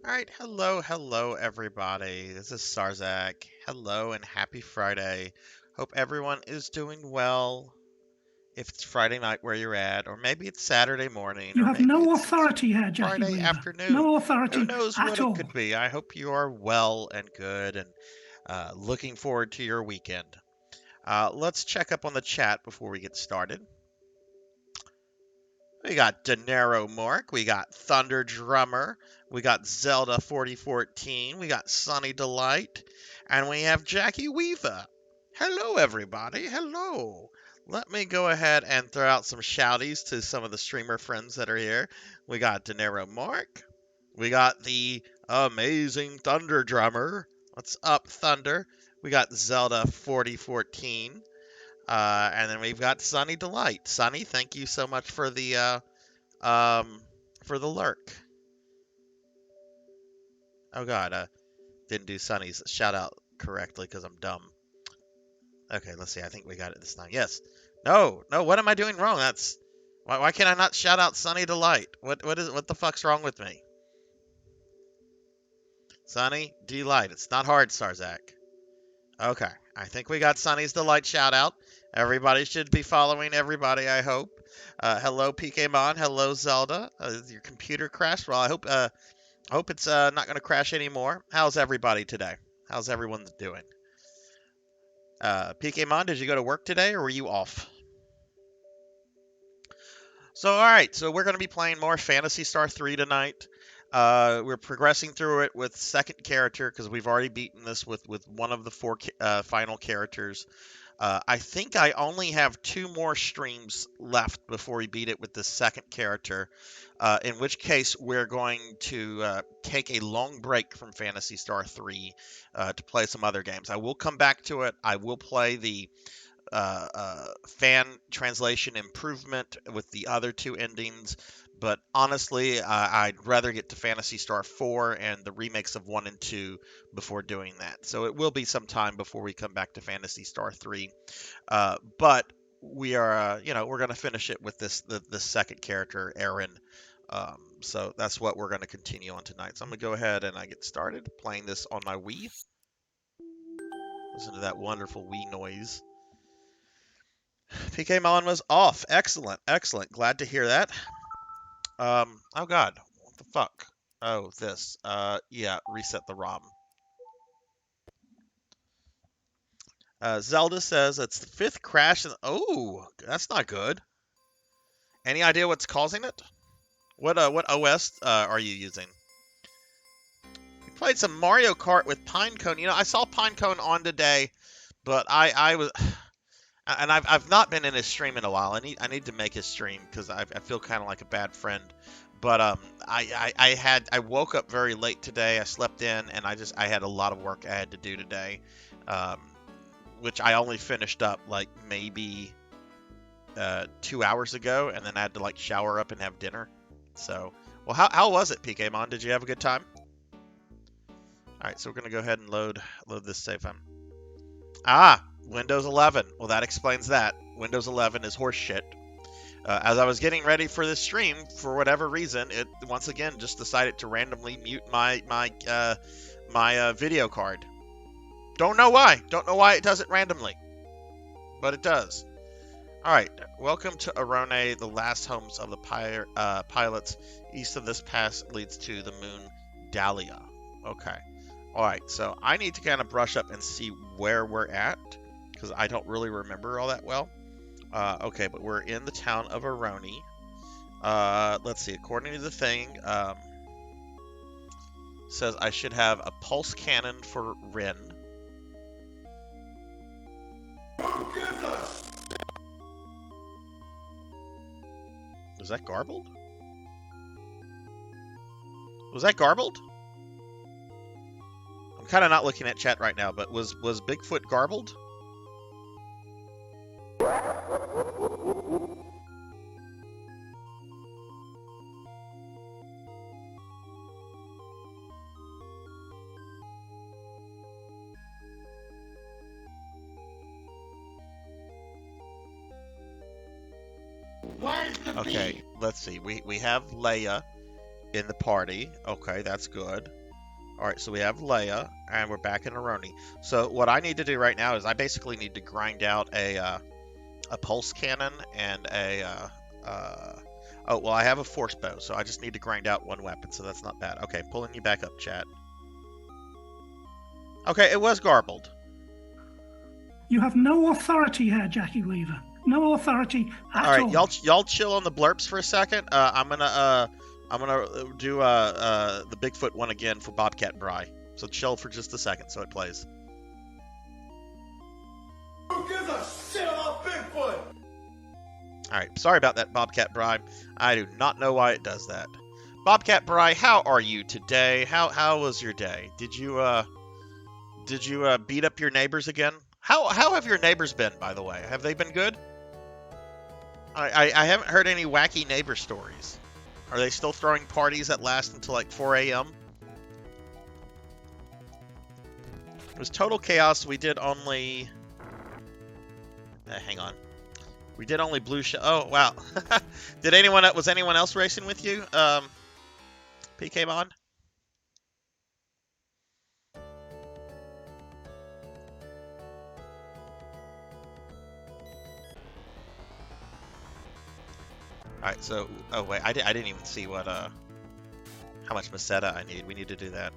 All right, hello, everybody. This is Sarzac. Hello and happy Friday. Hope everyone is doing well. If it's Friday night where you're at, or maybe it's Saturday morning, You or have maybe no it's authority here, Jackie Friday Weaver. afternoon. No Who authority knows what at it all. could be? I hope you are well and good and looking forward to your weekend. Let's check up on the chat before we get started. We got Dinero Mark, we got Thunder Drummer, we got Zelda 4014, we got Sunny Delight, and we have Jackie Weaver. Hello, everybody. Hello. Let me go ahead and throw out some shouties to some of the streamer friends that are here. We got Dinero Mark. We got the amazing Thunder Drummer. What's up, Thunder? We got Zelda 4014. And then we've got Sunny Delight. Sunny, thank you so much for the lurk. Oh God, didn't do Sunny's shout out correctly because I'm dumb. Okay, let's see. I think we got it this time. Yes. No. What am I doing wrong? That's why can't I not shout out Sunny Delight? What the fuck's wrong with me? Sunny Delight. It's not hard, Sarzac. Okay, I think we got Sunny's Delight shout out. Everybody should be following everybody, I hope. Hello, PK Mon. Hello, Zelda. Your computer crashed. Well, I hope it's not going to crash anymore. How's everybody today? How's everyone doing? PK Mon, did you go to work today or were you off? So, all right. So we're going to be playing more Phantasy Star 3 tonight. We're progressing through it with second character because we've already beaten this with one of the four final characters. I think I only have 2 more streams left before we beat it with the second character, in which case we're going to take a long break from Phantasy Star 3 to play some other games. I will come back to it. I will play the fan translation improvement with the other two endings. But honestly, I'd rather get to Phantasy Star 4 and the remakes of 1 and 2 before doing that. So it will be some time before we come back to Phantasy Star 3. But we are, we're going to finish it with the second character, Aaron. So that's what we're going to continue on tonight. So I'm going to go ahead and I get started playing this on my Wii. Listen to that wonderful Wii noise. PK Melon was off. Excellent, excellent. Glad to hear that. Oh god, what the fuck? Oh, this. Yeah, reset the ROM. Zelda says it's the 5th crash. Oh, that's not good. Any idea what's causing it? What OS are you using? We played some Mario Kart with Pinecone. I saw Pinecone on today, but I was, and I've not been in his stream in a while. I need to make his stream because I feel kind of like a bad friend. But I woke up very late today. I slept in, and I had a lot of work I had to do today, which I only finished up like maybe 2 hours ago, and then I had to like shower up and have dinner. So, well, how was it, PK Mon? Did you have a good time? All right, so we're gonna go ahead and load this save file. Ah, Windows 11. Well, that explains that. Windows 11 is horseshit. As I was getting ready for this stream, for whatever reason, it once again just decided to randomly mute my video card. Don't know why. Don't know why it does it randomly, but it does. All right, welcome to Arone, the last homes of the pilots. East of this pass leads to the moon Dahlia. Okay. All right, so I need to kind of brush up and see where we're at because I don't really remember all that well. Okay, but we're in the town of Arone. Let's see. According to the thing, says I should have a pulse cannon for Rin. Was that garbled? Was that garbled? I'm kind of not looking at chat right now, but was Bigfoot garbled? Okay, let's see. We have Leia in the party. Okay, that's good. All right, so we have Leia, and we're back in Arone. So what I need to do right now is I basically need to grind out a pulse cannon and oh, well, I have a force bow, so I just need to grind out one weapon, so that's not bad. Okay, pulling you back up, chat. Okay, it was garbled. You have no authority here, Jackie Weaver. No authority at all. All right, y'all chill on the blurps for a second. I'm gonna do the Bigfoot one again for Bobcat Bry. So chill for just a second so it plays. Who gives a shit about Bigfoot? All right, sorry about that, Bobcat Bry. I do not know why it does that. Bobcat Bry, how are you today? How was your day? Did you beat up your neighbors again? How have your neighbors been, by the way? Have they been good? I haven't heard any wacky neighbor stories. Are they still throwing parties that last until like 4 a.m.? It was total chaos. We did only... hang on. We did only blue shell. Oh, wow. Was anyone else racing with you? PK Mon? Alright, so... Oh, wait. I didn't even see what, how much Meseta I need. We need to do that.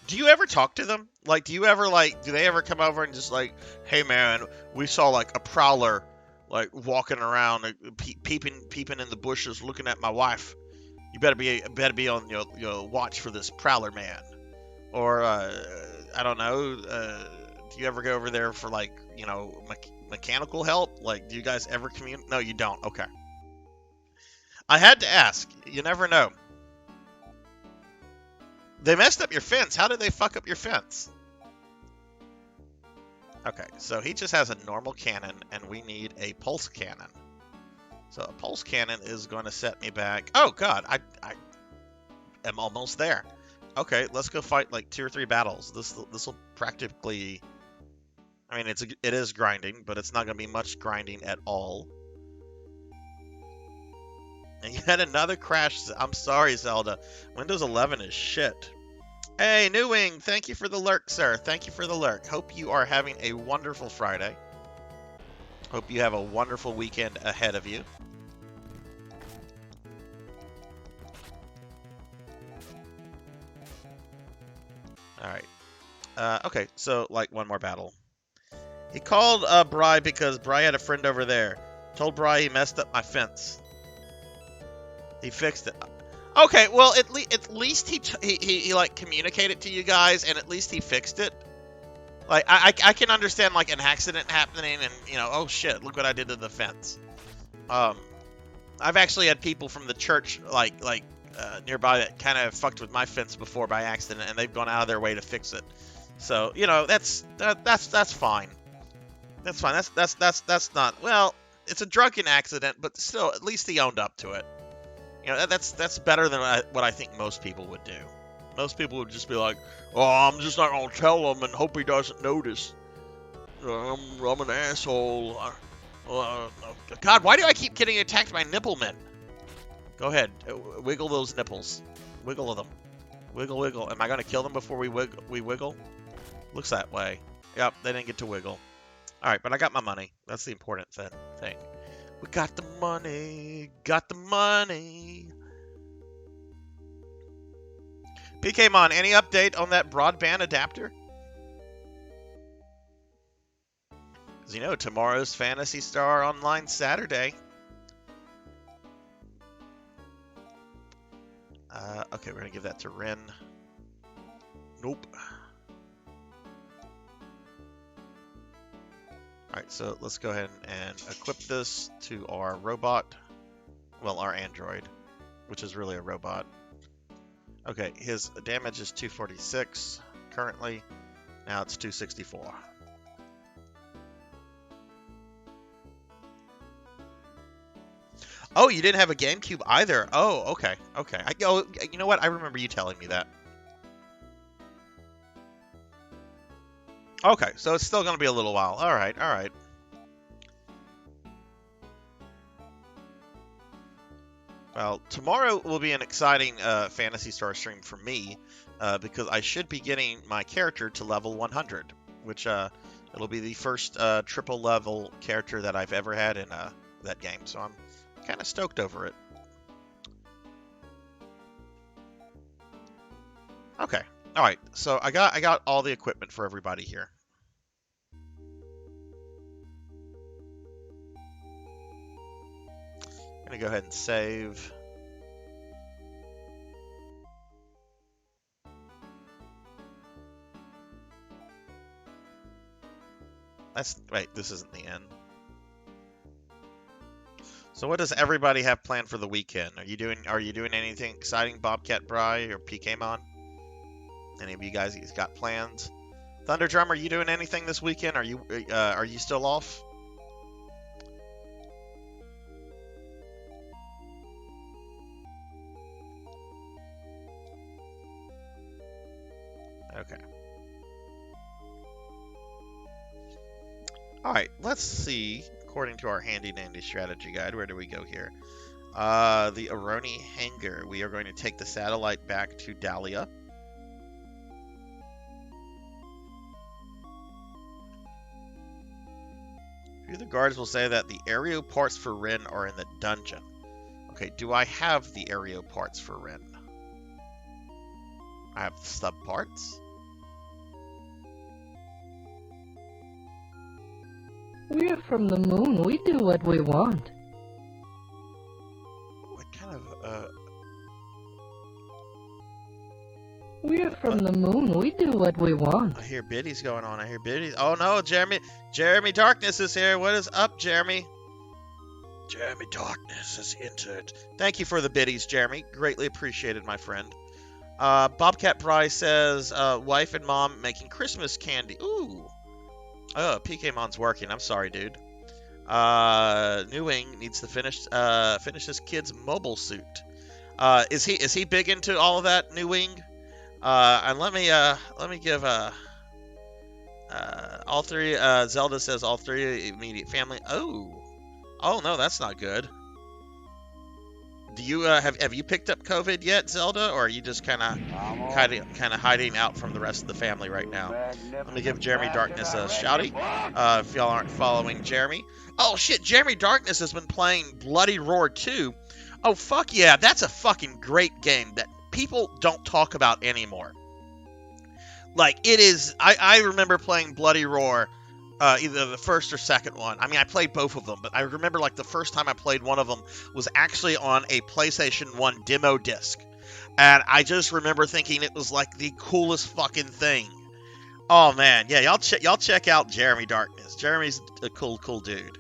Do you ever talk to them? Like, do they ever come over and just like, hey man, we saw like a prowler, like walking around, peeping in the bushes, looking at my wife. You better be on your watch for this prowler man. Or I don't know. Do you ever go over there for like mechanical help? Like, do you guys ever communicate? No, you don't. Okay. I had to ask. You never know. They messed up your fence. How did they fuck up your fence? Okay, so he just has a normal cannon, and we need a pulse cannon. So a pulse cannon is going to set me back. Oh god, I am almost there. Okay, let's go fight like 2 or 3 battles. This will practically. I mean, it is grinding, but it's not going to be much grinding at all. And you had another crash. I'm sorry, Zelda. Windows 11 is shit. Hey, New Wing, thank you for the lurk, sir. Thank you for the lurk. Hope you are having a wonderful Friday. Hope you have a wonderful weekend ahead of you. Alright. Okay, so, like, one more battle. He called Bry because Bry had a friend over there. Told Bry he messed up my fence. He fixed it. Okay, well, at least he like communicated to you guys, and at least he fixed it. Like I can understand like an accident happening, and you know, oh shit, look what I did to the fence. I've actually had people from the church like nearby that kind of fucked with my fence before by accident, and they've gone out of their way to fix it. So you know, that's fine. That's fine. That's not, well, it's a drunken accident, but still, at least he owned up to it. You know, that's better than what I think most people would do. Most people would just be like, "Oh, I'm just not gonna tell him and hope he doesn't notice. I'm an asshole." God, why do I keep getting attacked by nipplemen? Go ahead, wiggle those nipples, wiggle them, wiggle, wiggle. Am I gonna kill them before we wiggle? Looks that way. Yep, they didn't get to wiggle. All right, but I got my money. That's the important thing. We got the money, got the money. PKmon, any update on that broadband adapter? Because you know, tomorrow's Phantasy Star Online Saturday. Okay, we're going to give that to Ren. Nope. Alright, so let's go ahead and equip this to our robot. Well, our android, which is really a robot. Okay, his damage is 246 currently. Now it's 264. Oh, you didn't have a GameCube either. Oh, okay, okay. You know what? I remember you telling me that. Okay, so it's still going to be a little while. All right, all right. Well, tomorrow will be an exciting Phantasy Star stream for me because I should be getting my character to level 100, which it'll be the first triple level character that I've ever had in that game. So I'm kind of stoked over it. Okay. All right, so I got all the equipment for everybody here. I'm gonna go ahead and save. Wait, this isn't the end. So what does everybody have planned for the weekend? Are you doing anything exciting, Bobcat Bry or PKmon? Any of you guys got plans? Thunderdrum, are you doing anything this weekend? Are you still off? Okay. All right, let's see. According to our handy dandy strategy guide, where do we go here? The Aroni Hangar. We are going to take the satellite back to Dahlia. Few of the guards will say that the aerial parts for Ren are in the dungeon. Okay, do I have the aerial parts for Ren? I have the sub parts. We're from the moon. We do what we want. What kind of, We're from the moon. We do what we want. I hear biddies going on. I hear biddies. Oh no, Jeremy Darkness is here. What is up, Jeremy? Jeremy Darkness has entered. Thank you for the biddies, Jeremy. Greatly appreciated, my friend. Bobcat Bry says, wife and mom making Christmas candy. Ooh. Oh, PKmon's working. I'm sorry, dude. New Wing needs to finish this kid's mobile suit. Is he big into all of that, New Wing? And let me give all three. Zelda says all three immediate family. Oh no, that's not good. Do you have you picked up COVID yet, Zelda, or are you just kind of hiding out from the rest of the family right now? Let me give Jeremy Darkness a shouty. If y'all aren't following Jeremy. Oh shit, Jeremy Darkness has been playing Bloody Roar 2. Oh fuck yeah, that's a fucking great game that people don't talk about anymore. Like it is. I remember playing Bloody Roar. Either the first or second one. I mean, I played both of them, but I remember like the first time I played one of them was actually on a PlayStation 1 demo disc. And I just remember thinking it was like the coolest fucking thing. Oh man, yeah, y'all check out Jeremy Darkness. Jeremy's a cool dude.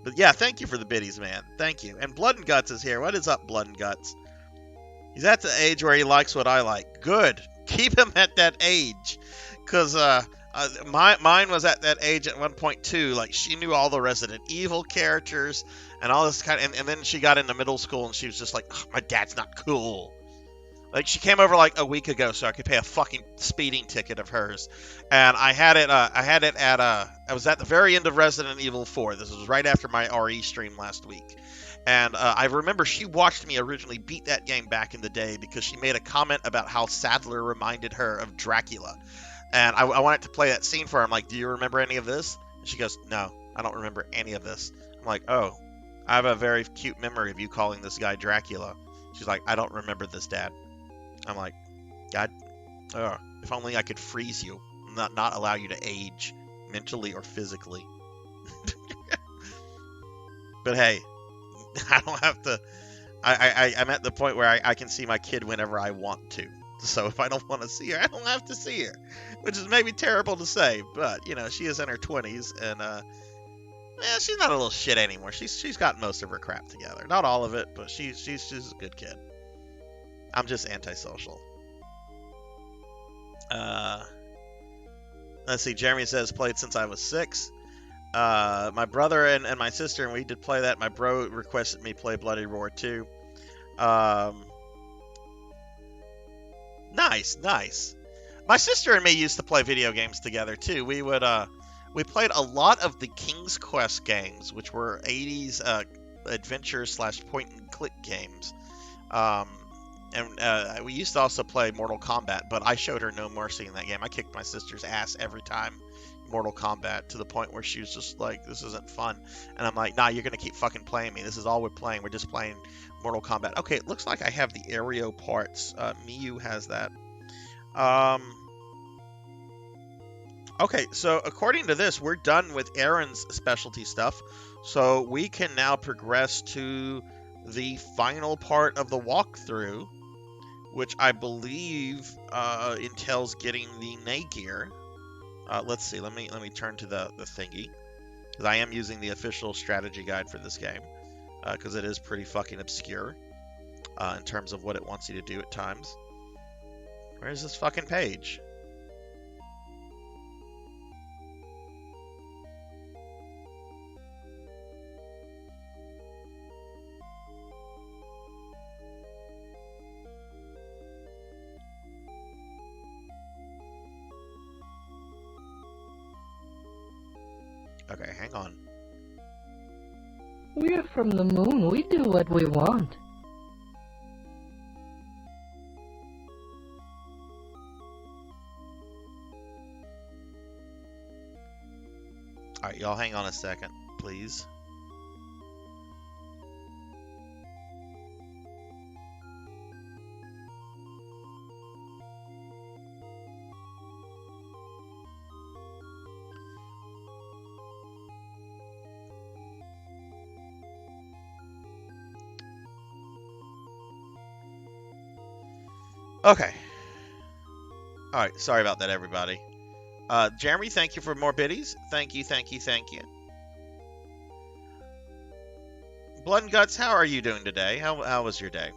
But yeah, thank you for the biddies, man. Thank you. And Blood and Guts is here. What is up, Blood and Guts? He's at the age where he likes what I like. Good. Keep him at that age. Because, mine was at that age at 1.2. Like, she knew all the Resident Evil characters and all this kind of... And then she got into middle school and she was just like, my dad's not cool. Like, she came over like a week ago so I could pay a fucking speeding ticket of hers. And I had it at, I was at the very end of Resident Evil 4. This was right after my RE stream last week. And I remember she watched me originally beat that game back in the day because she made a comment about how Sadler reminded her of Dracula. And I wanted to play that scene for her. I'm like, do you remember any of this? And she goes, no, I don't remember any of this. I'm like, oh, I have a very cute memory of you calling this guy Dracula. She's like, I don't remember this, Dad. I'm like, God, if only I could freeze you, not allow you to age mentally or physically. But hey, I don't have to. I'm at the point where I can see my kid whenever I want to. So if I don't want to see her, I don't have to see her, which is maybe terrible to say, but you know, she is in her 20s, and she's not a little shit anymore. She's got most of her crap together, not all of it, but she's a good kid. I'm just antisocial. Let's see. Jeremy says played since I was 6. My brother and my sister, and we did play that. My bro requested me play Bloody Roar 2. Nice. My sister and me used to play video games together too. We played a lot of the King's Quest games, which were 80s adventure / point and click games. And we used to also play Mortal Kombat, but I showed her no mercy in that game. I kicked my sister's ass every time Mortal Kombat, to the point where she was just like, this isn't fun. And I'm like, nah, you're going to keep fucking playing me. This is all we're playing. We're just playing Mortal Kombat. Okay, it looks like I have the Aereo parts. Miyu has that. Okay, so according to this, we're done with Aaron's specialty stuff. So we can now progress to the final part of the walkthrough, which I believe entails getting the Nagear. Let's see. Let me turn to the thingy, because I am using the official strategy guide for this game, because it is pretty fucking obscure in terms of what it wants you to do at times. Where's this fucking page? Okay, hang on. We're from the moon. We do what we want. Alright, y'all hang on a second, please. Okay. Alright, sorry about that, everybody. Jeremy, thank you for more biddies. Thank you. Blood and Guts, how are you doing today? How was your day?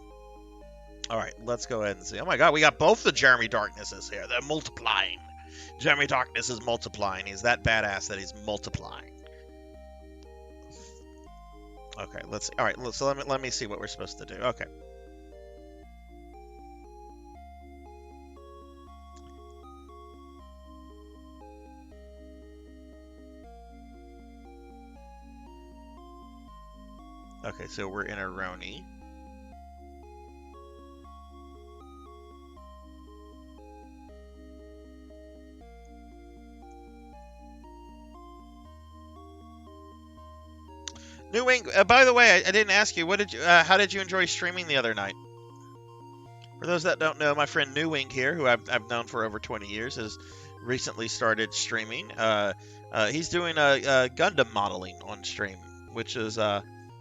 Alright, let's go ahead and see. Oh my god, we got both the Jeremy Darknesses here. They're multiplying. Jeremy Darkness is multiplying. He's that badass that he's multiplying. Okay, let's see. All right, so let me see what we're supposed to do. Okay. Okay, so we're in a Roni. New Wing. By the way, I didn't ask you. What did you? How did you enjoy streaming the other night? For those that don't know, my friend New Wing here, who I've known for over 20 years, has recently started streaming. He's doing a Gundam modeling on stream, which is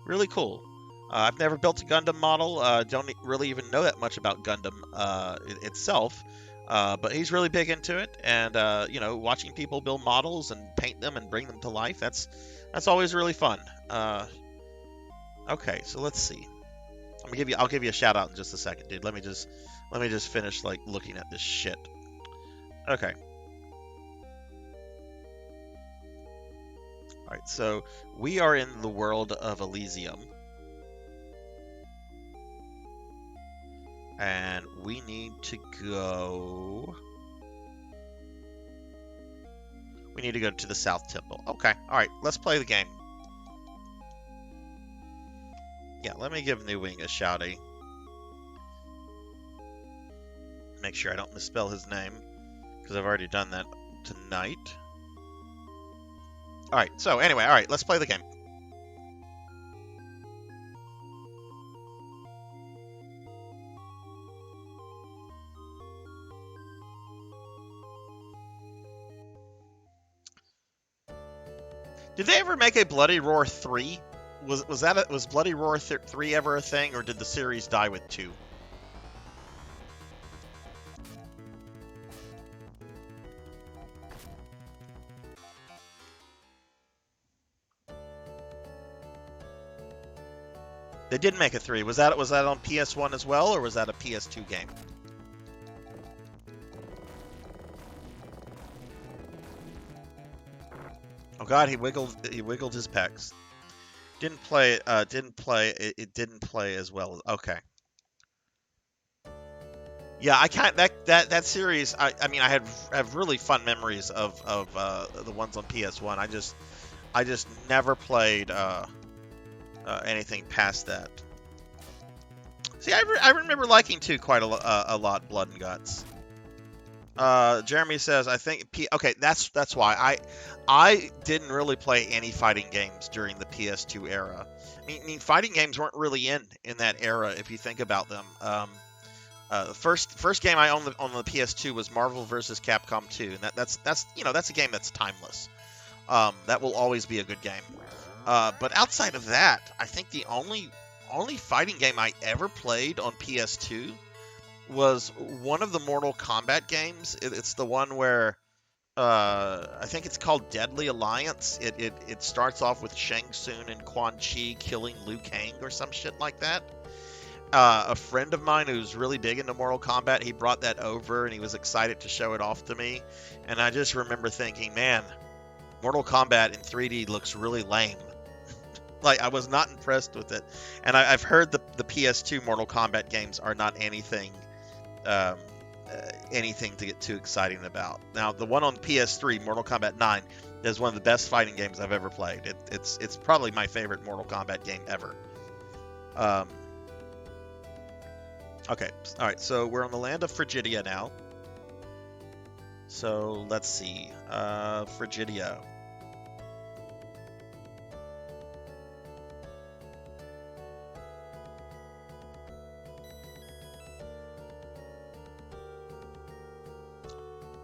really cool. I've never built a Gundam model. Don't really even know that much about Gundam itself. But he's really big into it, and you know, watching people build models and paint them and bring them to life, that's always really fun. Okay, so let's see. I'll give you a shout out in just a second, dude. Let me just finish like looking at this shit. Okay. All right, so we are in the world of Elysium. And we need to go... We need to go to the South Temple. Okay, alright, let's play the game. Yeah, let me give New Wing a shouty. Make sure I don't misspell his name, because I've already done that tonight. Alright, so anyway, alright, let's play the game. Did they ever make a Bloody Roar 3? Was Bloody Roar 3 ever a thing, or did the series die with 2? They did make a 3. Was that on PS1 as well, or was that a PS2 game? Oh God, he wiggled his pecs. Didn't play it didn't play as well. Okay. Yeah, I can't that series. I mean, I have really fun memories of the ones on PS1. I just never played anything past that. See, I remember liking 2 quite a lot. Blood and Guts. Jeremy says, I think okay, that's why I didn't really play any fighting games during the PS2 era. I mean, fighting games weren't really in that era if you think about them. The first game I owned on the PS2 was Marvel vs. Capcom 2, and that's you know, that's a game that's timeless. That will always be a good game. But outside of that, I think the only fighting game I ever played on PS2 was one of the Mortal Kombat games. It's the one where I think it's called Deadly Alliance. It starts off with Shang Tsung and Quan Chi killing Liu Kang or some shit like that. A friend of mine who's really big into Mortal Kombat, he brought that over and he was excited to show it off to me. And I just remember thinking, man, Mortal Kombat in 3D looks really lame. Like, I was not impressed with it. And I've heard the PS2 Mortal Kombat games are not anything to get too exciting about. Now, the one on PS3, Mortal Kombat 9, is one of the best fighting games I've ever played. It's probably my favorite Mortal Kombat game ever. Okay, all right, so we're on the land of Frigidia now. So let's see, Frigidia.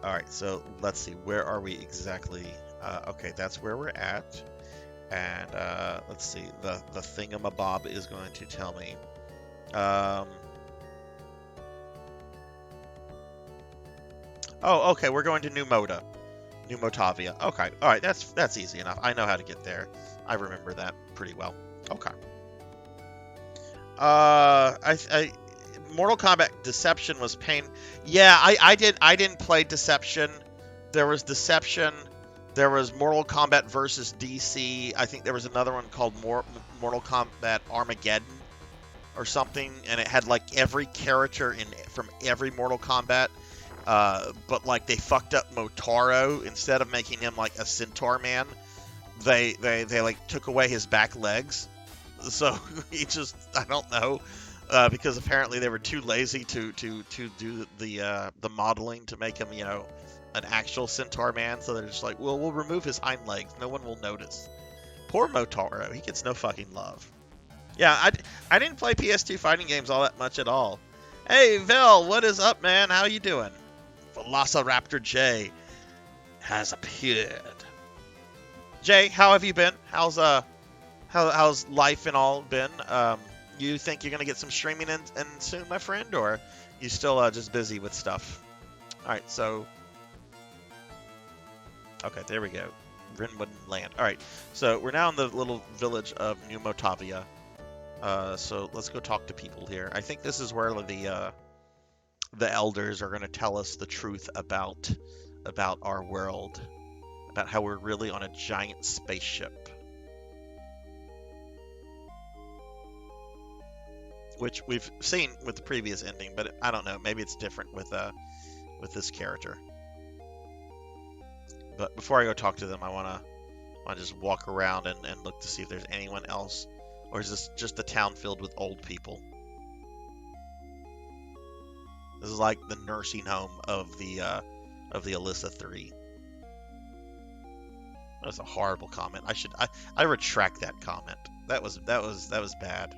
All right, so let's see, where are we exactly? Okay, that's where we're at. And let's see, the thingamabob is going to tell me. Oh, okay, we're going to New Motavia. Okay, all right, that's easy enough. I know how to get there. I remember that pretty well. Okay. Mortal Kombat Deception was pain. Yeah, I didn't play Deception. There was Deception. There was Mortal Kombat versus DC. I think there was another one called Mortal Kombat Armageddon or something, and it had like every character from every Mortal Kombat. But like they fucked up Motaro. Instead of making him like a centaur man, they like took away his back legs. So he just, I don't know, because apparently they were too lazy to do the modeling to make him, you know, an actual centaur man. So they're just like, well, we'll remove his hind legs. No one will notice. Poor Motaro. He gets no fucking love. Yeah, I didn't play PS2 fighting games all that much at all. Hey, Vel, what is up, man? How you doing? Velociraptor J has appeared. Jay, how have you been? How's life and all been? You think you're gonna get some streaming in soon, my friend, or you still just busy with stuff? All right, so okay, there we go. Rinwood Land. All right, so we're now in the little village of New Motavia. So let's go talk to people here. I think this is where the elders are going to tell us the truth about our world, about how we're really on a giant spaceship, which we've seen with the previous ending, but I don't know, maybe it's different with this character. But before I go talk to them, I want to just walk around and look to see if there's anyone else, or is this just a town filled with old people? This is like the nursing home of the Alyssa 3. That's a horrible comment. I retract that comment. That was bad.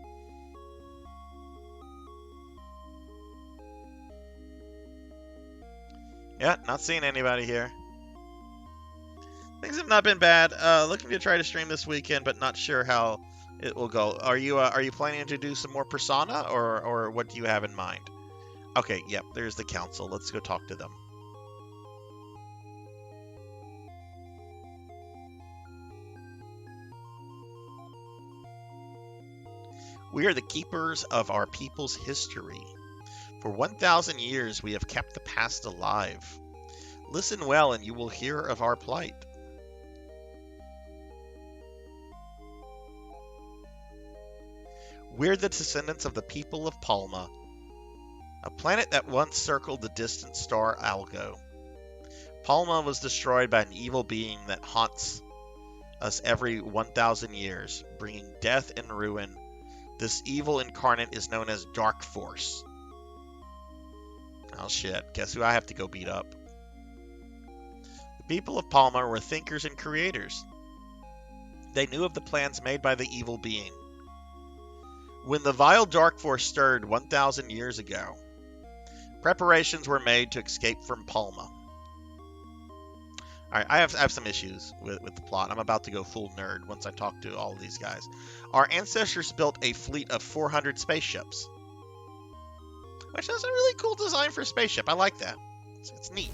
Yeah, not seeing anybody here. Things have not been bad. Looking to try to stream this weekend, but not sure how it will go. Are you planning to do some more Persona, or what do you have in mind? Okay, yep, there's the council. Let's go talk to them. We are the keepers of our people's history. For 1,000 years we have kept the past alive. Listen well and you will hear of our plight. We're the descendants of the people of Palma, a planet that once circled the distant star Algo. Palma was destroyed by an evil being that haunts us every 1,000 years, bringing death and ruin. This evil incarnate is known as Dark Force. Oh shit, guess who I have to go beat up? The people of Palma were thinkers and creators. They knew of the plans made by the evil being. When the vile Dark Force stirred 1,000 years ago, preparations were made to escape from Palma. Alright, I have some issues with the plot. I'm about to go full nerd once I talk to all of these guys. Our ancestors built a fleet of 400 spaceships, which is a really cool design for a spaceship. I like that. It's neat.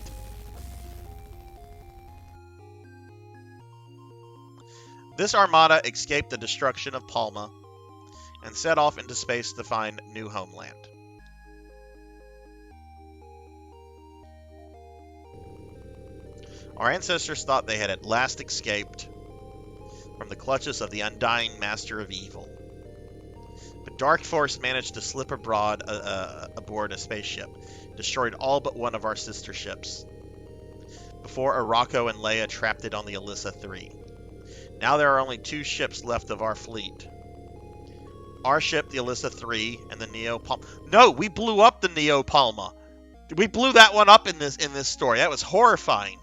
This armada escaped the destruction of Palma and set off into space to find new homeland. Our ancestors thought they had at last escaped from the clutches of the undying master of evil. But Dark Force managed to slip aboard a spaceship, destroyed all but one of our sister ships, before Arako and Leia trapped it on the Alyssa 3. Now there are only 2 ships left of our fleet. Our ship, the Alyssa 3, and the Neo Palma. No, we blew up the Neo Palma. We blew that one up in this story. That was horrifying.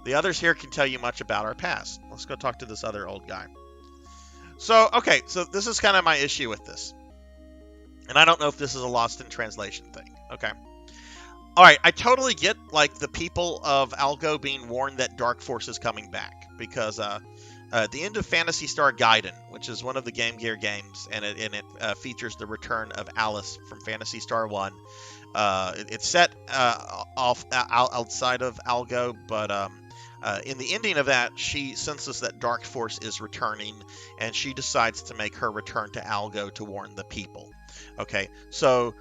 The others here can tell you much about our past. Let's go talk to this other old guy. So, okay, so this is kind of my issue with this. And I don't know if this is a lost in translation thing. Okay. Alright, I totally get, like, the people of Algo being warned that Dark Force is coming back. Because, at the end of Phantasy Star Gaiden, which is one of the Game Gear games, and it features the return of Alice from Phantasy Star 1. It's set outside of Algo, but in the ending of that, she senses that Dark Force is returning, and she decides to make her return to Algo to warn the people. Okay, so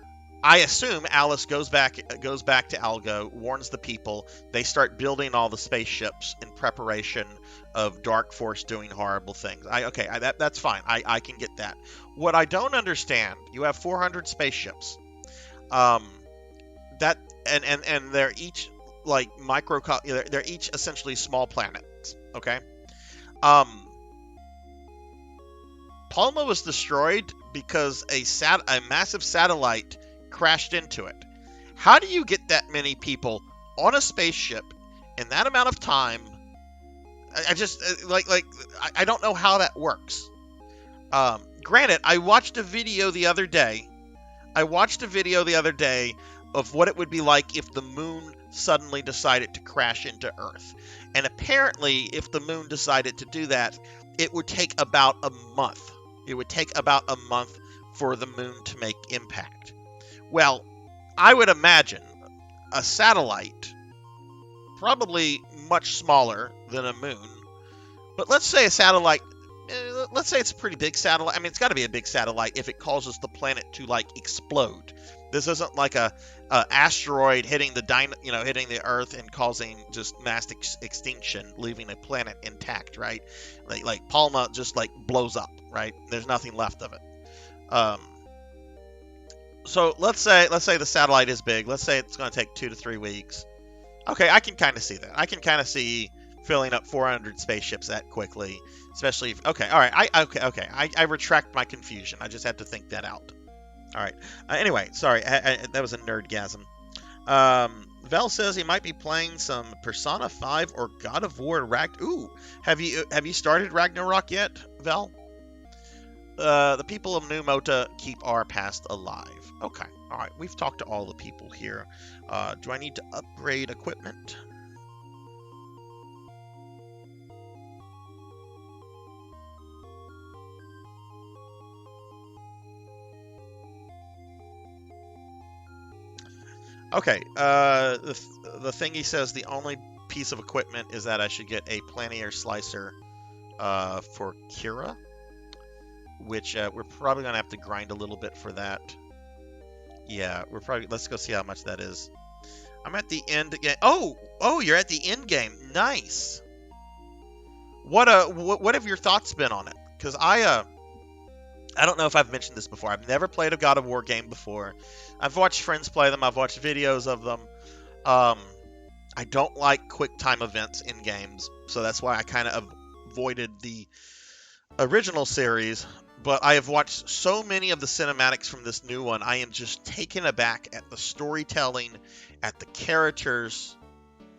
I assume Alice goes back to Algo, warns the people. They start building all the spaceships in preparation of Dark Force doing horrible things. That's fine. I can get that. What I don't understand, you have 400 spaceships. That and they're each like they're each essentially small planets. Okay. Palma was destroyed because a massive satellite crashed into it. How do you get that many people on a spaceship in that amount of time? I just I don't know how that works. Granted, I watched a video the other day. Of what it would be like if the moon suddenly decided to crash into Earth. And apparently, if the moon decided to do that, it would take about a month. It would take about a month for the moon to make impact. Well, I would imagine a satellite, probably much smaller than a moon, but let's say a satellite, let's say it's a pretty big satellite. I mean, it's got to be a big satellite if it causes the planet to like explode. This isn't like a asteroid hitting hitting the Earth and causing just mass extinction, leaving a planet intact, right? Like Palma just like blows up, right? There's nothing left of it. So let's say the satellite is big. Let's say it's going to take 2 to 3 weeks. Okay, I can kind of see that. I can kind of see filling up 400 spaceships that quickly, especially if, okay, all right. I retract my confusion. I just had to think that out. All right. Anyway, sorry, that was a nerdgasm. Vel says he might be playing some Persona 5 or God of War Ooh, have you started Ragnarok yet, Vel? The people of New Mota keep our past alive. Okay, all right. We've talked to all the people here. Do I need to upgrade equipment? Okay, the thingy says the only piece of equipment is that I should get a planier slicer for Kira, which we're probably going to have to grind a little bit for that. Yeah, let's go see how much that is. I'm at the end game. Oh, you're at the end game. Nice. What have your thoughts been on it? Because I don't know if I've mentioned this before. I've never played a God of War game before. I've watched friends play them. I've watched videos of them. I don't like quick time events in games, so that's why I kind of avoided the original series. But I have watched so many of the cinematics from this new one. I am just taken aback at the storytelling, at the characters.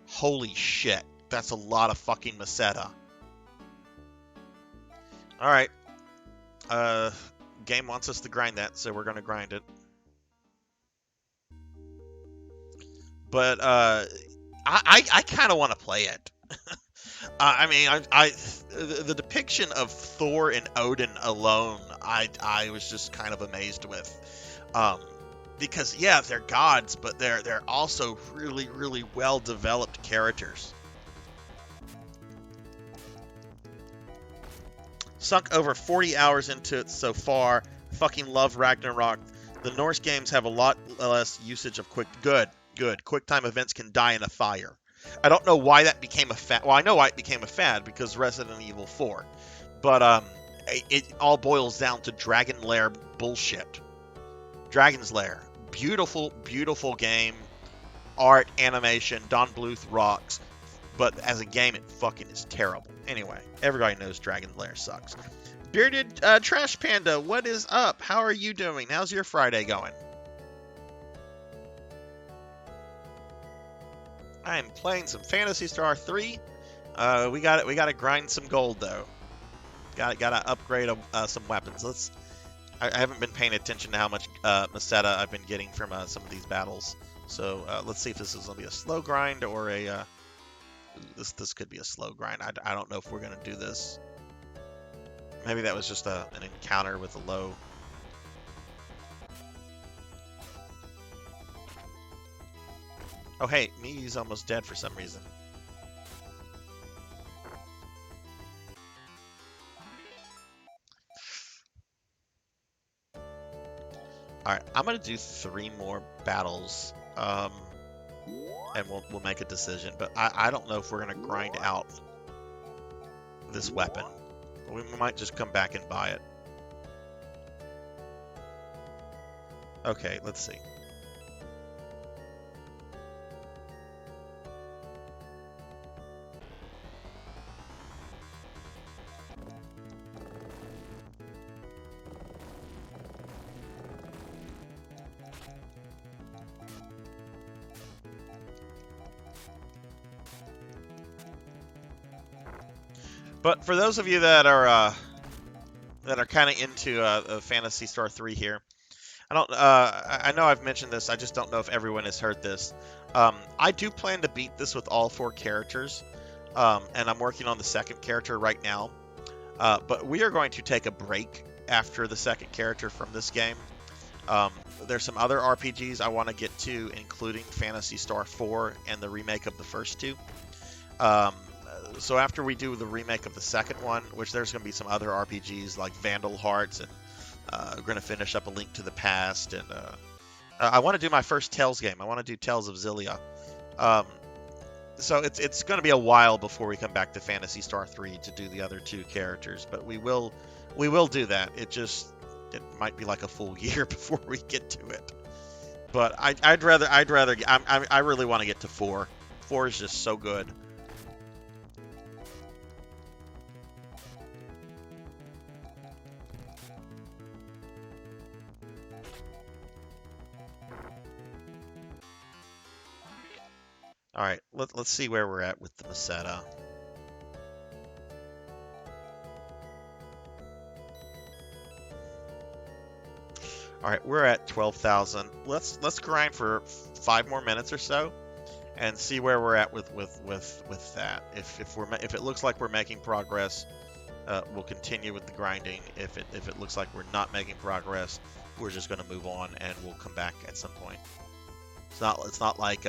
Holy shit. That's a lot of fucking Meseta. Alright. Game wants us to grind that, so we're going to grind it. But I kind of want to play it. I mean, the depiction of Thor and Odin alone, I was just kind of amazed with, because yeah, they're gods, but they're also really, really well developed characters. Sunk over 40 hours into it so far. Fucking love Ragnarok. The Norse games have a lot less usage of good. QuickTime events can die in a fire. I don't know why that became a fad. Well, I know why it became a fad, because Resident Evil 4. But it all boils down to Dragon Lair bullshit. Dragon's Lair. Beautiful, beautiful game. Art, animation, Don Bluth rocks. But as a game, it fucking is terrible. Anyway, everybody knows Dragon's Lair sucks. Bearded Trash Panda, what is up? How are you doing? How's your Friday going? I am playing some Phantasy Star 3. We got to grind some gold though. Got to upgrade some weapons. I haven't been paying attention to how much Meseta I've been getting from some of these battles. So let's see if this is gonna be a slow grind or a. This could be a slow grind. I don't know if we're gonna do this. Maybe that was just an encounter with a low. Oh hey, Mii's almost dead for some reason. Alright, I'm gonna do 3 more battles, and we'll make a decision. But I don't know if we're gonna grind out this weapon. We might just come back and buy it. Okay, let's see. But for those of you that are kind of into Phantasy Star 3 here, I know I've mentioned this. I just don't know if everyone has heard this. I do plan to beat this with all 4 characters, and I'm working on the 2nd character right now. But we are going to take a break after the 2nd character from this game. There's some other RPGs I want to get to, including Phantasy Star 4 and the remake of the first 2. So after we do the remake of the 2nd one, which there's going to be some other RPGs like Vandal Hearts, and we're going to finish up A Link to the Past, and I want to do my first Tales game. I want to do Tales of Xillia. So it's going to be a while before we come back to Phantasy Star 3 to do the other 2 characters, but we will do that. It might be like a full year before we get to it. But I really want to get to 4. 4 is just so good. All right, let's see where we're at with the Meseta. All right, we're at 12,000. Let's grind for 5 more minutes or so, and see where we're at with that. If it looks like we're making progress, we'll continue with the grinding. If it looks like we're not making progress, we're just going to move on, and we'll come back at some point. It's not like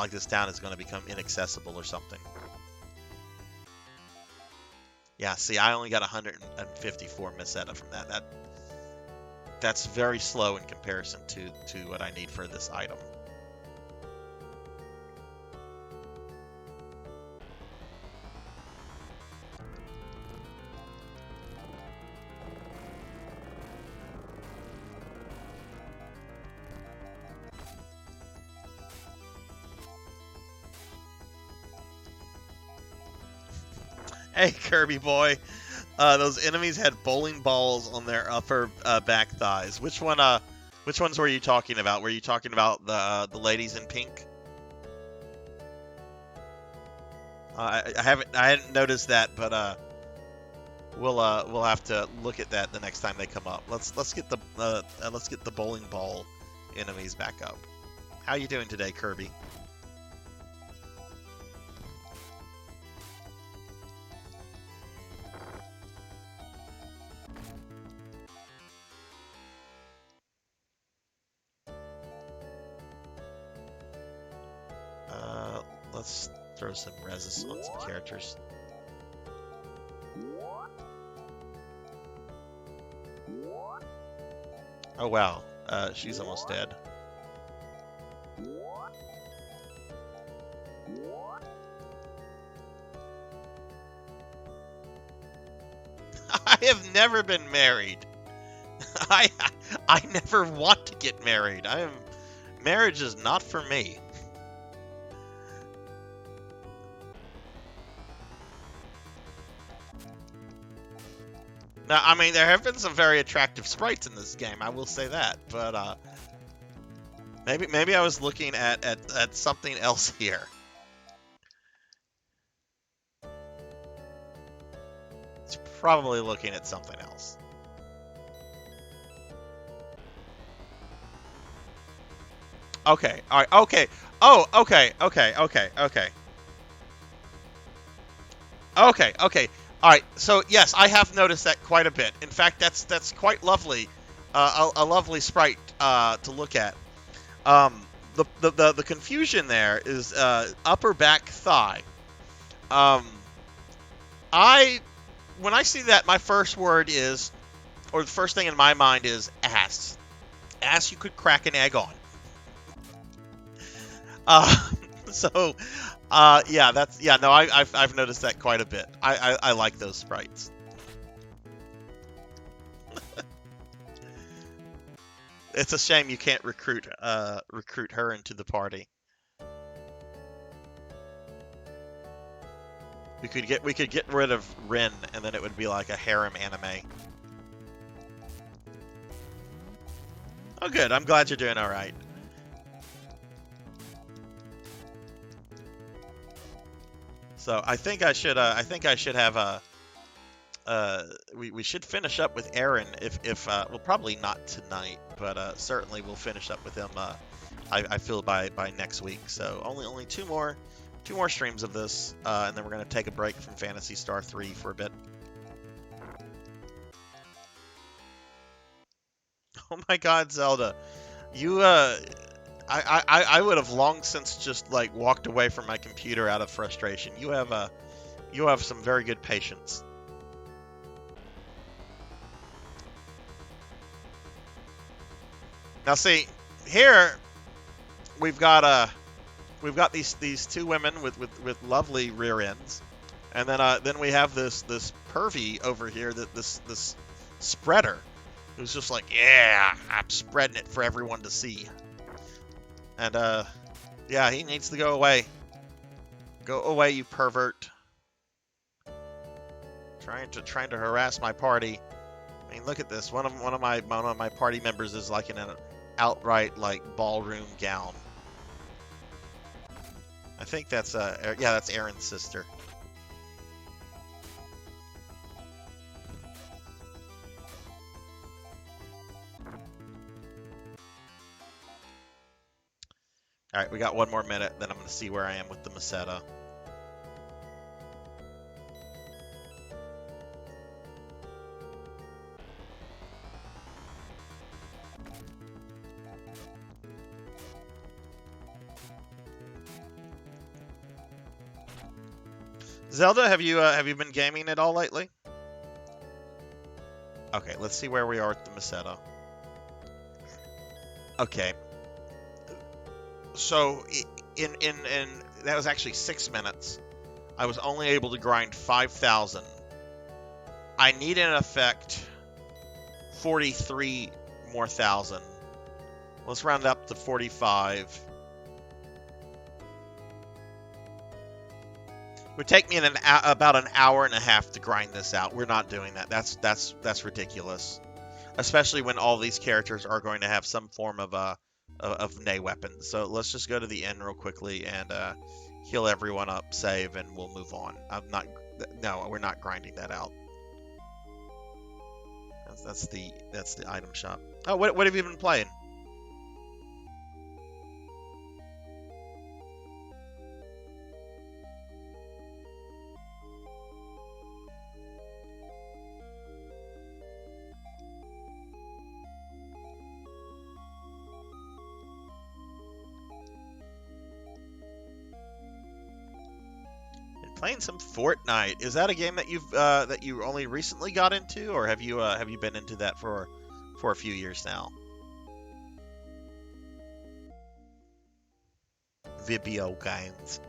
this town is going to become inaccessible or something. Yeah, see, I only got 154 Meseta from that. That's very slow in comparison to what I need for this item. Hey, Kirby boy. Those enemies had bowling balls on their upper back thighs. Which ones were you talking about? Were you talking about the ladies in pink? I hadn't noticed that, but we'll have to look at that the next time they come up. Let's get the bowling ball enemies back up. How you doing today, Kirby? Let's throw some resist on some characters. Oh wow, she's almost dead. I have never been married. I never want to get married. Marriage is not for me. Now, I mean, there have been some very attractive sprites in this game. I will say that, but maybe I was looking at something else here. It's probably looking at something else. Okay. All right. Okay. Oh. Okay. Okay. Okay. Okay. Okay. Okay. All right, so yes, I have noticed that quite a bit. In fact, that's quite lovely, a lovely sprite to look at. The confusion there is upper back thigh. When I see that, my first word is, or the first thing in my mind is ass. Ass you could crack an egg on. Uh, so, yeah, no, I've noticed that quite a bit. I like those sprites. It's a shame you can't recruit her into the party. We could get rid of Rin, and then it would be like a harem anime. Oh, good. I'm glad you're doing all right. So I think I should have a. We should finish up with Aaron if well, probably not tonight, but certainly we'll finish up with him. I feel by next week. So only two more streams of this, and then we're gonna take a break from Phantasy Star 3 for a bit. Oh my God, Zelda, you I would have long since just like walked away from my computer out of frustration. You have some very good patience. Now see, here we've got these two women with lovely rear ends, and then we have this pervy over here, this spreader who's just like, yeah, I'm spreading it for everyone to see. And yeah, he needs to go away. Go away, you pervert. Trying to harass my party. I mean, look at this. One of my party members is like in an outright like ballroom gown. I think that's yeah, that's Aaron's sister. All right, we got one more minute, then I'm going to see where I am with the Meseta. Zelda, have you been gaming at all lately? Okay, let's see where we are with the Meseta. Okay. So in that was actually 6 minutes. I was only able to grind 5,000. I need in effect 43 more thousand. Let's round it up to 45. It would take me about an hour and a half to grind this out. We're not doing that. That's ridiculous. Especially when all these characters are going to have some form of nay weapons. So let's just go to the end real quickly and heal everyone up, save, and we'll move on. No, we're not grinding that out. That's the item shop. Oh, what have you been playing? Playing some Fortnite. Is that a game that you only recently got into, or have you been into that for a few years now? Video games.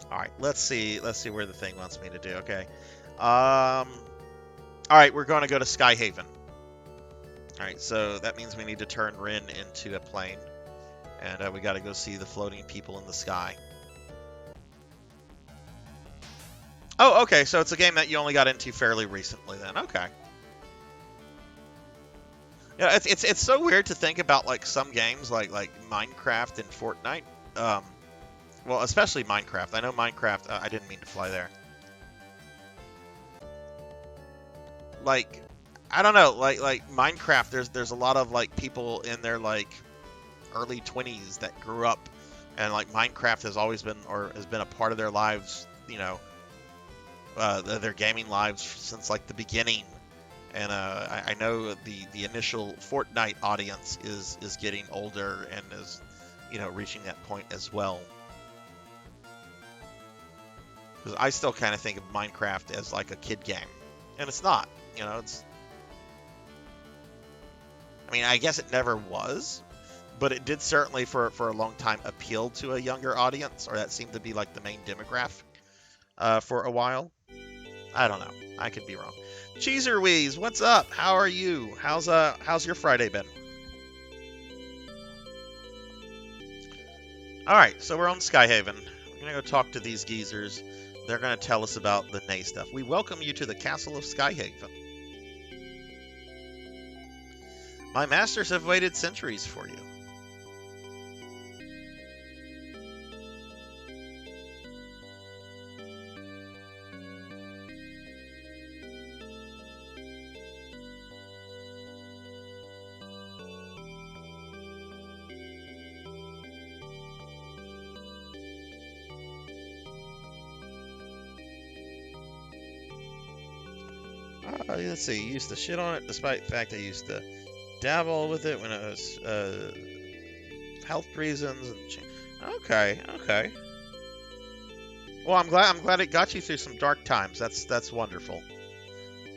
All right, let's see where the thing wants me to do. Okay. All right, we're going to go to Skyhaven. All right, so that means we need to turn Rin into a plane, and we got to go see the floating people in the sky. Oh, okay, so it's a game that you only got into fairly recently then. Okay. Yeah, it's so weird to think about like some games like Minecraft and Fortnite. Well, especially Minecraft. I know Minecraft, I didn't mean to fly there. Like, I don't know, like Minecraft, there's a lot of like people in their like early 20s that grew up, and like Minecraft has always been has been a part of their lives, you know, their gaming lives since like the beginning. And I know the initial Fortnite audience is getting older and is, you know, reaching that point as well. Because I still kind of think of Minecraft as like a kid game. And it's not. You know, it's. I mean, I guess it never was, but it did certainly for a long time appeal to a younger audience, or that seemed to be like the main demographic for a while. I don't know. I could be wrong. Cheeserweeze, what's up? How are you? How's your Friday been? All right, so we're on Skyhaven. We're gonna go talk to these geezers. They're gonna tell us about the Nay stuff. We welcome you to the Castle of Skyhaven. My masters have waited centuries for you. Let's see. You used to shit on it, despite the fact I used to dabble with it when it was health reasons. Okay, okay. Well, I'm glad it got you through some dark times. That's wonderful.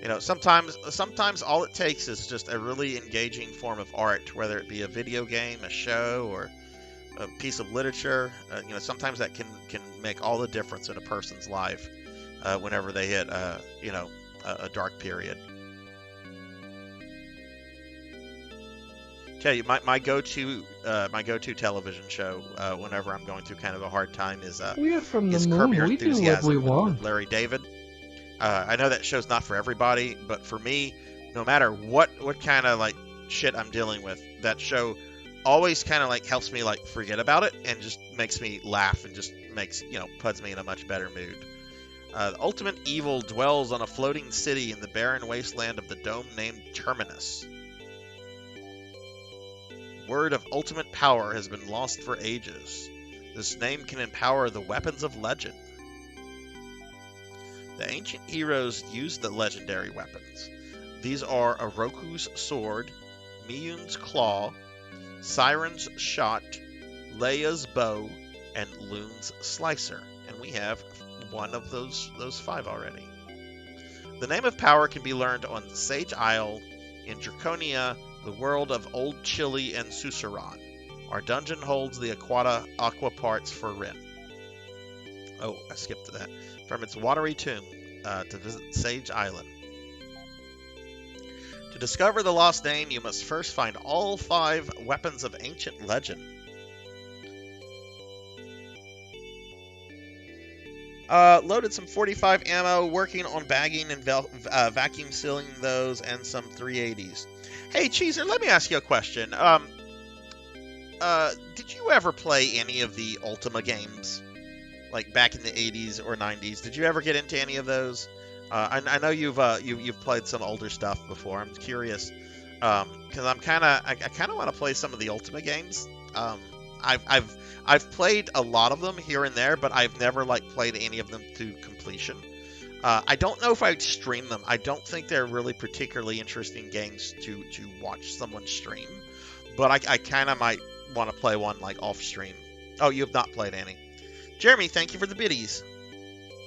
You know, sometimes all it takes is just a really engaging form of art, whether it be a video game, a show, or a piece of literature. You know, sometimes that can make all the difference in a person's life whenever they hit you know, a dark period. Tell you, my go-to television show whenever I'm going through kind of a hard time is We're from the Curb moon. Your We do what Enthusiasm we with want. Larry David. I know that show's not for everybody, but for me, no matter what kind of like shit I'm dealing with, that show always kind of like helps me like forget about it and just makes me laugh and just makes, you know, puts me in a much better mood. The ultimate evil dwells on a floating city in the barren wasteland of the dome named Terminus. Word of ultimate power has been lost for ages. This name can empower the weapons of legend. The ancient heroes used the legendary weapons. These are Oroku's sword, Miyun's claw, Siren's shot, Leia's bow, and Lune's slicer. And we have one of those 5 already. The name of power can be learned on Sage Isle in Draconia, the world of Old Chile and Susurran. Our dungeon holds the aqua parts for Rin. Oh, I skipped that. From its watery tomb to visit Sage Island. To discover the lost name, you must first find all 5 weapons of ancient legend. Loaded some 45 ammo, working on bagging and vacuum sealing those, and some 380s. Hey, Cheeser, let me ask you a question. Did you ever play any of the Ultima games? Like back in the 80s or 90s? Did you ever get into any of those? I know you've played some older stuff before. I'm curious, because I kind of want to play some of the Ultima games. I've played a lot of them here and there, but I've never like played any of them to completion. I don't know if I'd stream them. I don't think they're really particularly interesting games to watch someone stream, but I kind of might want to play one like off stream. Oh, you have not played any. Jeremy, thank you for the biddies.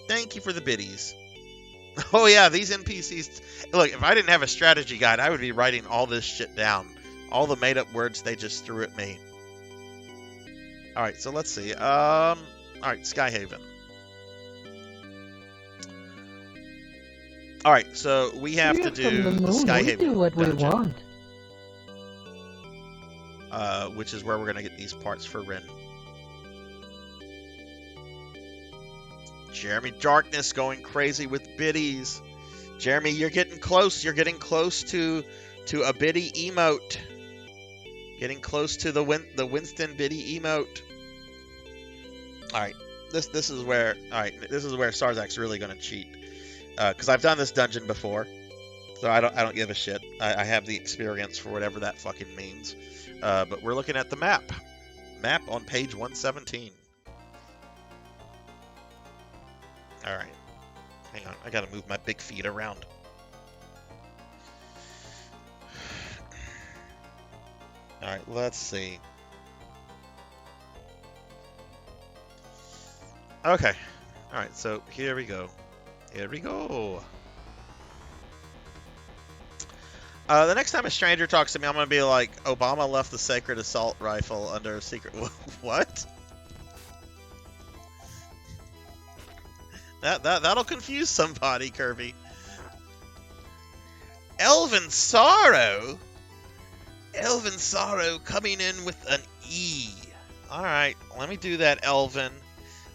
Thank you for the biddies. Oh yeah, these NPCs. Look, if I didn't have a strategy guide, I would be writing all this shit down. All the made-up words they just threw at me. All right, so let's see. All right, Skyhaven. All right, so we have We're to do from the moon. Skyhaven We do what dungeon, we want. which is where we're gonna get these parts for Rin. Jeremy Darkness going crazy with biddies. Jeremy, you're getting close. You're getting close to a biddy emote. Getting close to the Winston biddy emote. All right, this is where Sarzac's really gonna cheat, because I've done this dungeon before, so I don't give a shit. I have the experience for whatever that fucking means. But we're looking at the map on page 117. All right, hang on. I gotta move my big feet around. All right, let's see. Okay. All right, so here we go. Here we go. The next time a stranger talks to me, I'm gonna be like, Obama left the sacred assault rifle under a secret. What? That'll confuse somebody, Kirby. Elven Sorrow. Elven Sorrow coming in with an E. All right, let me do that, Elven.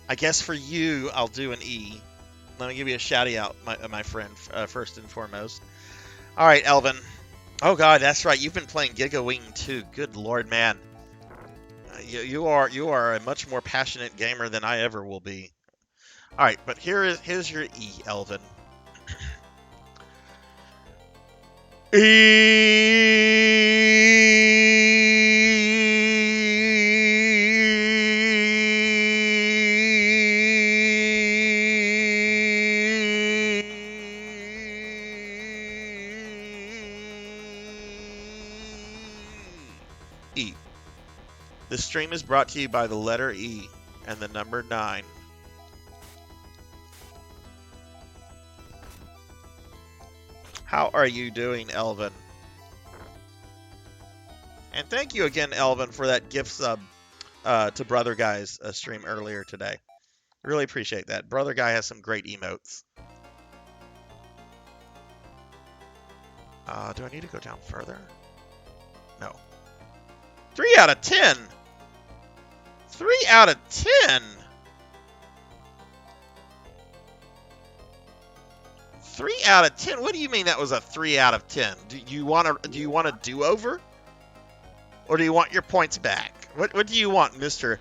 I guess for you, I'll do an E. Let me give you a shout out, my friend, first and foremost. All right, Elvin. Oh God, that's right. You've been playing Giga Wing too. Good Lord, man. You are a much more passionate gamer than I ever will be. All right, but here's your E, Elvin. E. This stream is brought to you by the letter E and the number 9. How are you doing, Elvin? And thank you again, Elvin, for that gift sub to Brother Guy's stream earlier today. Really appreciate that. Brother Guy has some great emotes. Do I need to go down further? No. 3 out of 10! 3 out of 10! 3 out of 10? What do you mean that was a 3 out of 10? Do you want a do-over? Or do you want your points back? What do you want, Mr.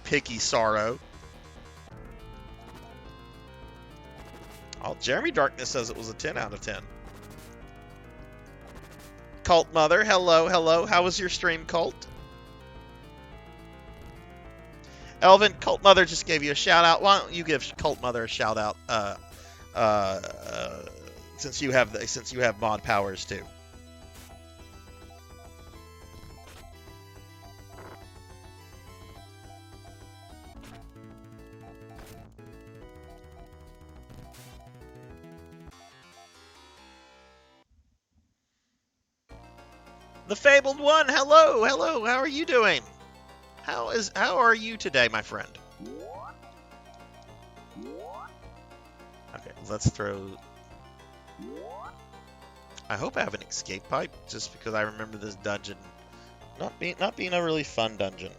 Picky Sorrow? Oh, Jeremy Darkness says it was a 10 out of 10. Cult Mother, hello, hello. How was your stream, Cult? Elvin, Cult Mother just gave you a shout out. Why don't you give Cult Mother a shout out? Since you have mod powers too. The Fabled One, hello, hello. How are you doing? How are you today, my friend? Okay, let's throw. I hope I have an escape pipe, just because I remember this dungeon not being a really fun dungeon.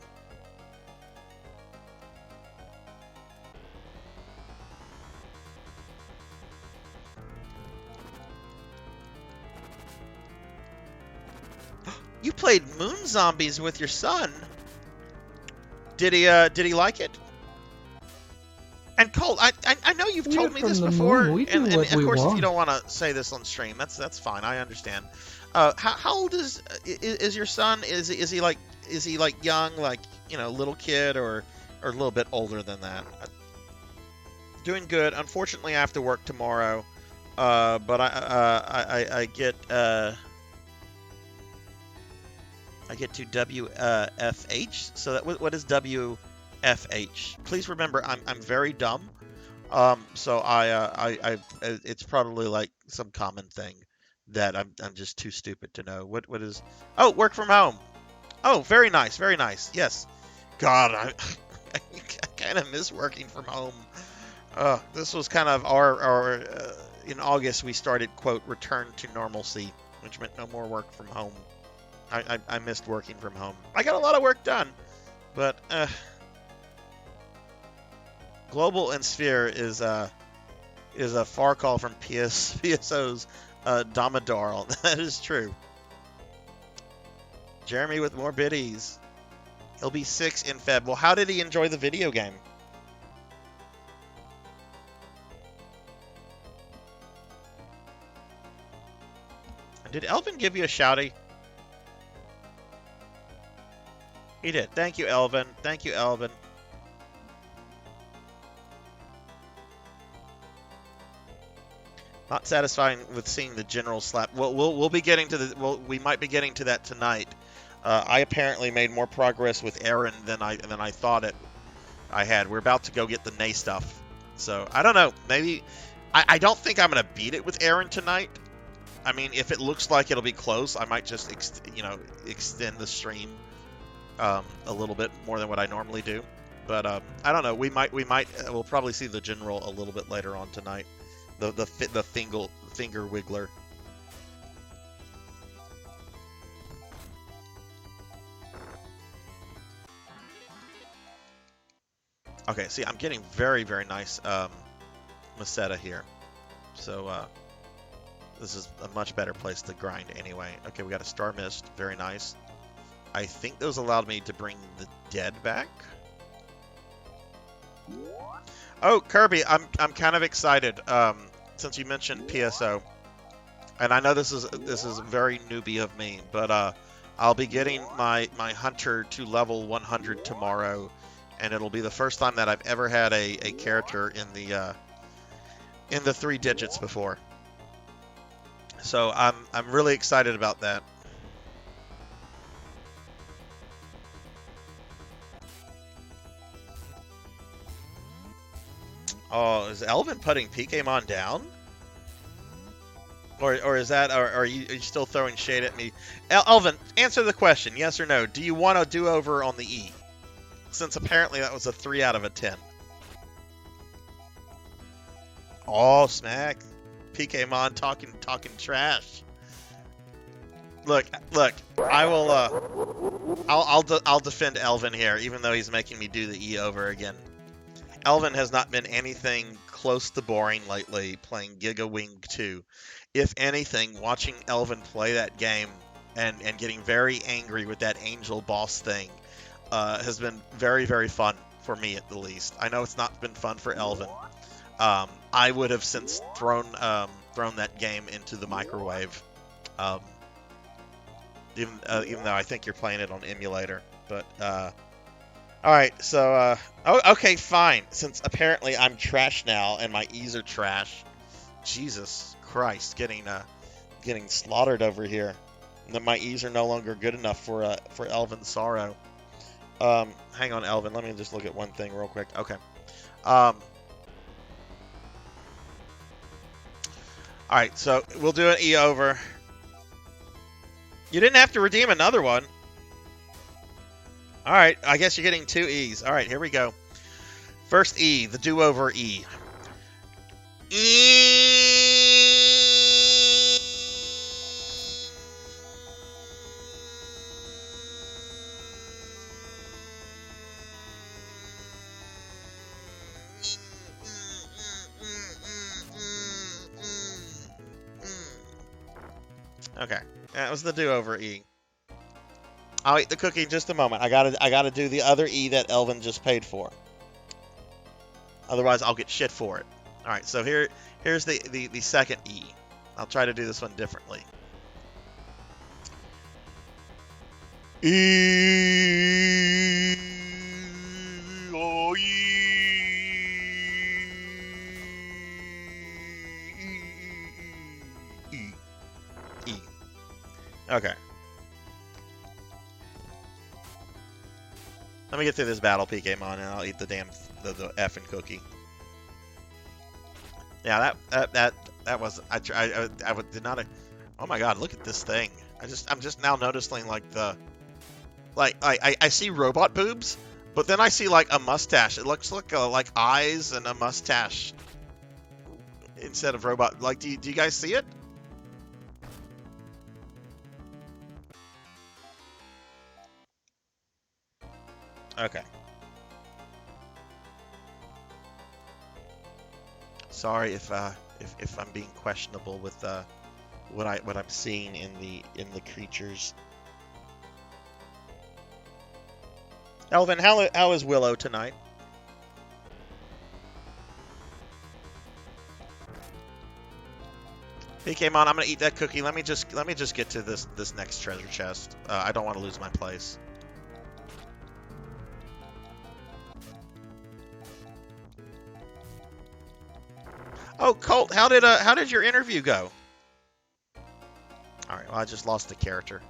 You played Moon Zombies with your son. Did he like it? And Cole, I know you've told me this before, and of course, if you don't want to say this on stream, that's fine. I understand. How old is your son? Is he like young, like, you know, little kid, or a little bit older than that? Doing good. Unfortunately, I have to work tomorrow, but I get to WFH. So that what is WFH? Please remember, I'm very dumb. So I it's probably like some common thing that I'm just too stupid to know. What is? Oh, work from home. Oh, very nice, very nice. Yes. God, I kind of miss working from home. This was kind of our in August we started, quote, return to normalcy, which meant no more work from home. I missed working from home. I got a lot of work done, but Global and Sphere is a far call from PSO's Domador. That is true. Jeremy with more biddies. He'll be 6 in Feb. Well, how did he enjoy the video game? Did Elvin give you a shouty? He did. Thank you, Elvin. Thank you, Elvin. Not satisfying with seeing the general slap. Well, we'll be getting to the. Well, we might be getting to that tonight. I apparently made more progress with Aaron than I thought I had. We're about to go get the Nay stuff. So I don't know. Maybe I don't think I'm gonna beat it with Aaron tonight. I mean, if it looks like it'll be close, I might just extend the stream a little bit more than what I normally do. But I don't know. We'll probably see the general a little bit later on tonight. The finger wiggler. Okay, see, I'm getting very, very nice Meseta here. So this is a much better place to grind anyway. Okay, we got a Star Mist. Very nice. I think those allowed me to bring the dead back. Oh, Kirby, I'm kind of excited since you mentioned PSO. And I know this is very newbie of me, but I'll be getting my hunter to level 100 tomorrow, and it'll be the first time that I've ever had a character in the 3 digits before. So I'm really excited about that. Oh, is Elvin putting Pokemon down? Or is that, or are you still throwing shade at me? Elvin, answer the question, yes or no. Do you want a do-over on the E? Since apparently that was a 3 out of a 10. Oh, smack. Pokemon talking trash. Look, I will, I'll defend Elvin here, even though he's making me do the E over again. Elvin has not been anything close to boring lately playing Giga Wing 2. If anything, watching Elvin play that game and getting very angry with that angel boss thing has been very, very fun for me at the least. I know it's not been fun for Elvin. I would have since thrown that game into the microwave, even though I think you're playing it on emulator. But all right, so okay, fine. Since apparently I'm trash now and my E's are trash, Jesus Christ, getting slaughtered over here. And then my E's are no longer good enough for Elvin Sorrow. Hang on, Elvin. Let me just look at one thing real quick. Okay. All right, so we'll do an E over. You didn't have to redeem another one. All right, I guess you're getting 2 E's. All right, here we go. First E, the do-over E. Okay, that was the do-over E. I'll eat the cookie in just a moment. I gotta do the other E that Elvin just paid for. Otherwise, I'll get shit for it. All right, so here's the second E. I'll try to do this one differently. E O E E E. Okay. Let me get through this battle, Pokemon, and I'll eat the damn the effing cookie. Yeah, that was I did not. Oh my God, look at this thing. I'm just now noticing like I see robot boobs, but then I see like a mustache. It looks like eyes and a mustache instead of robot. Like, do you guys see it? Okay. Sorry if I'm being questionable with what I'm seeing in the creatures. Elvin, how is Willow tonight? Pokemon, I'm gonna eat that cookie. Let me just get to this next treasure chest. I don't want to lose my place. Oh, Colt, how did your interview go? All right, well, I just lost the character.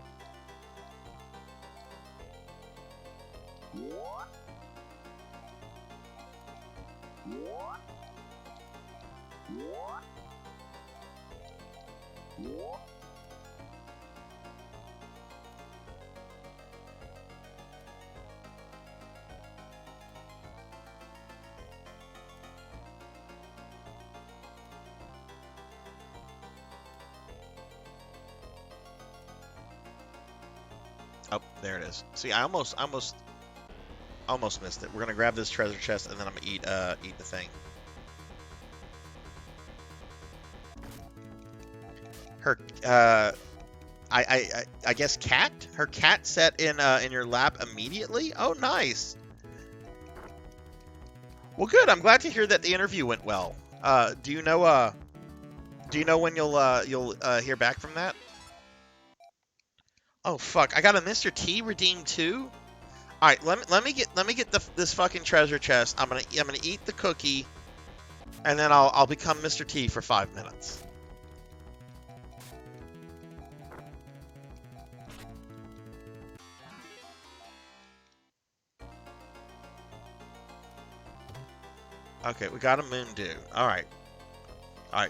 Oh, there it is. See, I almost missed it. We're gonna grab this treasure chest and then I'm gonna eat the thing. Her I guess cat? Her cat set in your lap immediately? Oh, nice. Well, good. I'm glad to hear that the interview went well. Do you know when you'll hear back from that? Oh fuck! I got a Mr. T redeemed too. All right, let me get this fucking treasure chest. I'm gonna eat the cookie, and then I'll become Mr. T for 5 minutes. Okay, we got a moon dew. All right.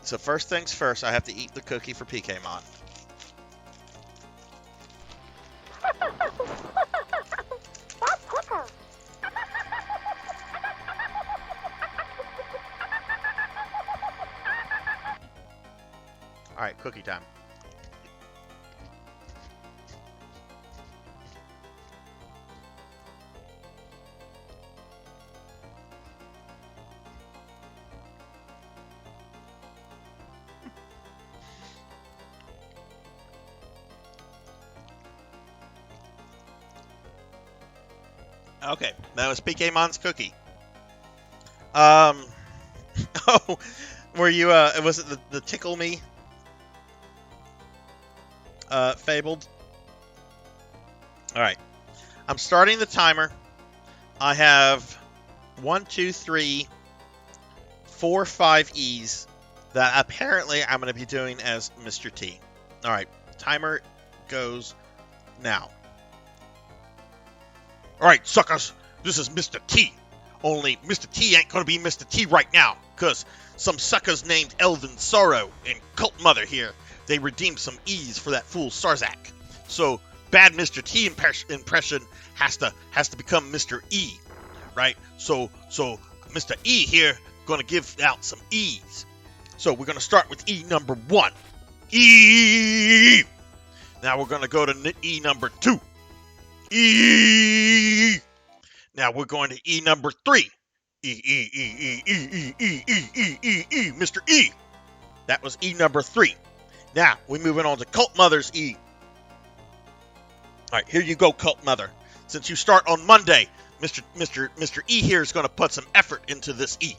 So first things first, I have to eat the cookie for PKmon. All right, cookie time. Okay, that was PKmon's cookie. Oh, were you, was it the tickle me, fabled? Alright, I'm starting the timer. I have 1, 2, 3, 4, 5 E's that apparently I'm going to be doing as Mr. T. Alright, timer goes now. Alright, suckers, this is Mr. T. Only Mr. T ain't gonna be Mr. T right now, cause some suckers named Elven Sorrow and Cult Mother here, they redeemed some E's for that fool Sarzac. So bad Mr. T impression has to become Mr. E, right? So Mr. E here gonna give out some E's. So we're gonna start with E number 1. E. Now we're gonna go to E number 2. E. Now we're going to E number 3. Mr. E. That was E number 3. Now we're moving on to Cult Mother's E. All right, here you go, Cult Mother. Since you start on Monday, Mr. E here is going to put some effort into this E.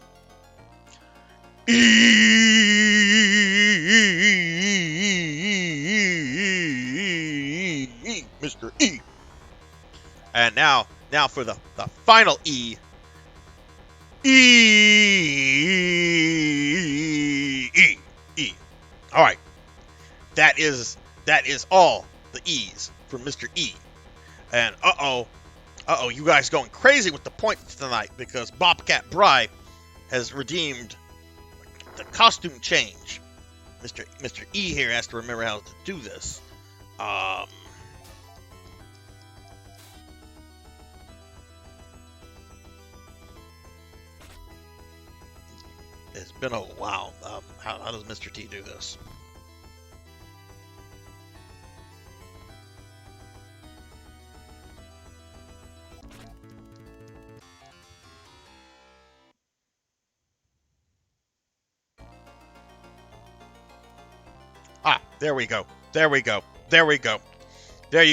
Mr. E. And now for the final E. E. All right. That is all the E's for Mr. E. And you guys going crazy with the points tonight because Bobcat Bry has redeemed the costume change. Mr. E here has to remember how to do this. It's been a while. How does Mr. T do this? Ah, there we go. There you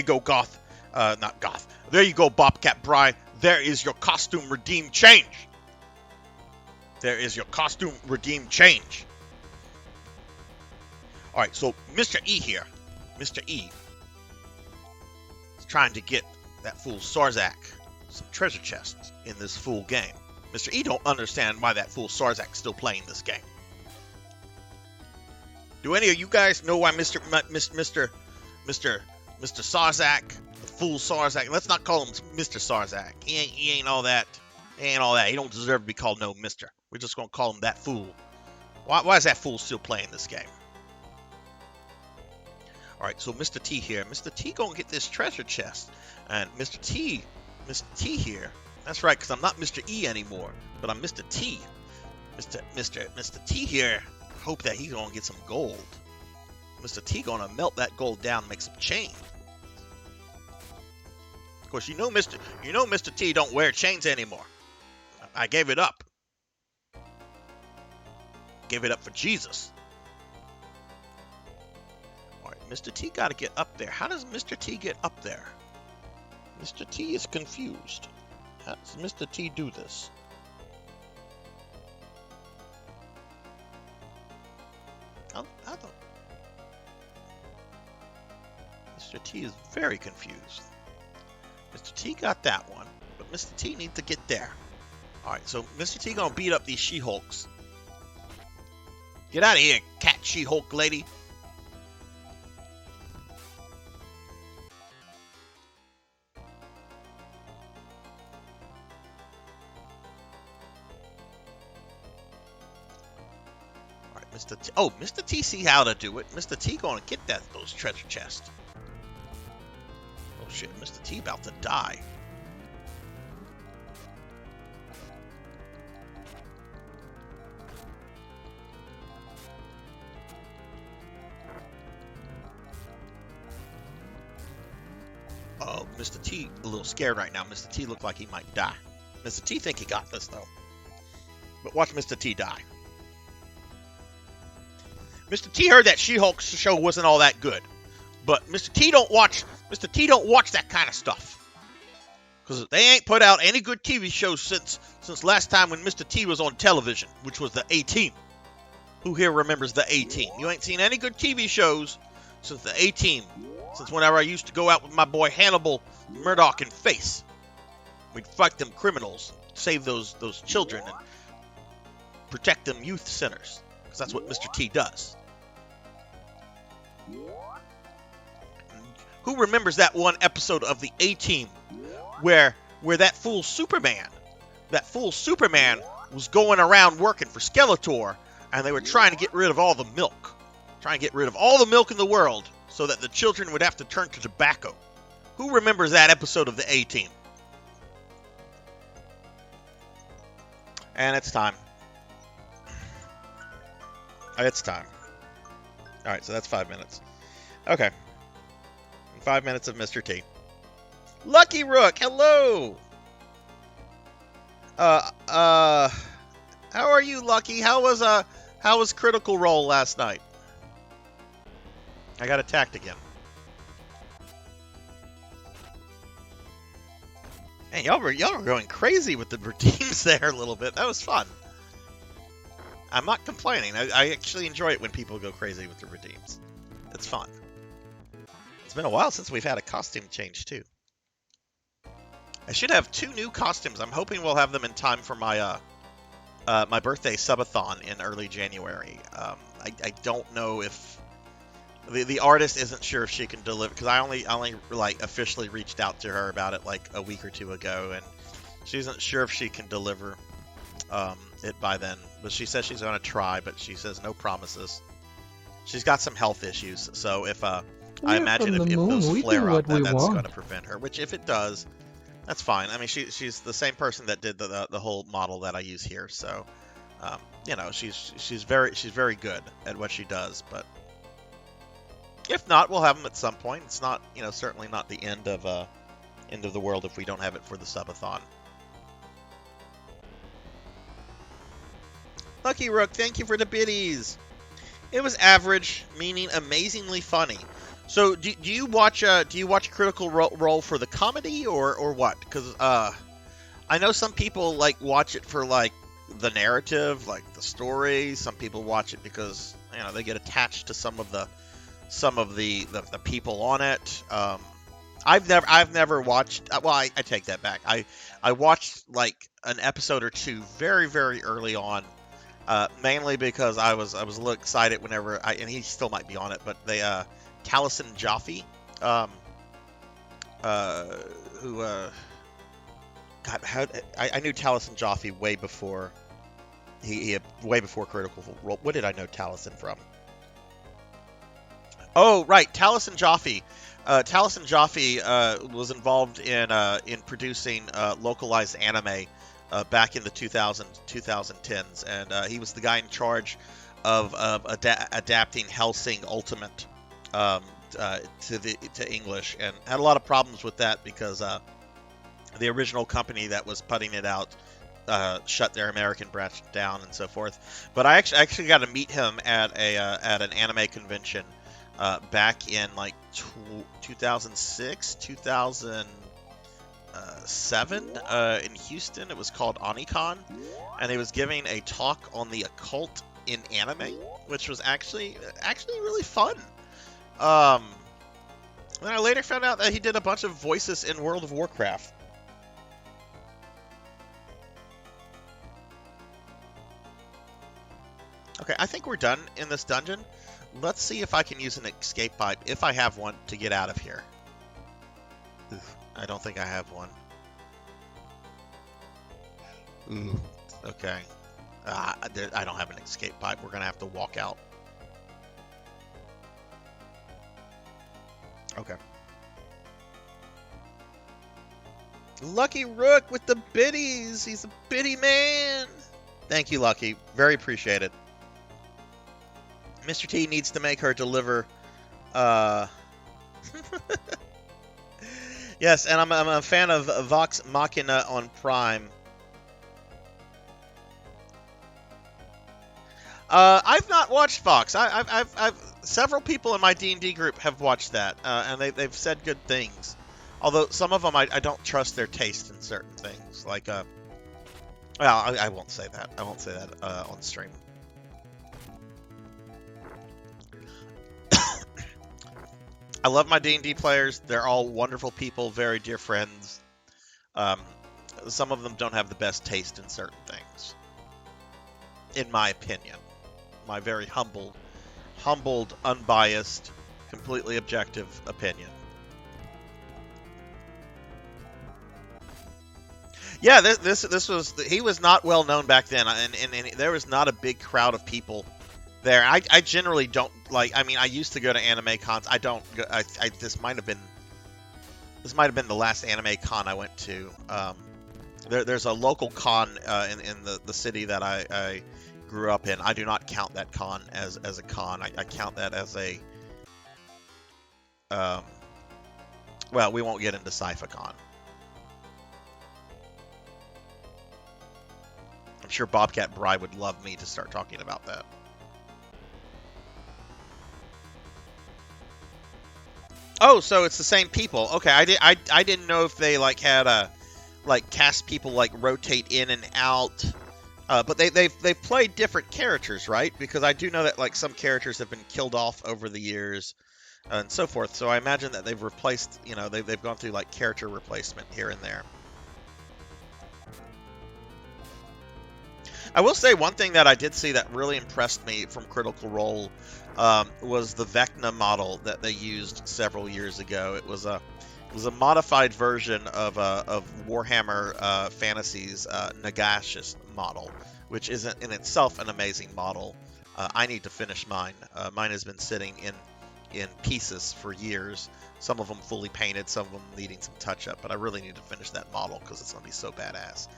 go, Goth. Not Goth. There you go, Bobcat Bry. There is your costume redeem change. Alright, so Mr. E here. Mr. E is trying to get that fool Sarzac some treasure chests in this fool game. Mr. E don't understand why that fool Sarzac's still playing this game. Do any of you guys know why Mr. Sarzac, the fool Sarzac, let's not call him Mr. Sarzac. He ain't all that. He don't deserve to be called no Mr. We're just gonna call him that fool. Why is that fool still playing this game? All right, so Mr. T here. Mr. T gonna get this treasure chest, and Mr. T here. That's right, because I'm not Mr. E anymore, but I'm Mr. T. Mr. T here. Hope that he's gonna get some gold. Mr. T gonna melt that gold down, and make some chain. Of course, you know Mr. T don't wear chains anymore. I gave it up. Gave it up for Jesus. All right, Mr. T got to get up there. How does Mr. T get up there? Mr. T is confused. How does Mr. T do this? How the... Mr. T is very confused. Mr. T got that one, but Mr. T needs to get there. All right, so Mr. T gonna beat up these She-Hulks. Get out of here, cat She-Hulk lady. All right, Mr. T. Oh, Mr. T see how to do it. Mr. T gonna get those treasure chests. Oh shit, Mr. T about to die. Oh, Mr. T a little scared right now. Mr. T looked like he might die. Mr. T think he got this though. But watch Mr. T die. Mr. T heard that She-Hulk show wasn't all that good. But Mr. T don't watch that kind of stuff. Because they ain't put out any good TV shows since last time when Mr. T was on television, which was the A-Team. Who here remembers the A-Team? You ain't seen any good TV shows since the A-Team. Since whenever I used to go out with my boy Hannibal Murdoch and Face. We'd fight them criminals, save those children, and protect them youth centers. Because that's what Mr. T does. Who remembers that one episode of the A-Team where that fool Superman was going around working for Skeletor, and they were trying to get rid of all the milk. Trying to get rid of all the milk in the world so that the children would have to turn to tobacco. Who remembers that episode of the A-Team? And it's time. It's time. Alright, so that's 5 minutes. Okay. 5 minutes of Mr. T. Lucky Rook, hello! How are you, Lucky? How was Critical Role last night? I got attacked again. Man, y'all were going crazy with the redeems there a little bit. That was fun. I'm not complaining. I actually enjoy it when people go crazy with the redeems. It's fun. It's been a while since we've had a costume change too. I should have 2 new costumes. I'm hoping we'll have them in time for my my birthday subathon in early January. I don't know if the artist isn't sure if she can deliver, because I only like officially reached out to her about it like a week or 2 ago, and she isn't sure if she can deliver it by then. But she says she's going to try, but she says no promises. She's got some health issues, so if I imagine if those flare up, that's going to prevent her. Which if it does, that's fine. I mean, she's the same person that did the whole model that I use here, so you know, she's very good at what she does. But if not, we'll have them at some point. It's not, you know, certainly not the end of the world if we don't have it for the subathon. Lucky Rook, thank you for the biddies. It was average, meaning amazingly funny. So, do you watch Critical Role for the comedy or what? Because I know some people like watch it for like the narrative, like the story. Some people watch it because, you know, they get attached to some of the people on it. I've never watched. Well, I take that back. I watched like an episode or 2 very, very early on. Mainly because I was a little excited whenever and he still might be on it, but they Taliesin Jaffe, who God, I knew Taliesin Jaffe way before way before Critical Role. What did I know Taliesin from? Oh, right, Taliesin Jaffe. Taliesin Jaffe was involved in producing localized anime back in the 2010s, and he was the guy in charge of adapting Hellsing Ultimate to English, and had a lot of problems with that because the original company that was putting it out shut their American branch down and so forth. But I actually got to meet him at an anime convention back in like 2006, 2007 in Houston. It was called Onicon, and he was giving a talk on the occult in anime, which was actually really fun. Then I later found out that he did a bunch of voices in World of Warcraft. Okay, I think we're done in this dungeon. Let's see if I can use an escape pipe, if I have one, to get out of here. Oof, I don't think I have one. Ooh, okay. I don't have an escape pipe. We're going to have to walk out. Okay. Lucky Rook with the biddies. He's a biddy man. Thank you, Lucky. Very appreciated. Mr. T needs to make her deliver. Yes, and I'm a fan of Vox Machina on Prime. I've not watched Vox. I've several people in my D&D group have watched that, and they've said good things. Although some of them I don't trust their taste in certain things. Like, well, I won't say that. I won't say that on stream. I love my D&D players. They're all wonderful people, very dear friends. Some of them don't have the best taste in certain things, in my opinion. My very humbled, unbiased, completely objective opinion. Yeah, this was, he was not well known back then, and there was not a big crowd of people there. I generally don't like. I mean, I used to go to anime cons. I don't go. This might have been the last anime con I went to. There's a local con in the city that I grew up in. I do not count that con as a con. I count that as a well, we won't get into SciFiCon. I'm sure Bobcat Bry would love me to start talking about that. Oh, so it's the same people. Okay, I didn't know if they like had a cast people like rotate in and out. But they've played different characters, right? Because I do know that like some characters have been killed off over the years and so forth. So I imagine that they've replaced, you know, they've gone through like character replacement here and there. I will say one thing that I did see that really impressed me from Critical Role was the Vecna model that they used several years ago. It was a modified version of Warhammer Fantasy's Nagash's model, which isn't in itself an amazing model. I need to finish mine. Mine has been sitting in pieces for years. Some of them fully painted, some of them needing some touch up. But I really need to finish that model because it's going to be so badass.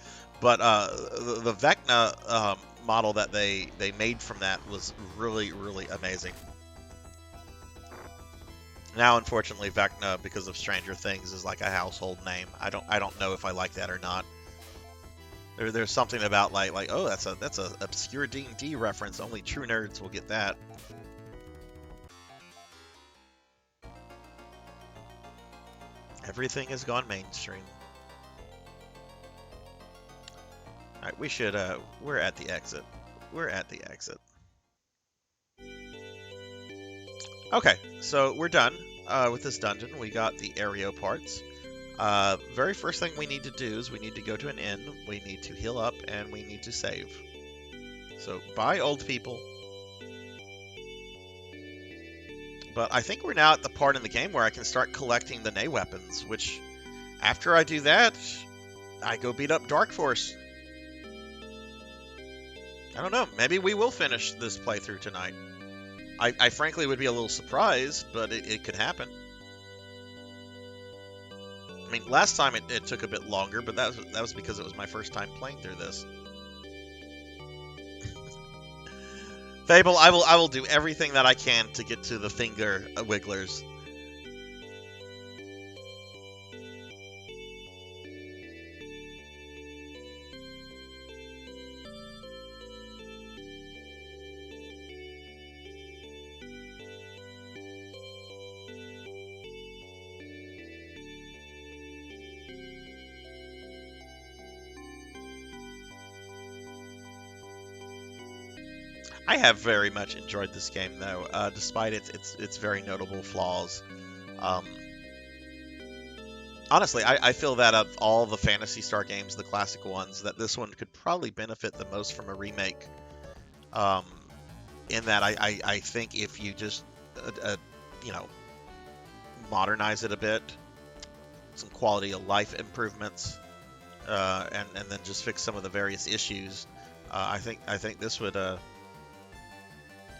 But the Vecna model that they made from that was really amazing. Now, unfortunately, Vecna, because of Stranger Things, is like a household name. I don't know if I like that or not. There's something about like oh, that's a obscure D&D reference. Only true nerds will get that. Everything has gone mainstream. All right, we should. We're at the exit. We're at the exit. Okay, so we're done with this dungeon. We got the Aereo parts. Very first thing we need to do is we need to go to an inn. We need to heal up and we need to save. So bye, old people. But I think we're now at the part in the game where I can start collecting the Nay weapons, which after I do that, I go beat up Dark Force. I don't know. Maybe we will finish this playthrough tonight. I frankly would be a little surprised, but it could happen. I mean, last time it took a bit longer, but that was because it was my first time playing through this. Fable, I will do everything that I can to get to the finger wigglers. I have very much enjoyed this game, though, despite its very notable flaws. Honestly, I feel that of all the Phantasy Star games, the classic ones, that this one could probably benefit the most from a remake. In that, I think if you just, you know, modernize it a bit, some quality of life improvements, and then just fix some of the various issues, I think this would.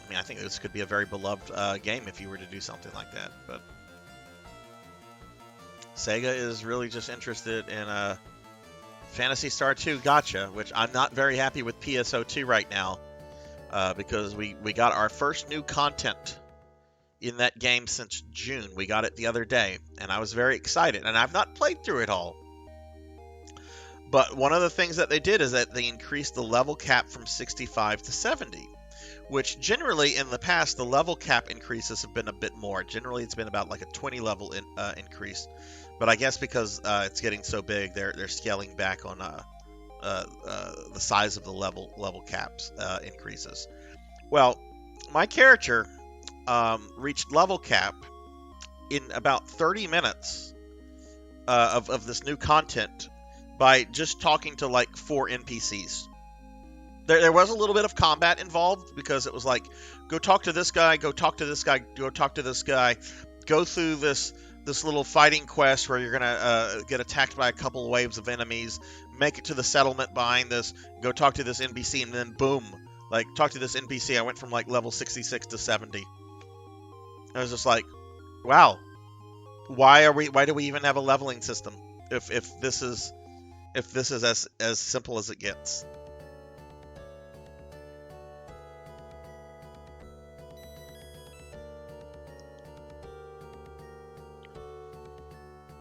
I mean, I think this could be a very beloved game if you were to do something like that. But Sega is really just interested in Phantasy Star 2 Gotcha, which I'm not very happy with PSO2 right now, because we got our first new content in that game since June. We got it the other day, and I was very excited, and I've not played through it all. But one of the things that they did is that they increased the level cap from 65 to 70. Which generally in the past, the level cap increases have been a bit more. Generally, it's been about like a 20 level increase. But I guess because it's getting so big, they're scaling back on the size of the level caps increases. Well, my character reached level cap in about 30 minutes of this new content by just talking to like 4 NPCs. There was a little bit of combat involved because it was like, go talk to this guy, go talk to this guy, go talk to this guy, go through this little fighting quest where you're gonna get attacked by a couple of waves of enemies, make it to the settlement behind this, go talk to this NPC, and then boom, like talk to this NPC. I went from like level 66 to 70. I was just like, wow, why do we even have a leveling system if this is as simple as it gets?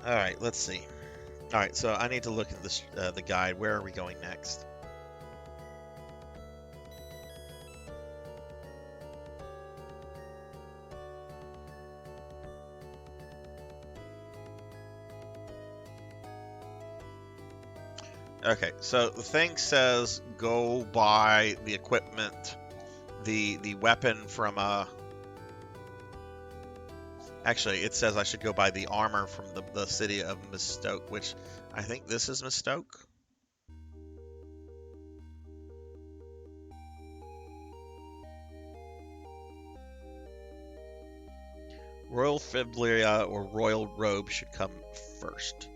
All right, let's see. All right, so I need to look at this the guide. Where are we going next? Okay, so the thing says go buy the equipment, the weapon from Actually, it says I should go buy the armor from the city of Mistoke, which I think this is Mistoke. Royal Fiblia or Royal Robe should come first.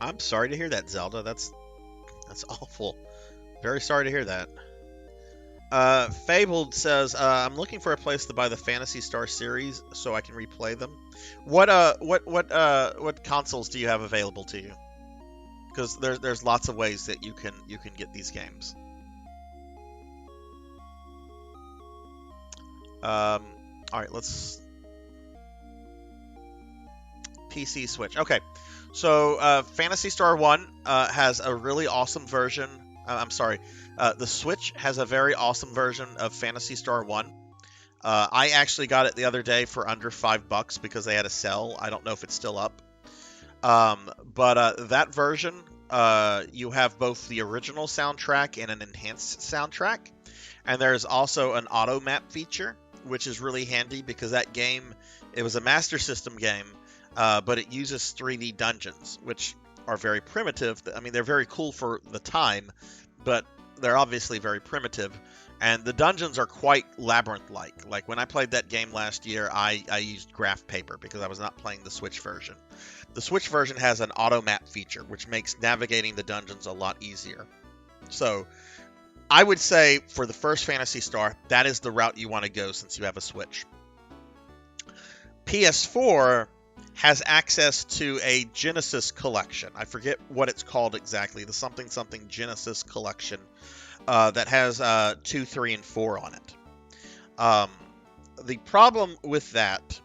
I'm sorry to hear that, Zelda. That's awful. Very sorry to hear that. Fabled says, I'm looking for a place to buy the Phantasy Star series so I can replay them. What consoles do you have available to you? Because there's lots of ways that you can get these games. All right, let's PC Switch. Okay, so Phantasy Star 1 has a really awesome version. I'm sorry, the Switch has a very awesome version of Phantasy Star 1. I actually got it the other day for under $5 because they had a sale. I don't know if it's still up. But that version, you have both the original soundtrack and an enhanced soundtrack. And there's also an auto map feature, which is really handy because that game, it was a Master System game, but it uses 3D dungeons, which are very primitive. I mean, they're very cool for the time, but they're obviously very primitive. And the dungeons are quite labyrinth-like. Like when I played that game last year, I used graph paper because I was not playing the Switch version. The Switch version has an auto map feature, which makes navigating the dungeons a lot easier. So I would say for the first Phantasy Star, that is the route you want to go since you have a Switch. PS4 has access to a Genesis collection. I forget what it's called exactly. The something Genesis collection that has 2, 3, and 4 on it. The problem with that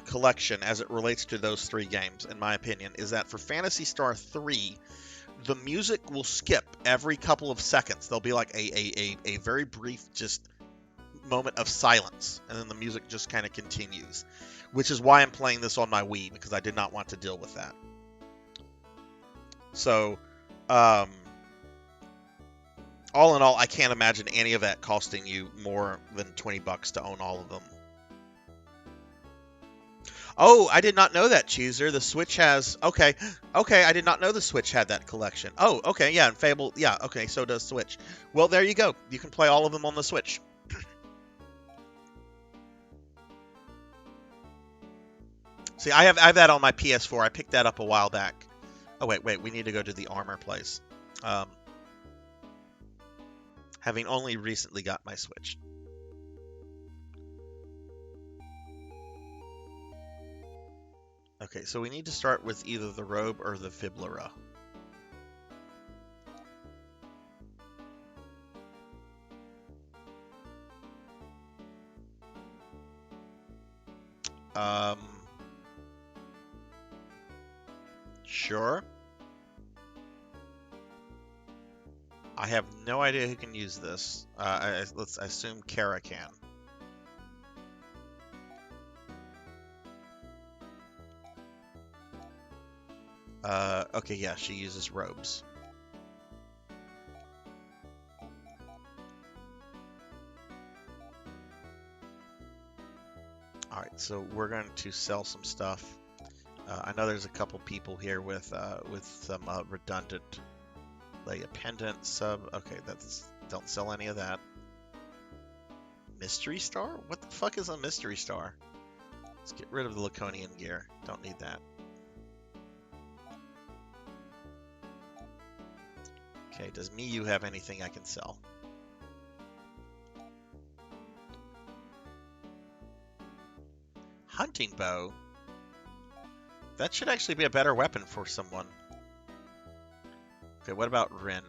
collection as it relates to those 3 games, in my opinion, is that for Phantasy Star 3, the music will skip every couple of seconds. There'll be like a very brief just moment of silence, and then the music just kind of continues, which is why I'm playing this on my Wii, because I did not want to deal with that. So, all in all, I can't imagine any of that costing you more than $20 to own all of them. Oh, I did not know that, Chooser. The Switch has... Okay, I did not know the Switch had that collection. Oh, okay, yeah, and Fable... Yeah, okay, so does Switch. Well, there you go. You can play all of them on the Switch. See, I have that on my PS4. I picked that up a while back. Oh, wait, we need to go to the armor place. Having only recently got my Switch. Okay, so we need to start with either the robe or the fiblera. Sure. I have no idea who can use this. Let's assume Kara can. Okay, yeah, she uses robes. Alright, so we're going to sell some stuff. I know there's a couple people here with some redundant Leia pendant sub. Okay, don't sell any of that. Mystery Star? What the fuck is a Mystery Star? Let's get rid of the Laconian gear. Don't need that. Okay, does Miyu have anything I can sell? Hunting bow? That should actually be a better weapon for someone. Okay, what about Rin?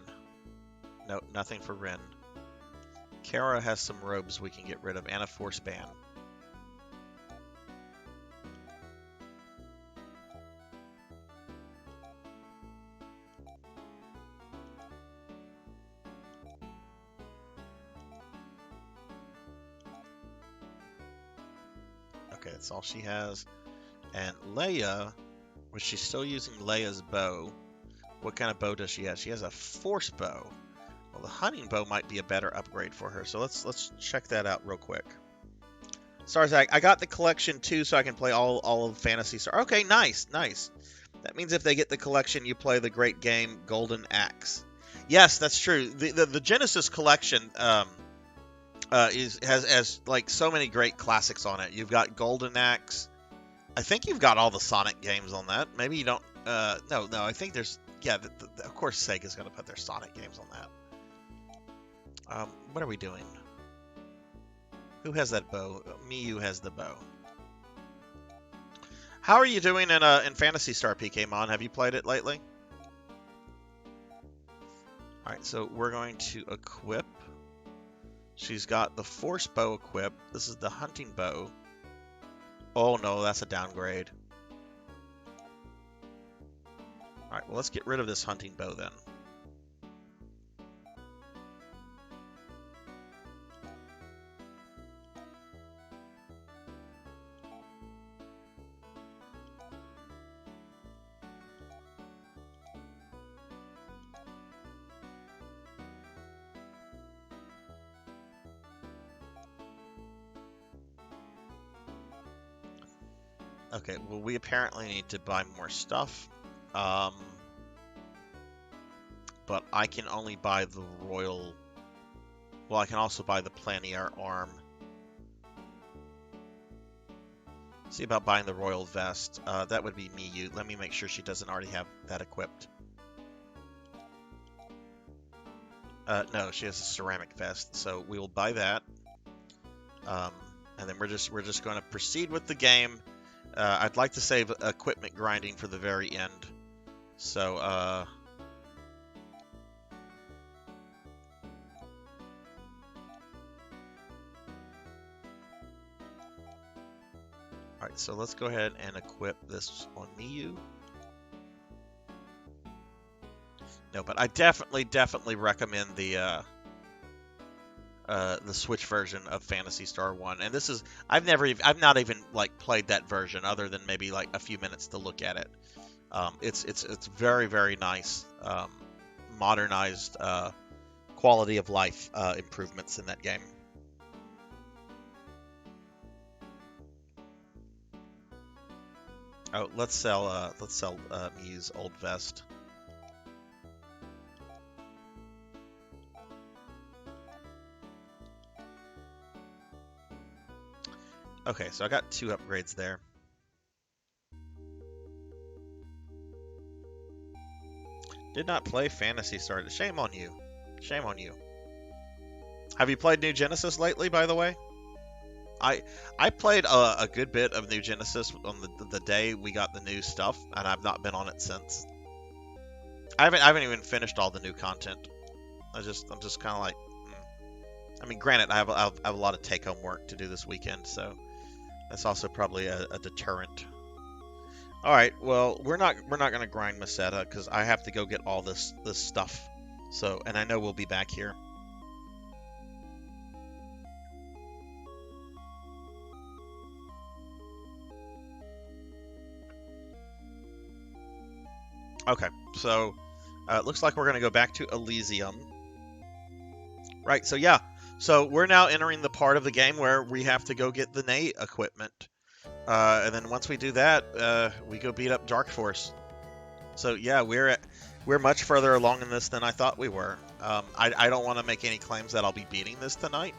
No, nothing for Rin. Kara has some robes we can get rid of, and a force band. Okay, that's all she has. And Leia, was she still using Leia's bow? What kind of bow does she have? She has a force bow. Well, the hunting bow might be a better upgrade for her. So let's check that out real quick. Sarzac, I got the collection too, so I can play all of Phantasy Star. Okay, nice. That means if they get the collection, you play the great game Golden Axe. Yes, that's true. The Genesis collection has like so many great classics on it. You've got Golden Axe. I think you've got all the Sonic games on that. Maybe you don't. No. I think there's. Yeah, of course Sega's going to put their Sonic games on that. What are we doing? Who has that bow? Miyu has the bow. How are you doing in Phantasy Star, PK Mon? Have you played it lately? All right, so we're going to equip. She's got the force bow equipped. This is the hunting bow. Oh no, that's a downgrade. Alright, well let's get rid of this hunting bow then. Okay, well we apparently need to buy more stuff. But I can only buy the royal Well, I can also buy the Planier arm. See about buying the royal vest. That would be Miyu. Let me make sure she doesn't already have that equipped. No, she has a ceramic vest, so we will buy that. And then we're just going to proceed with the game. I'd like to save equipment grinding for the very end. So, alright, so let's go ahead and equip this on Miyu. No, but I definitely recommend the Switch version of Phantasy Star 1. And this is, I've not even like played that version other than maybe like a few minutes to look at it. It's very nice, modernized quality of life improvements in that game. Oh, let's sell Miyu's old vest. Okay, so I got 2 upgrades there. Did not play Phantasy Star. Shame on you. Shame on you. Have you played New Genesis lately, by the way? I played a good bit of New Genesis on the day we got the new stuff, and I've not been on it since. I haven't even finished all the new content. I'm just kind of like, I mean, granted, I have a lot of take-home work to do this weekend, so that's also probably a deterrent. All right, well, we're not gonna grind Meseta because I have to go get all this stuff. So, and I know we'll be back here. Okay, so it looks like we're gonna go back to Elysium. Right, so yeah. So we're now entering the part of the game where we have to go get the Nate equipment. And then once we do that, we go beat up Dark Force. So yeah, we're much further along in this than I thought we were. I don't want to make any claims that I'll be beating this tonight,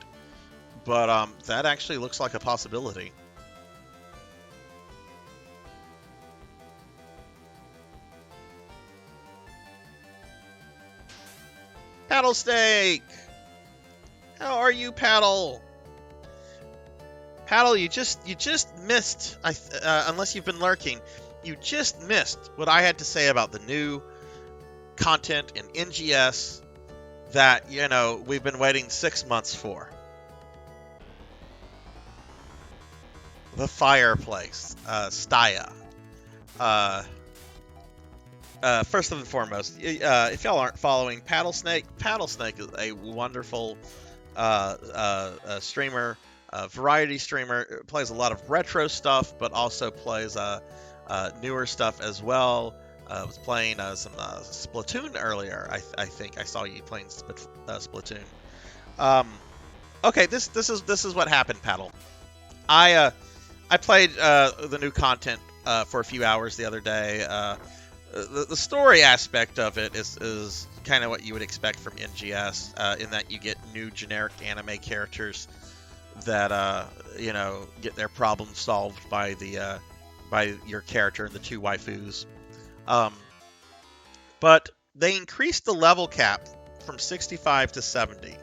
but that actually looks like a possibility. Paddle Snake! How are you, Paddle? Paddle, you just missed, unless you've been lurking, you just missed what I had to say about the new content in NGS that, you know, we've been waiting 6 months for. The fireplace, Staya. First and foremost, if y'all aren't following Paddle Snake is a wonderful streamer, variety streamer. Plays a lot of retro stuff, but also plays newer stuff as well. Was playing some Splatoon earlier. I think I saw you playing Splatoon. Okay, this is what happened, Paddle. I played the new content for a few hours the other day. The story aspect of it is kind of what you would expect from NGS, in that you get new generic anime characters that you know, get their problems solved by your character and the 2 waifus. But they increased the level cap from 65 to 70.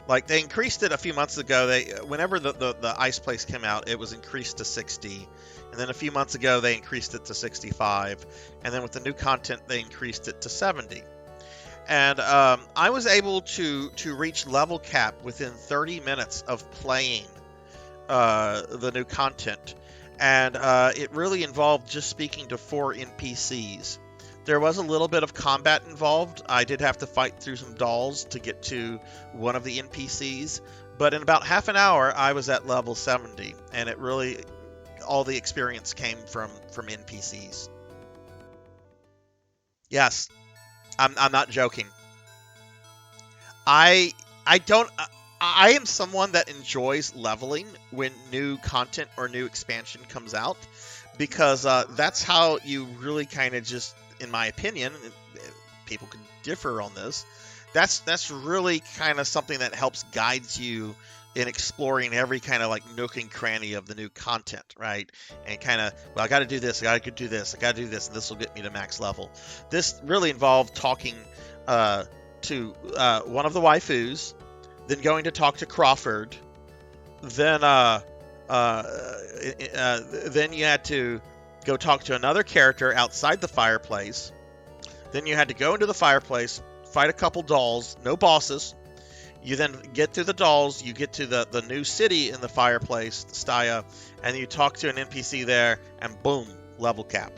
Like, they increased it a few months ago. Whenever the Ice Place came out, it was increased to 60. And then a few months ago, they increased it to 65. And then with the new content, they increased it to 70. And I was able to reach level cap within 30 minutes of playing the new content. And it really involved just speaking to 4 NPCs. There was a little bit of combat involved. I did have to fight through some dolls to get to one of the NPCs. But in about half an hour, I was at level 70. And it really, all the experience came from NPCs. Yes, I'm not joking. I am someone that enjoys leveling when new content or new expansion comes out, because that's how you really kind of just, in my opinion, people can differ on this, that's really kind of something that helps guides you in exploring every kind of like nook and cranny of the new content, right? And kind of, well, I got to do this, I got to do this, I got to do this, and this will get me to max level. This really involved talking to one of the waifus, then going to talk to Crawford, then then you had to go talk to another character outside the fireplace. Then you had to go into the fireplace, fight a couple dolls, no bosses. You then get through the dolls, you get to the new city in the fireplace, Staya, and you talk to an NPC there, and boom, level cap.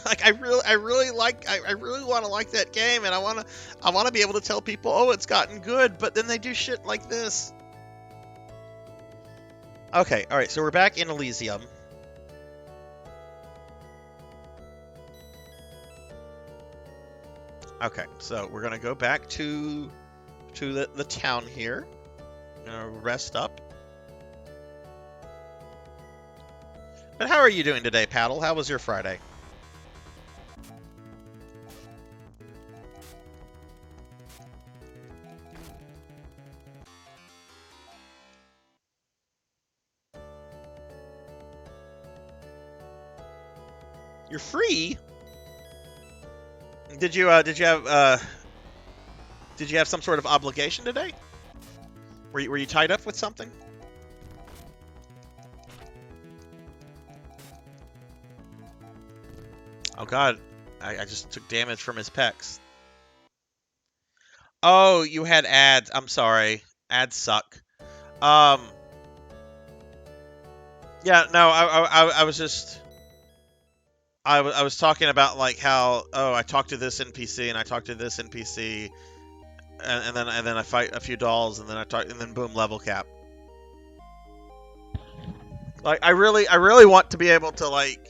Like I really want to like that game, and I want to be able to tell people, oh, it's gotten good, but then they do shit like this. Okay, all right, so we're back in Elysium. Okay, so we're gonna go back to the town here. Gonna rest up. But how are you doing today, Paddle? How was your Friday? You're free? Did you have some sort of obligation today? Were you tied up with something? Oh god, I just took damage from his pecs. Oh, you had ads. I'm sorry. Ads suck. Yeah, no, I was just I was talking about like how, oh, I talked to this NPC and I talked to this NPC, and then I fight a few dolls, and then and then boom, level cap. Like I really want to be able to like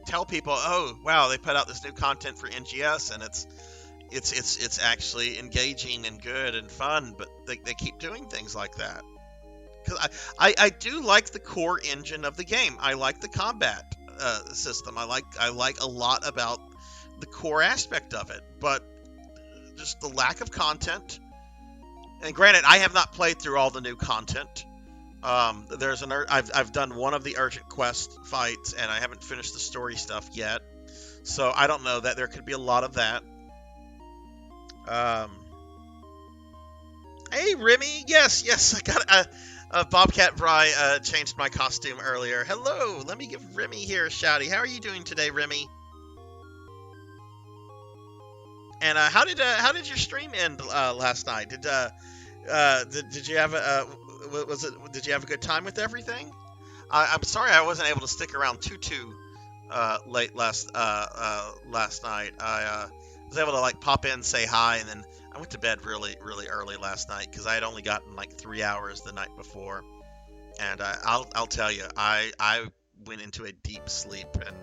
tell people, oh wow, they put out this new content for NGS, and it's actually engaging and good and fun, but they keep doing things like that. Because I do like the core engine of the game. I like the combat system. I like a lot about the core aspect of it, but just the lack of content. And granted, I have not played through all the new content. I've done one of the urgent quest fights, and I haven't finished the story stuff yet. So I don't know, that there could be a lot of that. Hey Remy, yes, I got Bobcat Bry changed my costume earlier. Hello, let me give Remy here a shouty. How are you doing today, Remy? And how did your stream end last night? Did you have did you have a good time with everything? I'm sorry I wasn't able to stick around too late last night. I was able to like pop in, say hi, and then I went to bed really early last night because I had only gotten like 3 hours the night before. And I'll tell you, I went into a deep sleep and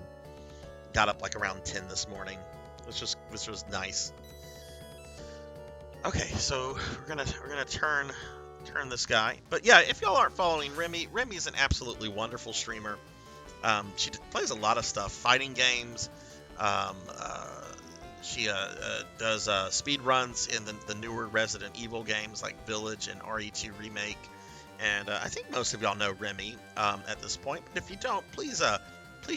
got up like around 10 this morning, which was nice. Okay, so we're gonna turn this guy. But yeah, if y'all aren't following Remy is an absolutely wonderful streamer. She plays a lot of stuff, fighting games. She does speed runs in the newer Resident Evil games like Village and RE2 Remake. And I think most of y'all know Remy at this point. But if you don't, please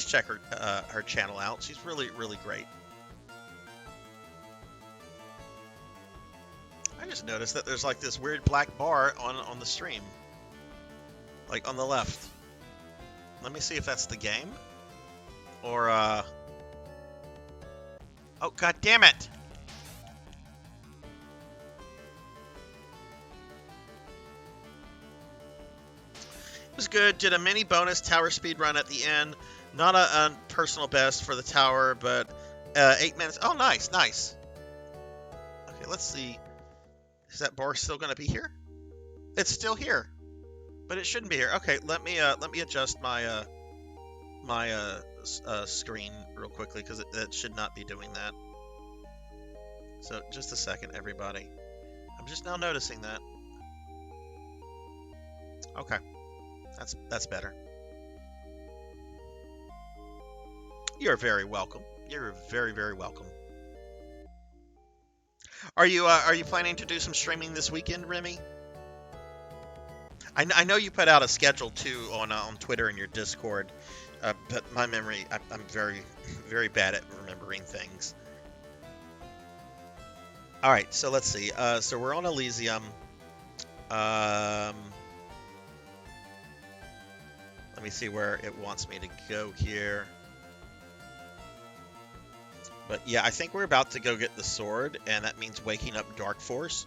check her channel out. She's really great. I just noticed that there's like this weird black bar on the stream, like on the left. Let me see if that's the game, or oh god damn it! It was good. Did a mini bonus tower speed run at the end. Not a personal best for the tower, but 8 minutes. Oh, nice. Okay, let's see. Is that bar still going to be here? It's still here, but it shouldn't be here. Okay, let me adjust my screen real quickly because it should not be doing that. So just a second, everybody. I'm just now noticing that. Okay, that's better. You're very welcome. You're very, very welcome. Are you planning to do some streaming this weekend, Remy? I know you put out a schedule too on Twitter and your Discord, but my memory, I'm very, very bad at remembering things. All right, so let's see. So we're on Elysium. Let me see where it wants me to go here. But yeah, I think we're about to go get the sword, and that means waking up Dark Force,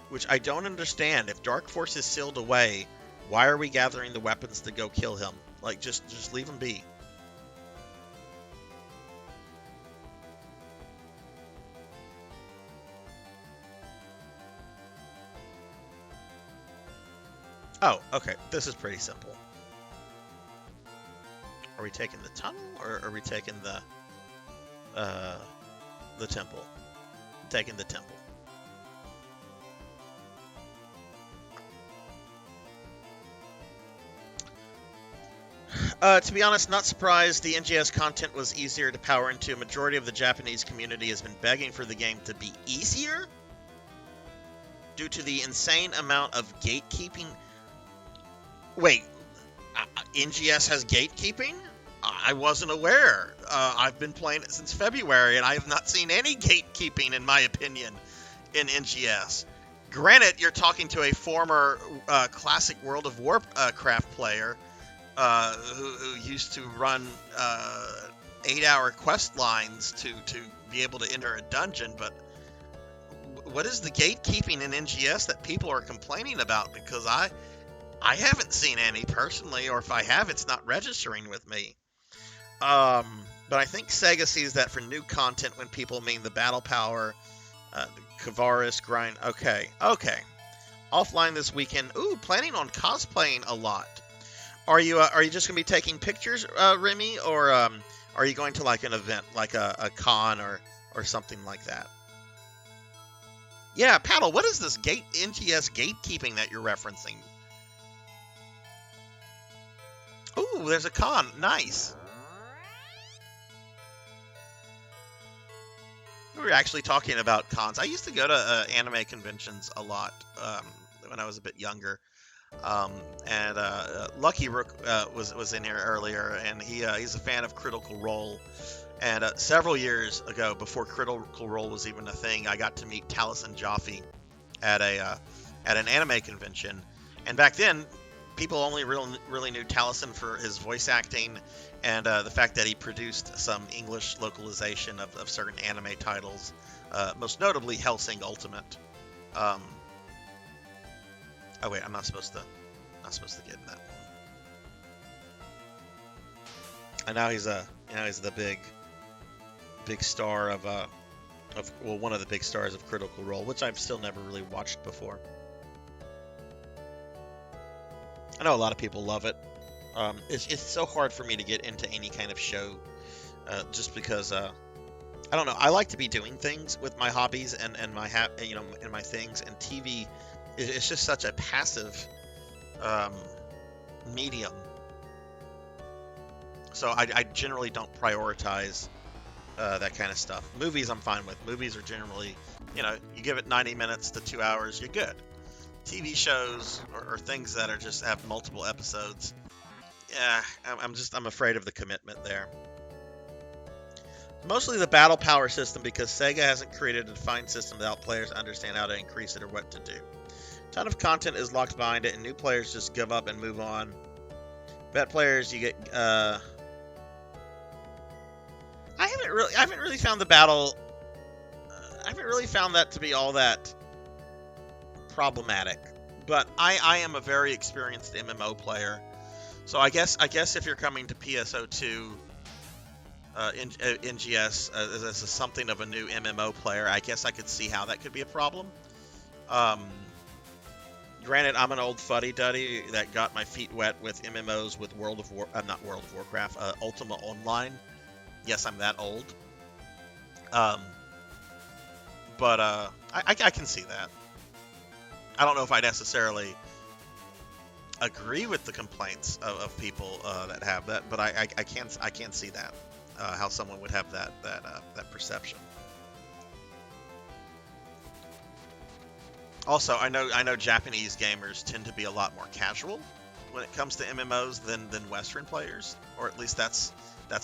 which I don't understand. If Dark Force is sealed away, why are we gathering the weapons to go kill him? Like, just leave him be. Oh, okay. This is pretty simple. Are we taking the tunnel, or are we taking the temple? I'm taking the temple. To be honest, not surprised. The NGS content was easier to power into. A majority of the Japanese community has been begging for the game to be easier due to the insane amount of gatekeeping. Wait, NGS has gatekeeping? I wasn't aware. I've been playing it since February, and I have not seen any gatekeeping, in my opinion, in NGS. Granted, you're talking to a former classic World of Warcraft player who used to run 8-hour quest lines to be able to enter a dungeon, but what is the gatekeeping in NGS that people are complaining about? Because I haven't seen any personally, or if I have, it's not registering with me. But I think Sega sees that for new content when people mean the battle power, the Kavaris grind. Okay. Offline this weekend. Ooh, planning on cosplaying a lot. Are you just gonna be taking pictures, Remy, or are you going to like an event, like a con or something like that? Yeah, Paddle. What is this NGS gatekeeping that you're referencing? Ooh, there's a con. Nice. We were actually talking about cons. I used to go to anime conventions a lot when I was a bit younger. And Lucky Rook was in here earlier, and he's a fan of Critical Role. And several years ago, before Critical Role was even a thing, I got to meet Taliesin Jaffe at an anime convention. And back then, people only really knew Taliesin for his voice acting and the fact that he produced some English localization of certain anime titles, most notably Hellsing Ultimate. Oh wait, I'm not supposed to get in that one. And now he's the big star of one of the big stars of Critical Role, which I've still never really watched before. I know a lot of people love it. It's so hard for me to get into any kind of show, just because I don't know. I like to be doing things with my hobbies and my and my things, and TV it's just such a passive medium. So I generally don't prioritize that kind of stuff. Movies I'm fine with. Movies are generally, you give it 90 minutes to 2 hours, you're good. TV shows or things that are just have multiple episodes, yeah, I'm afraid of the commitment there. Mostly the battle power system, because Sega hasn't created a defined system without players understand how to increase it or what to do. A ton of content is locked behind it, and new players just give up and move on. Vet players, you get. I haven't really found the battle. I haven't really found that to be all that problematic. But I am a very experienced MMO player, so I guess if you're coming to PSO2, NGS as something of a new MMO player, I guess I could see how that could be a problem. Granted, I'm an old fuddy-duddy that got my feet wet with MMOs with not World of Warcraft, Ultima Online. Yes, I'm that old. But I can see that. I don't know if I necessarily agree with the complaints of people that have that, but I can't see that. how someone would have that perception. Also, I know Japanese gamers tend to be a lot more casual when it comes to MMOs than Western players, or at least that's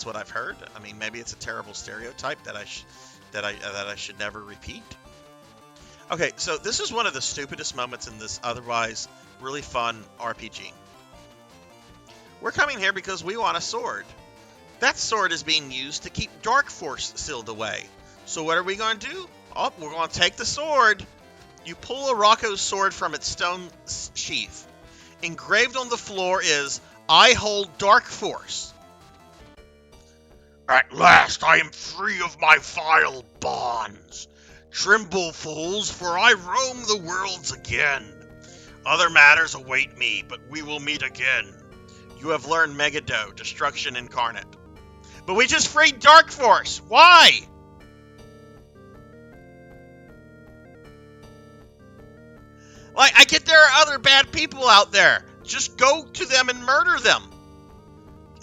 what I've heard. I mean, maybe it's a terrible stereotype that I should never repeat. Okay, so this is one of the stupidest moments in this otherwise really fun RPG. We're coming here because we want a sword. That sword is being used to keep Dark Force sealed away. So what are we going to do? Oh, we're going to take the sword. You pull a Rocco's sword from its stone sheath. Engraved on the floor is, "I hold Dark Force." "At last I am free of my vile bonds. Tremble, fools, for I roam the worlds again. Other matters await me, but we will meet again. You have learned Megiddo, Destruction Incarnate." But we just freed Dark Force. Why? Like, I get there are other bad people out there. Just go to them and murder them.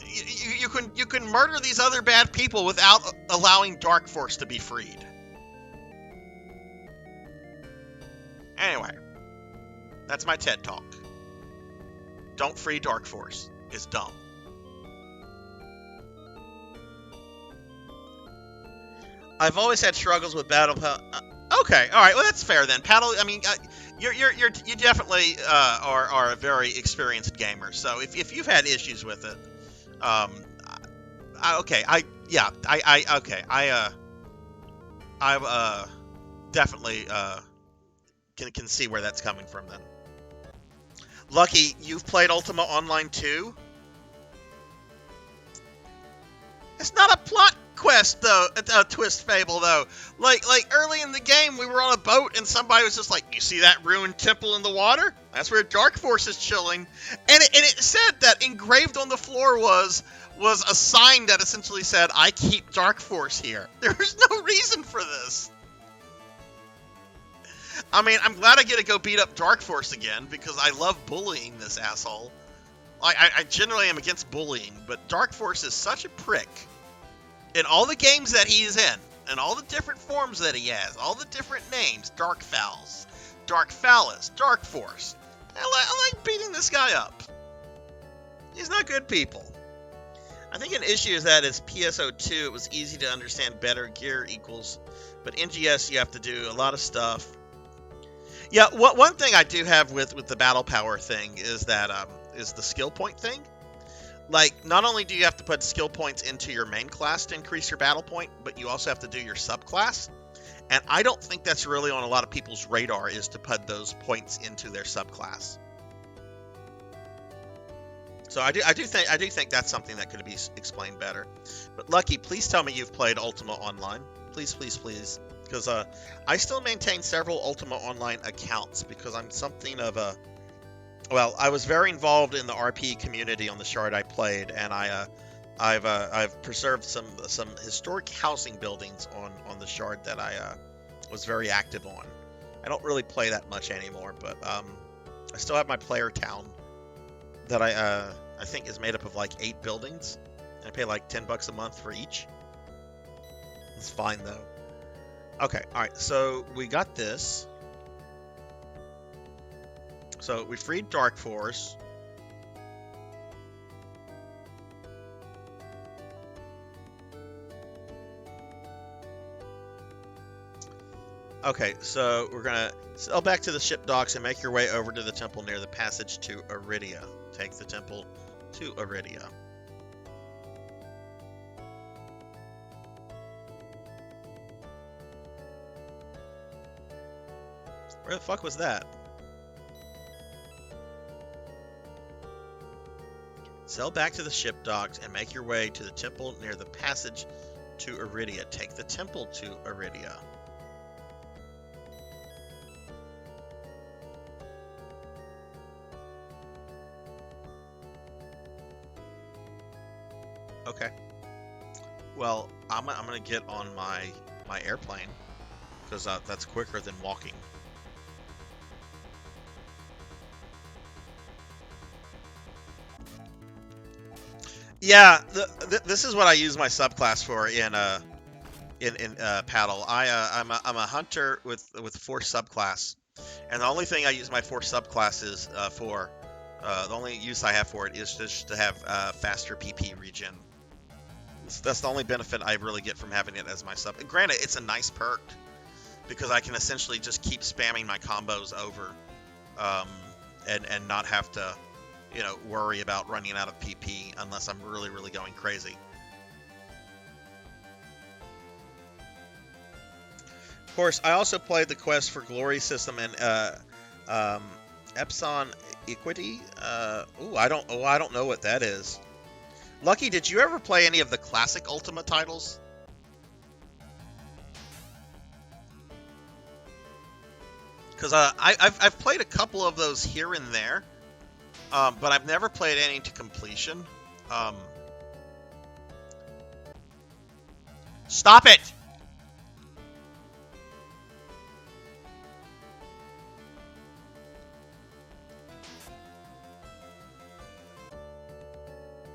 You can murder these other bad people without allowing Dark Force to be freed. Anyway, that's my TED Talk. Don't free Dark Force. It's dumb. I've always had struggles with battle. Okay, all right. Well, that's fair then. Paddle. I mean, you definitely are a very experienced gamer. So if you've had issues with it, okay, I definitely can see where that's coming from then. Lucky, you've played Ultima Online 2? It's not a plot quest though, a twist fable though. Like early in the game, we were on a boat and somebody was just like, "You see that ruined temple in the water? That's where Dark Force is chilling." And it said that engraved on the floor was a sign that essentially said, "I keep Dark Force here." There was no reason for this. I mean, I'm glad I get to go beat up Dark Force again because I love bullying this asshole. I generally am against bullying, but Dark Force is such a prick. In all the games that he's in, and all the different forms that he has, all the different names, Dark Fowls, Dark Phallus, Dark Force. I like beating this guy up. He's not good people. I think an issue is that as PSO2, it was easy to understand better gear equals, but NGS you have to do a lot of stuff. Yeah, one thing I do have with the battle power thing is that is the skill point thing. Like, not only do you have to put skill points into your main class to increase your battle point, but you also have to do your subclass. And I don't think that's really on a lot of people's radar, is to put those points into their subclass. So I do think that's something that could be explained better. But Lucky, please tell me you've played Ultima Online. Please, please, please. Because I still maintain several Ultima Online accounts because I'm something of a... Well, I was very involved in the RP community on the shard I played, and I've preserved some historic housing buildings on the shard that I was very active on. I don't really play that much anymore, but I still have my player town that I think is made up of like 8 buildings. I pay like $10 a month for each. It's fine though. Okay, all right. So we got this. So we freed Dark Force. Okay, so we're gonna sail back to the ship docks and make your way over to the temple near the passage to Iridia. Take the temple to Iridia. Where the fuck was that? Sail back to the ship docks and make your way to the temple near the passage to Iridia. Take the temple to Iridia. Okay. Well, I'm gonna get on my airplane because that's quicker than walking. Yeah, this is what I use my subclass for in paddle. I'm a hunter with force subclass, and the only thing I use my force subclasses for, the only use I have for it is just to have faster PP regen. That's the only benefit I really get from having it as my sub. And granted, it's a nice perk because I can essentially just keep spamming my combos over, and not have to, worry about running out of PP unless I'm really, really going crazy. Of course, I also played the quest for Glory System and Epson Equity. I don't know what that is. Lucky, did you ever play any of the classic Ultima titles? Because I've played a couple of those here and there, but I've never played any to completion. Stop it!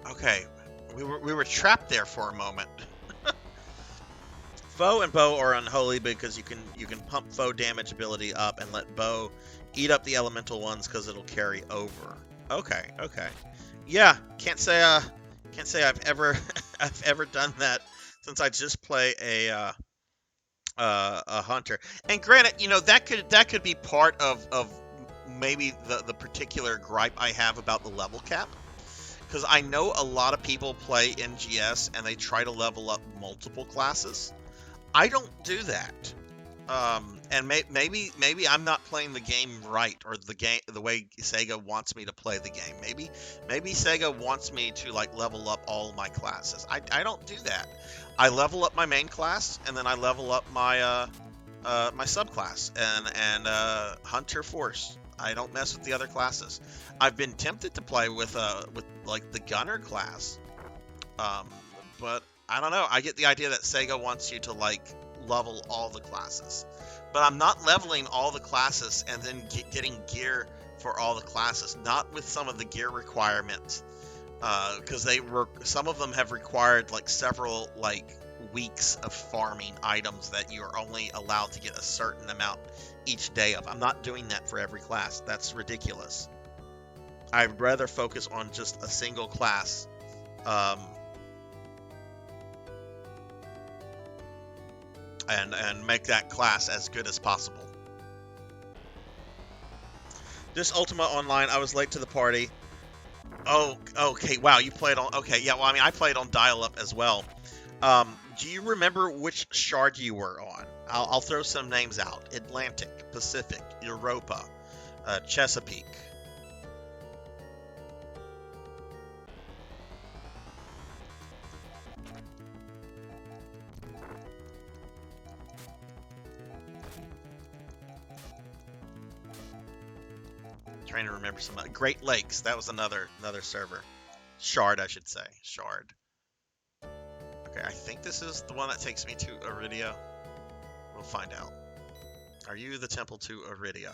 Okay, we were trapped there for a moment. Foe and Bow are unholy because you can pump foe damage ability up and let Bow eat up the elemental ones because it'll carry over. Okay. Yeah, can't say I've ever I've ever done that since I just play a hunter. And granted, that could be part of maybe the particular gripe I have about the level cap. Because I know a lot of people play NGS and they try to level up multiple classes. I don't do that. And maybe I'm not playing the game right, or the way Sega wants me to play the game. Maybe Sega wants me to level up all my classes. I don't do that. I level up my main class and then I level up my my subclass and Hunter Force. I don't mess with the other classes. I've been tempted to play with the Gunner class, but I don't know. I get the idea that Sega wants you to level all the classes, but I'm not leveling all the classes and then getting gear for all the classes. Not with some of the gear requirements, because some of them have required several weeks of farming items that you're only allowed to get a certain amount each day of. I'm not doing that for every class. That's ridiculous. I'd rather focus on just a single class, and make that class as good as possible. This Ultima Online, I was late to the party. Oh, okay, wow, you played on... Okay, yeah, well, I played on dial-up as well. Do you remember which shard you were on? I'll throw some names out. Atlantic, Pacific, Europa, Chesapeake. Trying to remember some... Great Lakes, that was another server. Shard, I should say. Shard. Okay, I think this is the one that takes me to Iridia. We'll find out. Are you the temple to Iridia?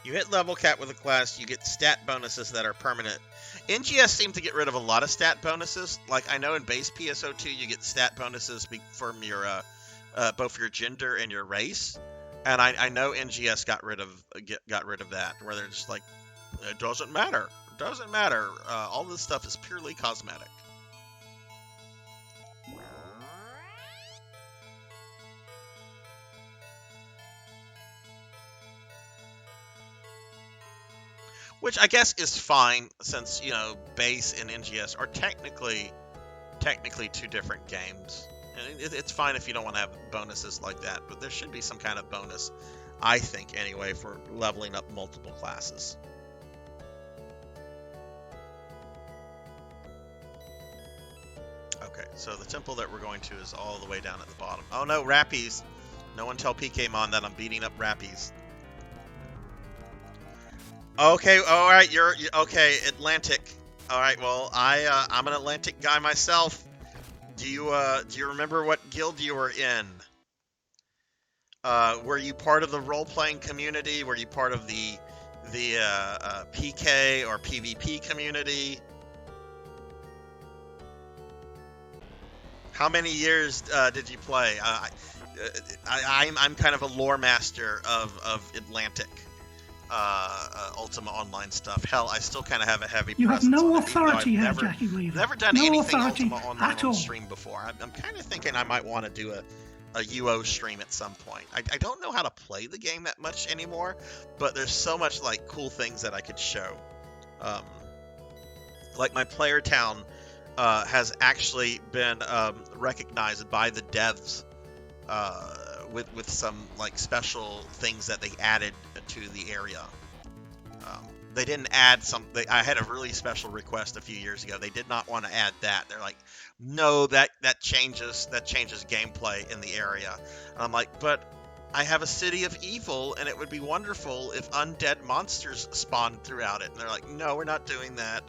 You hit level cap with a class, you get stat bonuses that are permanent. NGS seemed to get rid of a lot of stat bonuses. I know in base PSO2 you get stat bonuses from your both your gender and your race. And I know NGS got rid of that, where they're just it doesn't matter. It doesn't matter. All this stuff is purely cosmetic. Which I guess is fine, since base and NGS are technically two different games. It's fine if you don't want to have bonuses like that, but there should be some kind of bonus, I think anyway, for leveling up multiple classes. Okay, so the temple that we're going to is all the way down at the bottom. Oh no, Rappies! No one tell PKmon that I'm beating up Rappies. Okay, alright, you're okay, Atlantic. Alright, well, I'm an Atlantic guy myself. Do you remember what guild you were in? Were you part of the role-playing community? Were you part of the PK or PvP community? How many years did you play? I'm kind of a lore master of Atlantic Ultima Online stuff. Hell, I still kind of have a heavy You have presence no on it, even though authority I've here, Jackie Weaver. never done No anything authority Ultima Online at on all. stream before. I'm kind of thinking I might want to do a UO stream at some point. I don't know how to play the game that much anymore, but there's so much like cool things that I could show. Like my player town has actually been recognized by the devs with some like special things that they added to the area. They didn't add I had a really special request a few years ago. They did not want to add that. They're like, no, that changes gameplay in the area. And I'm like, but I have a city of evil, and it would be wonderful if undead monsters spawned throughout it. And they're like, no, we're not doing that.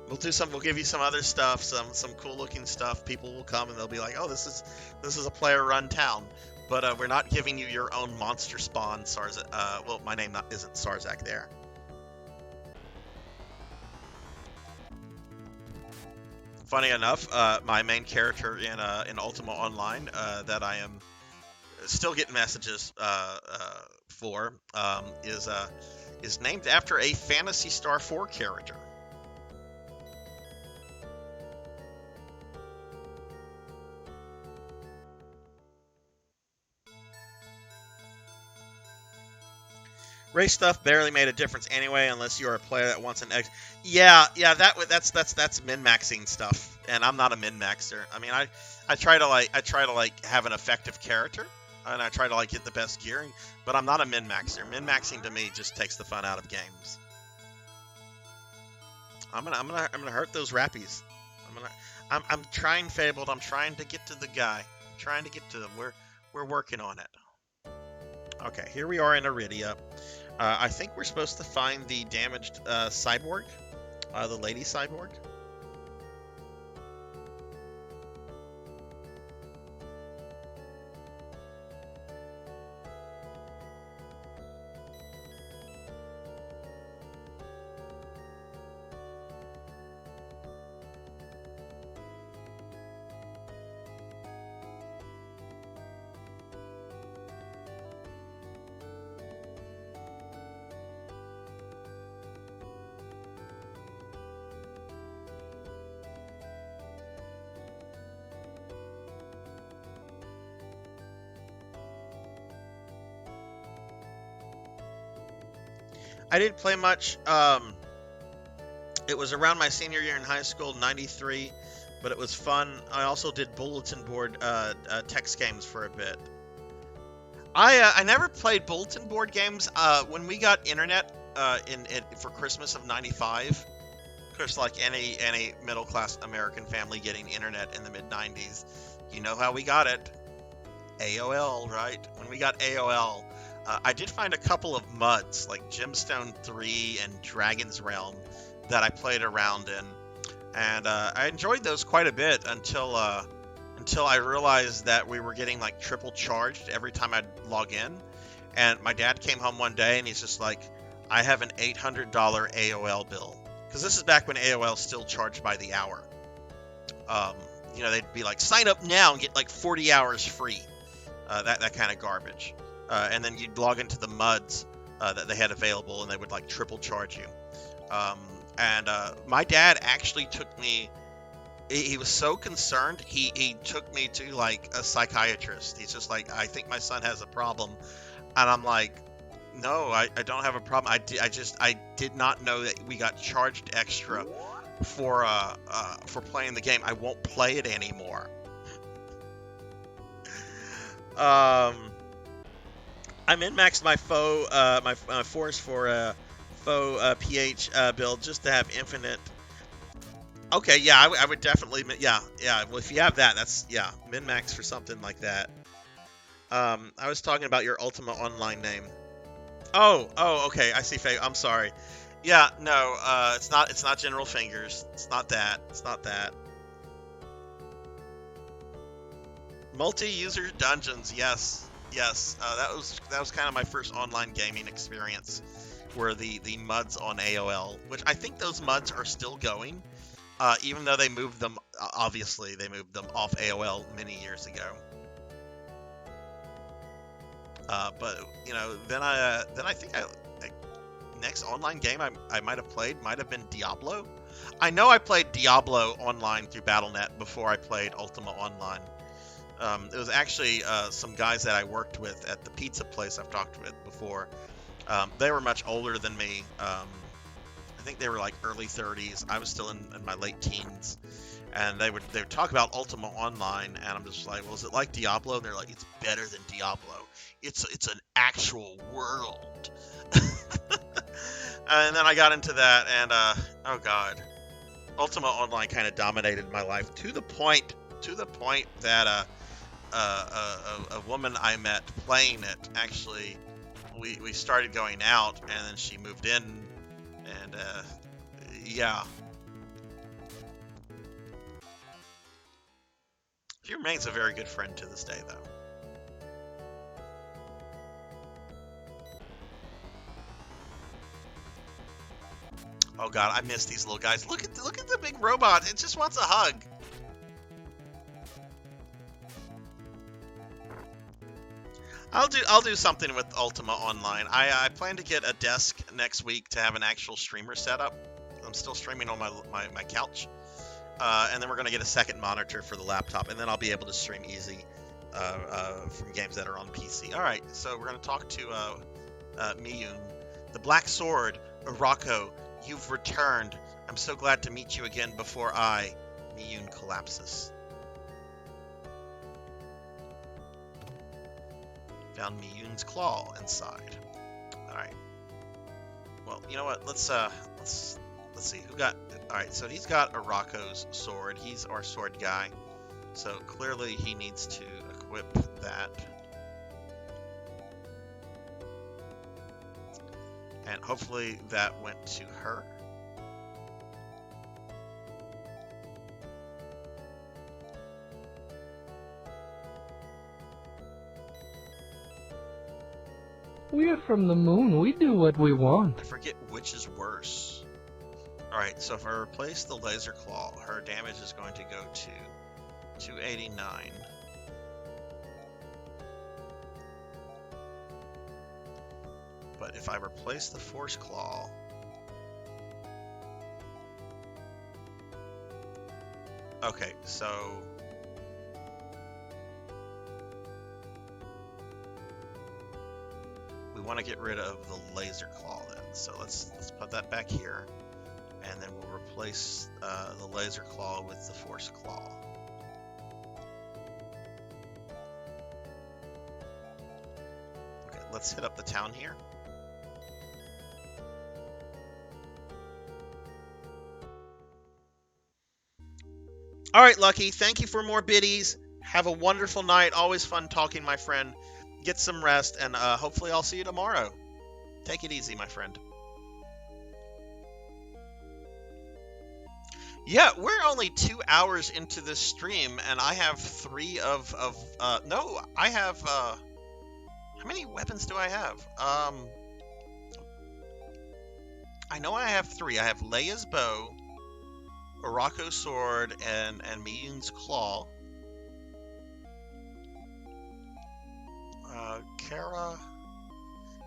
We'll give you some other stuff, some cool looking stuff. People will come and they'll be like, oh, this is a player run town. But we're not giving you your own monster spawn, Sarzac. Well, my name isn't Sarzac there. Funny enough, my main character in Ultima Online that I am still getting messages for is named after a Phantasy Star 4 character. Race stuff barely made a difference anyway, unless you're a player that wants an X. Yeah, that's min-maxing stuff, and I'm not a min-maxer. I mean, I try to like have an effective character, and I try to like get the best gearing, but I'm not a min-maxer. Min-maxing to me just takes the fun out of games. I'm gonna hurt those rappies. I'm trying, Fabled. I'm trying to get to the guy. I'm trying to get to them. We're working on it. Okay, here we are in Iridia. I think we're supposed to find the damaged cyborg, the lady cyborg. I didn't play much. It was around my senior year in high school, 93, but it was fun. I also did bulletin board text games for a bit. I never played bulletin board games. When we got internet for Christmas of 95, of course, like any middle-class American family getting internet in the mid-90s, you know how we got it. AOL, right? When we got AOL, I did find a couple of MUDs, like Gemstone 3 and Dragon's Realm, that I played around in. And I enjoyed those quite a bit until I realized that we were getting like triple charged every time I'd log in. And my dad came home one day and he's just like, I have an $800 AOL bill. Because this is back when AOL still charged by the hour. They'd be like, sign up now and get like 40 hours free. That kind of garbage. And then you'd log into the MUDs that they had available, and they would like triple charge you. My dad actually took me. He was so concerned. He took me to like a psychiatrist. He's just like, I think my son has a problem, and I'm like, no, I don't have a problem. I did not know that we got charged extra for playing the game. I won't play it anymore. I min-maxed my force for a faux pH build just to have infinite. Okay, yeah, I would definitely, yeah. Well, if you have that, that's, yeah, min-max for something like that. I was talking about your Ultima Online name. Oh, okay, I see, Faye. I'm sorry. Yeah, no, it's not General Fingers. It's not that. Multi-user dungeons, yes. Yes, that was kind of my first online gaming experience, were the MUDs on AOL, which I think those MUDs are still going, even though they moved them. Obviously, they moved them off AOL many years ago. But you know, then I think next online game I might have played might have been Diablo. I know I played Diablo online through Battle.net before I played Ultima Online. It was actually some guys that I worked with at the pizza place I've talked with before. They were much older than me. I think they were like early 30s. I was still in my late teens. And they would talk about Ultima Online, and I'm just like, well, is it like Diablo? And they're like, it's better than Diablo. It's an actual world. And then I got into that, and oh god, Ultima Online kind of dominated my life to the point that a woman I met playing it, actually, we started going out, and then she moved in, and yeah. She remains a very good friend to this day, though. Oh god, I miss these little guys. Look at the big robot. It just wants a hug. I'll do something with Ultima Online. I plan to get a desk next week to have an actual streamer set up. I'm still streaming on my couch. And then we're going to get a second monitor for the laptop, and then I'll be able to stream easy from games that are on PC. All right, so we're going to talk to Miyun. The Black Sword, Urako, you've returned. I'm so glad to meet you again before Miyun collapses. Found Miyun's claw inside. All right. Well, you know what? Let's see who got. All right, so he's got Urako's sword. He's our sword guy, so clearly he needs to equip that. And hopefully that went to her. We're from the moon. We do what we want. I forget which is worse. Alright, so if I replace the laser claw, her damage is going to go to 289. But if I replace the force claw, okay, so we want to get rid of the laser claw then. So let's put that back here, and then we'll replace the laser claw with the force claw. Okay, let's hit up the town here. All right, Lucky, thank you for more biddies. Have a wonderful night. Always fun talking, my friend. Get some rest, and hopefully I'll see you tomorrow. Take it easy, my friend. Yeah, we're only 2 hours into this stream, and I have I have, how many weapons do I have? I know I have 3. I have Leia's bow, Urako's sword, and Miyun's claw.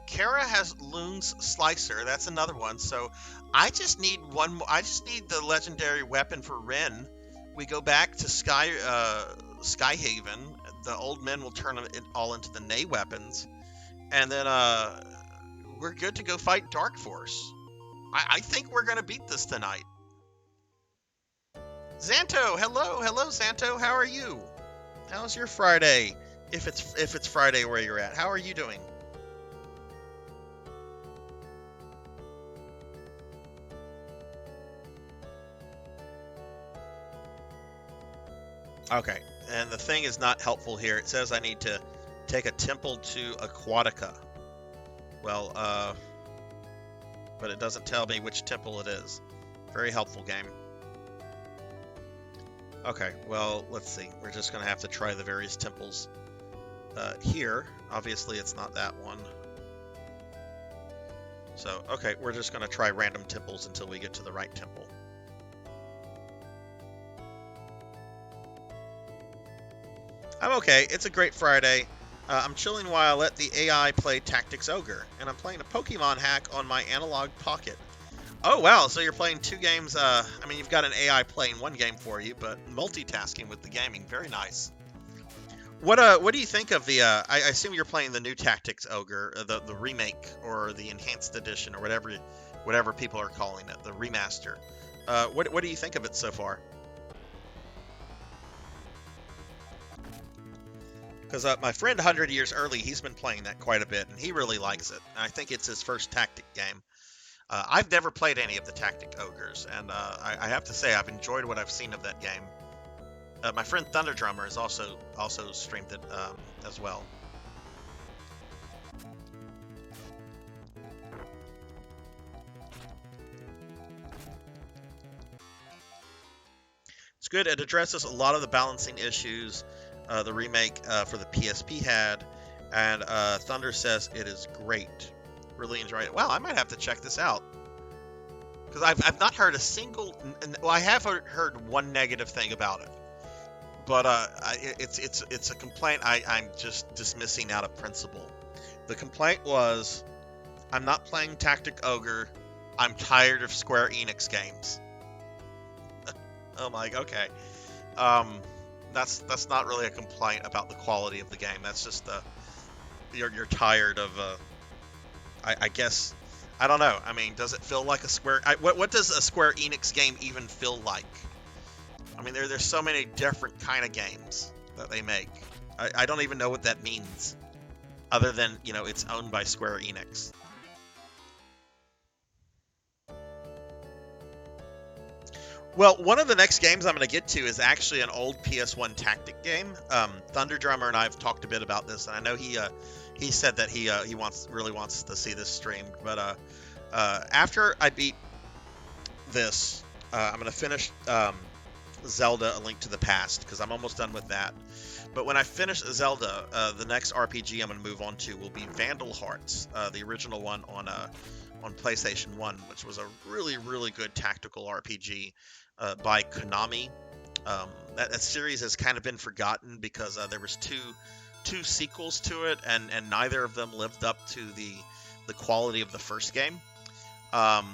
Kara has Loon's slicer. That's another one. So I just need one more. I just need the legendary weapon for Ren. We go back to Skyhaven. The old men will turn it all into the Nay weapons, and then we're good to go fight Dark Force. I think we're gonna beat this tonight. Xanto, hello Xanto. How are you? How's your Friday? If it's Friday where you're at, how are you doing? Okay, and the thing is not helpful here. It says I need to take a temple to Aquatica. Well, but it doesn't tell me which temple it is. Very helpful game. Okay, well, let's see. We're just going to have to try the various temples here. Obviously, it's not that one. So, okay, we're just going to try random temples until we get to the right temple. I'm okay. It's a great Friday. I'm chilling while I let the AI play Tactics Ogre, and I'm playing a Pokemon hack on my analog pocket. Oh, wow, so you're playing 2 games. I mean, you've got an AI playing 1 game for you, but multitasking with the gaming. Very nice. What do you think of the, I assume you're playing the new Tactics Ogre, the remake, or the enhanced edition, or whatever people are calling it, the remaster. What do you think of it so far? Because my friend 100 Years Early, he's been playing that quite a bit, and he really likes it. And I think it's his first tactic game. I've never played any of the Tactic Ogres, and I have to say I've enjoyed what I've seen of that game. My friend Thunder Drummer has also streamed it as well. It's good. It addresses a lot of the balancing issues the remake for the PSP had, and Thunder says it is great. Really enjoyed it. Wow, I might have to check this out, because I've not heard a single. Well, I have heard one negative thing about it, but it's a complaint I'm just dismissing out of principle. The complaint was, I'm not playing Tactic Ogre. I'm tired of Square Enix games. I'm like, okay. That's not really a complaint about the quality of the game. That's just you're tired of. I guess, I don't know. I mean, does it feel like a Square? What does a Square Enix game even feel like? I mean, there's so many different kind of games that they make. I don't even know what that means, other than it's owned by Square Enix. Well, one of the next games I'm going to get to is actually an old PS1 tactic game. Thunder Drummer and I have talked a bit about this, and I know he said that he really wants to see this streamed. But after I beat this, I'm going to finish Zelda: A Link to the Past, because I'm almost done with that. But when I finish Zelda, the next RPG I'm going to move on to will be Vandal Hearts, the original one on PlayStation 1, which was a really, really good tactical RPG by Konami. That series has kind of been forgotten because there was two sequels to it, and neither of them lived up to the quality of the first game. But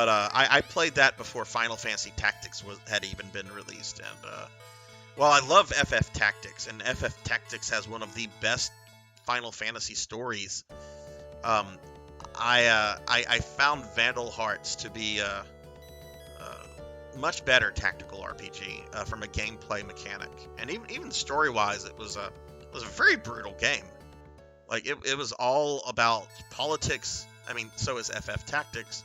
I played that before Final Fantasy Tactics had even been released, and well, I love FF Tactics, and FF Tactics has one of the best Final Fantasy stories. I found Vandal Hearts to be a much better tactical RPG from a gameplay mechanic, and even story-wise, it was a very brutal game. Like it was all about politics. I mean, so is FF Tactics.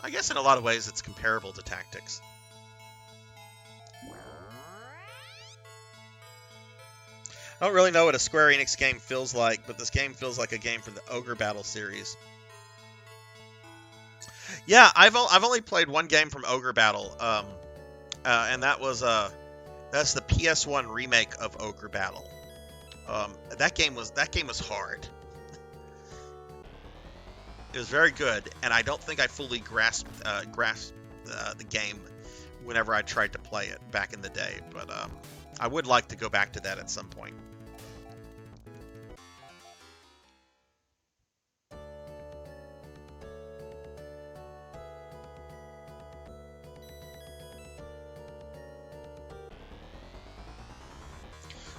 I guess in a lot of ways it's comparable to Tactics. I don't really know what a Square Enix game feels like, but this game feels like a game from the Ogre Battle series. Yeah, I've only played one game from Ogre Battle, and that was that's the PS1 remake of Ogre Battle. That game was hard. It was very good, and I don't think I fully grasped the game whenever I tried to play it back in the day. But I would like to go back to that at some point.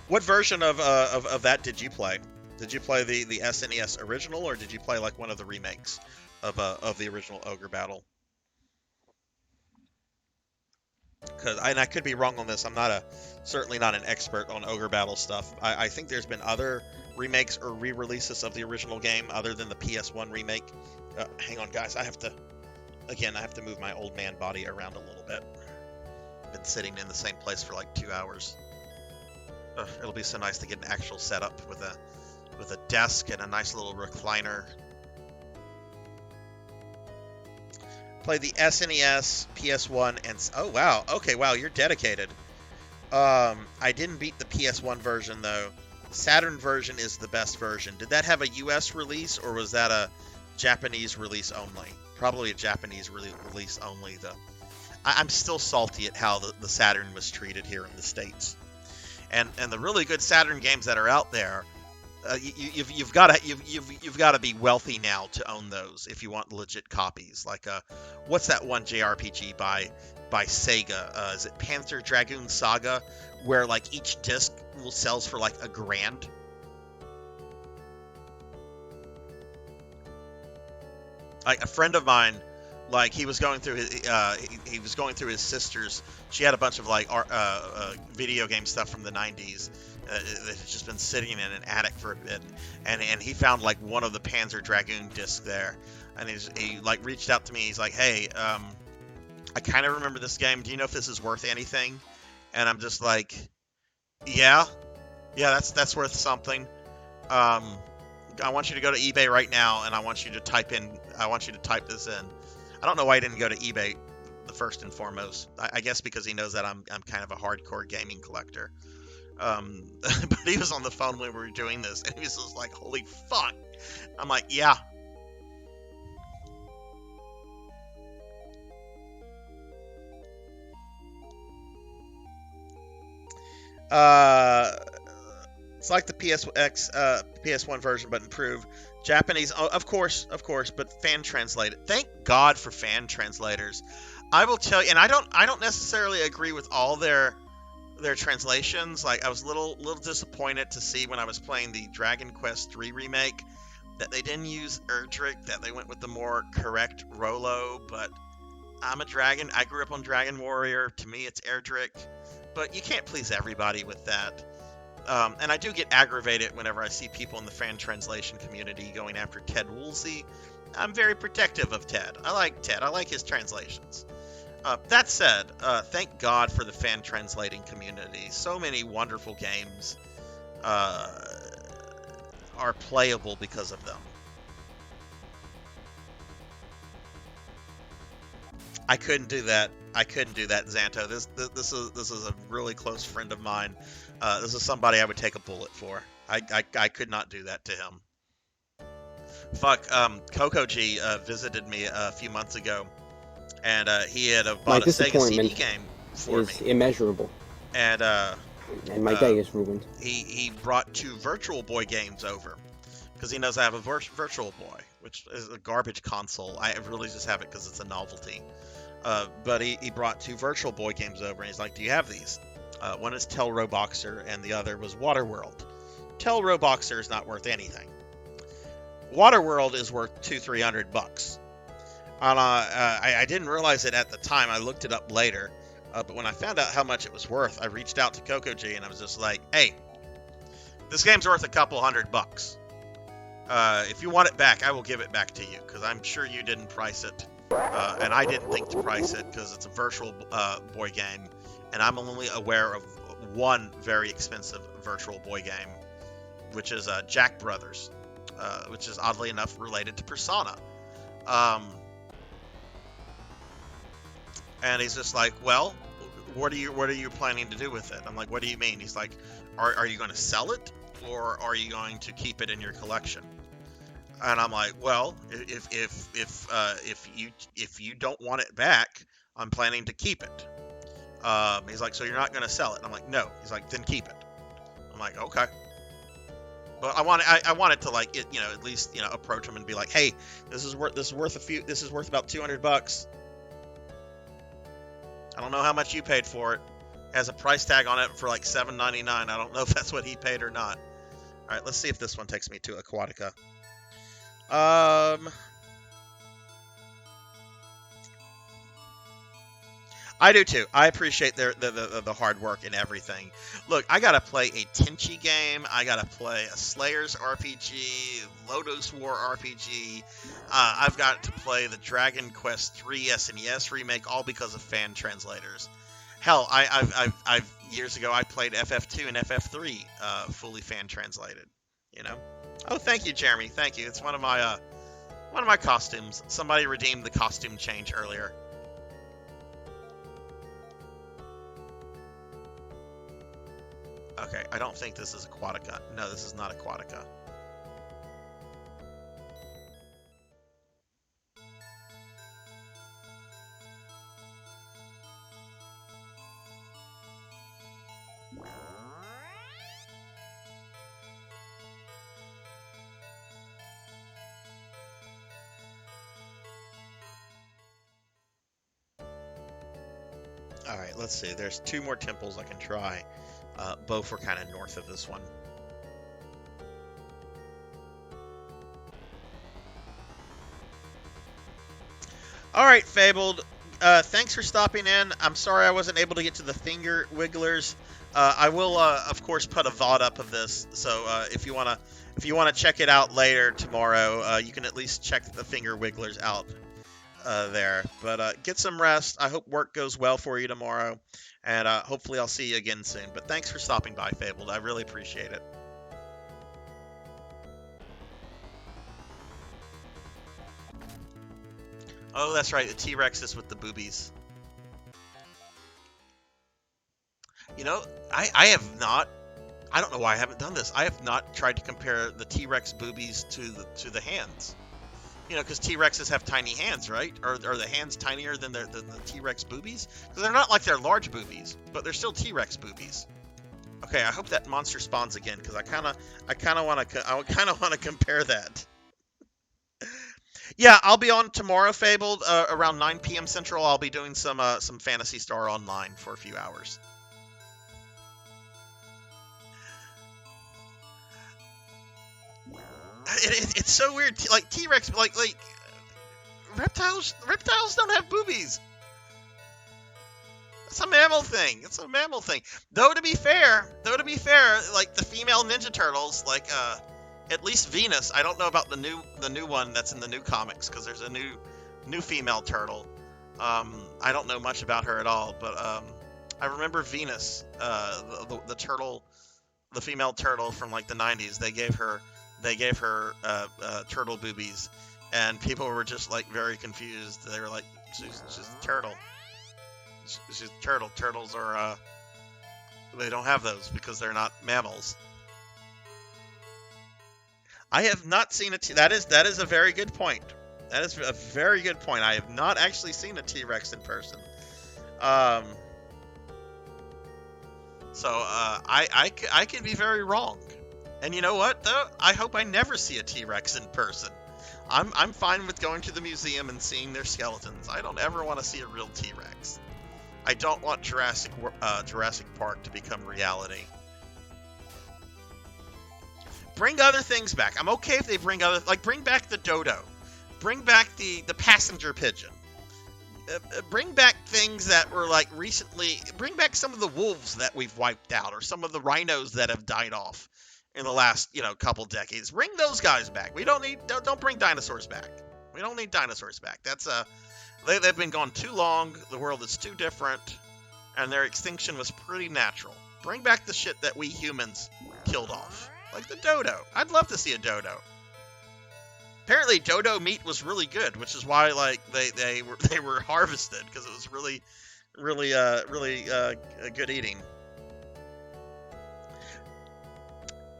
What version of that did you play? Did you play the SNES original, or did you play like one of the remakes of the original Ogre Battle? And I could be wrong on this. I'm certainly not an expert on Ogre Battle stuff. I think there's been other remakes or re-releases of the original game other than the PS1 remake. Hang on, guys. I have to move my old man body around a little bit. I've been sitting in the same place for like 2 hours. It'll be so nice to get an actual setup with a desk and a nice little recliner. Play the SNES, PS1, and oh wow, okay, wow, you're dedicated. I didn't beat the PS1 version though. The Saturn version is the best version. Did that have a US release or was that a Japanese release only? Probably a Japanese release only though. I'm still salty at how the Saturn was treated here in the States. And the really good Saturn games that are out there, you've got to be wealthy now to own those if you want legit copies. Like what's that one JRPG by Sega? Is it Panzer Dragoon Saga, where like each disc sells for like $1,000? Like a friend of mine, like he was going through his sister's. She had a bunch of like video game stuff from the 90s that had just been sitting in an attic for a bit, and he found like one of the Panzer Dragoon discs there, and he like reached out to me. He's like, hey, I kind of remember this game. Do you know if this is worth anything? And I'm just like, yeah, that's worth something. I want you to go to eBay right now, and I want you to type this in. I don't know why he didn't go to eBay the first and foremost. I guess because he knows that I'm kind of a hardcore gaming collector. But he was on the phone when we were doing this, and he was just like, holy fuck. I'm like, yeah. It's like the PS1 version, but improved. Japanese, oh, of course, but fan translated. Thank God for fan translators. I will tell you, and I don't necessarily agree with all their translations. Like I was a little disappointed to see when I was playing the Dragon Quest III remake that they didn't use Erdrick, that they went with the more correct Rolo. But I'm a dragon. I grew up on Dragon Warrior. To me, it's Erdrick. But you can't please everybody with that. And I do get aggravated whenever I see people in the fan translation community going after Ted Woolsey. I'm very protective of Ted. I like Ted. I like his translations. That said, thank God for the fan translating community. So many wonderful games are playable because of them. I couldn't do that, Xanto. This is a really close friend of mine. This is somebody I would take a bullet for. I could not do that to him. Fuck, Coco G visited me a few months ago, and he had bought a Sega CD game for me. Immeasurable. And my day is ruined. He brought 2 Virtual Boy games over, because he knows I have a Virtual Boy, which is a garbage console. I really just have it because it's a novelty. But he brought 2 Virtual Boy games over, and he's like, do you have these? One is Telro Boxer, and the other was Waterworld. Telro Boxer is not worth anything. Waterworld is worth $200-300. And I didn't realize it at the time. I looked it up later. But when I found out how much it was worth, I reached out to Coco G, and I was just like, hey, this game's worth a couple $100. If you want it back, I will give it back to you, because I'm sure you didn't price it. And I didn't think to price it, because it's a Virtual Boy game. And I'm only aware of one very expensive Virtual Boy game, which is Jack Brothers, which is oddly enough related to Persona. And he's just like, well, what are you planning to do with it? I'm like, what do you mean? He's like, are you going to sell it, or are you going to keep it in your collection? And I'm like, well, if you don't want it back, I'm planning to keep it. He's like, so you're not going to sell it? I'm like, no. He's like, then keep it. I'm like, okay. But I wanted to like, at least, approach him and be like, hey, this is worth about $200. I don't know how much you paid for it. It has a price tag on it for like $7.99. I don't know if that's what he paid or not. All right, let's see if this one takes me to Aquatica. I do too. I appreciate the hard work and everything. Look, I gotta play a Tenchi game. I gotta play a Slayers RPG, Lotus War RPG. I've got to play the Dragon Quest III SNES remake, all because of fan translators. Hell, I've years ago I played FF2 and FF3 fully fan translated. Oh, thank you, Jeremy. Thank you. It's one of my costumes. Somebody redeemed the costume change earlier. Okay, I don't think this is Aquatica. No, this is not Aquatica. Alright, let's see. There's 2 more temples I can try. Both are kind of north of this one. Alright, Fabled. Thanks for stopping in. I'm sorry I wasn't able to get to the finger wigglers. I will, of course, put a VOD up of this. So if you wanna check it out later tomorrow, you can at least check the finger wigglers out there. But get some rest. I hope work goes well for you tomorrow, and hopefully I'll see you again soon. But thanks for stopping by, Fabled. I really appreciate it. Oh, that's right. The T-Rexes with the boobies. You know, I have not. I don't know why I haven't done this. I have not tried to compare the T-Rex boobies to the hands. You know, because T-Rexes have tiny hands, right? Or are the hands tinier than the T-Rex boobies? Because they're not like they're large boobies, but they're still T-Rex boobies. Okay, I hope that monster spawns again, because I kind of want to compare that. Yeah, I'll be on tomorrow, Fabled, around 9 p.m. Central. I'll be doing some Phantasy Star Online for a few hours. It's so weird. Like T-Rex, like reptiles don't have boobies. It's a mammal thing. It's a mammal thing. Though to be fair, like the female Ninja Turtles, like at least Venus. I don't know about the new one that's in the new comics, because there's a new female turtle. I don't know much about her at all, but I remember Venus, the turtle, the female turtle from like the 90s. They gave her turtle boobies, and people were just like very confused. They were like, she's a turtle. She's a turtle. Turtles are they don't have those because they're not mammals. I have not seen that is a very good point. That is a very good point. I have not actually seen a T-Rex in person. So I could be very wrong. And you know what, though? I hope I never see a T-Rex in person. I'm fine with going to the museum and seeing their skeletons. I don't ever want to see a real T-Rex. I don't want Jurassic Park to become reality. Bring other things back. I'm okay if they bring bring back the dodo. Bring back the passenger pigeon. Bring back things that were like recently. Bring back some of the wolves that we've wiped out, or some of the rhinos that have died off in the last, couple decades. Bring those guys back. Don't bring dinosaurs back. We don't need dinosaurs back. That's they've been gone too long. The world is too different, and their extinction was pretty natural. Bring back the shit that we humans killed off, like the dodo. I'd love to see a dodo. Apparently, dodo meat was really good, which is why they were harvested, because it was really good eating.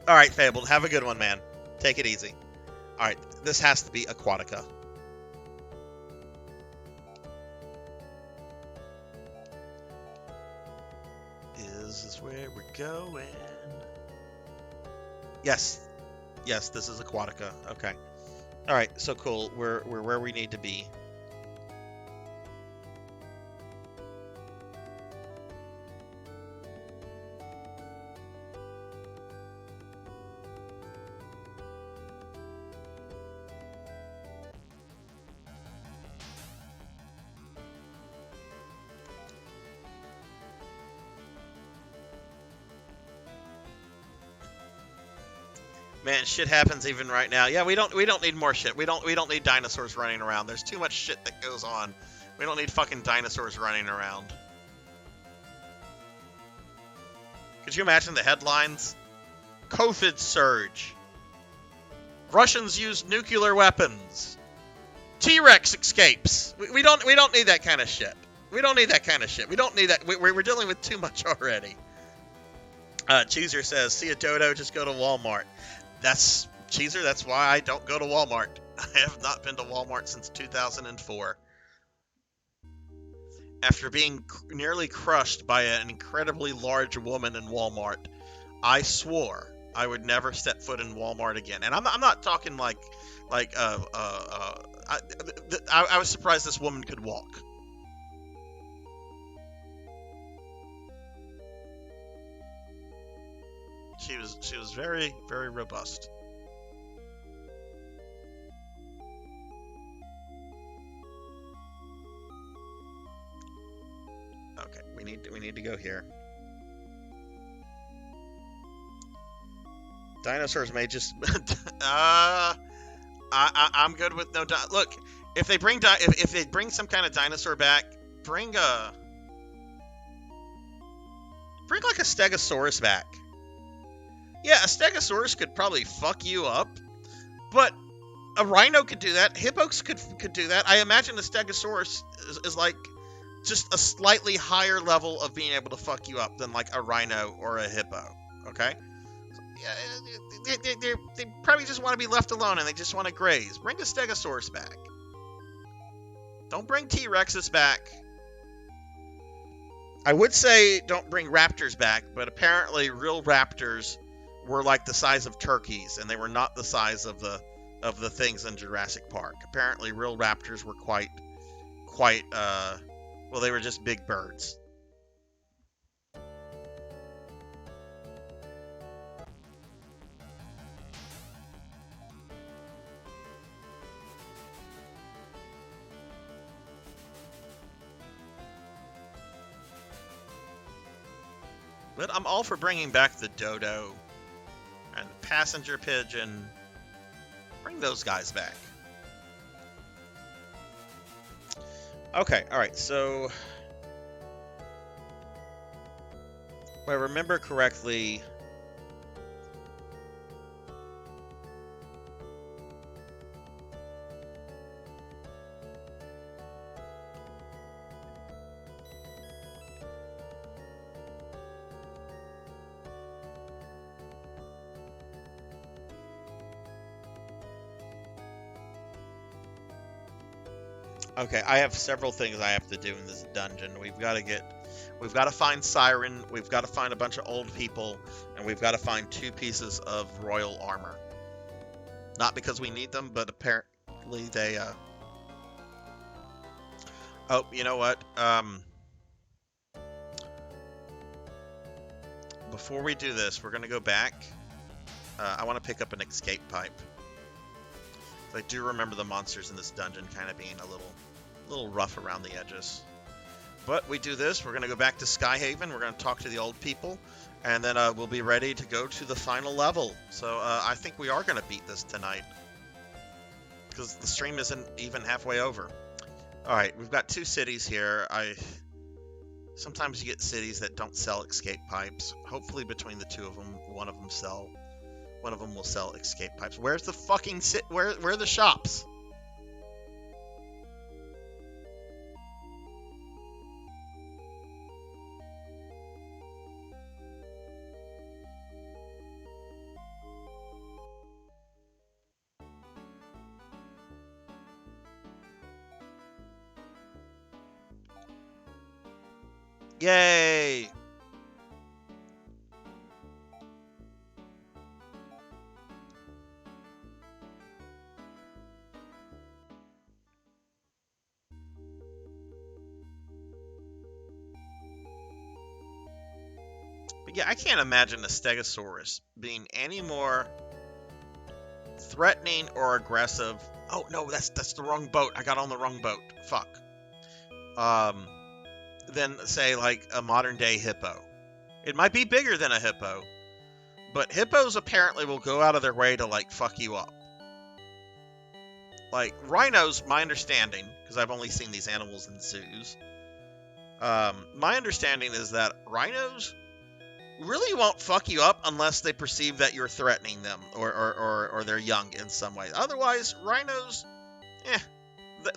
All right, Fabled, have a good one, man. Take it easy. All right, this has to be Aquatica. Is this where we're going? Yes, this is Aquatica. Okay. All right, so cool. We're where we need to be. Man, shit happens even right now. Yeah, we don't need more shit. We don't need dinosaurs running around. There's too much shit that goes on. We don't need fucking dinosaurs running around. Could you imagine the headlines? COVID surge. Russians use nuclear weapons. T-Rex escapes. We don't need that kind of shit. We don't need that kind of shit. We don't need that. We're dealing with too much already. Cheeser says, see a dodo, just go to Walmart. That's, Cheeser, that's why I don't go to Walmart. I have not been to Walmart since 2004. After being nearly crushed by an incredibly large woman in Walmart, I swore I would never step foot in Walmart again. And I'm not talking I was surprised this woman could walk. She was very, very robust. Okay, we need to go here. Dinosaurs may just I'm good with no look, if they bring if they bring some kind of dinosaur back, bring like a Stegosaurus back. Yeah, a Stegosaurus could probably fuck you up, but a rhino could do that. Hippos could do that. I imagine the Stegosaurus is like just a slightly higher level of being able to fuck you up than like a rhino or a hippo. Okay? Yeah, they probably just want to be left alone and they just want to graze. Bring the Stegosaurus back. Don't bring T-Rexes back. I would say don't bring raptors back, but apparently real raptors were like the size of turkeys, and they were not the size of the things in Jurassic Park. Apparently, real raptors were quite well, they were just big birds. But I'm all for bringing back the dodo and the passenger pigeon. Bring those guys back. Okay, alright, so if I remember correctly, okay, I have several things I have to do in this dungeon. We've got to find Siren, we've got to find a bunch of old people, and we've got to find 2 pieces of royal armor. Not because we need them, but apparently they, Oh, you know what? Before we do this, we're going to go back. I want to pick up an escape pipe. I do remember the monsters in this dungeon kind of being a little rough around the edges. But we do this, we're going to go back to Skyhaven, we're going to talk to the old people, and then we'll be ready to go to the final level. So I think we are going to beat this tonight, because the stream isn't even halfway over. Alright, we've got 2 cities here. Sometimes you get cities that don't sell escape pipes. Hopefully between the 2 of them, one of them will sell escape pipes. Where's the fucking where are the shops? Yay! But yeah, I can't imagine a Stegosaurus being any more threatening or aggressive. Oh no, that's the wrong boat. I got on the wrong boat. Fuck. Than say like a modern day hippo. It might be bigger than a hippo, but hippos apparently will go out of their way to like fuck you up. Like rhinos, my understanding, because I've only seen these animals in zoos, my understanding is that rhinos really won't fuck you up unless they perceive that you're threatening them or they're young in some way. Otherwise, rhinos,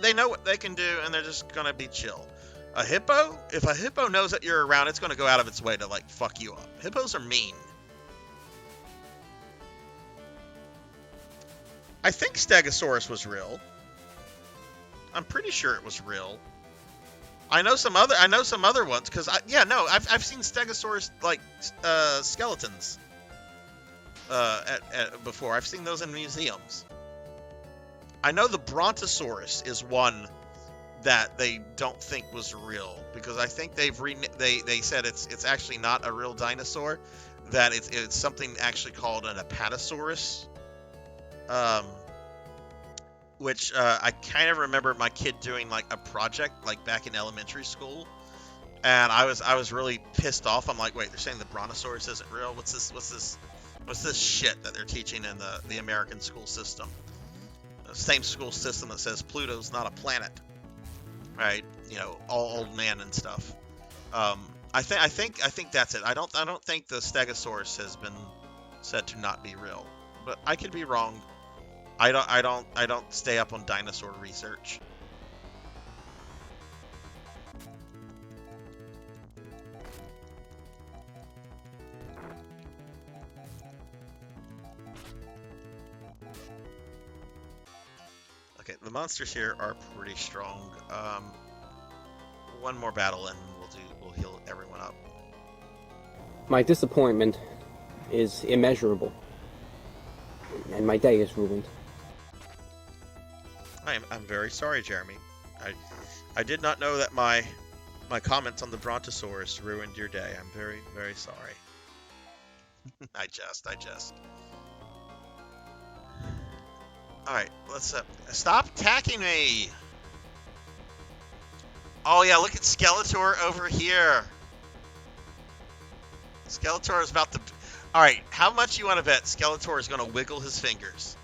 they know what they can do and they're just gonna be chill. A hippo, if a hippo knows that you're around, it's gonna go out of its way to like fuck you up. Hippos are mean. I think Stegosaurus was real. I'm pretty sure it was real. I know some other ones because I've seen Stegosaurus like skeletons before. I've seen those in museums. I know the Brontosaurus is one that they don't think was real because I think they said it's actually not a real dinosaur, that it's something actually called an Apatosaurus. Which I kind of remember my kid doing like a project like back in elementary school, and I was really pissed off. I'm like, wait, they're saying the Brontosaurus isn't real? What's this shit that they're teaching in the American school system? The same school system that says Pluto's not a planet, right? You know, all old man and stuff. I think that's it. I don't think the Stegosaurus has been said to not be real, but I could be wrong. I don't stay up on dinosaur research. Okay, the monsters here are pretty strong. One more battle and we'll heal everyone up. My disappointment is immeasurable, and my day is ruined. I'm very sorry, Jeremy. I did not know that my comments on the Brontosaurus ruined your day. I'm very, very sorry. I just. Alright, let's stop attacking me! Oh yeah, look at Skeletor over here. Skeletor is about to... Alright, how much you want to bet Skeletor is going to wiggle his fingers?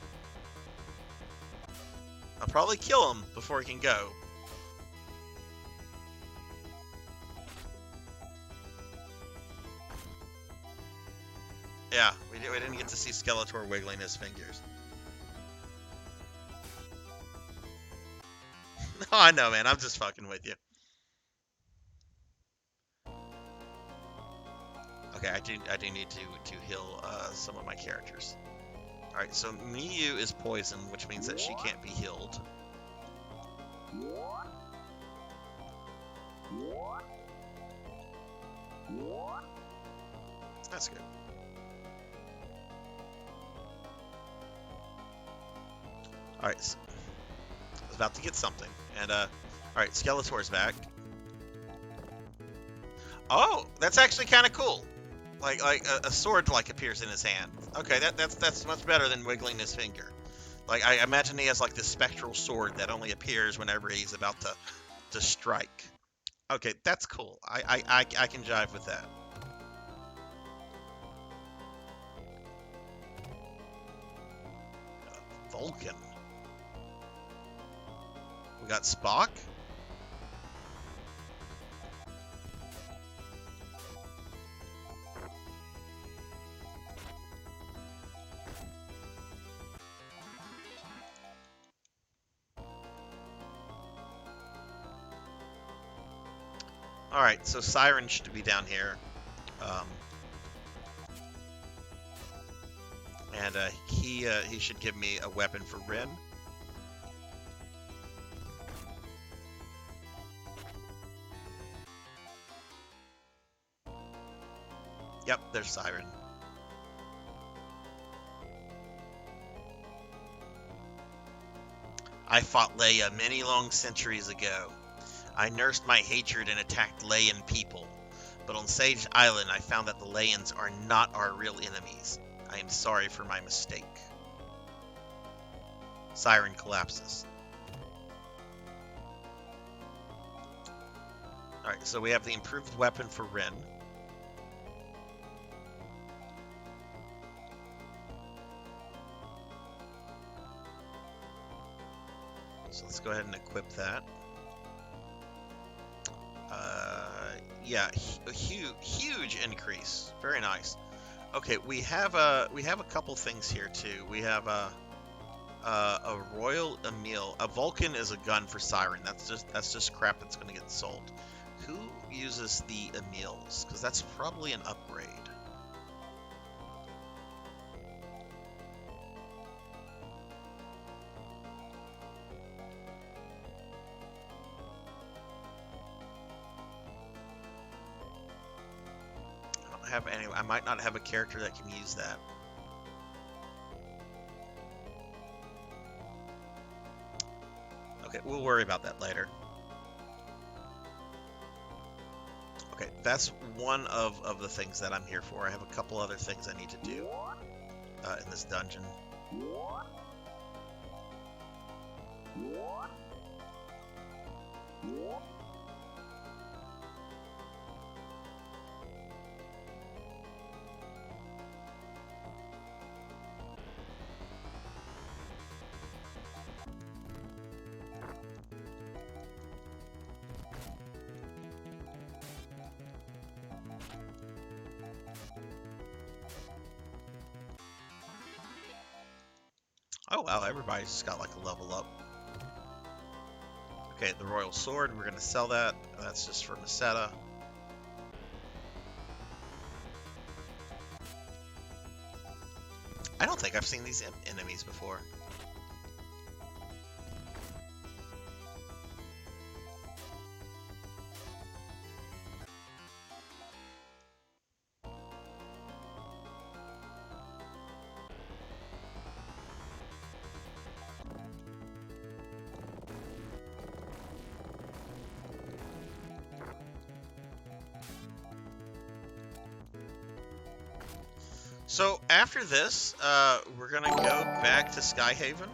I'll probably kill him before he can go. Yeah, we didn't get to see Skeletor wiggling his fingers. No, I know, man. I'm just fucking with you. Okay, I do need to heal some of my characters. Alright, so Miyu is poison, which means that she can't be healed. That's good. Alright, so I was about to get something. And, alright, Skeletor's back. Oh, that's actually kind of cool. Like a sword like appears in his hand. Okay, that's much better than wiggling his finger. Like I imagine he has like this spectral sword that only appears whenever he's about to strike. Okay, that's cool. I can jive with that. Vulcan. We got Spock. Alright, so Siren should be down here. And he should give me a weapon for Rin. Yep, there's Siren. I fought Leia many long centuries ago. I nursed my hatred and attacked Leian people, but on Sage Island I found that the Leians are not our real enemies. I am sorry for my mistake. Siren collapses. Alright, so we have the improved weapon for Rin. So let's go ahead and equip that. Yeah, a huge increase. Very nice. Okay, we have a couple things here too. We have a Royal Emil. A Vulcan is a gun for Siren. That's just crap that's going to get sold. Who uses the Emils? Because that's probably an upgrade. have any. I might not have a character that can use that. Okay, we'll worry about that later. Okay, that's one of the things that I'm here for. I have a couple other things I need to do in this dungeon. Oh wow, everybody's just got like a level up. Okay, the Royal Sword, we're gonna sell that. That's just for Masetta. I don't think I've seen these enemies before. So after this, we're gonna go back to Skyhaven,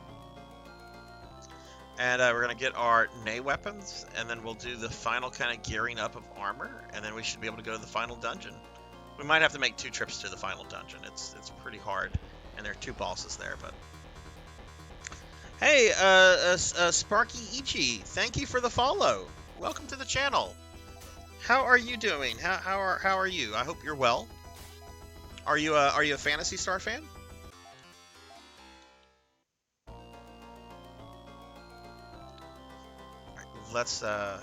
and we're gonna get our Nay weapons, and then we'll do the final kind of gearing up of armor, and then we should be able to go to the final dungeon. We might have to make 2 trips to the final dungeon. It's pretty hard, and there are 2 bosses there. But hey, Sparky Ichi, thank you for the follow. Welcome to the channel. How are you doing? How are you? I hope you're well. Are you a Phantasy Star fan? Right, let's yeah,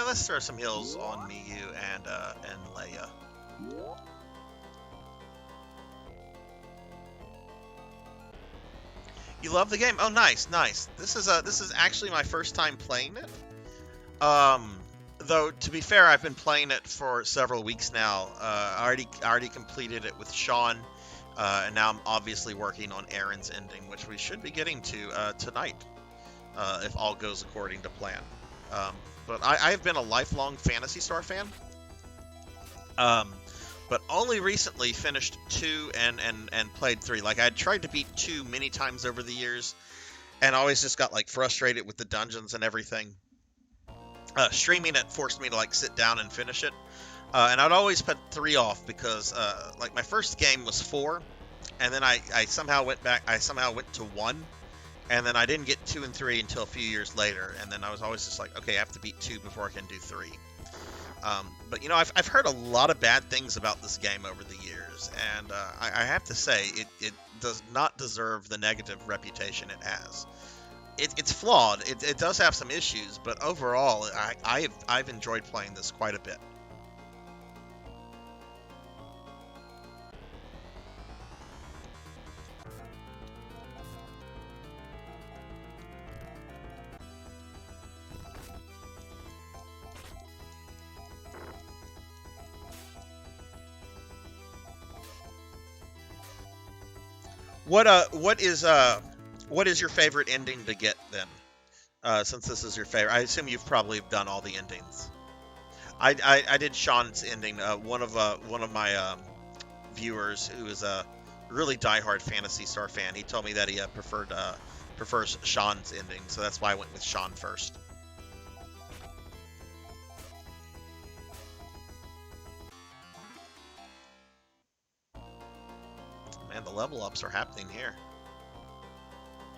let's throw some heals on Miyu and Leia. You love the game? Oh, nice. This is actually my first time playing it. Though to be fair, I've been playing it for several weeks now. I already completed it with Sean, and now I'm obviously working on Aaron's ending, which we should be getting to tonight, if all goes according to plan. But I've been a lifelong Phantasy Star fan. But only recently finished 2 and played 3. Like, I tried to beat 2 many times over the years, and always just got like frustrated with the dungeons and everything. Streaming it forced me to like sit down and finish it, and I'd always put 3 off because like my first game was 4, and then I somehow went back. I somehow went to 1, and then I didn't get 2 and 3 until a few years later, and then I was always just like, okay, I have to beat 2 before I can do 3. But you know, I've heard a lot of bad things about this game over the years, and I have to say it does not deserve the negative reputation it has. It's flawed. It does have some issues, but overall, I've enjoyed playing this quite a bit. What is your favorite ending to get then? Since this is your favorite, I assume you've probably done all the endings. I did Sean's ending. One of my viewers who is a really diehard Phantasy Star fan, he told me that he prefers Sean's ending, so that's why I went with Sean first. Man, the level ups are happening here.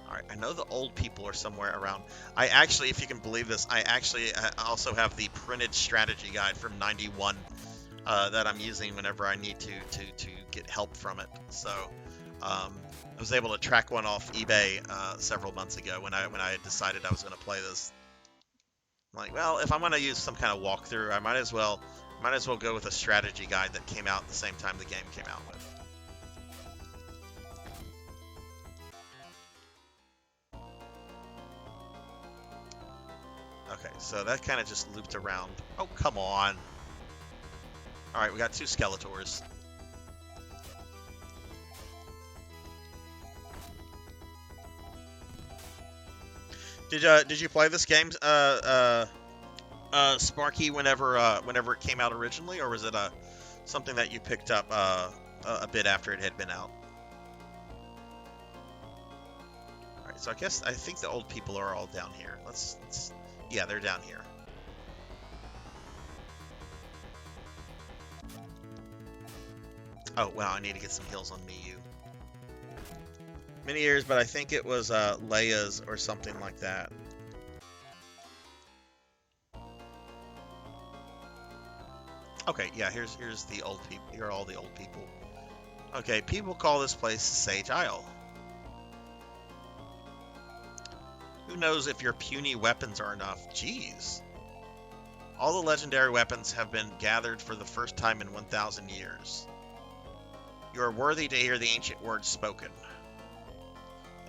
Alright, I know the old people are somewhere around. I actually, if you can believe this, I actually also have the printed strategy guide from 91 that I'm using whenever I need to get help from it. So I was able to track one off eBay several months ago when I had decided I was going to play this. I'm like, well, if I'm going to use some kind of walkthrough, I might as well go with a strategy guide that came out at the same time the game came out with. Okay, so that kind of just looped around. Oh, come on. All right, we got 2 Skeletors. Did you play this game, Sparky, whenever it came out originally, or was it something that you picked up a bit after it had been out? All right, so I think the old people are all down here. Yeah, they're down here. Oh wow, I need to get some heals on Miyu. Many years, but I think it was Leia's or something like that. Okay, yeah, here's the old people. Here are all the old people. Okay, people call this place Sage Isle. Who knows if your puny weapons are enough? Jeez. All the legendary weapons have been gathered for the first time in 1,000 years. You are worthy to hear the ancient words spoken.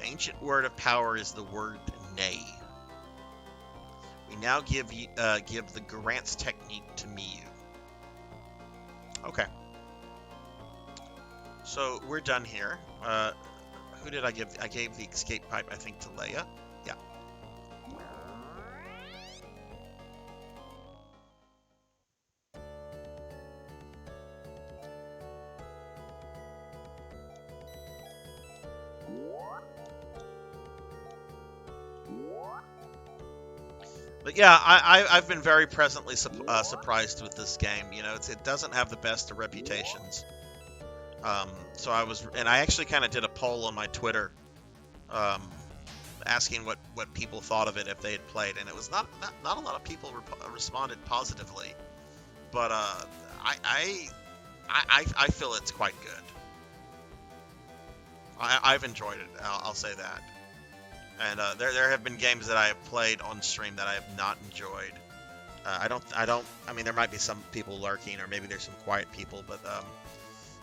The ancient word of power is the word nay. We now give the Grant's technique to Miyu. Okay. So we're done here. Who did I give? I gave the escape pipe, I think, to Leia. Yeah. But yeah, I've been very pleasantly surprised with this game. You know, it doesn't have the best of reputations. So I actually kind of did a poll on my Twitter, asking what people thought of it if they had played, and it was not a lot of people responded positively. But I feel it's quite good. I've enjoyed it. I'll say that. And there have been games that I have played on stream that I have not enjoyed. I mean, there might be some people lurking, or maybe there's some quiet people, but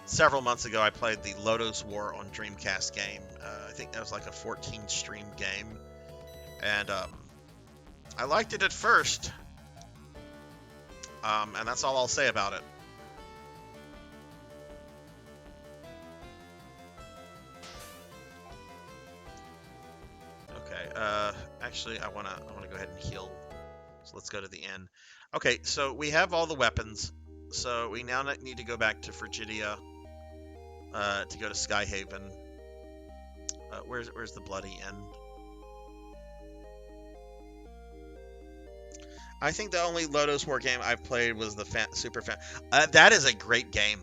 several months ago I played the Lodos War on Dreamcast game. I think that was like a 14 stream game, and I liked it at first, and that's all I'll say about it. Okay, actually, I wanna go ahead and heal. So let's go to the end. Okay, so we have all the weapons. So we now need to go back to Frigidia to go to Skyhaven. Where's the bloody end? I think the only Lodos War game I've played was the Super Fan. That is a great game.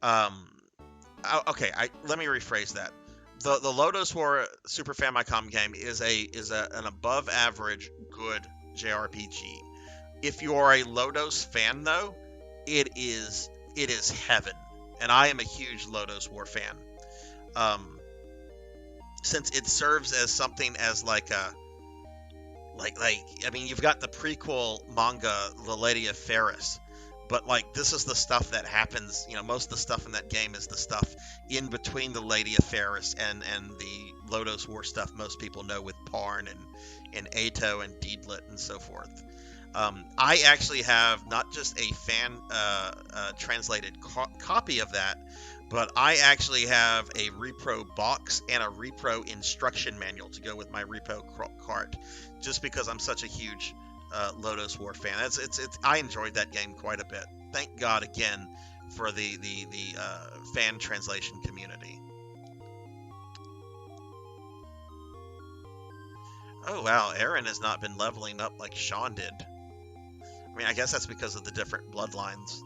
Okay, let me rephrase that. The Lodos War Super Famicom game is an above average good JRPG. If you are a Lodos fan, though, it is heaven, and I am a huge Lodos War fan. Since it serves as something as like I mean, you've got the prequel manga, The Lady of Ferris, but like this is the stuff that happens. You know, most of the stuff in that game is the stuff in between the Lady of Ferris and the Lodos War stuff most people know with Parn and Ato and Deedlit and so forth. I actually have not just a fan translated copy of that, but I actually have a repro box and a repro instruction manual to go with my repo cart, just because I'm such a huge Lodos War fan. I enjoyed that game quite a bit. Thank God again for the fan translation community. Oh wow, Aaron has not been leveling up like Sean did. I mean, I guess that's because of the different bloodlines.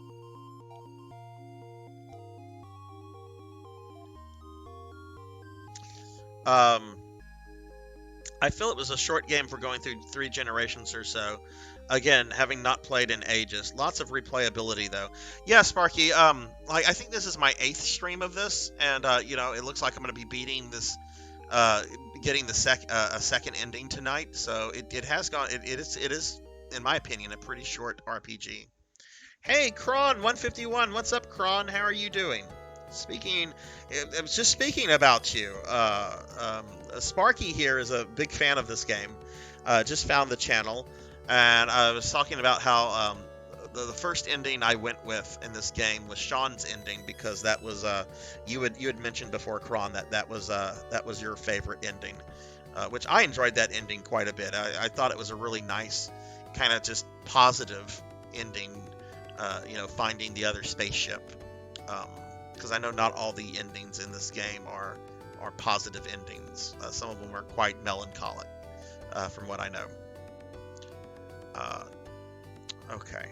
I feel it was a short game for going through 3 generations or so. Again, having not played in ages. Lots of replayability, though. Yeah, Sparky, like, I think this is my 8th stream of this, and, you know, it looks like I'm going to be beating this, getting the a second ending tonight, so it has gone, it is, in my opinion, a pretty short RPG. Hey, Kron151, what's up, Kron? How are you doing? I was just speaking about you. Sparky here is a big fan of this game. Just found the channel, and I was talking about how the first ending I went with in this game was Sean's ending, because that was you had mentioned before, Kron, that was your favorite ending, which I enjoyed that ending quite a bit. I thought it was a really nice, kind of just positive ending, finding the other spaceship, because I know not all the endings in this game are positive endings. Some of them are quite melancholic, from what I know. Okay.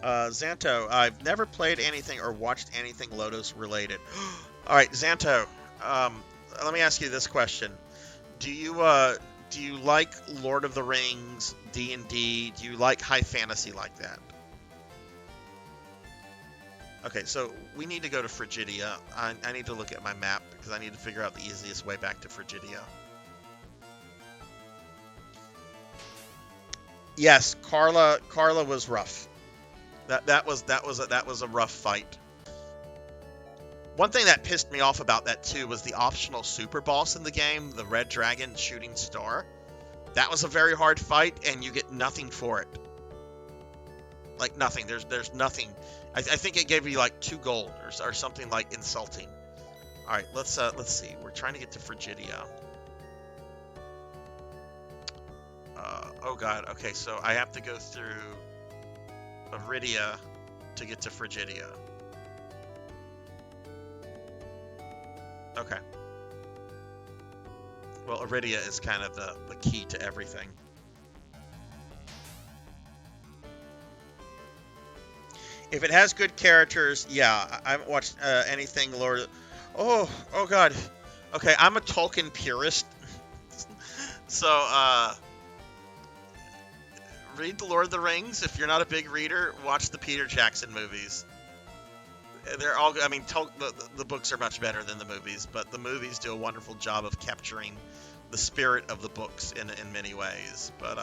Xanto, I've never played anything or watched anything Lotus related. All right, Xanto, let me ask you this question. Do you like Lord of the Rings, D&D? Do you like high fantasy like that? Okay, so we need to go to Frigidia. I need to look at my map because I need to figure out the easiest way back to Frigidia. Yes, Carla was rough. That was a rough fight. One thing that pissed me off about that too was the optional super boss in the game, the Red Dragon Shooting Star. That was a very hard fight, and you get nothing for it. Like nothing. There's nothing. I think it gave you like 2 gold or something like insulting. All right, let's see. We're trying to get to Frigidia. Oh god. Okay, so I have to go through Iridia to get to Frigidia. Okay. Well, Iridia is kind of the key to everything. If it has good characters, yeah. I haven't watched anything Lord. Oh god. Okay, I'm a Tolkien purist, so read The Lord of the Rings. If you're not a big reader, watch the Peter Jackson movies. They're all. I mean, the books are much better than the movies, but the movies do a wonderful job of capturing the spirit of the books in many ways. But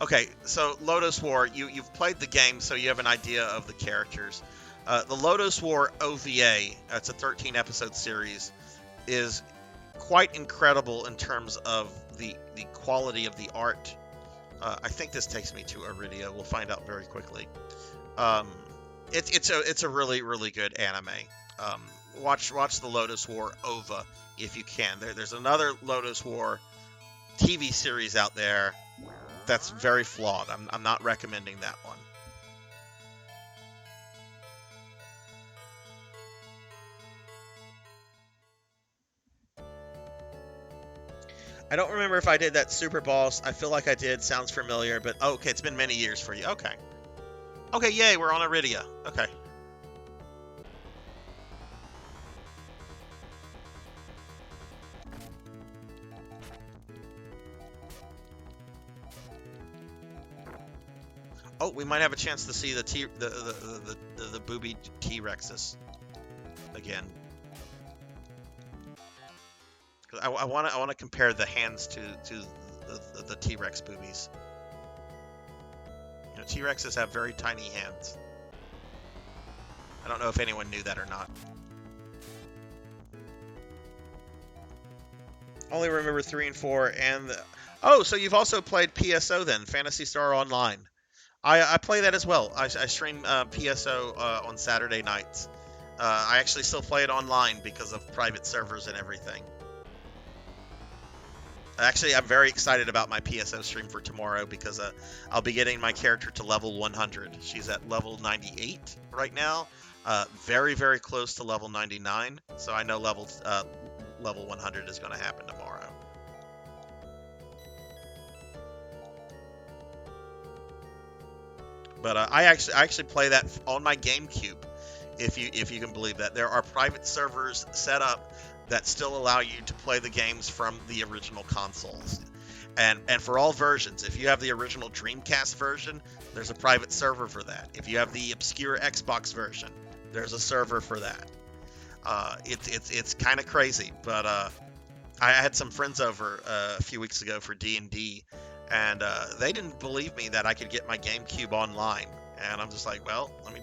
okay, so Lotus War, you've played the game, so you have an idea of the characters. The Lotus War OVA, it's a 13-episode series, is quite incredible in terms of the quality of the art. I think this takes me to Iridia. We'll find out very quickly. It's a really, really good anime. Watch the Lotus War OVA if you can. There's another Lotus War TV series out there that's very flawed. I'm not recommending that one. I don't remember if I did that super boss. I feel like I did. Sounds familiar, but okay, it's been many years for you. Okay. Okay, yay, we're on Iridia. Okay. Oh, we might have a chance to see the booby T-Rexes again. I want to compare the hands to the T-Rex boobies. You know, T-Rexes have very tiny hands. I don't know if anyone knew that or not. Only remember 3 and 4 and oh, so you've also played PSO then, Phantasy Star Online. I play that as well. I stream PSO on Saturday nights. I actually still play it online because of private servers and everything. Actually, I'm very excited about my PSO stream for tomorrow because I'll be getting my character to level 100. She's at level 98 right now. Very, very close to level 99. So I know level 100 is going to happen tomorrow. But I actually play that on my GameCube, if you can believe that. There are private servers set up that still allow you to play the games from the original consoles. And for all versions, if you have the original Dreamcast version, there's a private server for that. If you have the obscure Xbox version, there's a server for that. It's kind of crazy, but I had some friends over a few weeks ago for D&D, and they didn't believe me that I could get my GameCube online. And I'm just like, well, let me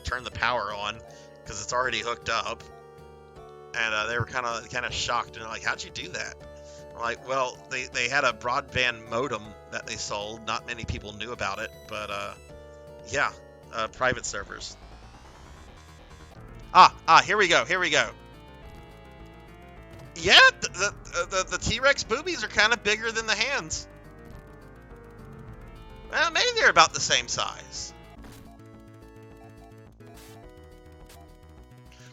turn the power on because it's already hooked up. And they were kind of shocked and like, how'd you do that? I'm like, well, they had a broadband modem that they sold. Not many people knew about it, but Yeah, private servers. Here we go. Yeah, the T-Rex boobies are kind of bigger than the hands. Well, maybe they're about the same size.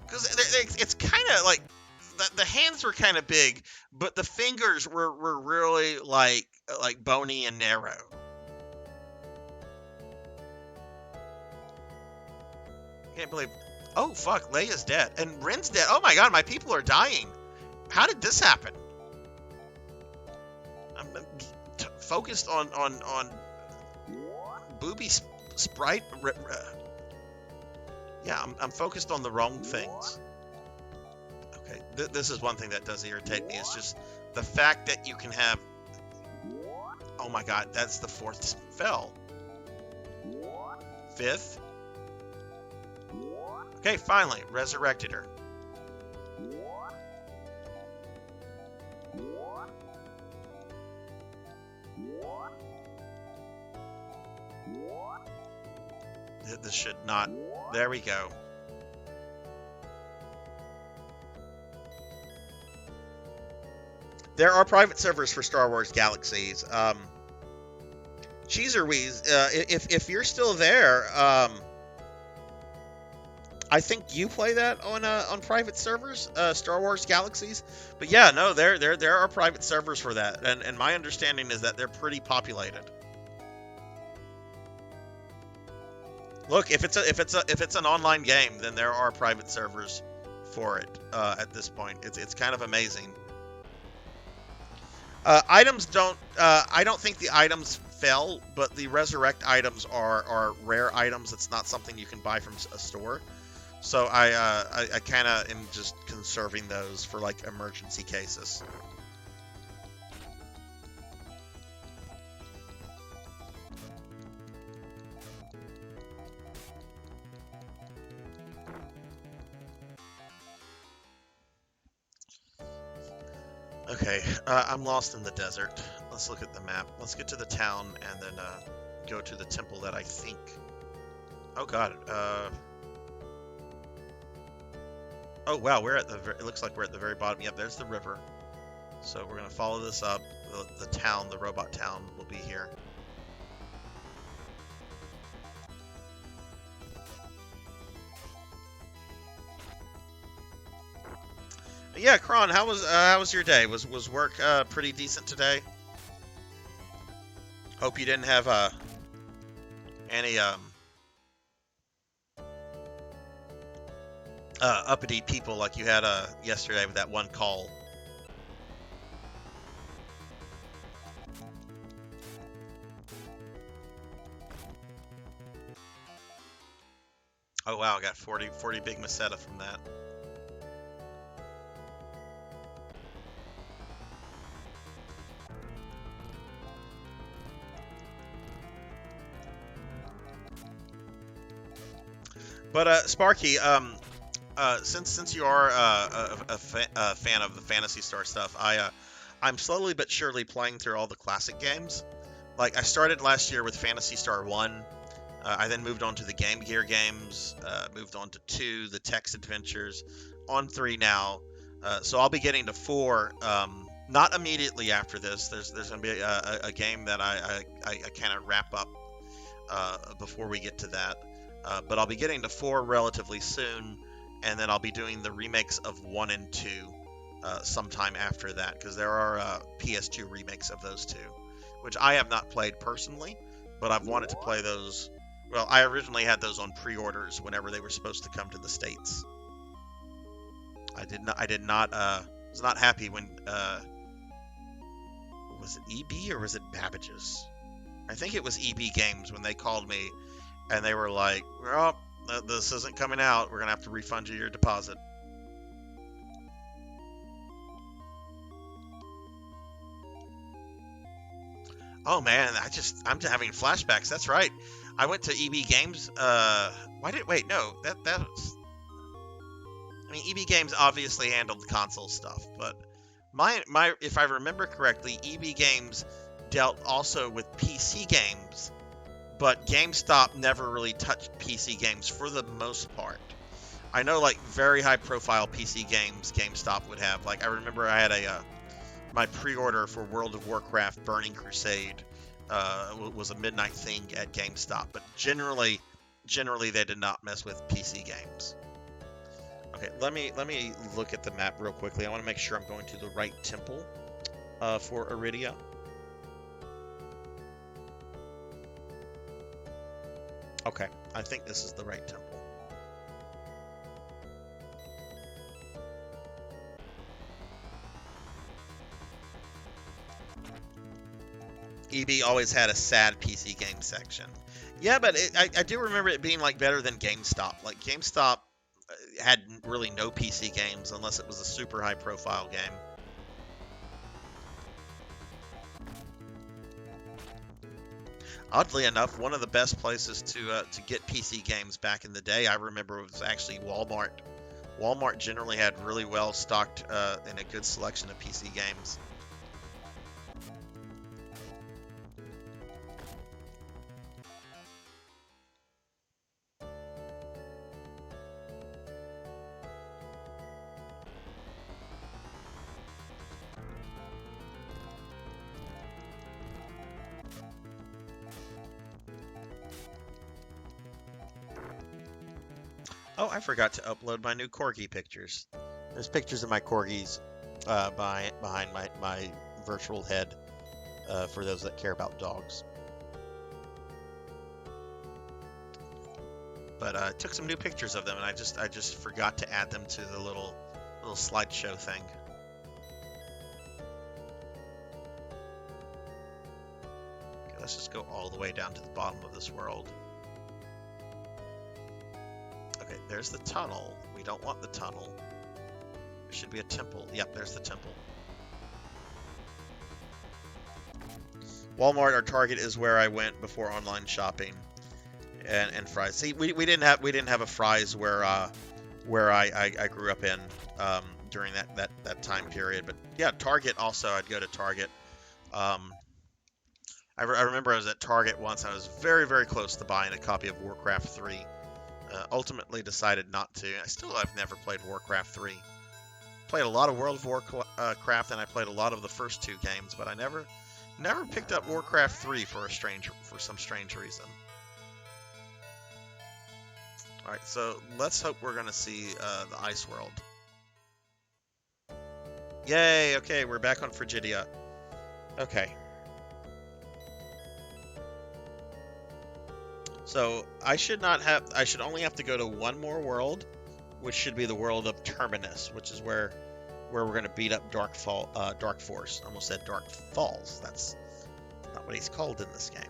Because it's kind of like the hands were kind of big, but the fingers were really like bony and narrow. Can't believe. Oh fuck, Leia's dead and Ren's dead. Oh my god, my people are dying. How did this happen? I'm focused on booby sprite. Yeah, I'm focused on the wrong things. Okay, this is one thing that does irritate me. It's just the fact that you can have. Oh my god, that's the 4th spell. 5th. Okay, finally resurrected her. This should not. There we go. There are private servers for Star Wars Galaxies. Cheezerweez, if you're still there, I think you play that on private servers, Star Wars Galaxies. But yeah, no, there are private servers for that, and my understanding is that they're pretty populated. Look, if it's an online game, then there are private servers for it at this point. It's kind of amazing. Items don't. I don't think the items fell, but the resurrect items are rare items. It's not something you can buy from a store. So I kind of am just conserving those for like emergency cases. Okay, I'm lost in the desert. Let's look at the map. Let's get to the town and then go to the temple that I think. Oh god. Oh wow, we're at the. It looks like we're at the very bottom. Yep, there's the river. So we're gonna follow this up. The town, the robot town, will be here. Yeah, Kron, how was your day? Was work pretty decent today? Hope you didn't have any uppity people like you had yesterday with that one call. Oh wow, I got 40 big Masetta from that. But Sparky, since you are a fan of the Phantasy Star stuff, I'm slowly but surely playing through all the classic games. Like I started last year with Phantasy Star 1. I then moved on to the Game Gear games, moved on to 2, the Text Adventures, on 3 now. So I'll be getting to 4 not immediately after this. There's going to be a game that I kind of wrap up before we get to that. But I'll be getting to 4 relatively soon, and then I'll be doing the remakes of 1 and 2 sometime after that, because there are PS2 remakes of those 2, which I have not played personally, but I've wanted to play those. Well, I originally had those on pre-orders whenever they were supposed to come to the States. I was not happy when, was it EB or was it Babbage's? I think it was EB Games when they called me and they were like, well, this isn't coming out. We're going to have to refund you your deposit. Oh man, I'm having flashbacks. That's right. I went to EB Games. Wait, no, that was. I mean, EB Games obviously handled the console stuff, but if I remember correctly, EB Games dealt also with PC games, but GameStop never really touched PC games for the most part. I know, like, very high-profile PC games GameStop would have. Like, I remember I had my pre-order for World of Warcraft Burning Crusade was a midnight thing at GameStop, but generally they did not mess with PC games. Okay, let me look at the map real quickly. I want to make sure I'm going to the right temple for Iridia. Okay, I think this is the right temple. EB always had a sad PC game section. Yeah, but I do remember it being like better than GameStop. Like GameStop had really no PC games unless it was a super high profile game. Oddly enough, one of the best places to get PC games back in the day, I remember, was actually Walmart. Walmart generally had really well stocked and a good selection of PC games. Oh, I forgot to upload my new corgi pictures. There's pictures of my corgis behind my virtual head for those that care about dogs. But I took some new pictures of them, and I just forgot to add them to the little slideshow thing. Okay, let's just go all the way down to the bottom of this world. Okay, there's the tunnel. We don't want the tunnel. There should be a temple. Yep, there's the temple. Walmart or Target is where I went before online shopping, and Fry's. See, we didn't have a Fry's where I grew up in during that time period. But yeah, Target also. I'd go to Target. I remember I was at Target once. I was very, very close to buying a copy of Warcraft 3. Ultimately decided not to. I've never played Warcraft 3. Played a lot of World of Warcraft, and I played a lot of the first two games, but I never picked up Warcraft 3 for some strange reason. All right, so let's hope we're gonna see the ice world. Yay! Okay, we're back on Frigidia. Okay. So I should only have to go to one more world, which should be the world of Terminus, which is where we're going to beat up Dark Force. I almost said Dark Falls. That's not what he's called in this game.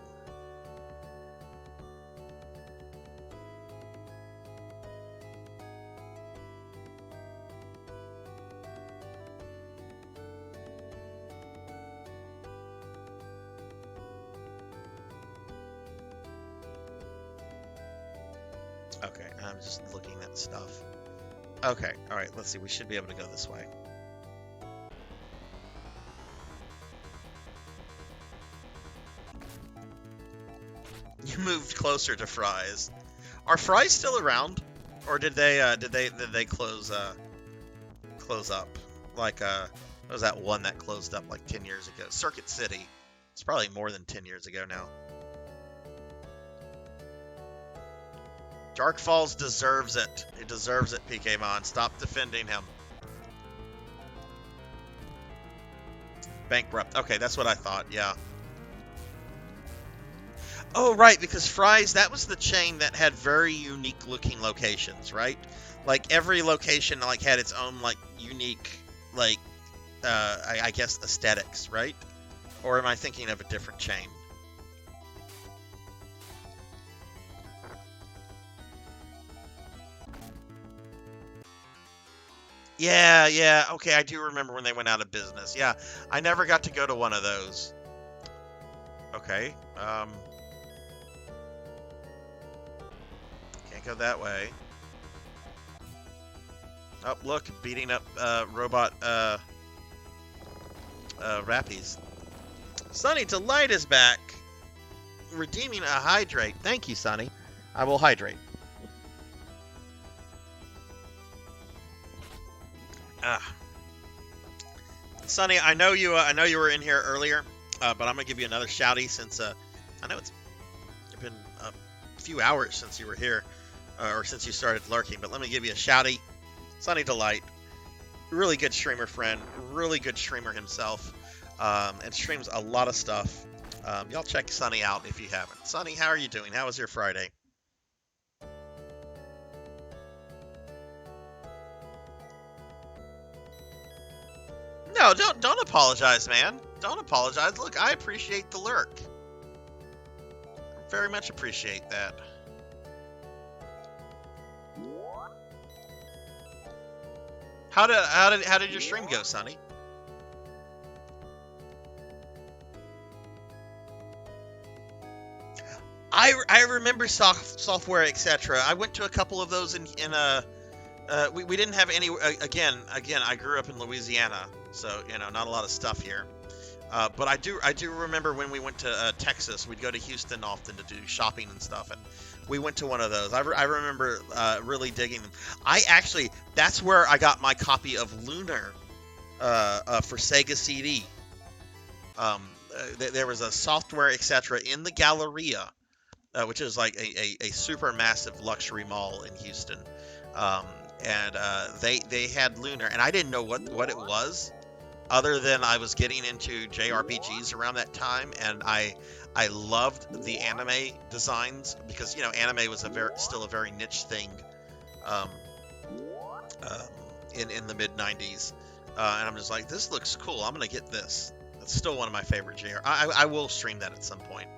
Okay, I'm just looking at stuff. Okay, alright, let's see. We should be able to go this way. You moved closer to Fry's. Are Fry's still around? Or did they close up? Like what was that one that closed up like 10 years ago? Circuit City. It's probably more than 10 years ago now. Dark Falls deserves it. It deserves it, PKmon. Stop defending him. Bankrupt. Okay, that's what I thought, yeah. Oh, right, because Fry's, that was the chain that had very unique looking locations, right? Like, every location, like, had its own, like, unique, like, I guess, aesthetics, right? Or am I thinking of a different chain? Yeah, okay, I do remember when they went out of business. Yeah, I never got to go to one of those. Okay, can't go that way. Oh, look, beating up, robot, Rappies. Sunny Delight is back! redeeming a hydrate. Thank you, Sonny. I will hydrate. Sonny, I know you were in here earlier, but I'm gonna give you another shouty since I know it's been a few hours since you were here, or since you started lurking. But let me give you a shouty. Sonny Delight, really good streamer friend, really good streamer himself, and streams a lot of stuff. Y'all check Sonny out if you haven't. Sonny, how are you doing? How was your Friday? No, don't apologize, man. Don't apologize. Look, I appreciate the lurk. Very much appreciate that. How did your stream go, Sonny? I remember software, etc. I went to a couple of those in we didn't have any again I grew up in Louisiana, so not a lot of stuff here. But I do remember when we went to Texas, we'd go to Houston often to do shopping and stuff, and we went to one of those. I remember really digging them. That's where I got my copy of Lunar for Sega CD. There was a software, etc. in the Galleria, which is like a super massive luxury mall in Houston. And they had Lunar, and I didn't know what it was, other than I was getting into JRPGs around that time, and I loved the anime designs, because anime was still a very niche thing in the mid 90s, and I'm just like, this looks cool, I'm gonna get this. It's still one of my favorite JR. I will stream that at some point.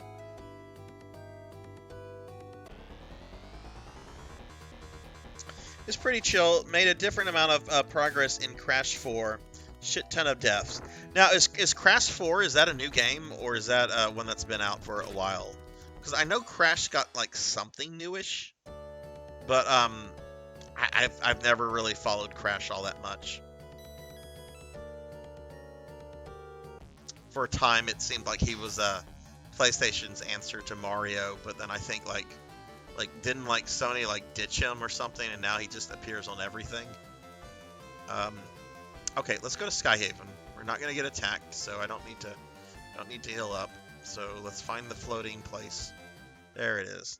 It's pretty chill. Made a different amount of progress in Crash 4. Shit ton of deaths. Now, is Crash 4, is that a new game, or is that one that's been out for a while? Because I know Crash got like something newish, but I've never really followed Crash all that much. For a time, it seemed like he was PlayStation's answer to Mario, but then I think didn't Sony ditch him or something, and now he just appears on everything. Okay, let's go to Skyhaven. We're not gonna get attacked, so I don't need to heal up. So let's find the floating place. There it is.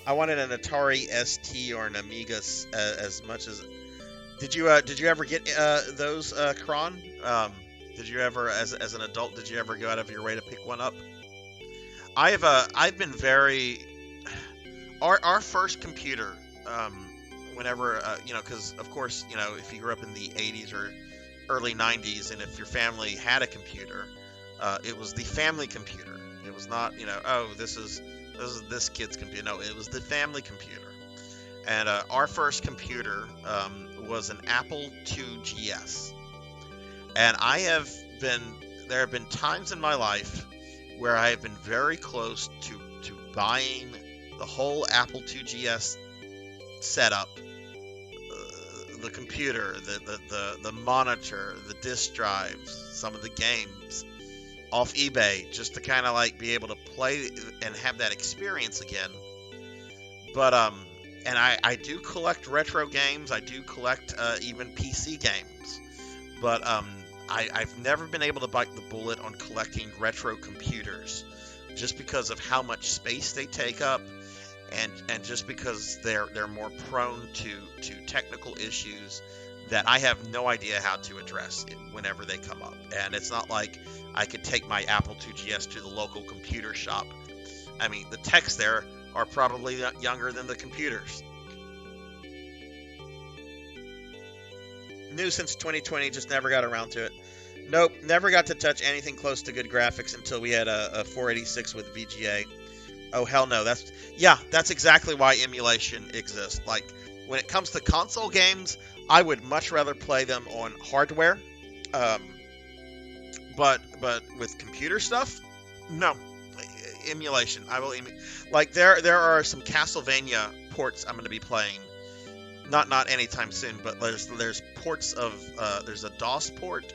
I wanted an Atari ST or an Amiga as much as. Did you ever get those, Kron? Did you ever, as an adult, did you ever go out of your way to pick one up? I've been very. Our first computer, whenever because of course if you grew up in the 80s or early 90s, and if your family had a computer, it was the family computer. It was not oh, this is this kid's computer. No, it was the family computer. And our first computer was an Apple II GS. And there have been times in my life where I have been very close to buying the whole Apple II GS setup, the computer, the monitor, the disk drives, some of the games, off eBay, just to kind of be able to play and have that experience again. But and I do collect retro games. I do collect even PC games. But I've never been able to bite the bullet on collecting retro computers, just because of how much space they take up, and just because they're more prone to technical issues that I have no idea how to address whenever they come up. And it's not like I could take my Apple II GS to the local computer shop. I mean, the techs there are probably younger than the computers. New since 2020, just never got around to it. Nope, never got to touch anything close to good graphics until we had a 486 with VGA. Oh, hell no. That's exactly why emulation exists. When it comes to console games, I would much rather play them on hardware. But with computer stuff, no. Emulation. I will there are some Castlevania ports I'm going to be playing. Not anytime soon, but there's ports of there's a DOS port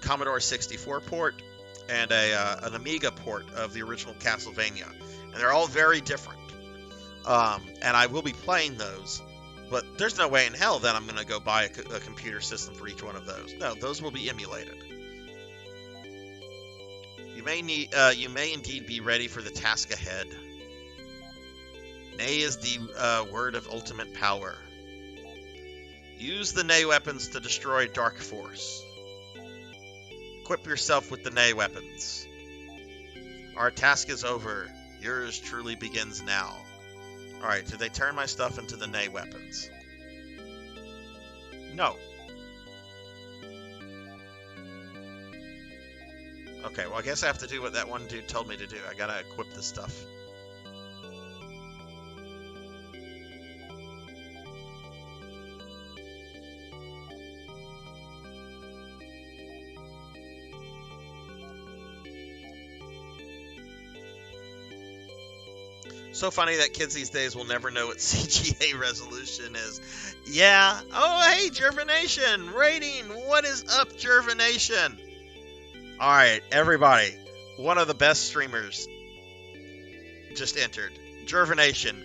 Commodore 64 port, and an Amiga port of the original Castlevania. And they're all very different. And I will be playing those, but there's no way in hell that I'm going to go buy a computer system for each one of those. No, those will be emulated. You may indeed be ready for the task ahead. Nay is the word of ultimate power. Use the Nay weapons to destroy Dark Force. Equip yourself with the Nay weapons. Our task is over. Yours truly begins now. Alright, did they turn my stuff into the Nay weapons? No. Okay, well I guess I have to do what that one dude told me to do. I gotta equip this stuff. So funny that kids these days will never know what CGA resolution is. Yeah. Oh, hey, Jervination. Rating. What is up, Jervination? All right, everybody. One of the best streamers just entered. Jervination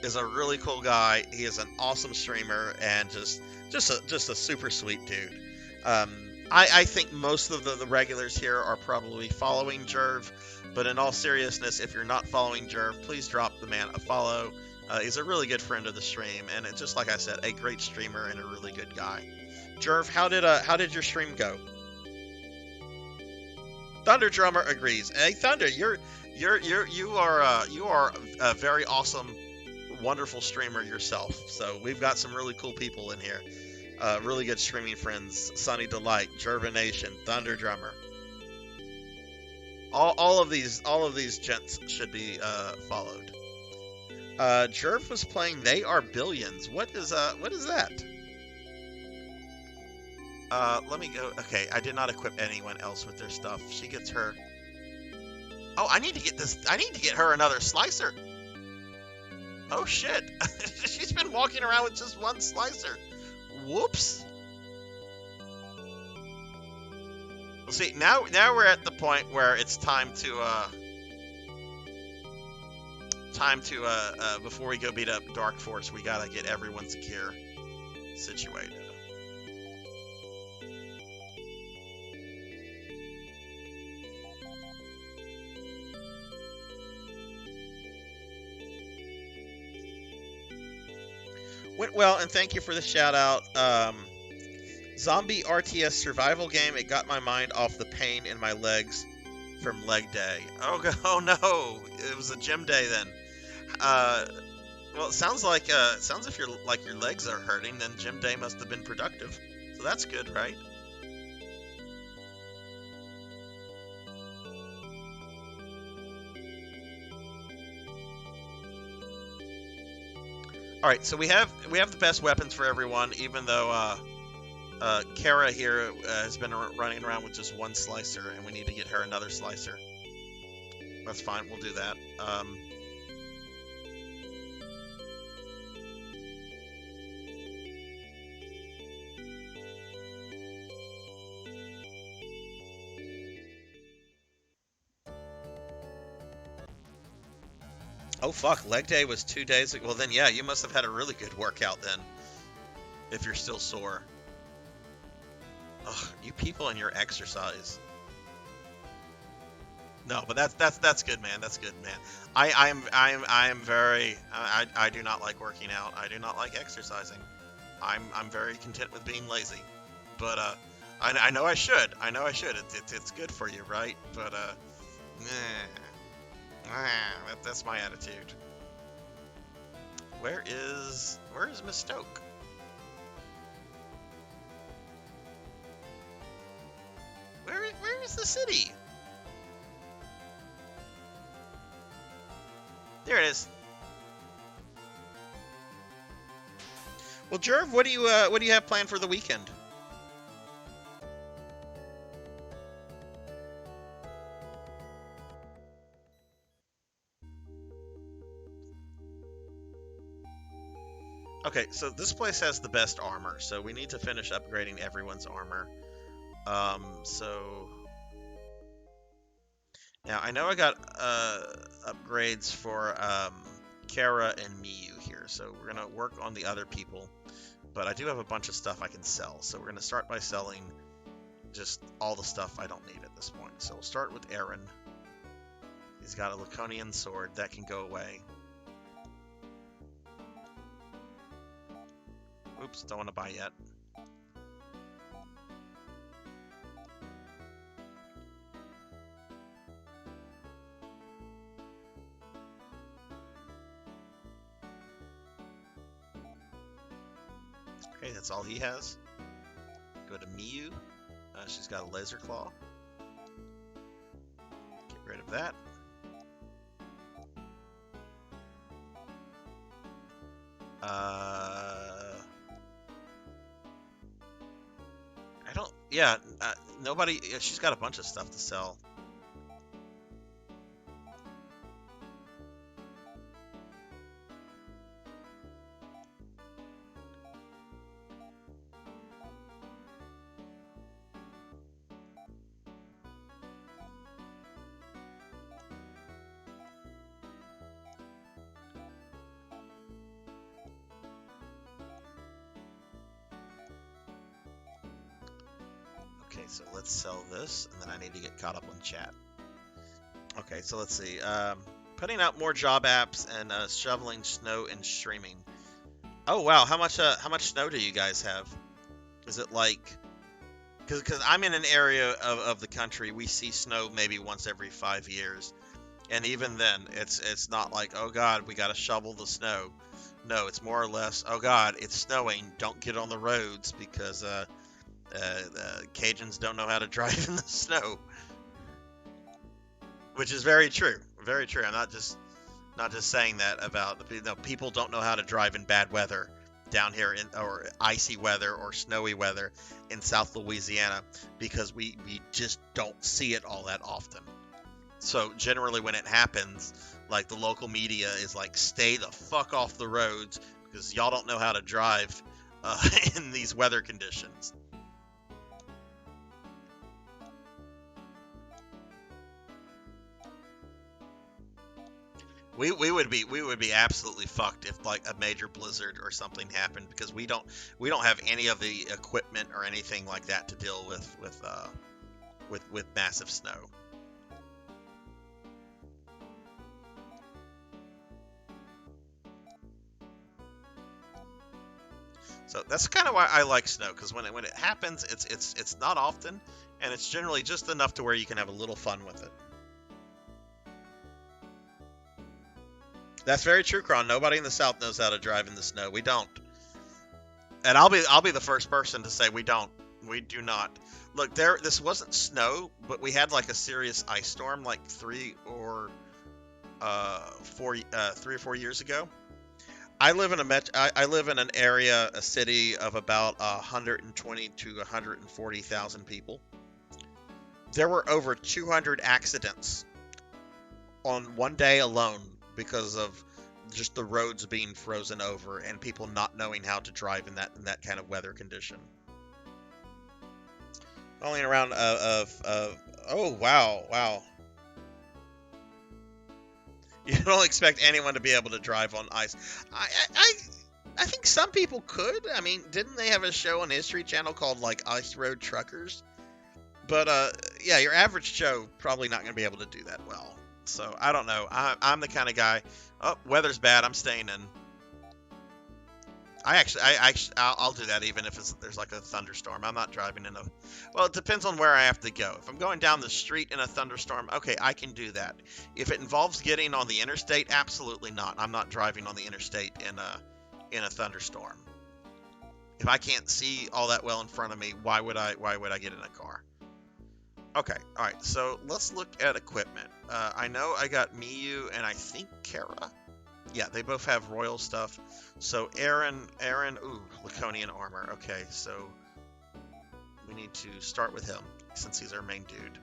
is a really cool guy. He is an awesome streamer and just a super sweet dude. I think most of the regulars here are probably following Jerv. But in all seriousness, if you're not following Jerv, please drop the man a follow. He's a really good friend of the stream, and it's just like I said, a great streamer and a really good guy. Jerv, how did your stream go? Thunder Drummer agrees. Hey, Thunder, you are a very awesome, wonderful streamer yourself. So we've got some really cool people in here, really good streaming friends. Sunny Delight, Jervination, Thunder Drummer. All of these gents should be followed. Jerv was playing They Are Billions. What is that? Let me go. Okay, I did not equip anyone else with their stuff. She gets her. Oh, I need to get her another slicer. Oh shit. She's been walking around with just one slicer. Whoops. Well, see, now we're at the point where it's time to before we go beat up Dark Force, we gotta get everyone's gear situated. Went well, and thank you for the shout out. Zombie RTS survival game. It got my mind off the pain in my legs from leg day. Oh no, it was a gym day then. Well, it sounds if your legs are hurting, then gym day must have been productive. So that's good, right? All right, so we have the best weapons for everyone, even though Kara here has been running around with just one slicer, and we need to get her another slicer. That's fine, we'll do that. Oh fuck, leg day was 2 days ago. Well then, yeah, you must have had a really good workout then, if you're still sore. Ugh, you people and your exercise. No, but that's good, man. That's good, man. I do not like working out. I do not like exercising. I'm very content with being lazy. But I know I should. I know I should. It's good for you, right? But that's my attitude. Where is Miss Stoke? Where is the city? There it is. Well, Jerv, what do you have planned for the weekend? Okay, so this place has the best armor, so we need to finish upgrading everyone's armor. So now I know I got upgrades for Kara and Miyu here, so we're gonna work on the other people. But I do have a bunch of stuff I can sell, so we're gonna start by selling just all the stuff I don't need at this point. So we'll start with Aaron. He's got a Laconian sword that can go away. Oops, don't want to buy yet. Okay, that's all he has. Go to Miyu. She's got a laser claw. Get rid of that. I don't. Yeah, nobody. Yeah, she's got a bunch of stuff to sell. Okay, so let's sell this, and then I need to get caught up on chat. Okay, so let's see. Putting out more job apps and shoveling snow and streaming. Oh wow, how much snow do you guys have? Is it like? Because I'm in an area of the country, we see snow maybe once every 5 years, and even then, it's not like, oh God, we got to shovel the snow. No, it's more or less, oh God, it's snowing. Don't get on the roads because the Cajuns don't know how to drive in the snow, which is very true. Very true. I'm not just saying that about people don't know how to drive in bad weather down here or icy weather or snowy weather in South Louisiana because we just don't see it all that often. So generally when it happens, like the local media is like, stay the fuck off the roads because y'all don't know how to drive in these weather conditions. We would be absolutely fucked if like a major blizzard or something happened because we don't have any of the equipment or anything like that to deal with massive snow. So that's kind of why I like snow, because when it happens, it's not often, and it's generally just enough to where you can have a little fun with it. That's very true, Kron. Nobody in the South knows how to drive in the snow. We don't. And I'll be the first person to say we don't. We do not. Look, this wasn't snow, but we had like a serious ice storm like 3 or 4 years ago. I live in I live in an area, a city of about 120 to 140,000 people. There were over 200 accidents on one day alone because of just the roads being frozen over and people not knowing how to drive in that kind of weather condition. Only around oh wow. You don't expect anyone to be able to drive on ice. I think some people could. I mean, didn't they have a show on History Channel called like Ice Road Truckers? But yeah, your average Joe probably not going to be able to do that well. So I don't know. I'm the kind of guy. Oh, weather's bad. I'm staying in. I'll do that even if there's like a thunderstorm. I'm not driving in a. Well, it depends on where I have to go. If I'm going down the street in a thunderstorm, okay, I can do that. If it involves getting on the interstate, absolutely not. I'm not driving on the interstate in a thunderstorm. If I can't see all that well in front of me, why would I get in a car? Okay, all right. So let's look at equipment. I know I got Miyu and I think Kara. Yeah, they both have royal stuff. So Aaron, ooh, Laconian armor. Okay, so we need to start with him since he's our main dude.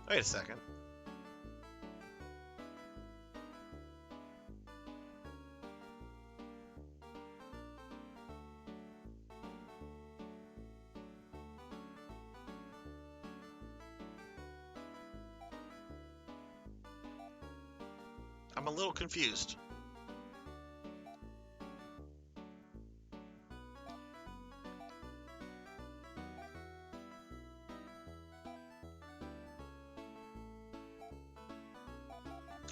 Wait a second. I'm a little confused.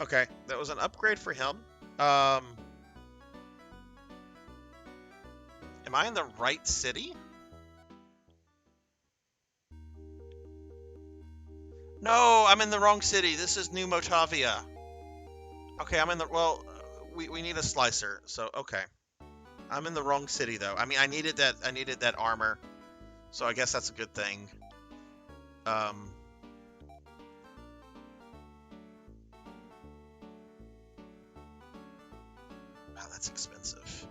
Okay, that was an upgrade for him. Am I in the right city? No, I'm in the wrong city. This is New Motavia. Okay, I'm in the... Well, we need a slicer, so okay. I'm in the wrong city, though. I mean, I needed that armor, so I guess that's a good thing. Wow, that's expensive.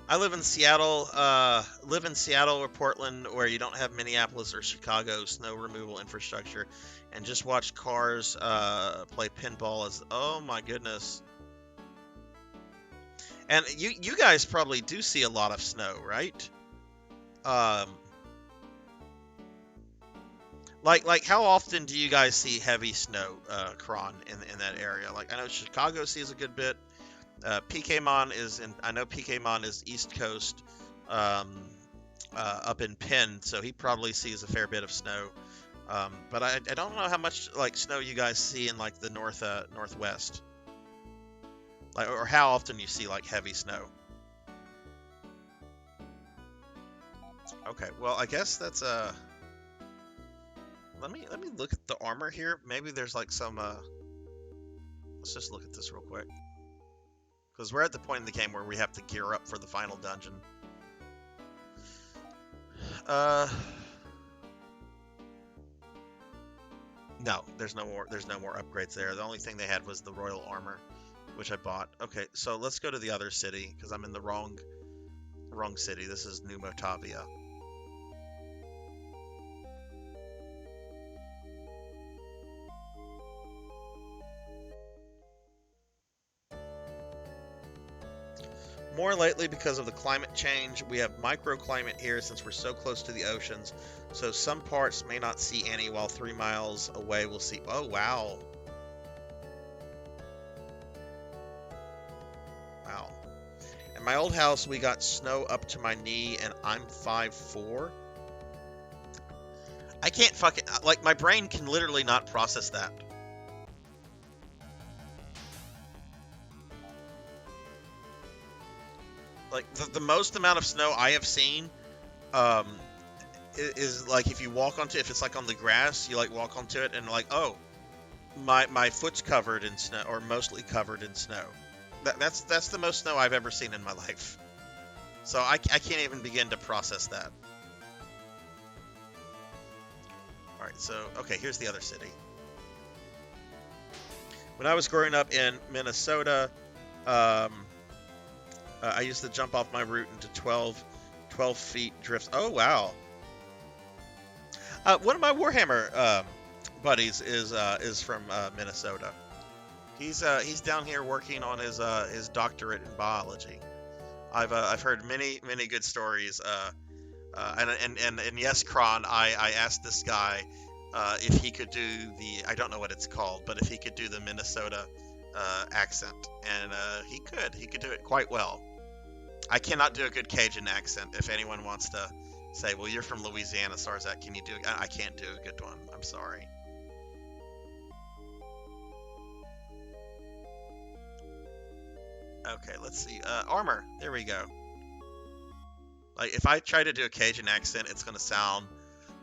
I live in Seattle. Live in Seattle or Portland, where you don't have Minneapolis or Chicago snow removal infrastructure, and just watch cars play pinball. As oh my goodness! And you guys probably do see a lot of snow, right? Like how often do you guys see heavy snow, Kron, in that area? Like I know Chicago sees a good bit. PKmon is in. I know PKmon is East Coast, up in Penn, so he probably sees a fair bit of snow. But I don't know how much like snow you guys see in like the northwest, like or how often you see like heavy snow. Okay, well I guess that's let me look at the armor here. Maybe there's like some let's just look at this real quick. Because we're at the point in the game where we have to gear up for the final dungeon. No, there's no more upgrades there. The only thing they had was the royal armor, which I bought. Okay, so let's go to the other city because I'm in the wrong city. This is New Motavia. More lately, because of the climate change, we have microclimate here since we're so close to the oceans. So some parts may not see any, while 3 miles away we'll see. Oh, wow. Wow. In my old house, we got snow up to my knee, and I'm 5'4". I can't fucking... Like, my brain can literally not process that. Like, the most amount of snow I have seen is like if you walk onto, if it's like on the grass, you like walk onto it and like, oh, my foot's covered in snow, or mostly covered in snow. That's the most snow I've ever seen in my life. So I can't even begin to process that. Alright, so, okay, here's the other city. When I was growing up in Minnesota, I used to jump off my route into 12 feet drifts. Oh, wow. One of my Warhammer buddies is from Minnesota. He's down here working on his doctorate in biology. I've heard many good stories. And yes, Kron, I asked this guy if he could do the, I don't know what it's called, but if he could do the Minnesota accent, and he could do it quite well. I cannot do a good Cajun accent. If anyone wants to say, well, you're from Louisiana, Sarzac, can you do it? I can't do a good one. I'm sorry. Okay, let's see. Armor. There we go. Like, if I try to do a Cajun accent, it's going to sound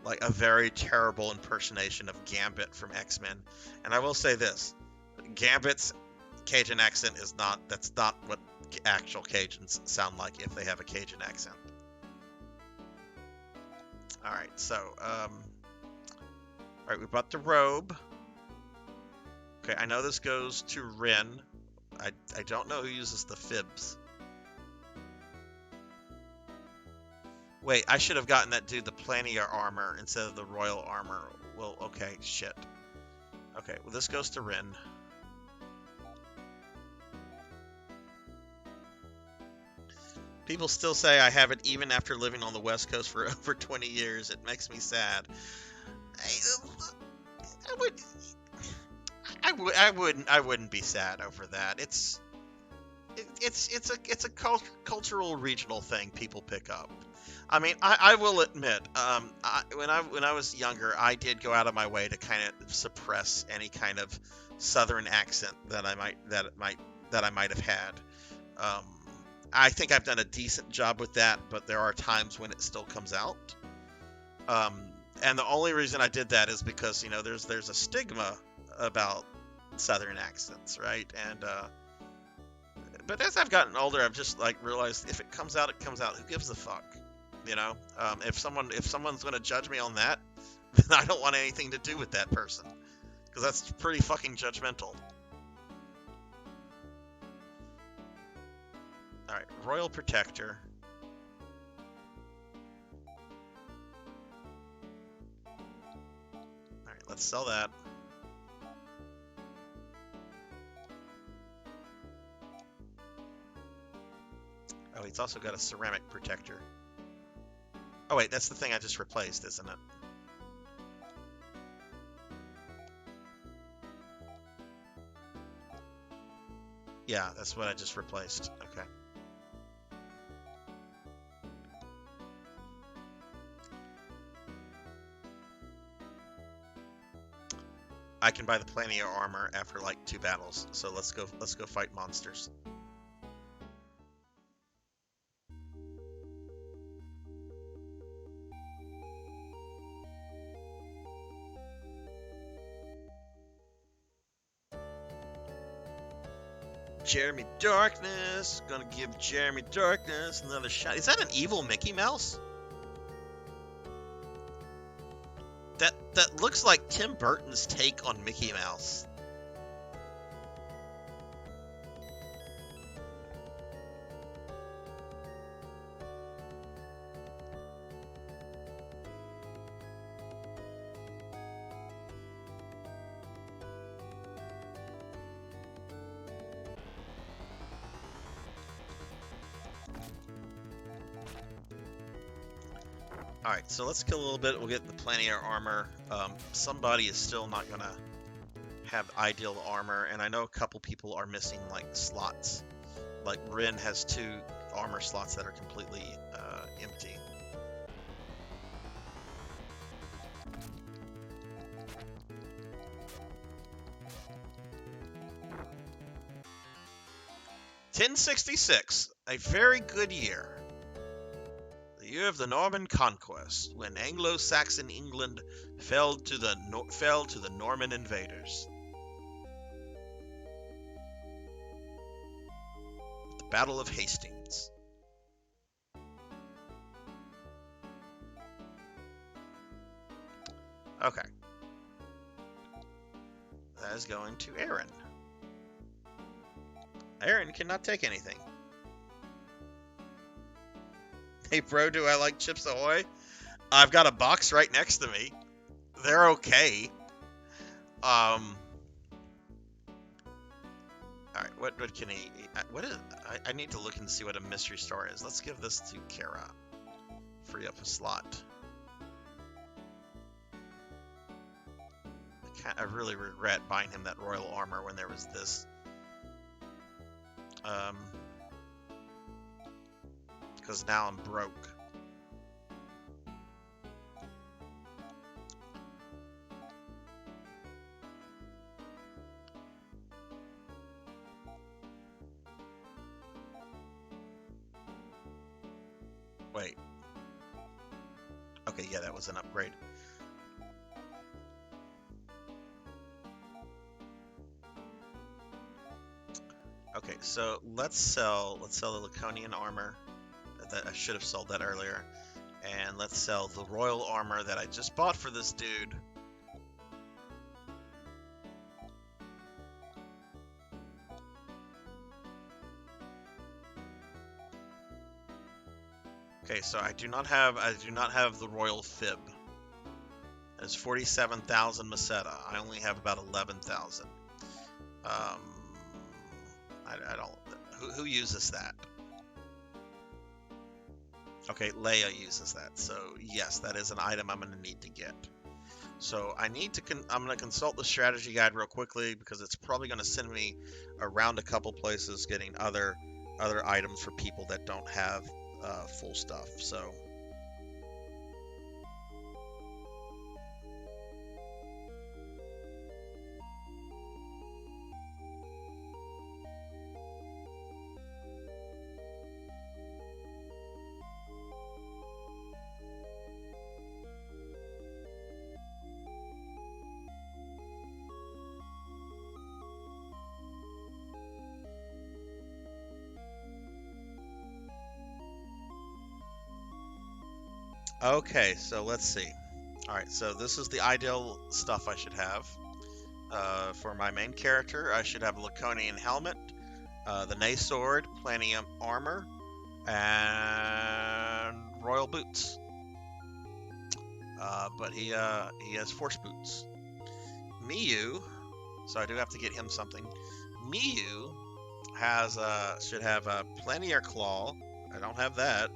like a very terrible impersonation of Gambit from X-Men. And I will say this. Gambit's Cajun accent is not, that's not what actual Cajuns sound like if they have a Cajun accent. Alright, so, alright, we bought the robe. Okay, I know this goes to Rin. I don't know who uses the fibs. Wait, I should have gotten that dude the Planier armor instead of the Royal armor. Well, okay, shit. Okay, well, this goes to Rin. People still say I have it even after living on the West Coast for over 20 years. It makes me sad. I wouldn't be sad over that. It's a cultural regional thing people pick up. I mean, I will admit, when I was younger, I did go out of my way to kind of suppress any kind of Southern accent that I might have had. I think I've done a decent job with that, but there are times when it still comes out. And the only reason I did that is because, you know, there's a stigma about Southern accents, right? And but as I've gotten older, I've just like realized if it comes out, it comes out. Who gives a fuck? You know, if someone's going to judge me on that, then I don't want anything to do with that person, because that's pretty fucking judgmental. All right, Royal Protector. All right, let's sell that. Oh, he's also got a ceramic protector. Oh wait, that's the thing I just replaced, isn't it? Yeah, that's what I just replaced. Okay. I can buy the Planier armor after like 2 battles, so let's go fight monsters. Jeremy Darkness. Gonna give Jeremy Darkness another shot. Is that an evil Mickey Mouse? That looks like Tim Burton's take on Mickey Mouse. Alright, so let's kill a little bit. We'll get the Planier armor. Somebody is still not going to have ideal armor, and I know a couple people are missing, like, slots. Like, Rin has 2 armor slots that are completely empty. (1066), a very good year. The year of the Norman Conquest, when Anglo-Saxon England fell to the Norman invaders. The Battle of Hastings. Okay. That is going to Aaron. Aaron cannot take anything. Hey bro, do I like Chips Ahoy? I've got a box right next to me. They're okay. Alright, what can he eat? I need to look and see what a mystery star is. Let's give this to Kara. Free up a slot. I really regret buying him that royal armor when there was this. Because now I'm broke. Wait. Okay, yeah, that was an upgrade. Okay, so let's sell the Laconian armor. That I should have sold that earlier. And let's sell the royal armor that I just bought for this dude. Okay, so I do not have the royal fib. There's 47,000 Meseta. I only have about 11,000. I don't. Who uses that? Okay, Leia uses that. So yes, that is an item I'm going to need to get. So I need to. I'm going to consult the strategy guide real quickly because it's probably going to send me around a couple places getting other items for people that don't have full stuff. So. Okay, so let's see. Alright, so this is the ideal stuff I should have. For my main character, I should have a Laconian helmet, the Nay sword, Planium armor, and royal boots. But he has force boots. Miyu, so I do have to get him something. Miyu should have a Planier claw. I don't have that.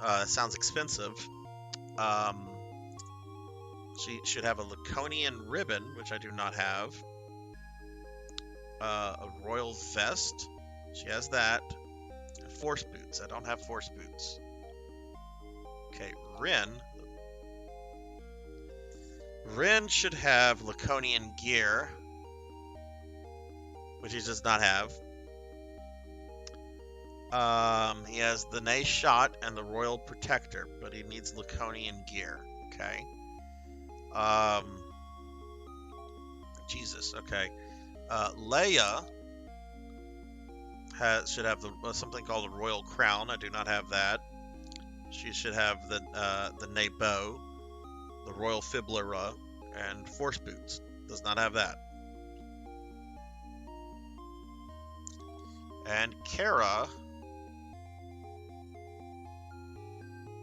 It sounds expensive. She should have a Laconian ribbon, which I do not have. A royal vest. She has that. Force boots. I don't have force boots. Okay, Rin. Rin should have Laconian gear, which he does not have. He has the Nay shot and the Royal Protector, but he needs Laconian gear. Okay. Jesus. Okay. Leia should have something called a Royal Crown. I do not have that. She should have the Nay bow, the Royal Fiblera, and Force boots. Does not have that. And Kara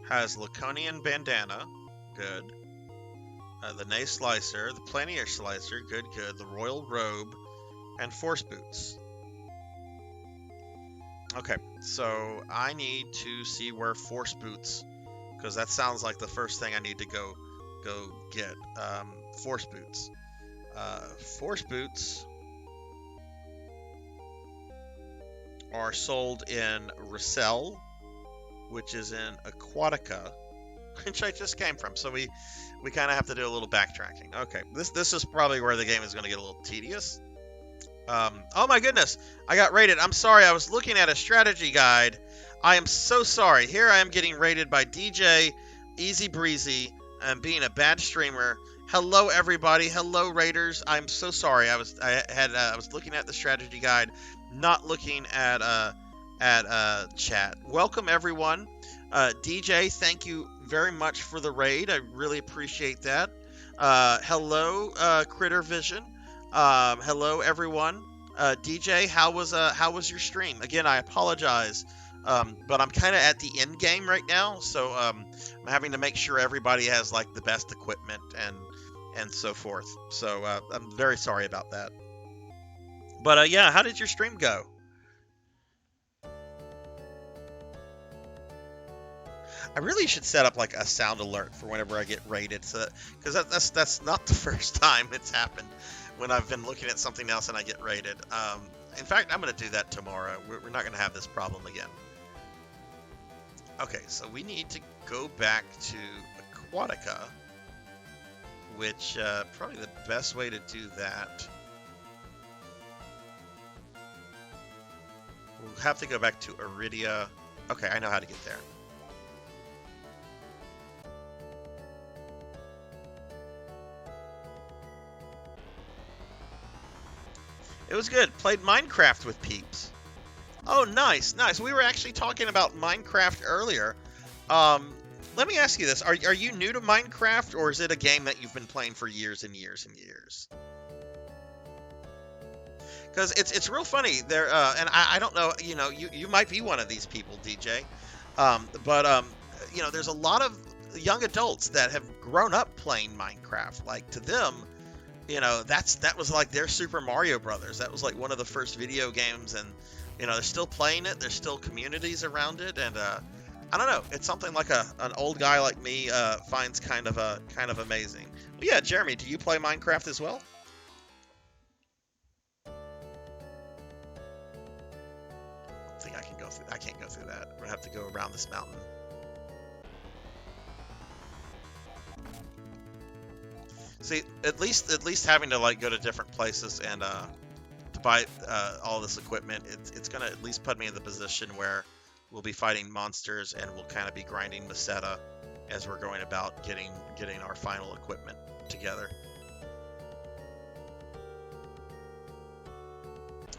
has Laconian bandana, good. The Nay slicer, the Planier slicer, good. The Royal robe, and Force boots. Okay, so I need to see where Force boots, because that sounds like the first thing I need to go get. Force boots. Force boots are sold in Rissell, which is in Aquatica, which I just came from. So we kind of have to do a little backtracking. Okay, this is probably where the game is going to get a little tedious. Oh my goodness, I got raided. I'm sorry, I was looking at a strategy guide. I am so sorry. Here I am getting raided by DJ Easy Breezy and being a bad streamer. Hello everybody. Hello raiders. I'm so sorry. I was looking at the strategy guide, not looking at chat. Welcome everyone. DJ, thank you very much for the raid. I really appreciate that. Hello Critter Vision. Hello everyone. DJ, how was your stream? Again, I apologize, but I'm kind of at the end game right now, so I'm having to make sure everybody has like the best equipment and so forth. So I'm very sorry about that. But yeah, how did your stream go? I really should set up like a sound alert for whenever I get raided, so because that's not the first time it's happened when I've been looking at something else and I get raided. In fact, I'm going to do that tomorrow. We're not going to have this problem again. Okay, so we need to go back to Aquatica, which probably the best way to do that. We'll have to go back to Iridia. Okay, I know how to get there. It was good. Played Minecraft with peeps. Oh, nice, nice. We were actually talking about Minecraft earlier. Let me ask you this. Are you new to Minecraft, or is it a game that you've been playing for years and years and years? Because it's real funny. There, and I don't know, you might be one of these people, DJ. But you know, there's a lot of young adults that have grown up playing Minecraft. Like, to them, you know, that was like their Super Mario Brothers. That was like one of the first video games, and you know, they're still playing it. There's still communities around it, and I don't know. It's something like an old guy like me finds kind of amazing. But yeah, Jeremy, do you play Minecraft as well? I don't think I can go through. I can't go through that. We're gonna have to go around this mountain. See, at least having to like go to different places and to buy all this equipment, it's gonna at least put me in the position where we'll be fighting monsters and we'll kind of be grinding Meseta as we're going about getting our final equipment together.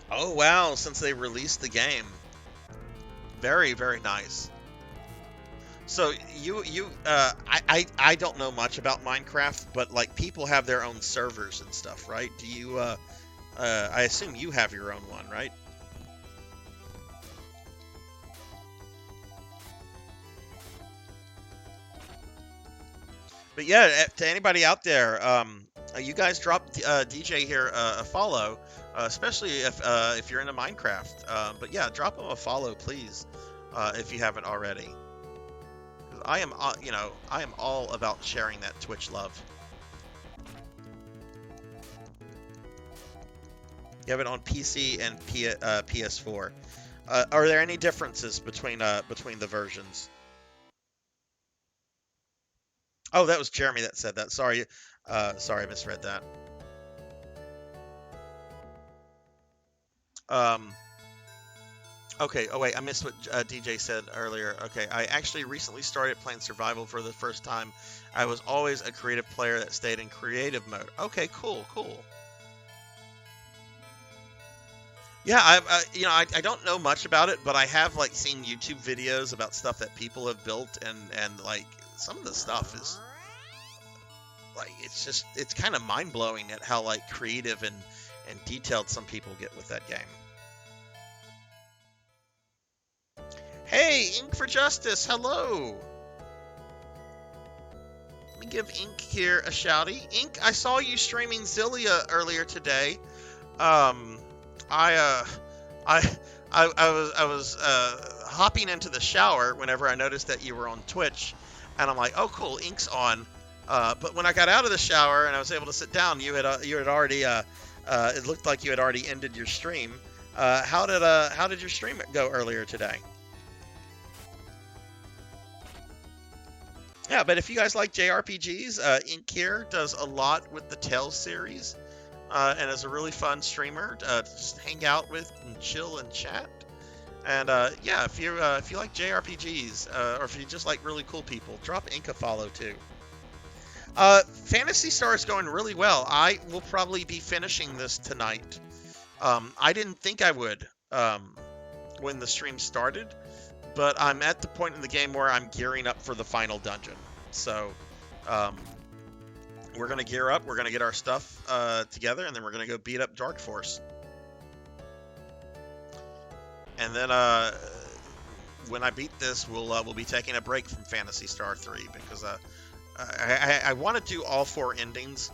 Oh wow, since they released the game. Very, very nice. So I don't know much about Minecraft, but like people have their own servers and stuff, right? Do you I assume you have your own one, right? But yeah, to anybody out there, you guys drop DJ here a follow, especially if you're into Minecraft. But yeah, drop him a follow, please, if you haven't already. 'Cause I am, you know, I am all about sharing that Twitch love. You have it on PC and PS4. Are there any differences between the versions? Oh, that was Jeremy that said that. Sorry, sorry, I misread that. Okay. Oh wait, I missed what DJ said earlier. Okay, I actually recently started playing survival for the first time. I was always a creative player that stayed in creative mode. Okay, cool. Yeah, you know, I don't know much about it, but I have like seen YouTube videos about stuff that people have built, and like some of the stuff is like it's kind of mind blowing at how like creative and detailed some people get with that game. Hey, Ink for Justice, hello. Let me give Ink here a shouty. Ink, I saw you streaming Zillia earlier today. I was hopping into the shower whenever I noticed that you were on Twitch, and I'm like, oh cool, Ink's on. But when I got out of the shower and I was able to sit down, you had already it looked like you had already ended your stream. How did your stream go earlier today? Yeah, but if you guys like JRPGs, Ink here does a lot with the Tales series. And is a really fun streamer to just hang out with and chill and chat. And yeah, if you like JRPGs, or if you just like really cool people, drop Ink a follow too. Phantasy Star is going really well. I will probably be finishing this tonight. I didn't think I would when the stream started, but I'm at the point in the game where I'm gearing up for the final dungeon. So we're going to gear up, we're going to get our stuff together, and then we're going to go beat up Dark Force. And then when I beat this, we'll be taking a break from Phantasy Star 3, because I want to do all 4 endings,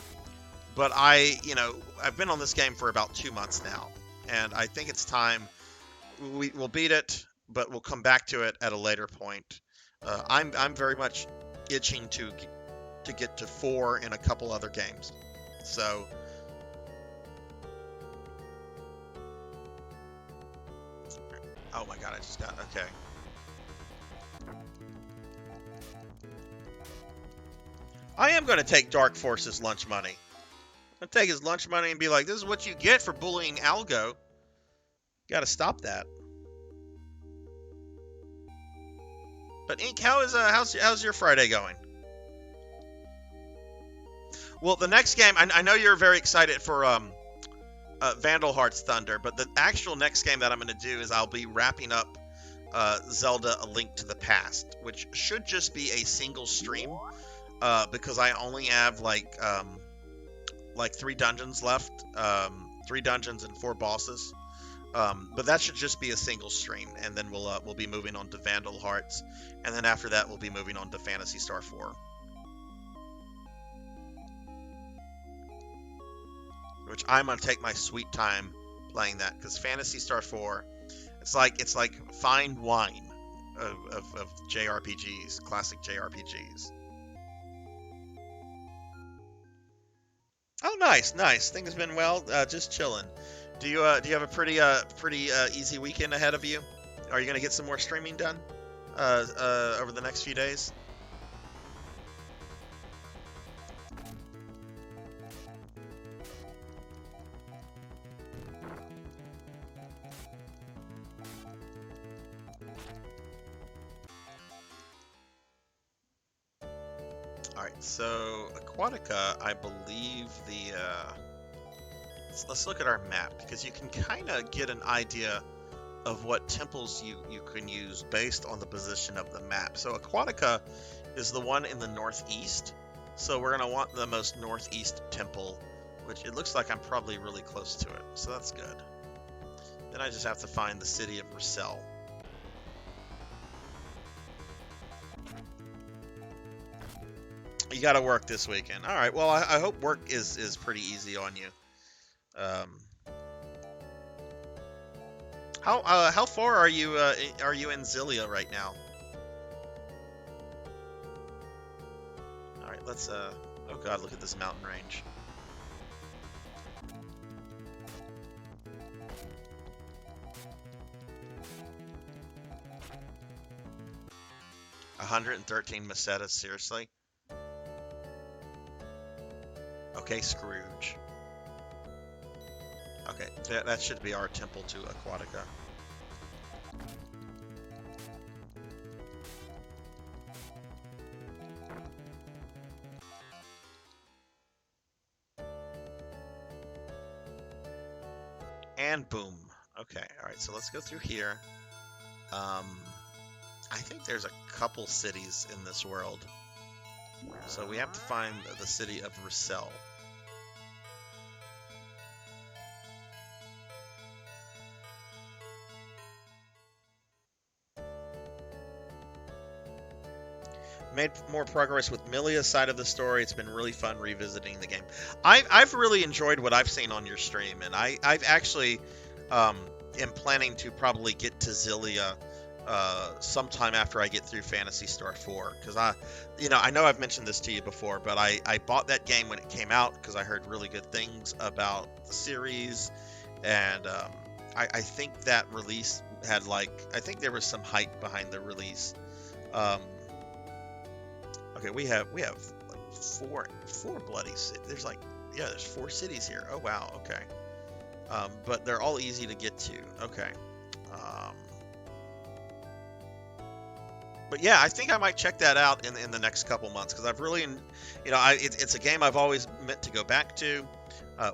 but I've been on this game for about 2 months now, and I think it's time. We'll beat it, but we'll come back to it at a later point. I'm very much itching to get to 4 in a couple other games. So oh my god, I just got okay. I am going to take Dark Force's lunch money. I'm going to take his lunch money and be like, this is what you get for bullying Algo. Got to stop that. But Ink, how's your Friday going? Well, the next game, I know you're very excited for Vandal Hearts Thunder, but the actual next game that I'm going to do is I'll be wrapping up Zelda: A Link to the Past, which should just be a single stream, because I only have like 3 dungeons left, 3 dungeons and 4 bosses. But that should just be a single stream, and then we'll be moving on to Vandal Hearts, and then after that we'll be moving on to Phantasy Star 4. Which I'm gonna take my sweet time playing that, because Phantasy Star 4, it's like fine wine of JRPGs, classic JRPGs. Oh, nice. Things have been well. Just chilling. Do you have a pretty easy weekend ahead of you? Are you gonna get some more streaming done over the next few days? All right. So Aquatica, I believe the. Let's look at our map, because you can kind of get an idea of what temples you can use based on the position of the map. So Aquatica is the one in the northeast, so we're going to want the most northeast temple, which it looks like I'm probably really close to it, so that's good. Then I just have to find the city of Rossell. You got to work this weekend. All right, well, I hope work is pretty easy on you. How far are you in Zilia right now? All right, let's oh god, look at this mountain range. $113 Mesetas, seriously? Okay, Scrooge. Okay, that should be our temple to Aquatica. And boom. Okay, alright, so let's go through here. I think there's a couple cities in this world. So we have to find the city of Rossell. Made more progress with Milia's side of the story. It's been really fun revisiting the game. I've really enjoyed what I've seen on your stream, and I've actually am planning to probably get to Zilia sometime after I get through Phantasy Star 4, because I know I've mentioned this to you before, but I bought that game when it came out because I heard really good things about the series, and I think that release had I think there was some hype behind the release. Okay, we have like four bloody cities. There's 4 cities here. Oh wow, okay. But they're all easy to get to. Okay. But yeah, I think I might check that out in the next couple months, because I've really, it's a game I've always meant to go back to.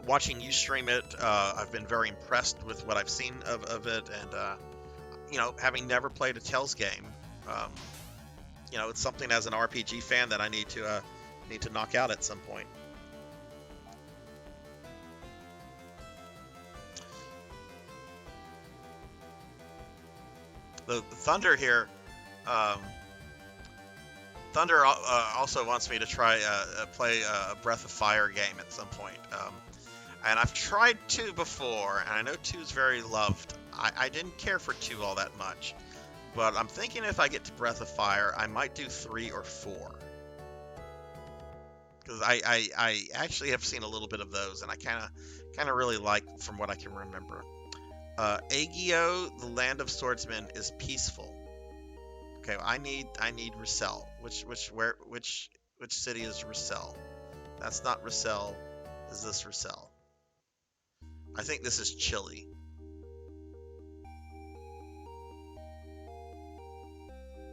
Watching you stream it, I've been very impressed with what I've seen of it, and having never played a Tales game, it's something as an RPG fan that I need to knock out at some point. The Thunder here, Thunder also wants me to try play a Breath of Fire game at some point. And I've tried 2 before, and I know 2 is very loved. I didn't care for 2 all that much. But I'm thinking if I get to Breath of Fire, I might do 3 or 4. Because I actually have seen a little bit of those, and I kind of really like, from what I can remember. Aegio, the Land of Swordsmen, is peaceful. Okay, well, I need Rossell. Which city is Rossell? That's not Rossell. Is this Rossell? I think this is Chile.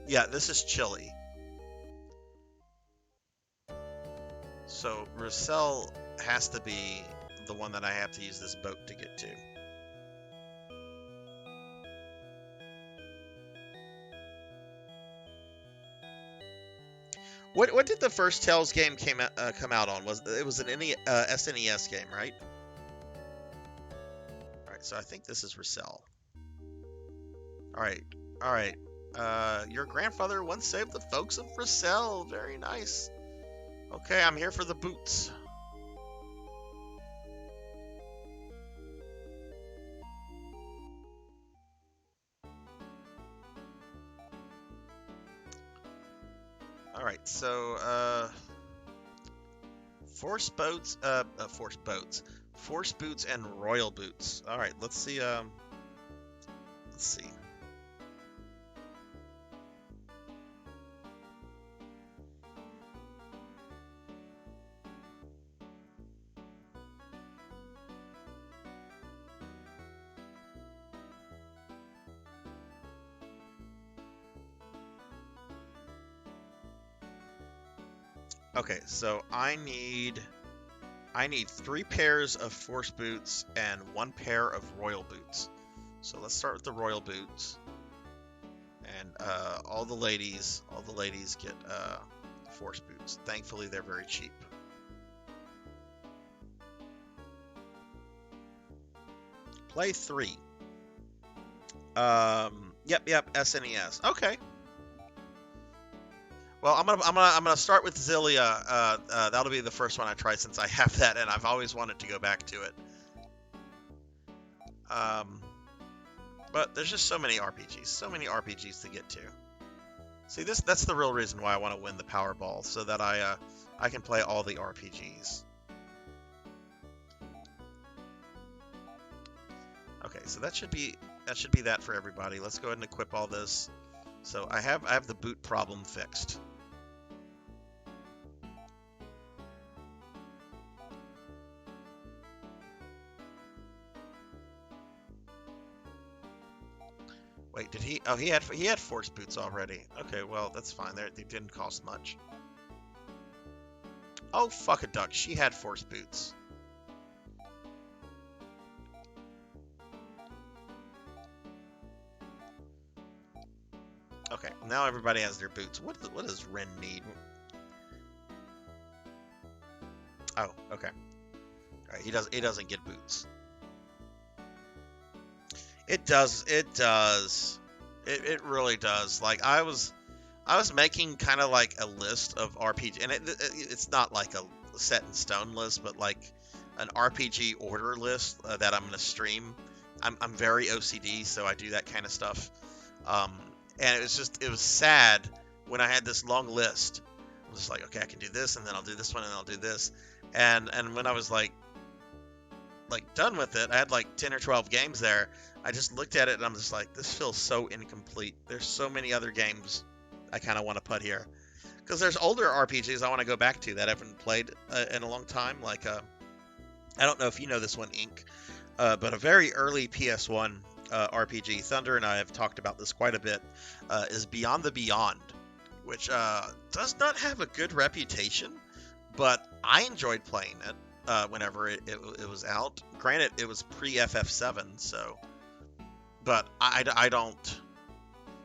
Yeah, this is Chile. So Rossell has to be the one that I have to use this boat to get to. What did the first Tales game come out on? It was an SNES game, right? All right, so I think this is Russell. Alright, alright. Your grandfather once saved the folks of Russell. Very nice. Okay, I'm here for the boots. Alright, so, Force boots and royal boots. Alright, let's see, let's see. Okay, so I need 3 pairs of force boots and 1 pair of royal boots. So let's start with the royal boots. And all the ladies get force boots. Thankfully, they're very cheap. Play 3. Yep, SNES. Okay. Well, I'm gonna start with Zillia. That'll be the first one I try since I have that, and I've always wanted to go back to it. But there's just so many RPGs to get to. See, that's the real reason why I want to win the Powerball, so that I can play all the RPGs. Okay, so that should be that for everybody. Let's go ahead and equip all this. So I have the boot problem fixed. Wait, did he? Oh, he had force boots already. Okay, well that's fine. They didn't cost much. Oh fuck a duck! She had force boots. Okay, now everybody has their boots. What does Ren need? Oh, okay. All right, he doesn't get boots. It does. It really does. Like I was making kind of like a list of RPG, and it's not like a set in stone list, but like an RPG order list that I'm gonna stream. I'm very OCD, so I do that kind of stuff. And it was sad when I had this long list. I was just like, okay, I can do this, and then I'll do this one, and then I'll do this. And when I was like done with it, I had like 10 or 12 games there. I just looked at it and I'm just like, this feels so incomplete. There's so many other games I kind of want to put here. Because there's older RPGs I want to go back to that I haven't played in a long time. Like, I don't know if you know this one, Ink, but a very early PS1 RPG, Thunder and I have talked about this quite a bit, is Beyond the Beyond, which does not have a good reputation, but I enjoyed playing it whenever it was out. Granted, it was pre-FF7, so... But I don't...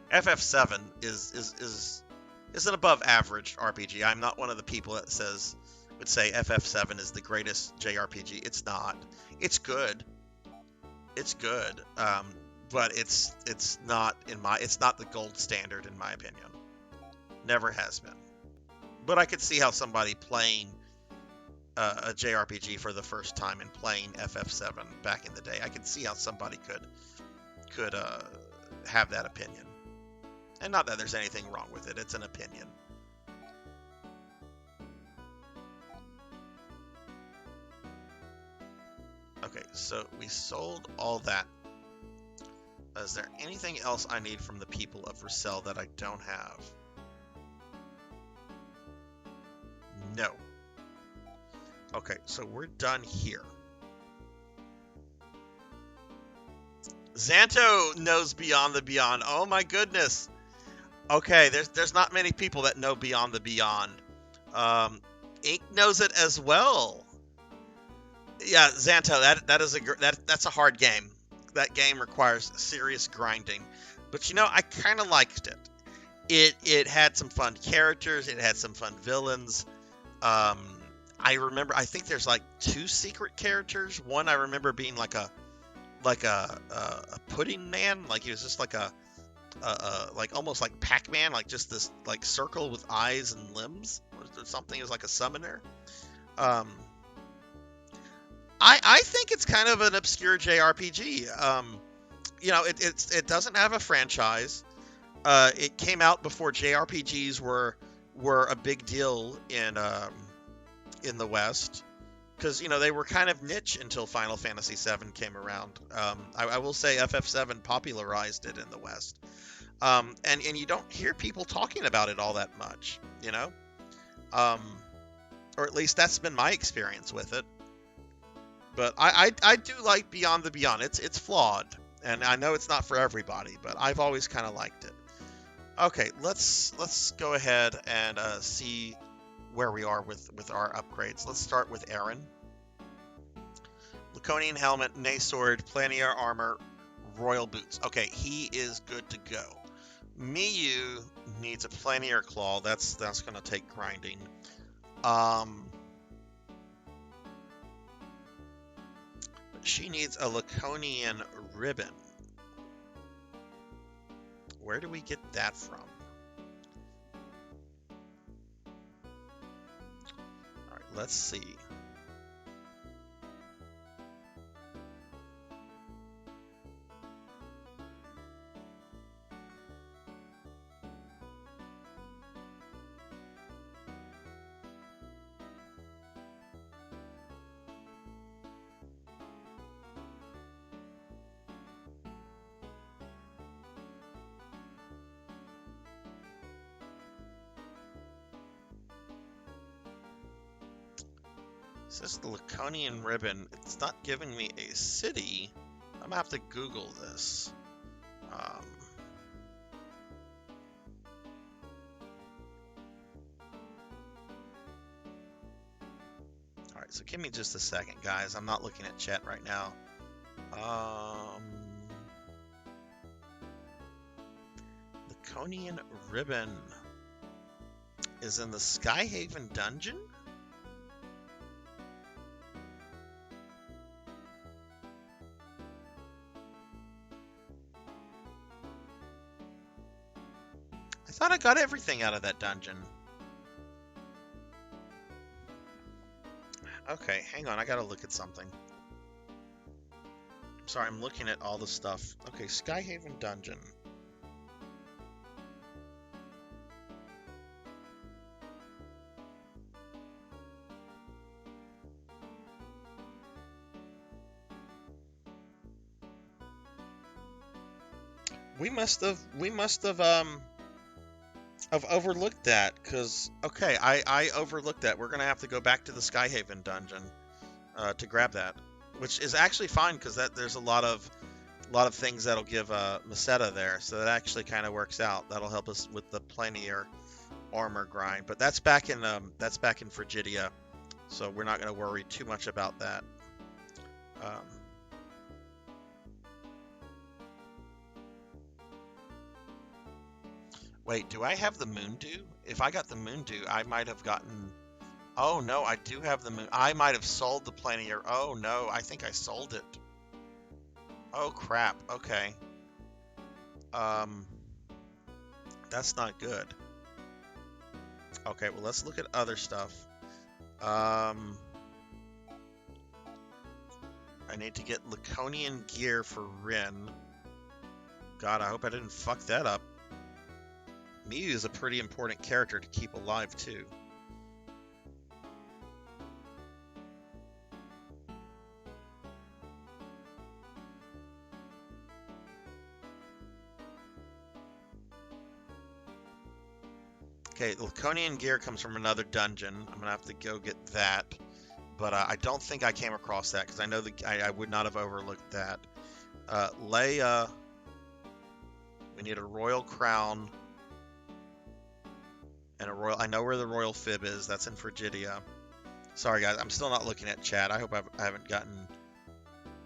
FF7 is an above average RPG. I'm not one of the people that would say FF7 is the greatest JRPG. It's not. It's good. It's good. But it's not the gold standard in my opinion. Never has been. But I could see how somebody playing a JRPG for the first time and playing FF7 back in the day, I could see how somebody could have that opinion. And not that there's anything wrong with it, it's an opinion. Okay, so we sold all that. Is there anything else I need from the people of Russell that I don't have? No. Okay, so we're done here. Xanto knows Beyond the Beyond. Oh my goodness. Okay, there's not many people that know Beyond the Beyond. Ink knows it as well. Yeah, Xanto, that's a hard game. That game requires serious grinding. But you know, I kind of liked it. It had some fun characters. It had some fun villains. I think there's like 2 secret characters. One I remember being like like a pudding man. Like he was just like like almost like Pac-Man, like just this like circle with eyes and limbs or something. It was like a summoner. Um, I think it's kind of an obscure JRPG. You know, it doesn't have a franchise. It came out before JRPGs were a big deal in the West, because you know they were kind of niche until Final Fantasy VII came around. I will say FF7 popularized it in the West, and you don't hear people talking about it all that much, you know, or at least that's been my experience with it. But I do like Beyond the Beyond. It's flawed, and I know it's not for everybody, but I've always kind of liked it. Okay, let's go ahead and see where we are with our upgrades. Let's start with Aaron. Laconian helmet, Nay sword, Planier armor, royal boots. Okay, he is good to go. Miyu needs a Planier claw. That's gonna take grinding. She needs a Laconian ribbon. Where do we get that from? All right, let's see. It says the Laconian ribbon. It's not giving me a city. I'm gonna have to Google this. All right, so give me just a second, guys. I'm not looking at chat right now. Laconian ribbon is in the Skyhaven dungeon. I thought I got everything out of that dungeon. Okay, hang on. I gotta look at something. Sorry, I'm looking at all the stuff. Okay, Skyhaven dungeon. We must have overlooked that, because okay, I overlooked that. We're gonna have to go back to the Skyhaven dungeon to grab that, which is actually fine, because there's a lot of things that'll give Meseta there, so that actually kind of works out. That'll help us with the Planier armor grind, but that's back in Frigidia, so we're not gonna worry too much about that. Wait, do I have the Moon Dew? If I got the Moon Dew, I might have gotten... Oh, no, I do have the Moon... I might have sold the Planier. Oh, no, I think I sold it. Oh, crap. Okay. That's not good. Okay, well, let's look at other stuff. I need to get Laconian gear for Rin. God, I hope I didn't fuck that up. Miyu is a pretty important character to keep alive, too. Okay, Laconian gear comes from another dungeon. I'm gonna have to go get that. But I don't think I came across that, because I know I would not have overlooked that. Leia, we need a royal crown. And a royal... I know where the royal fib is. That's in Frigidia. Sorry, guys. I'm still not looking at chat. I hope I haven't gotten...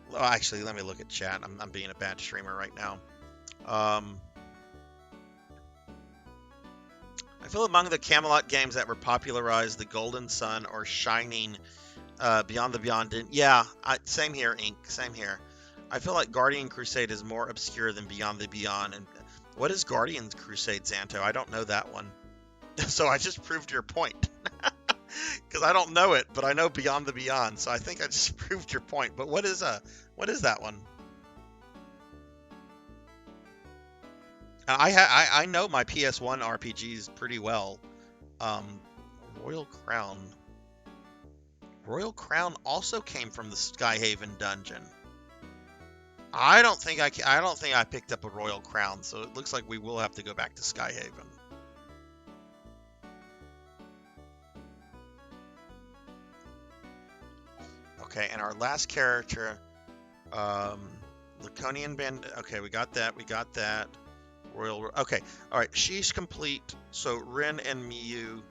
Well, actually, let me look at chat. I'm being a bad streamer right now. I feel among the Camelot games that were popularized, the Golden Sun or Shining Beyond the Beyond didn't... Yeah, same here, Ink. Same here. I feel like Guardian Crusade is more obscure than Beyond the Beyond. And what is Guardian Crusade, Xanto? I don't know that one. So I just proved your point. Because I don't know it, but I know Beyond the Beyond. So I think I just proved your point. But what is that one? I know my PS1 RPGs pretty well. Royal Crown. Royal Crown also came from the Skyhaven dungeon. I don't think I picked up a Royal Crown, so it looks like we will have to go back to Skyhaven. Okay, and our last character, Laconian Band. Okay, we got that. Royal. Okay, all right. She's complete. So Rin and Miyu.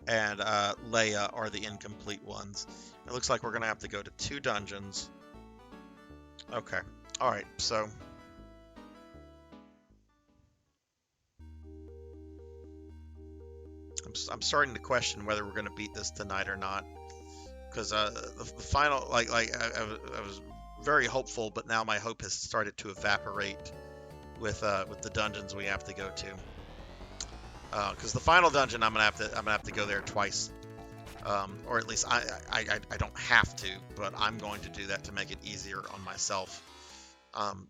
And Leia are the incomplete ones. It looks like we're gonna have to go to 2 dungeons. Okay. All right. So. I'm starting to question whether we're gonna beat this tonight or not, because the final, I was very hopeful, but now my hope has started to evaporate with the dungeons we have to go to. Because the final dungeon, I'm gonna have to go there twice, or at least I don't have to, but I'm going to do that to make it easier on myself.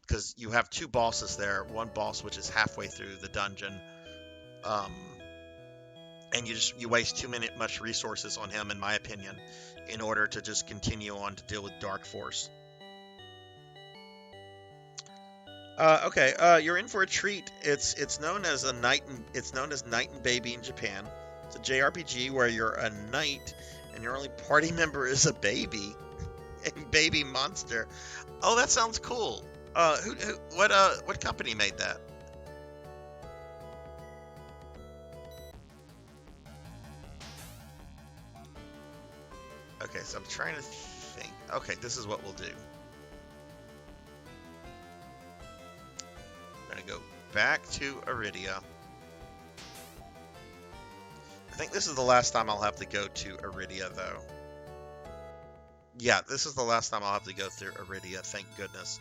Because you have 2 bosses there, one boss which is halfway through the dungeon, and you waste too much resources on him, in my opinion, in order to just continue on to deal with Dark Force. Okay, you're in for a treat. It's known as Knight and Baby in Japan. It's a JRPG where you're a knight and your only party member is a baby, a baby monster. Oh, that sounds cool. What company made that? Okay, so I'm trying to think. Okay, this is what we'll do. We're gonna go back to Iridia. I think this is the last time I'll have to go to Iridia, though. Yeah, this is the last time I'll have to go through Iridia, thank goodness.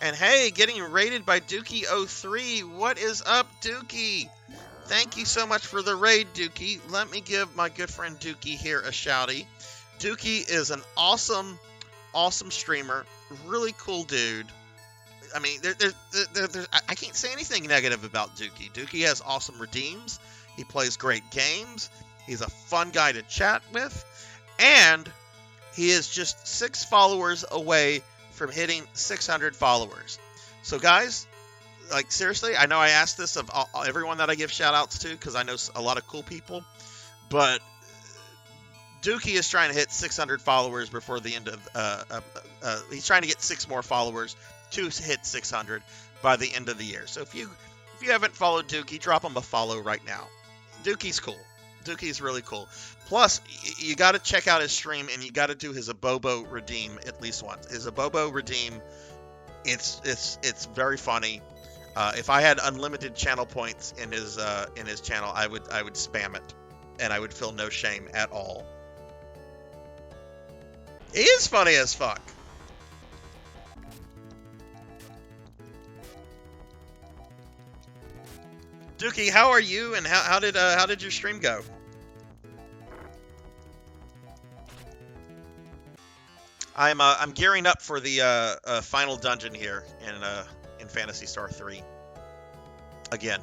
And hey, getting raided by Dookie03. What is up, Dookie? Thank you so much for the raid, Dookie. Let me give my good friend Dookie here a shouty. Dookie is an awesome streamer. Really cool dude. I mean, I can't say anything negative about Dookie. Dookie has awesome redeems. He plays great games. He's a fun guy to chat with. And he is just 6 followers away from hitting 600 followers. So guys, like seriously, I know I asked this of everyone that I give shout outs to because I know a lot of cool people, but Dookie is trying to hit 600 followers before the end of, he's trying to get 6 more followers to hit 600 by the end of the year. So if you haven't followed Dookie, drop him a follow right now. Dookie's cool. Dookie's really cool. Plus, you got to check out his stream, and you got to do his Abobo redeem at least once. His Abobo redeem, it's very funny. If I had unlimited channel points in his channel, I would spam it, and I would feel no shame at all. He is funny as fuck. Dookie, how are you, and how did your stream go? I'm gearing up for the final dungeon here in Phantasy Star 3. Again,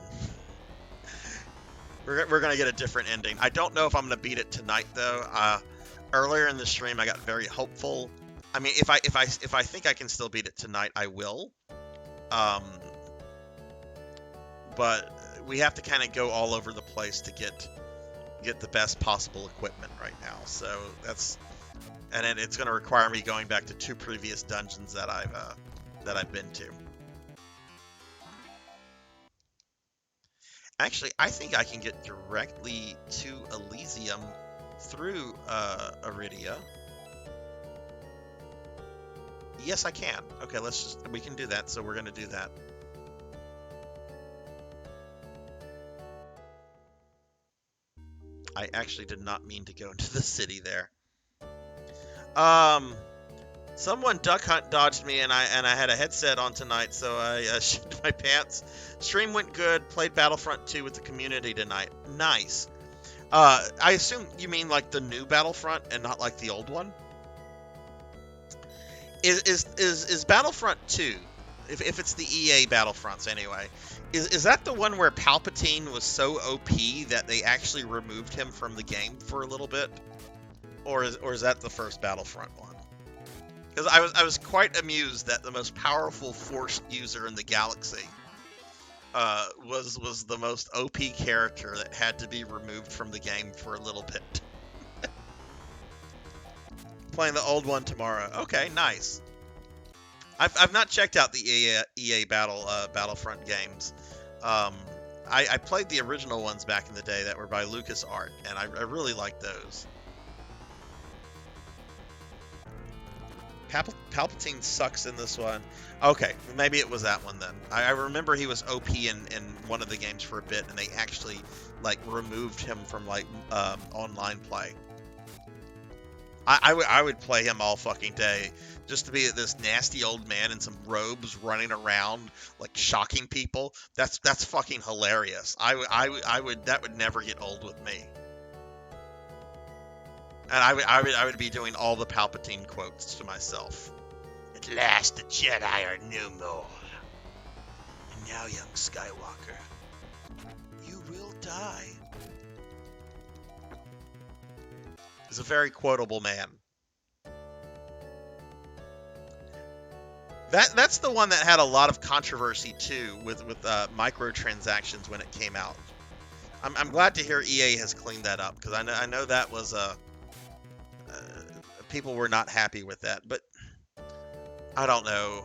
we're gonna get a different ending. I don't know if I'm gonna beat it tonight though. Earlier in the stream, I got very hopeful. I mean, if I think I can still beat it tonight, I will. But we have to kind of go all over the place to get the best possible equipment right now. So and it's going to require me going back to 2 previous dungeons that I've been to. Actually, I think I can get directly to Elysium through Iridia. Yes, I can. Okay, we can do that. So we're going to do that. I actually did not mean to go into the city there. Someone duck hunt dodged me, and I had a headset on tonight, so I shit my pants. Stream went good. Played Battlefront 2 with the community tonight. Nice. I assume you mean like the new Battlefront and not like the old one. Is Battlefront 2, if it's the EA Battlefronts anyway, is that the one where Palpatine was so OP that they actually removed him from the game for a little bit, or is that the first Battlefront one? Because I was quite amused that the most powerful Force user in the galaxy was the most OP character that had to be removed from the game for a little bit. Playing the old one tomorrow. Okay, nice. I've not checked out the EA Battlefront games. I played the original ones back in the day that were by LucasArts, and I really liked those. Palpatine sucks in this one. Okay, maybe it was that one then. I remember he was OP in one of the games for a bit, and they actually like removed him from like online play. I would play him all fucking day, just to be this nasty old man in some robes running around like shocking people. That's fucking hilarious. I would that would never get old with me. And I would be doing all the Palpatine quotes to myself. At last the Jedi are no more. And now, young Skywalker, you will die. He's a very quotable man. That's the one that had a lot of controversy too, with microtransactions when it came out. I'm glad to hear EA has cleaned that up, because I know that was people were not happy with that, but I don't know.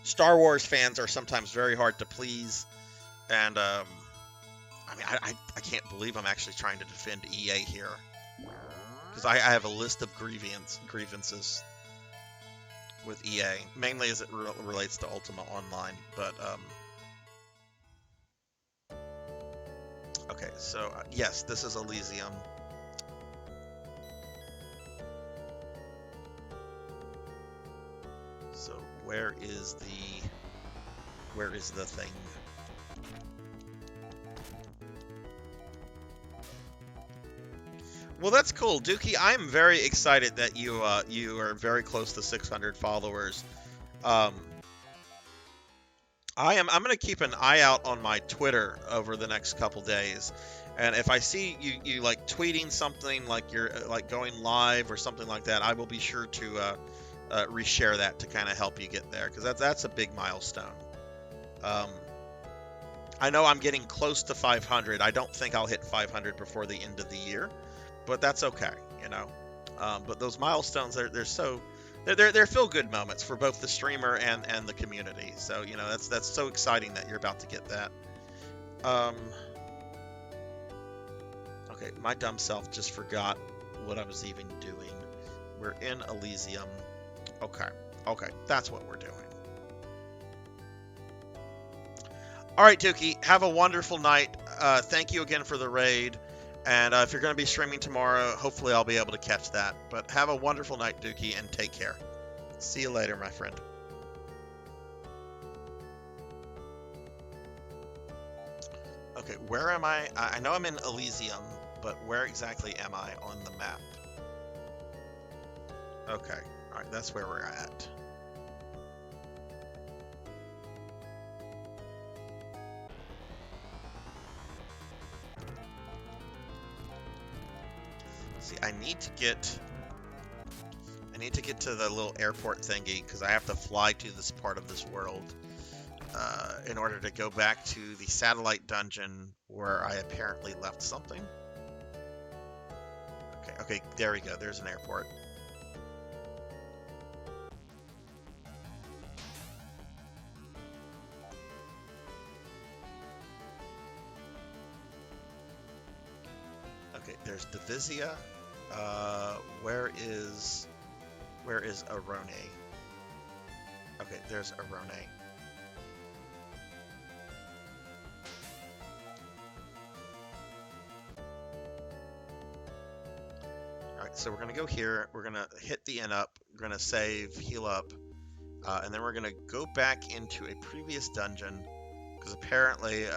Star Wars fans are sometimes very hard to please, and I mean, I can't believe I'm actually trying to defend EA here, because I have a list of grievances with EA, mainly as it relates to Ultima Online, but okay, so yes, this is Elysium. So where is the thing? Well, that's cool, Dookie. I'm very excited that you are very close to 600 followers. I'm going to keep an eye out on my Twitter over the next couple days, and if I see you like tweeting something, like you're like going live or something like that, I will be sure to reshare that to kind of help you get there, because that's a big milestone. I know I'm getting close to 500. I don't think I'll hit 500 before the end of the year, but that's okay, you know. But those milestones, they're feel-good moments for both the streamer and the community. So, you know, that's so exciting that you're about to get that. Okay, my dumb self just forgot what I was even doing. We're in Elysium. Okay, that's what we're doing. All right, Dookie, have a wonderful night. Thank you again for the raid. And if you're going to be streaming tomorrow, hopefully I'll be able to catch that. But have a wonderful night, Dookie, and take care. See you later, my friend. Okay, where am I? I know I'm in Elysium, but where exactly am I on the map? Okay, all right, that's where we're at. See, I need to get to the little airport thingy, because I have to fly to this part of this world in order to go back to the satellite dungeon where I apparently left something. Okay, there we go. There's an airport. Okay, there's Divisia. Where is Arone? Okay, there's Arone. so we're gonna go here. We're gonna hit the inn up. We're gonna save, heal up, and then we're gonna go back into a previous dungeon because apparently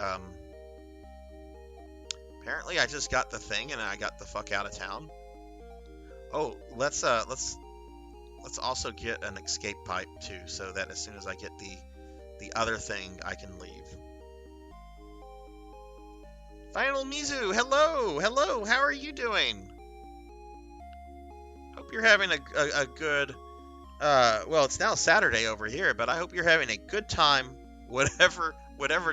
I just got the thing and I got the fuck out of town. Oh, let's also get an escape pipe too, so that as soon as I get the other thing, I can leave. Final Mizu, hello, how are you doing? Hope you're having a good, well, it's now Saturday over here, but I hope you're having a good time, whatever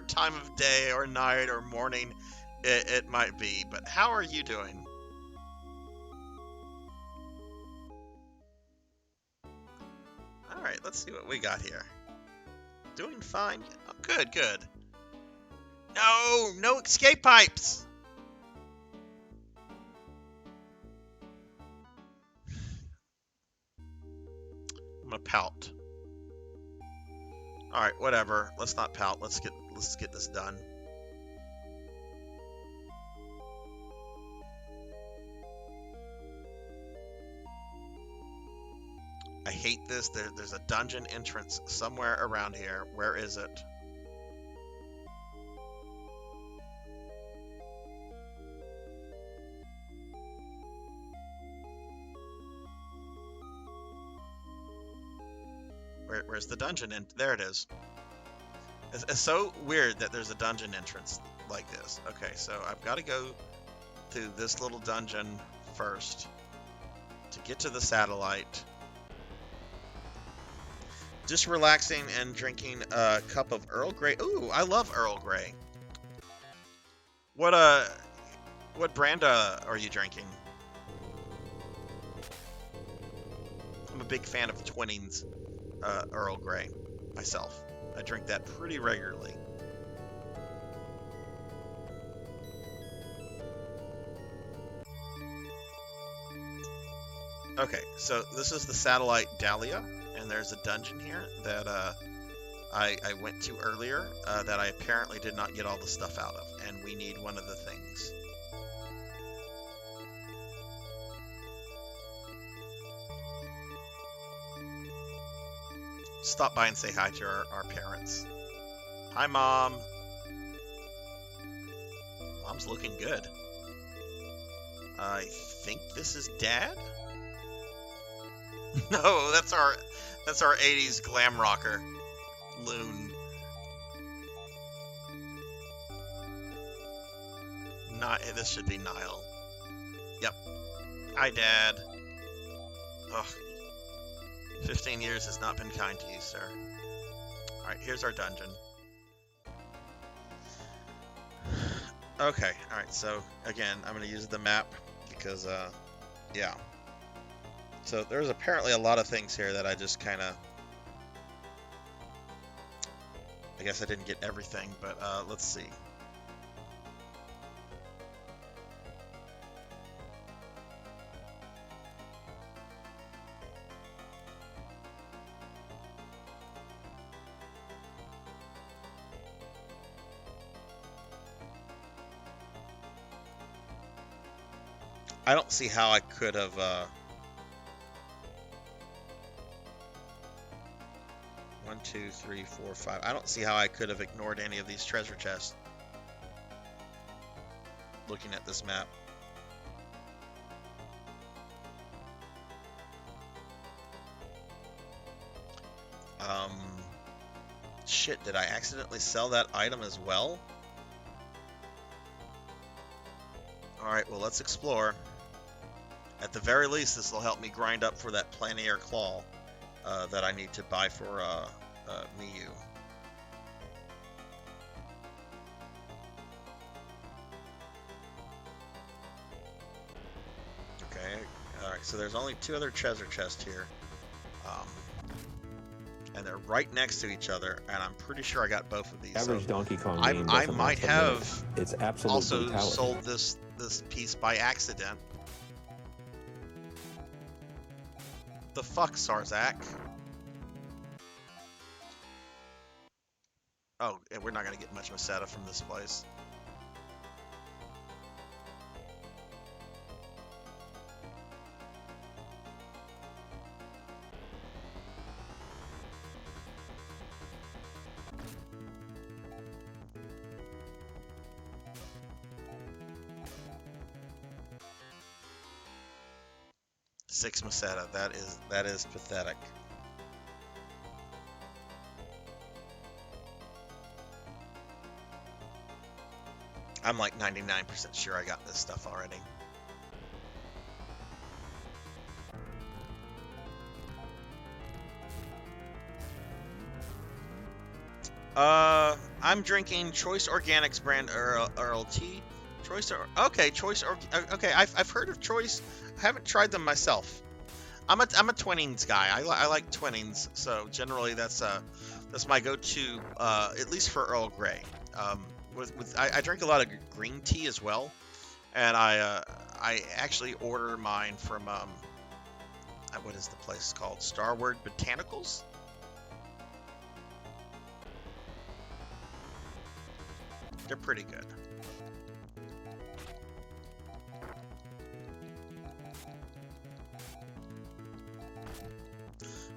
time of day or night or morning it might be. But how are you doing? All right, let's see what we got here. Doing fine. Oh, good. No escape pipes. I'm gonna pout. All right, whatever. Let's not pout. Let's get this done. I hate this. There's a dungeon entrance somewhere around here. Where is it? Where's the dungeon? And there it is. It's so weird that there's a dungeon entrance like this. Okay, so I've got to go through this little dungeon first to get to the satellite. Just relaxing and drinking a cup of Earl Grey. Ooh, I love Earl Grey. What brand are you drinking? I'm a big fan of Twinings Earl Grey myself. I drink that pretty regularly. Okay, so this is the satellite Dahlia, and there's a dungeon here that I went to earlier that I apparently did not get all the stuff out of, and we need one of the things. Stop by and say hi to our parents. Hi, Mom. Mom's looking good. I think this is Dad? No, that's our 80s glam rocker, Loon. This should be Niall. Yep. Hi, Dad. Ugh. 15 years has not been kind to you, sir. Alright, here's our dungeon. Okay, alright, so again, I'm going to use the map because, yeah. So there's apparently a lot of things here that I just kind of... I guess I didn't get everything, but let's see. I don't see how I could have, 1, 2, 3, 4, 5. I don't see how I could have ignored any of these treasure chests. Looking at this map. Shit, did I accidentally sell that item as well? Alright, well, let's explore. At the very least, this will help me grind up for that plein air claw that I need to buy for Miyu. Okay, alright, so there's only 2 other treasure chests here. And they're right next to each other, and I'm pretty sure I got both of these. Average so Donkey Kong I game might doesn't last a have minute. It's absolute also brutality. sold this piece by accident. The fuck, Sarzac? Oh, and we're not gonna get much Masetta from this place. 6 Meseta. That is pathetic. I'm like 99% sure I got this stuff already. I'm drinking Choice Organics brand Earl Tea. Okay, I've heard of Choice. I haven't tried them myself. I'm a Twinings guy. I like Twinings, so generally that's my go-to, at least for Earl Grey. I drink a lot of green tea as well, and I actually order mine from what is the place called? Starward Botanicals. They're pretty good.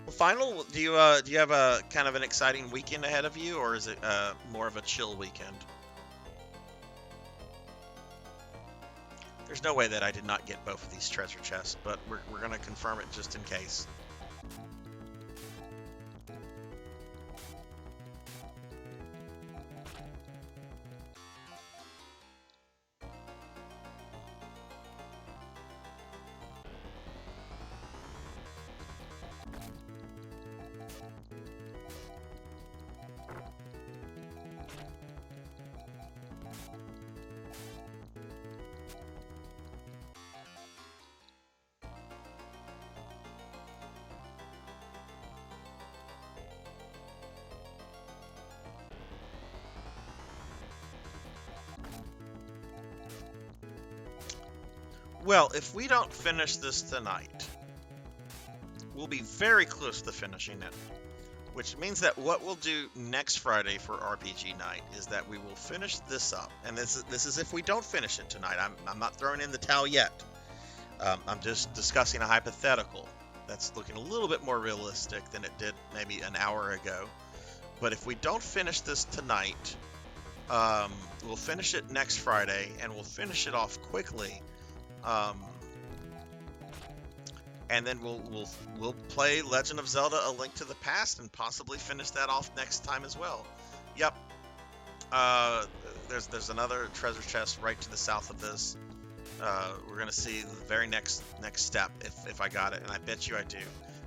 Well, final. Do you have a kind of an exciting weekend ahead of you, or is it more of a chill weekend? There's no way that I did not get both of these treasure chests, but we're gonna confirm it just in case. Well, if we don't finish this tonight, we'll be very close to finishing it. Which means that what we'll do next Friday for RPG night is that we will finish this up. And this is if we don't finish it tonight. I'm not throwing in the towel yet. I'm just discussing a hypothetical that's looking a little bit more realistic than it did maybe an hour ago. But if we don't finish this tonight, we'll finish it next Friday, and we'll finish it off quickly. And then we'll play Legend of Zelda: A Link to the Past and possibly finish that off next time as well. Yep. There's another treasure chest right to the south of this. We're gonna see the very next step if I got it, and I bet you I do,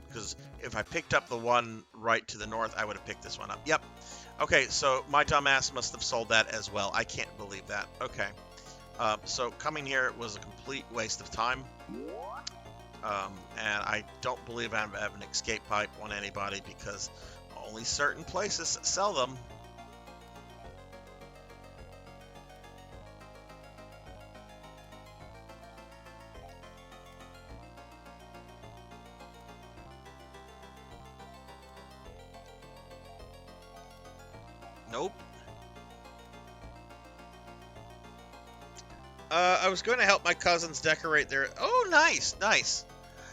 because if I picked up the one right to the north, I would have picked this one up. Yep. Okay, so my dumbass must have sold that as well. I can't believe that. Okay. So coming here was a complete waste of time. And I don't believe I have an escape pipe on anybody because only certain places sell them. Nope. I was going to help my cousins decorate their... Oh, nice, nice.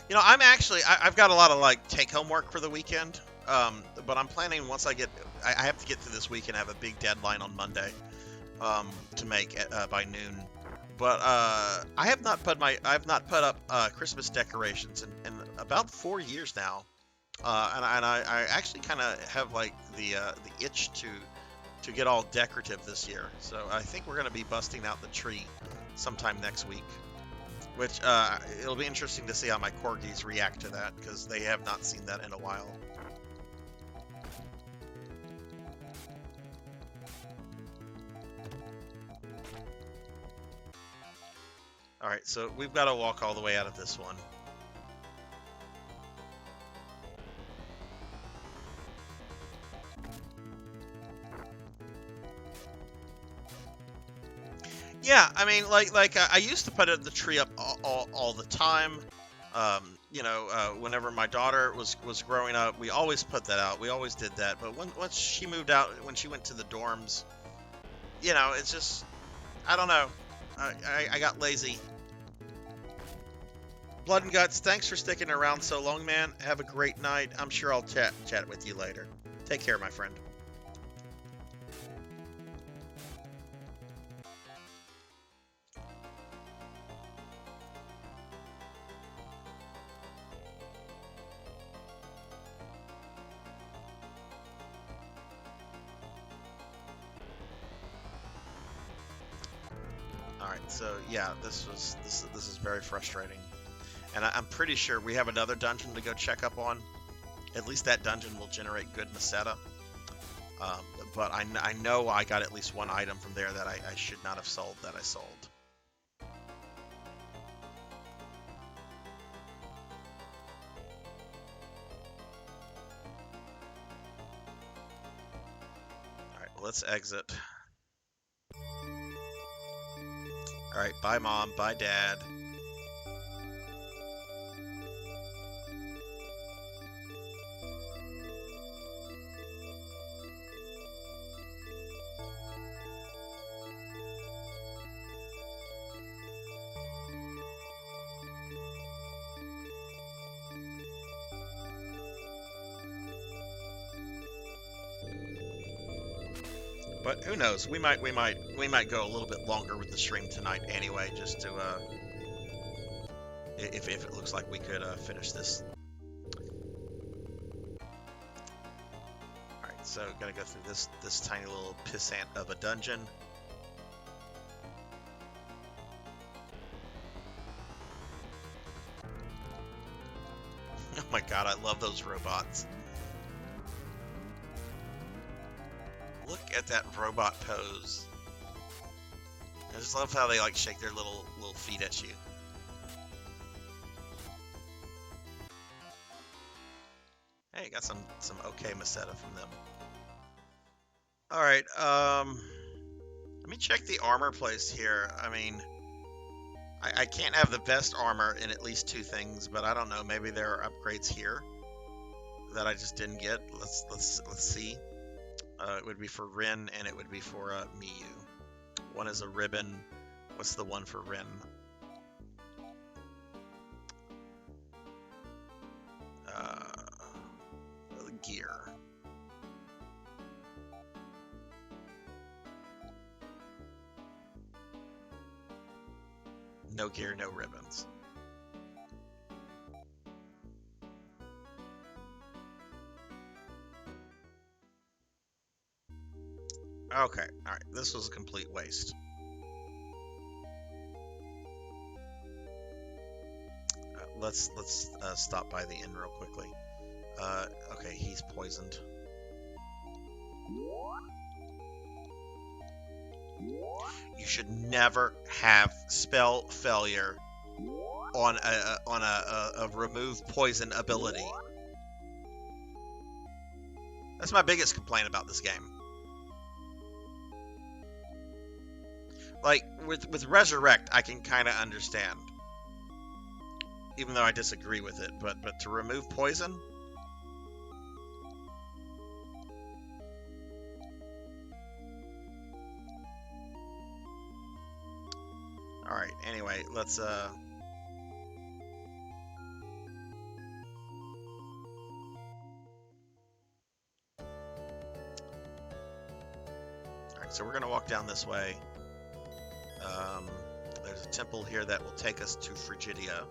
You know, I've got a lot of, like, take-home work for the weekend, but I'm planning once I have to get through this week and have a big deadline on Monday, to make by noon. But, I have not put up, Christmas decorations in about 4 years now. And I actually kind of have, like, the itch to get all decorative this year. So I think we're going to be busting out the tree sometime next week. Which, it'll be interesting to see how my corgis react to that, because they have not seen that in a while. Alright, so we've got to walk all the way out of this one. Yeah, I mean, like I used to put the tree up all the time. You know, whenever my daughter was growing up, we always put that out. We always did that. But once she moved out, when she went to the dorms, you know, it's just, I don't know. I got lazy. Blood and Guts, thanks for sticking around so long, man. Have a great night. I'm sure I'll chat with you later. Take care, my friend. So yeah, this is very frustrating, and I'm pretty sure we have another dungeon to go check up on. At least that dungeon will generate good Meseta. Um, but I know I got at least one item from there that I should not have sold that I sold. Alright, let's exit. Alright, bye Mom, bye Dad. But who knows? We might go a little bit longer with the stream tonight anyway, just to if it looks like we could finish this. All right, so gotta go through this tiny little pissant of a dungeon. Oh my god, I love those robots. Look at that robot pose. I just love how they like shake their little feet at you. Hey, got some okay Meseta from them. All right, let me check the armor place here. I mean, I can't have the best armor in at least 2 things, but I don't know. Maybe there are upgrades here that I just didn't get. Let's see. It would be for Rin, and it would be for Miyu. One is a ribbon. What's the one for Rin? Gear. No gear, no ribbons. Okay, alright, this was a complete waste. Let's stop by the inn real quickly. Okay, he's poisoned. You should never have spell failure on a remove poison ability. That's my biggest complaint about this game. Like with Resurrect, I can kind of understand, even though I disagree with it. But to remove poison. Alright, anyway, let's Alright, so we're gonna walk down this way. There's a temple here that will take us to Frigidia.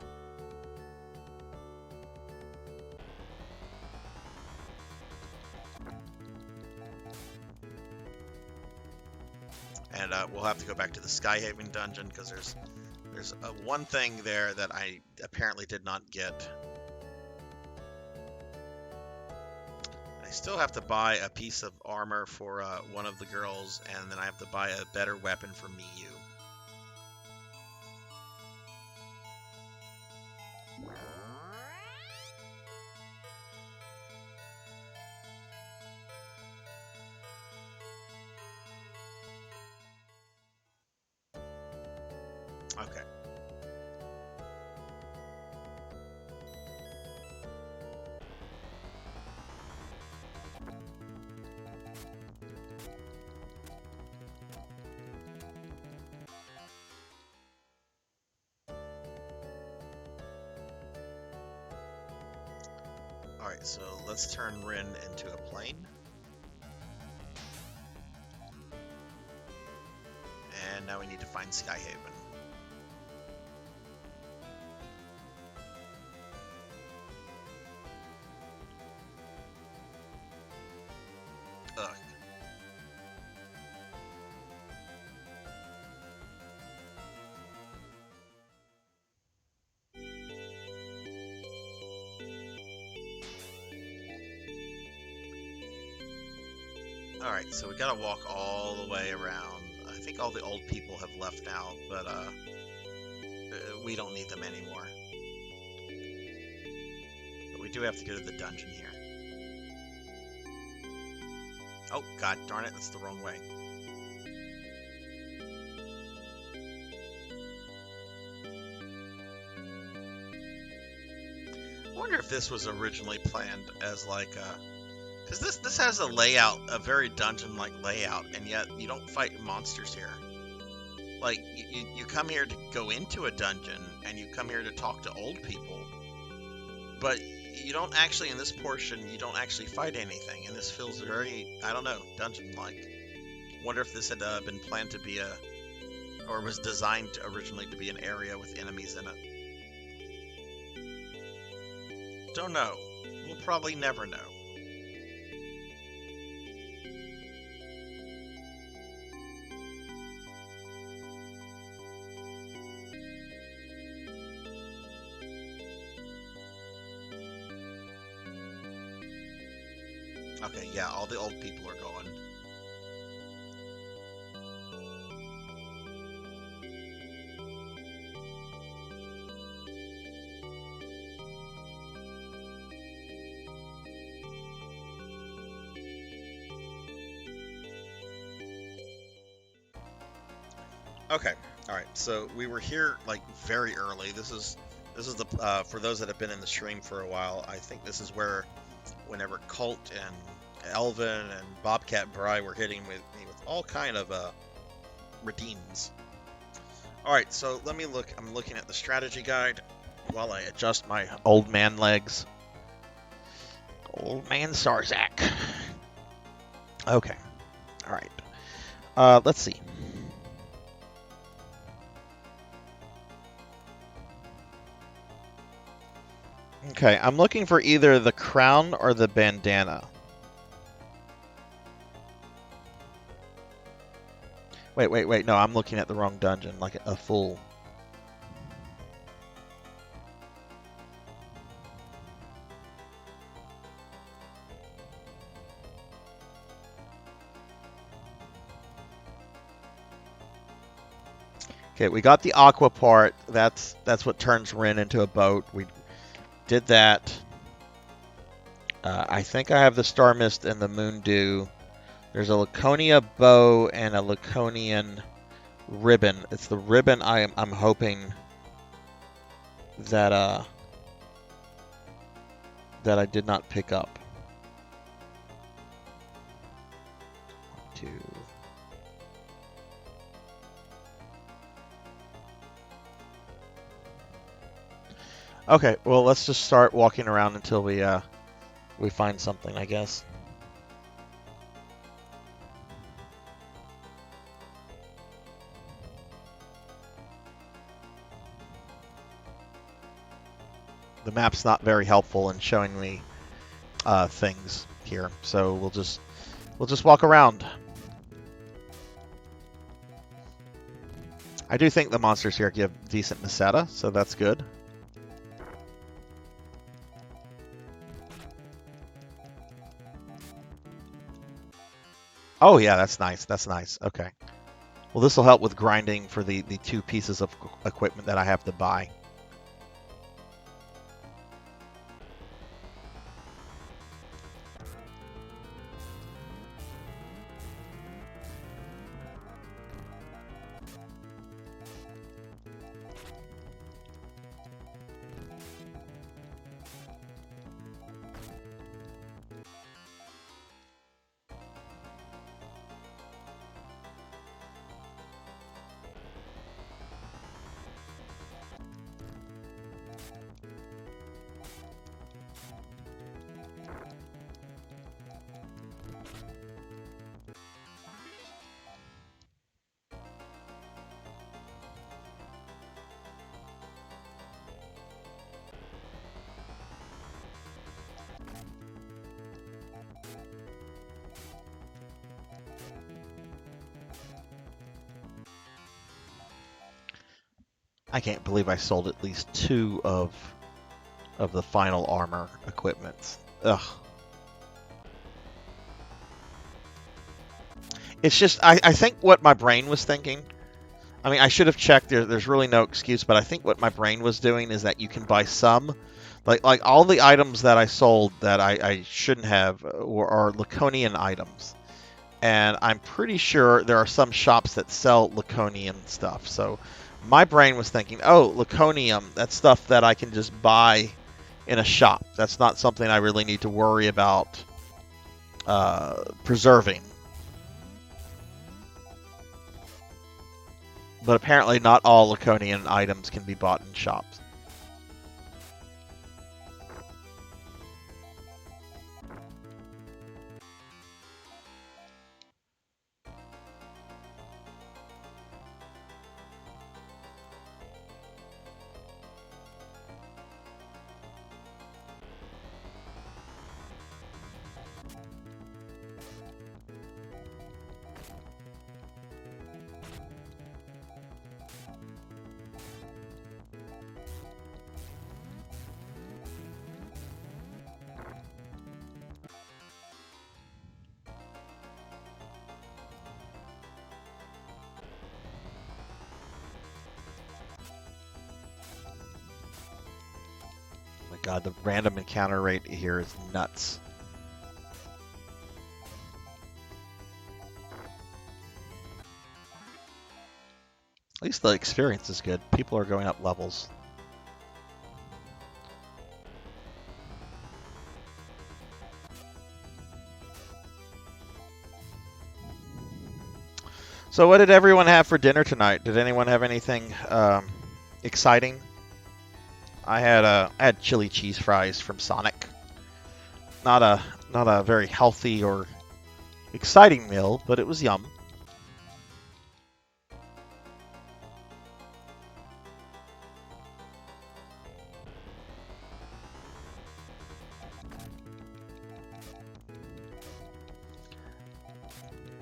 And we'll have to go back to the Skyhaven dungeon because there's one thing there that I apparently did not get. I still have to buy a piece of armor for one of the girls, and then I have to buy a better weapon for Miyu. Okay. Alright, so let's turn Rin into a plane. And now we need to find Skyhaven. Ugh. Alright, so we gotta walk all the way around. I think all the old people have left now, but we don't need them anymore. But we do have to go to the dungeon here. Oh, god darn it, that's the wrong way. I wonder if this was originally planned as like a... Because this has a layout, a very dungeon-like layout, and yet you don't fight monsters here. Like, you come here to go into a dungeon, and you come here to talk to old people, but you don't actually, in this portion, you don't actually fight anything, and this feels very, I don't know, dungeon-like. Wonder if this had been planned to be a... or was designed originally to be an area with enemies in it. Don't know. We'll probably never know. Okay, yeah, all the old people are going. Okay, all right. So we were here like very early. This is the for those that have been in the stream for a while. I think this is where whenever Colt and Elvin and Bobcat Bry were hitting me with all kind of redeems. All right, so let me look. I'm looking at the strategy guide while I adjust my old man legs. Old man Sarzac. Okay, all right. Let's see. Okay, I'm looking for either the crown or the bandana. Wait, no, I'm looking at the wrong dungeon, like a fool. Okay, we got the aqua part. That's what turns Rin into a boat. We did that. I think I have the Star Mist and the Moon Dew. There's a Laconia bow and a Laconian ribbon. It's the ribbon I'm hoping that that I did not pick up. 1, 2. Okay, well let's just start walking around until we find something, I guess. The map's not very helpful in showing me things here, so we'll just walk around. I do think the monsters here give decent Meseta, so that's good. Oh yeah, that's nice. That's nice. Okay. Well, this will help with grinding for the 2 pieces of equipment that I have to buy. I can't believe I sold at least 2 of the final armor equipments. Ugh. It's just I think what my brain was thinking. I mean, I should have checked. There's really no excuse, but I think what my brain was doing is that you can buy some, like all the items that I sold that I shouldn't have are Laconian items, and I'm pretty sure there are some shops that sell Laconian stuff. So my brain was thinking, oh, Laconium, that's stuff that I can just buy in a shop. That's not something I really need to worry about preserving. But apparently not all Laconian items can be bought in shops. Oh my god, the random encounter rate here is nuts. At least the experience is good. People are going up levels. So what did everyone have for dinner tonight? Did anyone have anything exciting? I had chili cheese fries from Sonic. Not a very healthy or exciting meal, but it was yum.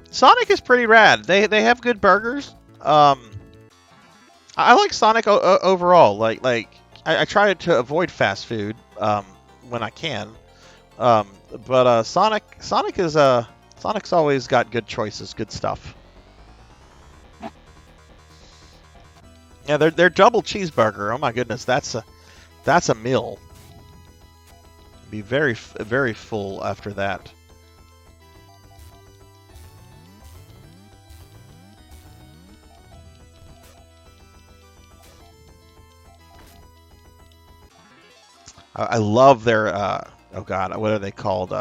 Sonic is pretty rad. They have good burgers. I like Sonic overall. I try to avoid fast food when I can. But Sonic is Sonic's always got good choices, good stuff. Yeah, their double cheeseburger. Oh my goodness, that's a meal. Be very full after that. I love their oh god, what are they called?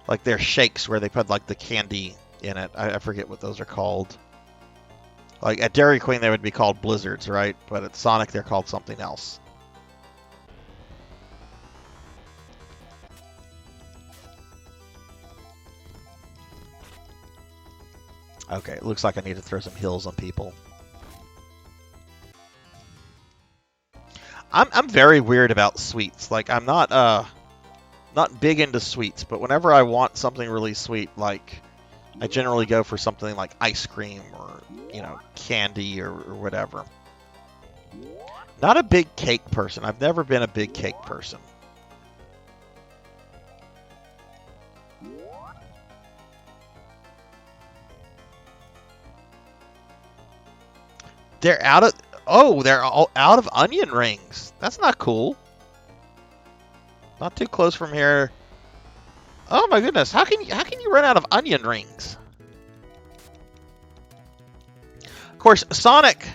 Like their shakes where they put like the candy in it. I forget what those are called. Like at Dairy Queen they would be called Blizzards, right? But at Sonic they're called something else. Okay, it looks like I need to throw some heals on people. I'm very weird about sweets. Like I'm not big into sweets, but whenever I want something really sweet, like I generally go for something like ice cream or candy or whatever. Not a big cake person. I've never been a big cake person. They're out of they're all out of onion rings. That's not cool. Not too close from here. Oh my goodness! How can you run out of onion rings? Of course, Sonic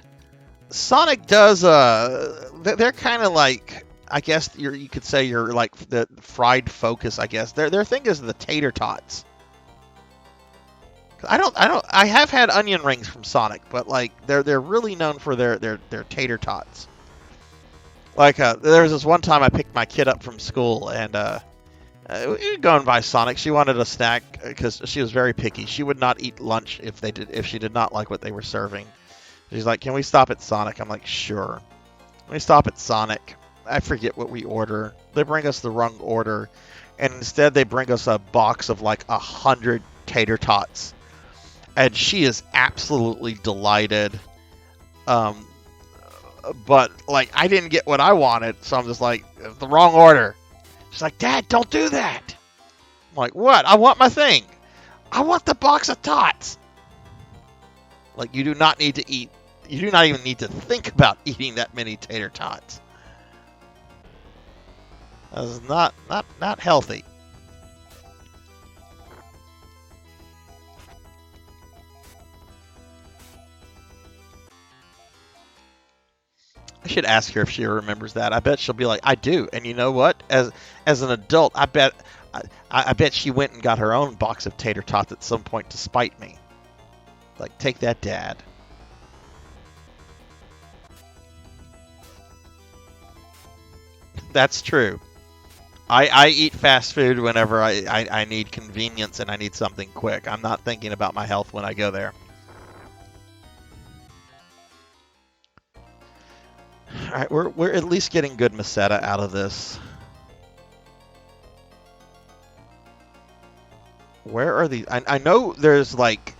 does. They're kind of like, I guess you could say you're like the fried focus. I guess their thing is the tater tots. I have had onion rings from Sonic, but like they're really known for their tater tots. Like there was this one time I picked my kid up from school and we were going by Sonic. She wanted a snack because she was very picky. She would not eat lunch if she did not like what they were serving. She's like, "Can we stop at Sonic?" I'm like, "Sure." We stop at Sonic. I forget what we order. They bring us the wrong order, and instead they bring us a box of like 100 tater tots. And she is absolutely delighted. But like I didn't get what I wanted, so I'm just like, the wrong order. She's like, "Dad, don't do that." I'm like, "What? I want my thing." I want the box of tots. Like, you do not need to eat. You do not even need to think about eating that many tater tots. That's not healthy. I should ask her if she remembers that. I bet she'll be like, I do. And you know what? As an adult, I bet she went and got her own box of tater tots at some point to spite me. Like, take that, Dad. That's true. I eat fast food whenever I need convenience and I need something quick. I'm not thinking about my health when I go there. Alright, we're at least getting good Meseta out of this. Where are the... I know there's, like...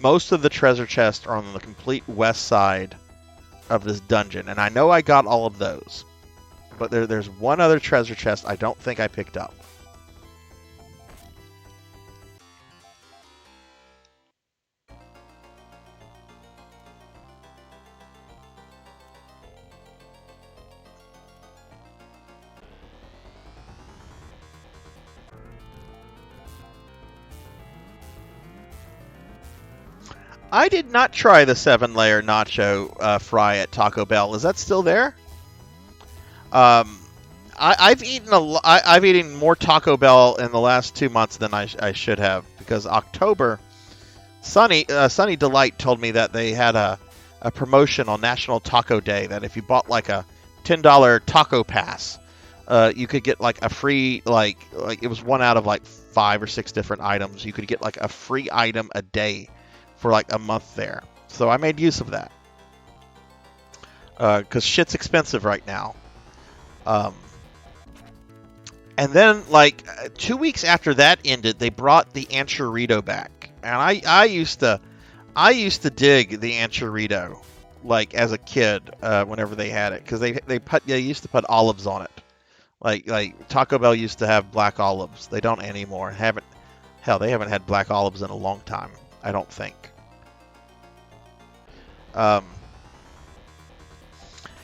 Most of the treasure chests are on the complete west side of this dungeon. And I know I got all of those. But there's one other treasure chest I don't think I picked up. I did not try the 7-layer nacho fry at Taco Bell. Is that still there? I've eaten more Taco Bell in the last 2 months than I should have, because October, Sunny Delight told me that they had a promotion on National Taco Day that if you bought like a $10 taco pass, you could get like a free like it was one out of like 5 or 6 different items. You could get like a free item a day for like a month there. So I made use of that because shit's expensive right now. And then, like, 2 weeks after that ended, they brought the Anchorito back, and I used to dig the Anchorito, like as a kid, whenever they had it, because they used to put olives on it, like Taco Bell used to have black olives. They don't anymore. They haven't had black olives in a long time, I don't think.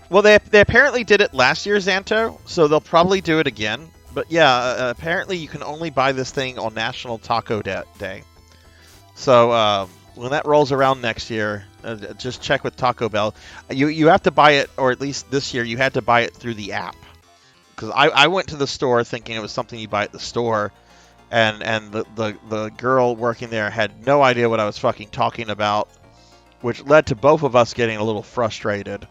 Well, they apparently did it last year, Xanto, so they'll probably do it again. But yeah, apparently you can only buy this thing on National Taco Day. So when that rolls around next year, just check with Taco Bell. You have to buy it, or at least this year you had to buy it through the app. Because I went to the store thinking it was something you buy at the store, and the girl working there had no idea what I was fucking talking about, which led to both of us getting a little frustrated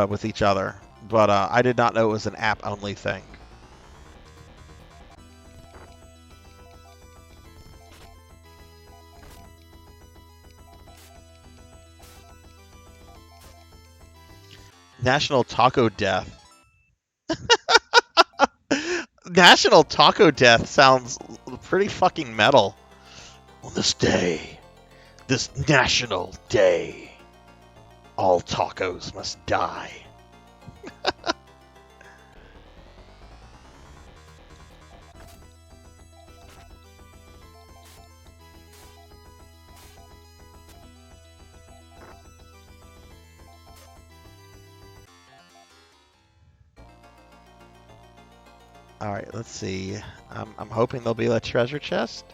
with each other. But I did not know it was an app-only thing. National Taco Death. National Taco Death sounds pretty fucking metal. On this day, this national day, all tacos must die. All right, let's see. I'm hoping there'll be a treasure chest.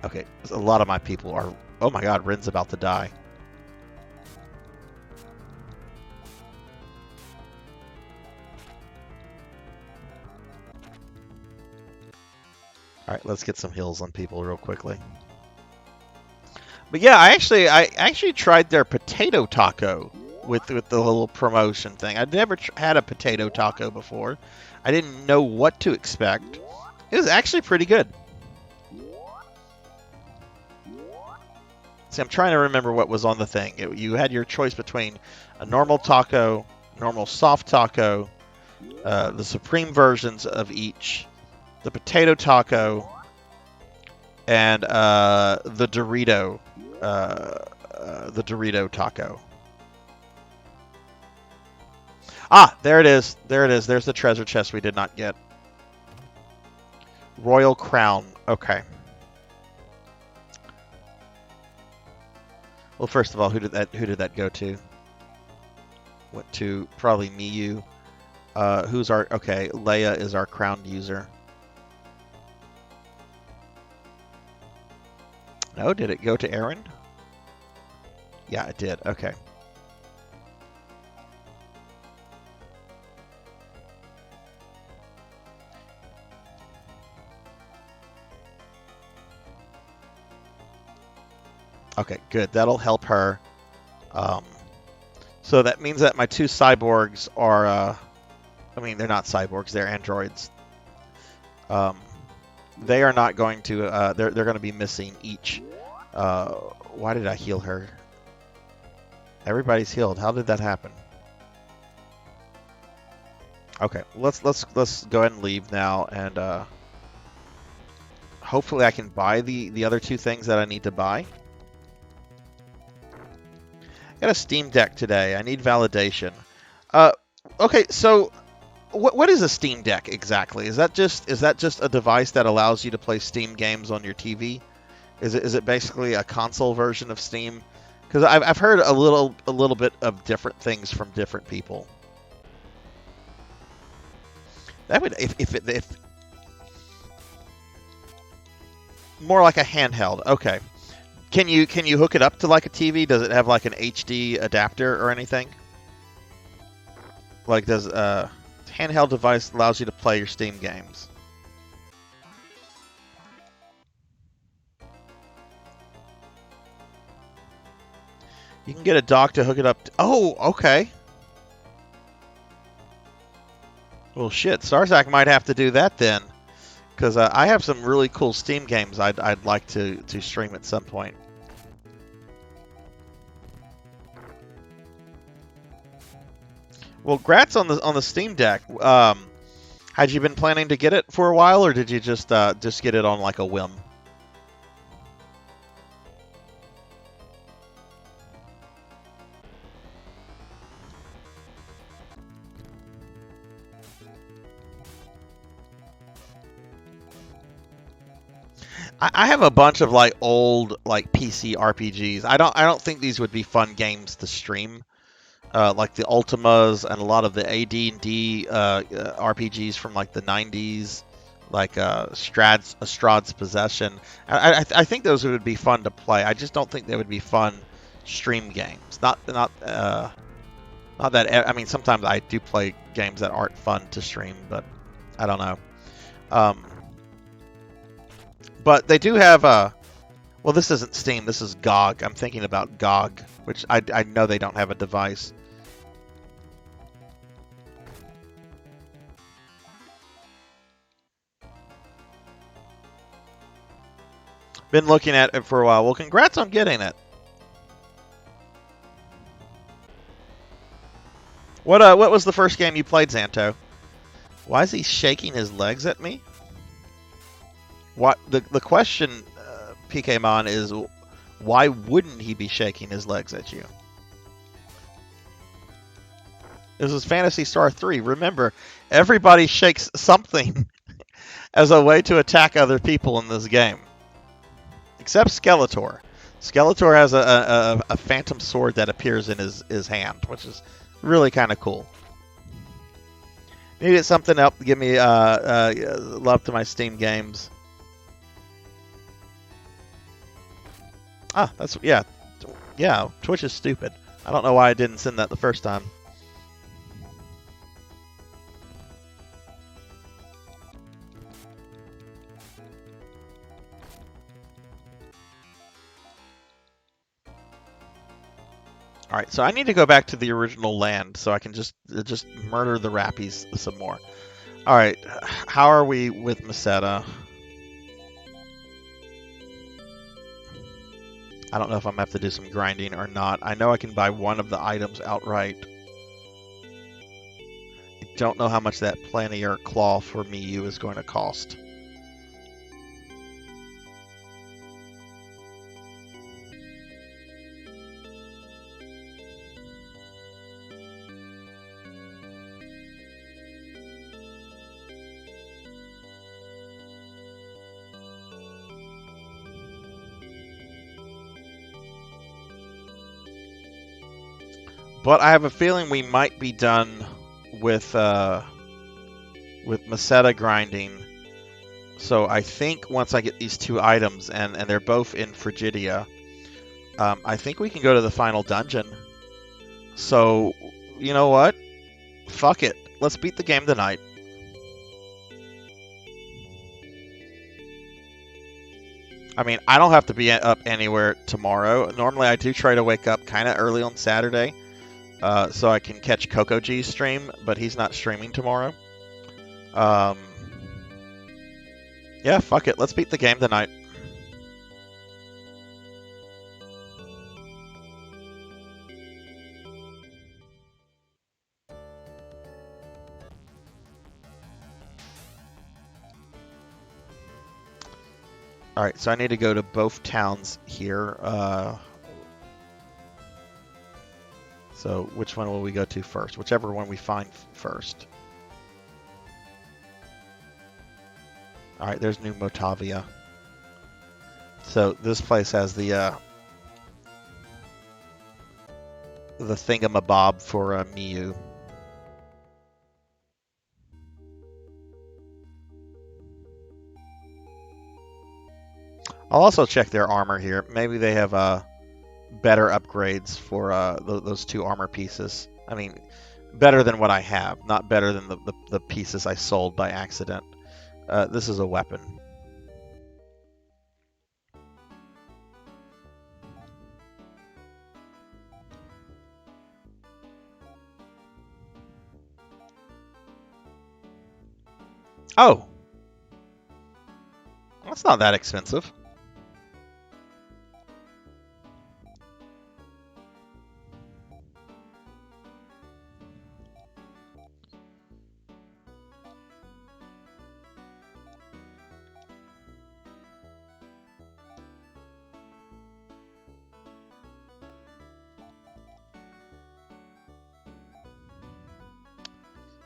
Okay, a lot of my people are... Oh my god, Rin's about to die. Alright, let's get some heals on people real quickly. But yeah, I actually tried their potato taco with the little promotion thing. I'd never had a potato taco before. I didn't know what to expect. It was actually pretty good. See, I'm trying to remember what was on the thing. You had your choice between a normal taco, normal soft taco, the supreme versions of each, the potato taco, and the Dorito the Dorito taco. Ah, there it is. There it is. There's the treasure chest we did not get. Royal crown. Okay. Well, first of all, who did that go to? Went to probably Miyu. Who's our... Okay, Leia is our crowned user. No, did it go to Aaron? Yeah, it did. Okay. Okay, good. That'll help her. So that means that my two cyborgs are... I mean, they're not cyborgs. They're androids. They are not going to... they're going to be missing each. Why did I heal her? Everybody's healed. How did that happen? Okay, let's go ahead and leave now, and hopefully I can buy the other two things that I need to buy. Got a Steam Deck today. I need validation. Okay, so what is a Steam Deck exactly? Is that just a device that allows you to play Steam games on your TV? Is it basically a console version of Steam? Because I've heard a little bit of different things from different people. That would if more like a handheld. Okay. Can you hook it up to like a TV? Does it have like an HD adapter or anything? Like does handheld device allows you to play your Steam games? You can get a dock to hook it up. Oh, okay. Well, shit, Sarzac might have to do that then, because I have some really cool Steam games I'd like to stream at some point. Well, grats on the Steam Deck. Had you been planning to get it for a while, or did you just get it on like a whim? I have a bunch of like old like PC RPGs. I don't think these would be fun games to stream. Like the Ultimas and a lot of the AD&D RPGs from like the 90s, like Strahd's Possession. I think those would be fun to play. I just don't think they would be fun stream games. Not that. I mean, sometimes I do play games that aren't fun to stream, but I don't know. But they do have well, this isn't Steam. This is GOG. I'm thinking about GOG, which I know they don't have a device. Been looking at it for a while. Well, congrats on getting it. What was the first game you played, Xanto? Why is he shaking his legs at me? What the question, PKmon, is why wouldn't he be shaking his legs at you? This is Phantasy Star 3. Remember, everybody shakes something as a way to attack other people in this game. Except Skeletor. Skeletor has a phantom sword that appears in his hand, which is really kind of cool. Needed something else to give me love to my Steam games. Ah, that's, yeah. Yeah, Twitch is stupid. I don't know why I didn't send that the first time. Alright, so I need to go back to the original land so I can just murder the Rappies some more. Alright, how are we with Meseta? I don't know if I'm going to have to do some grinding or not. I know I can buy one of the items outright. I don't know how much that Planier Claw for Miyu is going to cost. But I have a feeling we might be done with Meseta grinding. So I think once I get these 2 items, and they're both in Frigidia, I think we can go to the final dungeon. So, you know what? Fuck it. Let's beat the game tonight. I mean, I don't have to be up anywhere tomorrow. Normally, I do try to wake up kind of early on Saturday, so I can catch Coco G's stream, but he's not streaming tomorrow. Yeah, fuck it. Let's beat the game tonight. Alright, so I need to go to both towns here. So which one will we go to first? Whichever one we find first. Alright, there's New Motavia. So this place has the thingamabob for Miyu. I'll also check their armor here. Maybe they have better upgrades for those 2 armor pieces. I mean, better than what I have, not better than the pieces I sold by accident. This is a weapon. Oh! That's not that expensive.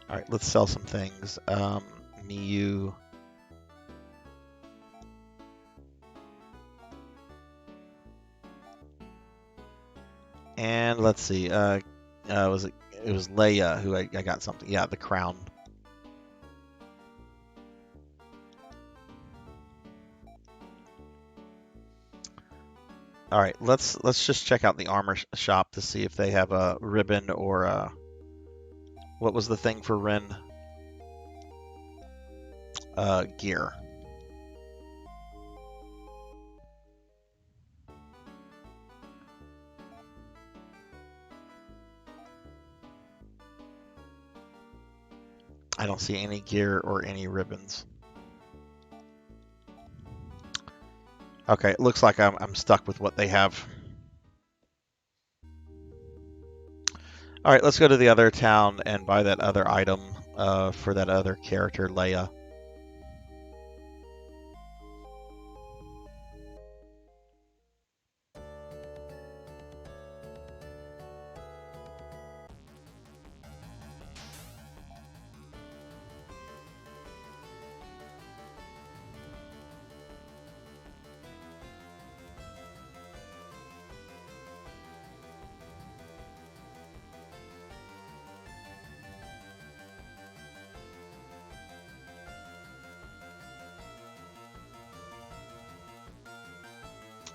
All right, let's sell some things. Miyu. And let's see. It was Leia who I got something. Yeah, the crown. All right, let's just check out the armor shop to see if they have a ribbon or what was the thing for Ren? Gear. I don't see any gear or any ribbons. Okay, it looks like I'm stuck with what they have. All right, let's go to the other town and buy that other item for that other character, Leia.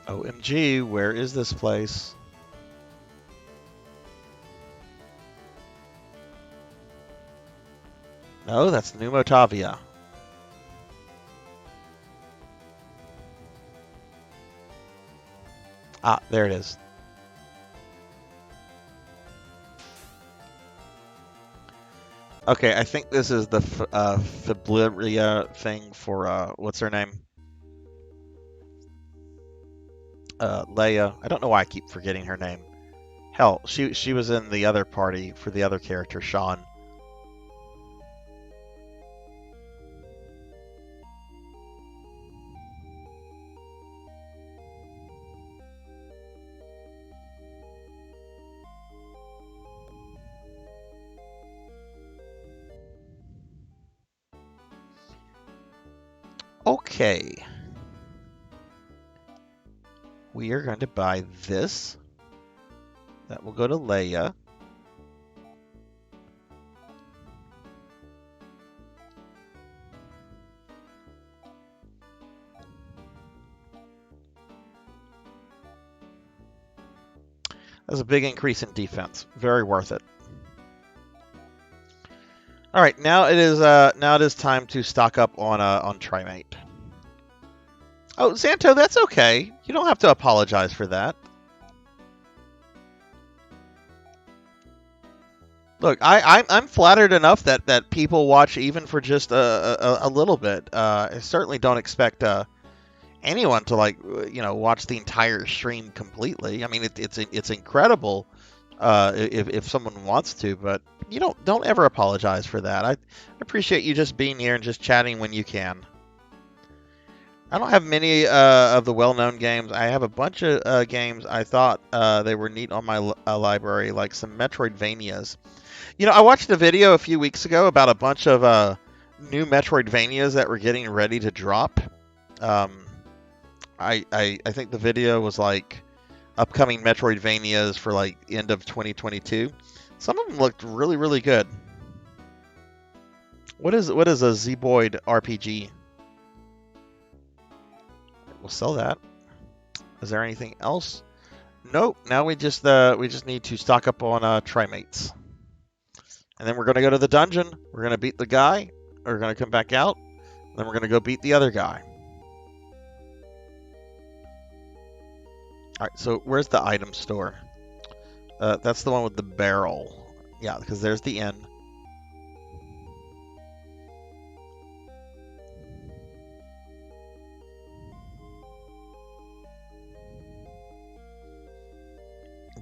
OMG, where is this place? No, that's New Motavia. Ah, there it is. Okay, I think this is the Fiblia thing for, what's her name? Leia. I don't know why I keep forgetting her name. Hell, she was in the other party for the other character, Sean. Okay. We are going to buy this. That will go to Leia. That's a big increase in defense. Very worth it. All right, now it is time to stock up on Trimate. Oh, Xanto, that's okay. You don't have to apologize for that. Look, I'm flattered enough that people watch even for just a little bit. I certainly don't expect anyone to watch the entire stream completely. I mean, it's incredible if someone wants to, but you don't ever apologize for that. I appreciate you just being here and just chatting when you can. I don't have many of the well-known games. I have a bunch of games I thought they were neat on my library, like some Metroidvanias. You know, I watched a video a few weeks ago about a bunch of new Metroidvanias that were getting ready to drop. I think the video was like upcoming Metroidvanias for like end of 2022. Some of them looked really, really good. What is a Zeboid RPG? We'll sell that. Is there anything else? Nope. Now we just need to stock up on Trimates. And then we're going to go to the dungeon. We're going to beat the guy. We're going to come back out. Then we're going to go beat the other guy. All right, so where's the item store? That's the one with the barrel. Yeah, because there's the inn.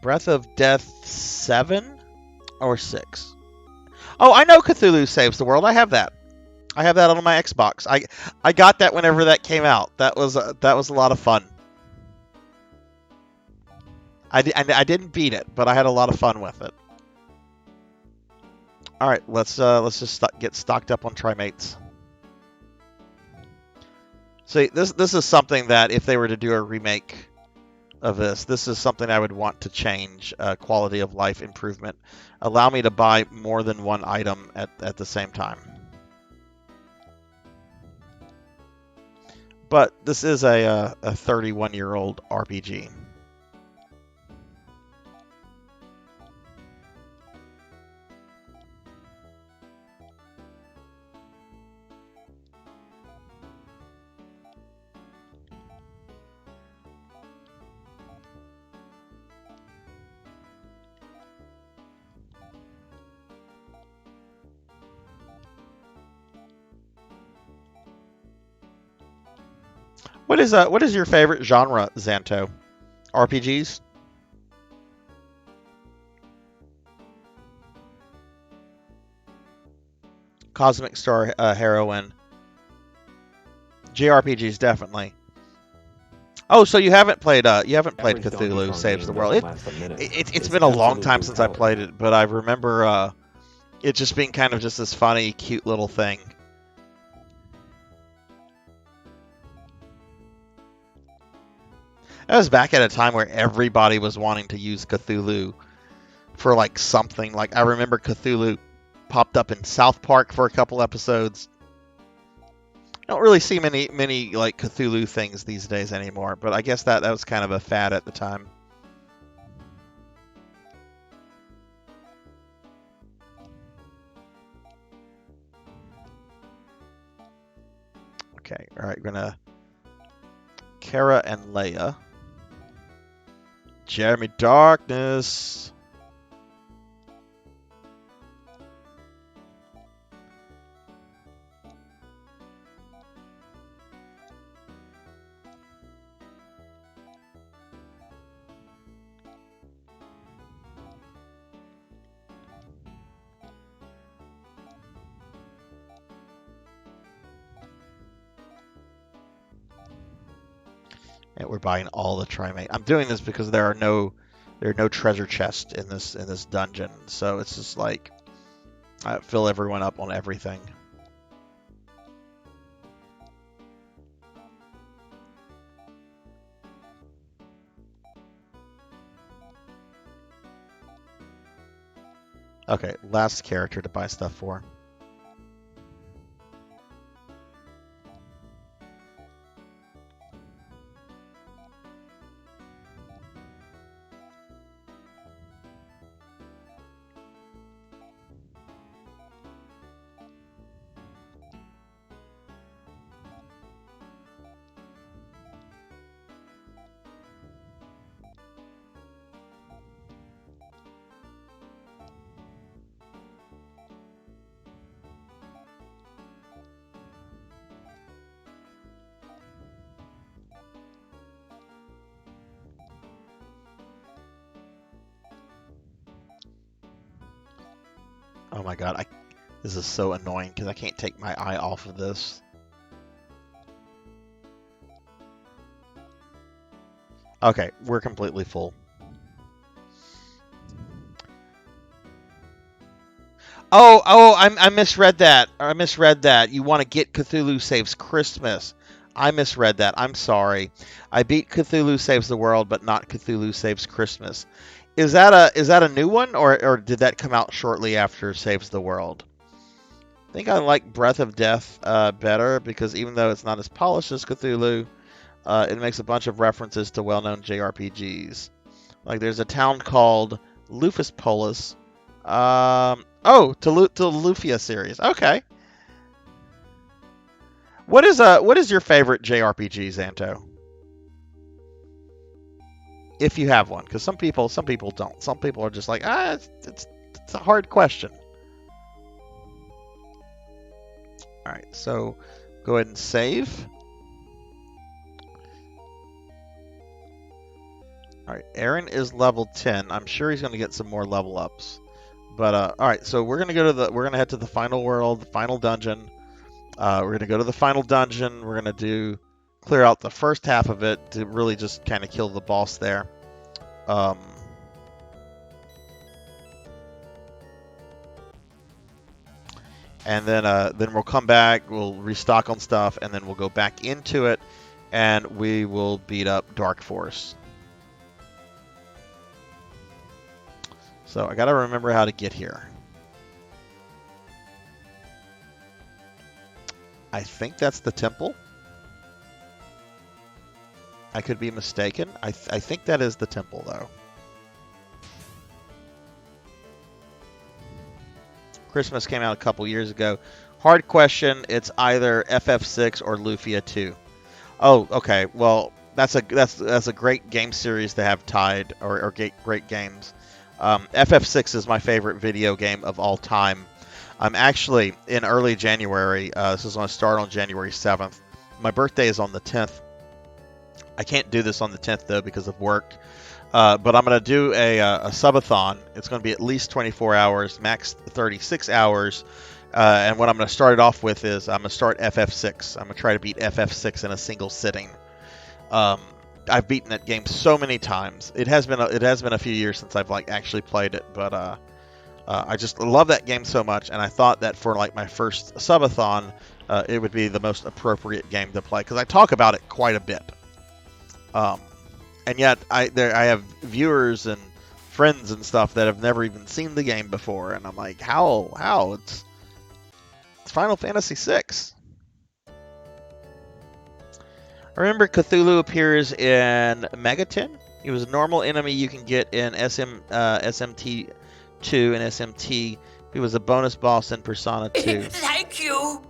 Breath of Death 7 or 6? Oh, I know Cthulhu Saves the World. I have that. I have that on my Xbox. I got that whenever that came out. That was a lot of fun. I didn't beat it, but I had a lot of fun with it. All right, let's just get stocked up on Trimates. See, this is something that if they were to do a remake of this is something I would want to change. Quality of life improvement. Allow me to buy more than one item at the same time. But this is a 31-year-old RPG. What is your favorite genre, Xanto? RPGs? Cosmic Star Heroine. JRPGs definitely. Oh, so you haven't played Cthulhu Saves the World. It's been a long time since I played it, but I remember it just being kind of just this funny, cute little thing. That was back at a time where everybody was wanting to use Cthulhu for like something. Like I remember Cthulhu popped up in South Park for a couple episodes. I don't really see many like Cthulhu things these days anymore, but I guess that was kind of a fad at the time. Okay, all right, we're gonna Kara and Leia. Jeremy Darkness. And we're buying all the Trimate. I'm doing this because there are no treasure chests in this dungeon, so it's just like I fill everyone up on everything. Okay, last character to buy stuff for. Oh my god, this is so annoying because I can't take my eye off of this. Okay, we're completely full. I misread that. I misread that. You want to get Cthulhu Saves Christmas. I misread that. I'm sorry. I beat Cthulhu Saves the World, but not Cthulhu Saves Christmas. Is that a new one, or did that come out shortly after Saves the World? I think I like Breath of Death better because even though it's not as polished as Cthulhu, it makes a bunch of references to well-known JRPGs. Like there's a town called Lufuspolis. To the Lufia series. Okay. What is your favorite JRPG, Xanto? If you have one, because some people don't. Some people are just like, it's a hard question. All right, so go ahead and save. All right, Aaron is level 10. I'm sure he's going to get some more level ups. But all right, so we're gonna head to the final world, the final dungeon. We're gonna go to the final dungeon. We're gonna clear out the first half of it to really just kind of kill the boss there. And then we'll come back. We'll restock on stuff, and then we'll go back into it, and we will beat up Dark Force. So I gotta remember how to get here. I think that's the temple. I could be mistaken. I think that is the temple, though. Christmas came out a couple years ago. Hard question. It's either FF6 or Lufia 2. Oh, okay. Well, that's a great game series to have tied, or great games. FF6 is my favorite video game of all time. I'm actually in early January. This is going to start on January 7th. My birthday is on the 10th. I can't do this on the 10th, though, because of work. But I'm going to do a subathon. It's going to be at least 24 hours, max 36 hours. And what I'm going to start it off with is I'm going to start FF6. I'm going to try to beat FF6 in a single sitting. I've beaten that game so many times. It has been a few years since I've actually played it, but I just love that game so much, and I thought that for my first subathon, it would be the most appropriate game to play because I talk about it quite a bit. And yet I have viewers and friends and stuff that have never even seen the game before, and I'm like, how? It's Final Fantasy VI. Remember, Cthulhu appears in Megaton. He was a normal enemy you can get in SMT2 and SMT. He was a bonus boss in Persona 2. Thank you.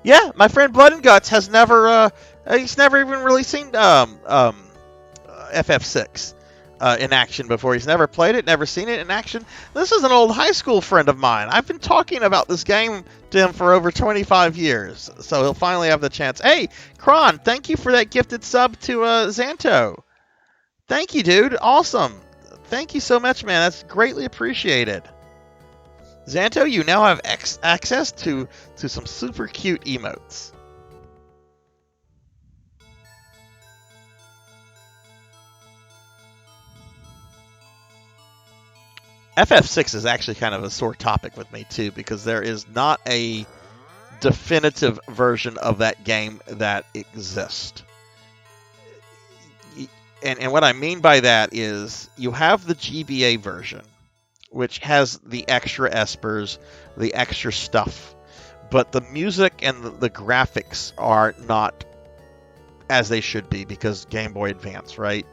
Yeah, my friend Blood and Guts has never even really seen FF6 in action before. He's never played it, never seen it in action. This is an old high school friend of mine. I've been talking about this game to him for over 25 years, so he'll finally have the chance. Hey, Kron, thank you for that gifted sub to Xanto. Thank you, dude. Awesome. Thank you so much, man. That's greatly appreciated. Xanto, you now have access to some super cute emotes. FF6 is actually kind of a sore topic with me, too, because there is not a definitive version of that game that exists. And what I mean by that is you have the GBA version, which has the extra espers, the extra stuff, but the music and the graphics are not as they should be because Game Boy Advance, right?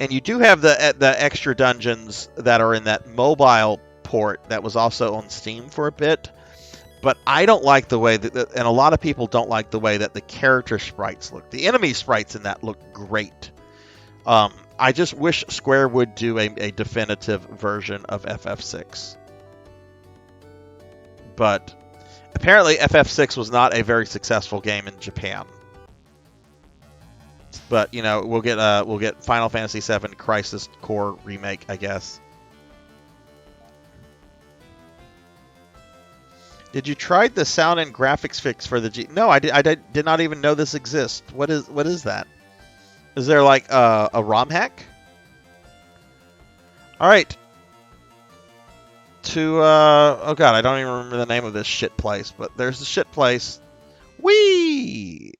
And you do have the extra dungeons that are in that mobile port that was also on Steam for a bit, but I don't like the way that, and a lot of people don't like the way that the character sprites look. The enemy sprites in that look great. I just wish Square would do a definitive version of FF6. But apparently FF6 was not a very successful game in Japan. But, you know, we'll get Final Fantasy VII Crisis Core remake, I guess. Did you try the sound and graphics fix for the G? No, I did not even know this exists. What is that? Is there like a ROM hack? All right. To oh god, I don't even remember the name of this shit place, but there's the shit place. Whee!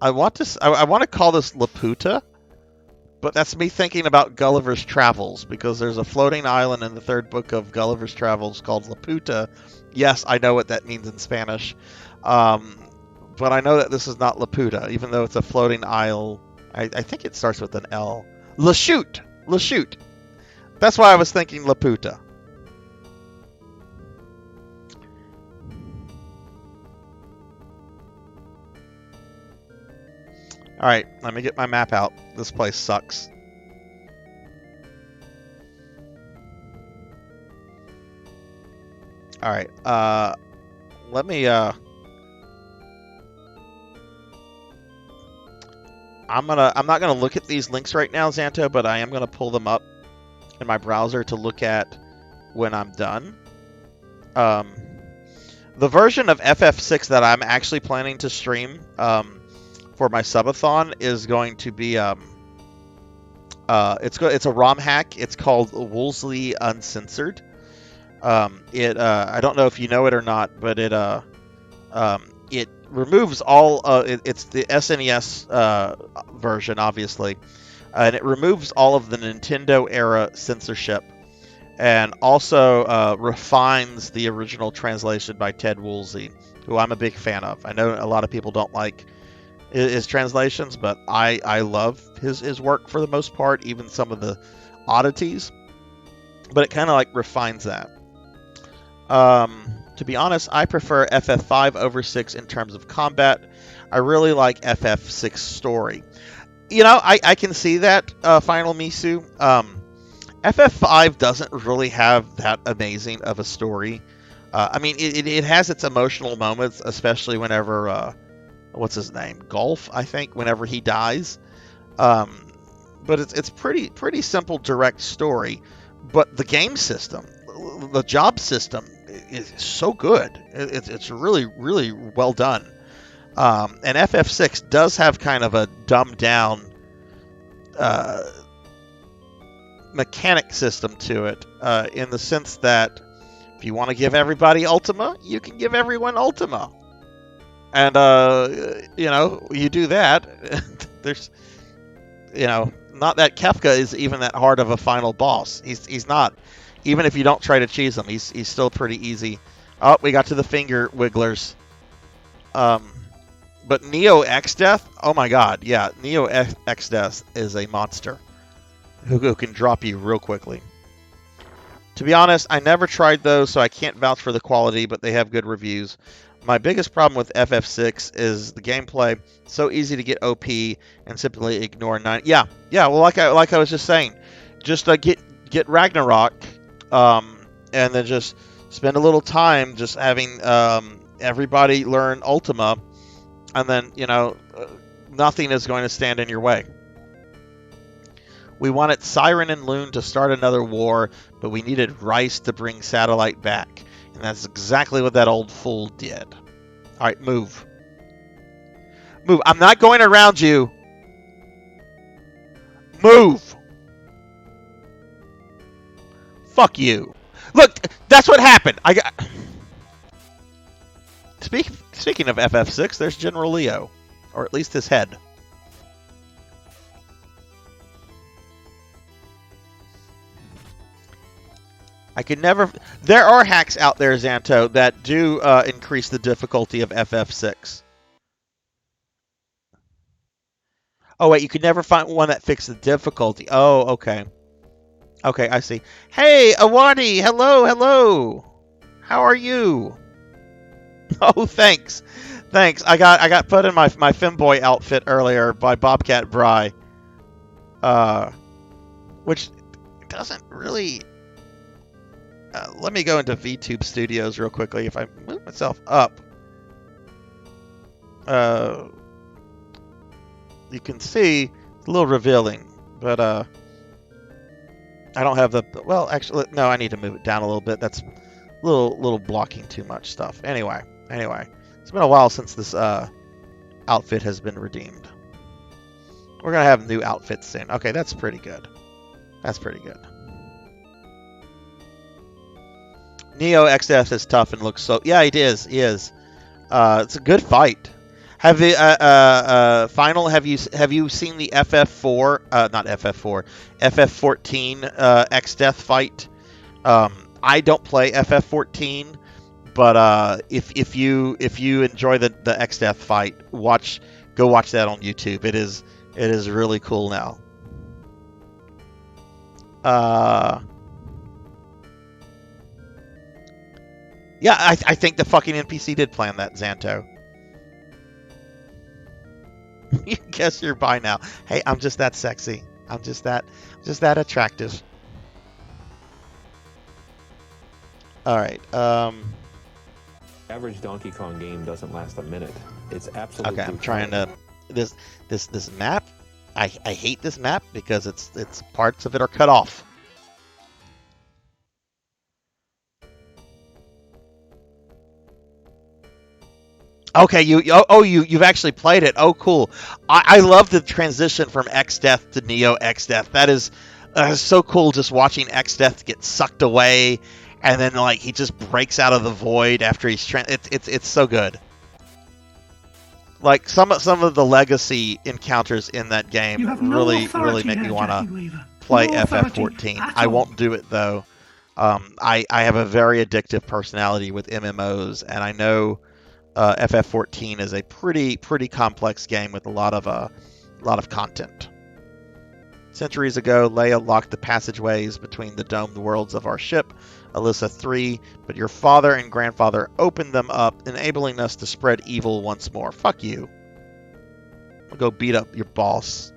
I want to call this Laputa, but that's me thinking about Gulliver's Travels, because there's a floating island in the third book of Gulliver's Travels called Laputa. Yes, I know what that means in Spanish, but I know that this is not Laputa, even though it's a floating isle. I think it starts with an L. Lachute! Lachute! That's why I was thinking Laputa. Alright, let me get my map out. This place sucks. Alright, let me, I'm not gonna look at these links right now, Xanto, but I am gonna pull them up in my browser to look at when I'm done. The version of FF6 that I'm actually planning to stream, for my subathon is going to be it's a ROM hack. It's called Woolsey Uncensored. I don't know if you know it or not, but it removes all it's the SNES version, obviously, and it removes all of the Nintendo era censorship, and also refines the original translation by Ted Woolsey, who I'm a big fan of. I know a lot of people don't like his translations, but I love his work for the most part, even some of the oddities. But it kind of like refines that. To be honest, I prefer FF5 over 6 in terms of combat. I really like FF6 story. You know, I can see that, Final Misu. FF5 doesn't really have that amazing of a story. I mean, it has its emotional moments, especially whenever what's his name? Golf, I think, whenever he dies. But it's pretty simple, direct story. But the game system, the job system, is so good. It's really, really well done. And FF6 does have kind of a dumbed down mechanic system to it, in the sense that if you want to give everybody Ultima, you can give everyone Ultima. And, you know, you do that, there's, you know, not that Kefka is even that hard of a final boss. He's not. Even if you don't try to cheese him, he's still pretty easy. Oh, we got to the finger wigglers. But Neo X-Death, oh my god, yeah, Neo X-Death is a monster who can drop you real quickly. To be honest, I never tried those, so I can't vouch for the quality, but they have good reviews. My biggest problem with FF6 is the gameplay. So easy to get OP and simply ignore 9. Yeah. Well, like I was just saying, just get Ragnarok, and then just spend a little time just having everybody learn Ultima, and then nothing is going to stand in your way. We wanted Siren and Loon to start another war, but we needed Rice to bring Satellite back. And that's exactly what that old fool did. Alright, move. Move. I'm not going around you. Move. Fuck you. Look, that's what happened. I got... Speaking of FF6, there's General Leo. Or at least his head. I could never... There are hacks out there, Xanto, that do increase the difficulty of FF6. Oh, wait, you could never find one that fixed the difficulty. Oh, okay. Okay, I see. Hey, Awadi! Hello! How are you? Oh, thanks. I got put in my femboy outfit earlier by Bobcat Bry. Which doesn't really... let me go into VTube Studios real quickly. If I move myself up, you can see it's a little revealing, but I don't have the... Well, actually, no, I need to move it down a little bit. That's little blocking too much stuff. Anyway, it's been a while since this outfit has been redeemed. We're gonna have new outfits soon. Okay, that's pretty good. That's pretty good. Neo XF is tough and looks so. Yeah, it is. He is. It's a good fight. Have the final? Have you seen the FF4? Not FF4. FF14 X Death fight. I don't play FF14, but if you enjoy the X Death fight, go watch that on YouTube. It is really cool now. Yeah, I think the fucking NPC did plan that, Xanto. You guess you're bi now. Hey, I'm just that sexy. I'm just that attractive. All right. Average Donkey Kong game doesn't last a minute. It's absolutely okay. I'm trying to this map. I hate this map because it's parts of it are cut off. Okay, you've actually played it. Oh, cool. I love the transition from X Death to Neo X Death. That is so cool. Just watching X Death get sucked away, and then like he just breaks out of the void after he's it's so good. Like some of the legacy encounters in that game really make me want to play FF14. I won't do it though. I have a very addictive personality with MMOs, and I know. FF14 is a pretty complex game with a lot of content. Centuries ago, Leia locked the passageways between the domed worlds of our ship, Alyssa 3, but your father and grandfather opened them up, enabling us to spread evil once more. Fuck you. I'll go beat up your boss.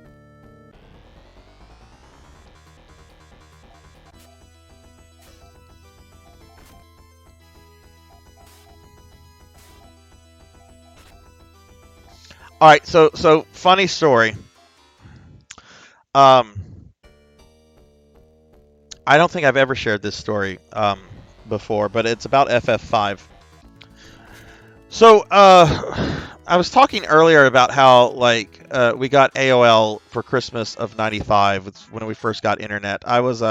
All right, so funny story. I don't think I've ever shared this story before, but it's about FF5. So I was talking earlier about how like we got AOL for Christmas of '95 when we first got internet. I was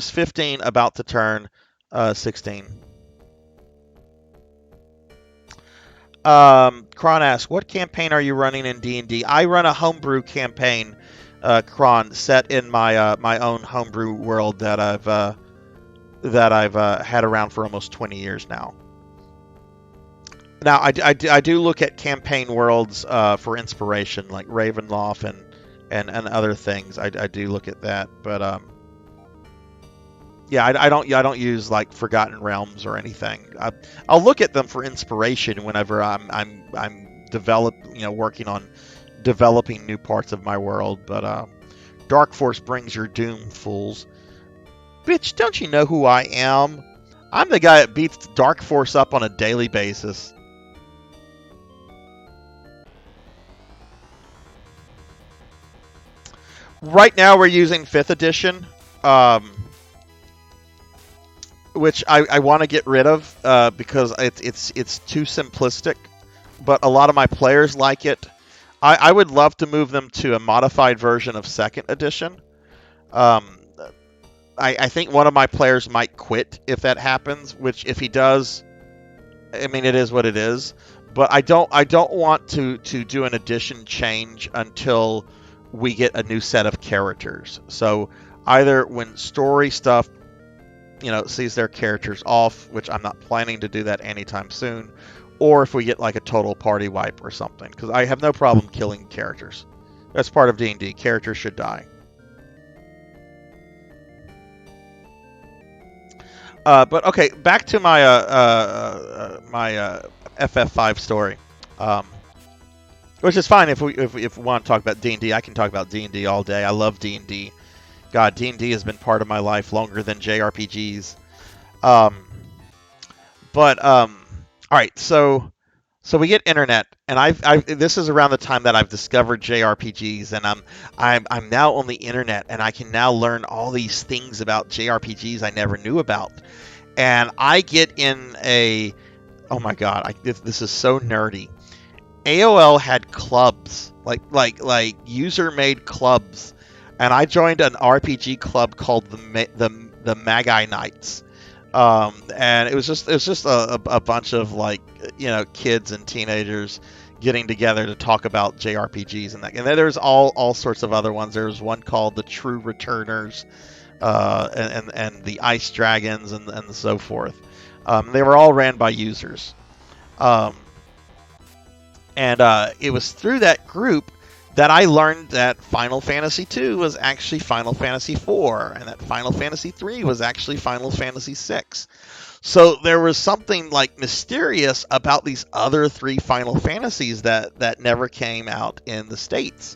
15, about to turn 16. Kron asks, what campaign are you running in D&D? I run a homebrew campaign, Kron, set in my my own homebrew world that I've had around for almost 20 years now. Now, I do look at campaign worlds for inspiration, like Ravenloft and other things. I do look at that, but yeah, I don't use like Forgotten Realms or anything. I'll look at them for inspiration whenever I'm working on developing new parts of my world. But Dark Force brings your doom, fools. Bitch, don't you know who I am? I'm the guy that beats Dark Force up on a daily basis. Right now we're using 5th edition. Which I want to get rid of because it's too simplistic, but a lot of my players like it. I would love to move them to a modified version of 2nd edition. I think one of my players might quit if that happens, which if he does, I mean, it is what it is. But I don't want to do an edition change until we get a new set of characters. So either when story stuff sees their characters off, which I'm not planning to do that anytime soon, or if we get like a total party wipe or something, because I have no problem killing characters. That's part of D&D. Characters should die. But okay, back to my my FF5 story, which is fine if we want to talk about D&D. I can talk about D&D all day. I love D&D. God, D&D has been part of my life longer than JRPGs. All right, so we get internet, and this is around the time that I've discovered JRPGs, and I'm now on the internet, and I can now learn all these things about JRPGs I never knew about. and I get in a, oh my god, this is so nerdy. AOL had clubs, like user-made clubs, and I joined an RPG club called the Magi Knights, and it was just a bunch of like kids and teenagers getting together to talk about JRPGs and that. And then there's all sorts of other ones. There was one called the True Returners, and the Ice Dragons and so forth. They were all ran by users. And it was through that group that I learned that Final Fantasy II was actually Final Fantasy IV, and that Final Fantasy III was actually Final Fantasy VI. So there was something like mysterious about these other 3 Final Fantasies that never came out in the States.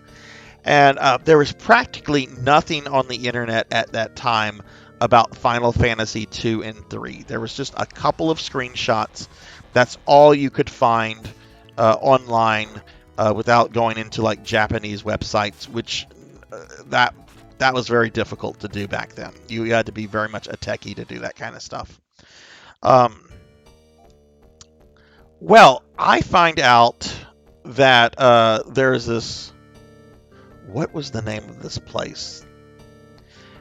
And there was practically nothing on the internet at that time about Final Fantasy II and III. There was just a couple of screenshots. That's all you could find online without going into like Japanese websites, which that was very difficult to do back then. You had to be very much a techie to do that kind of stuff. Well, I find out that there's this. What was the name of this place?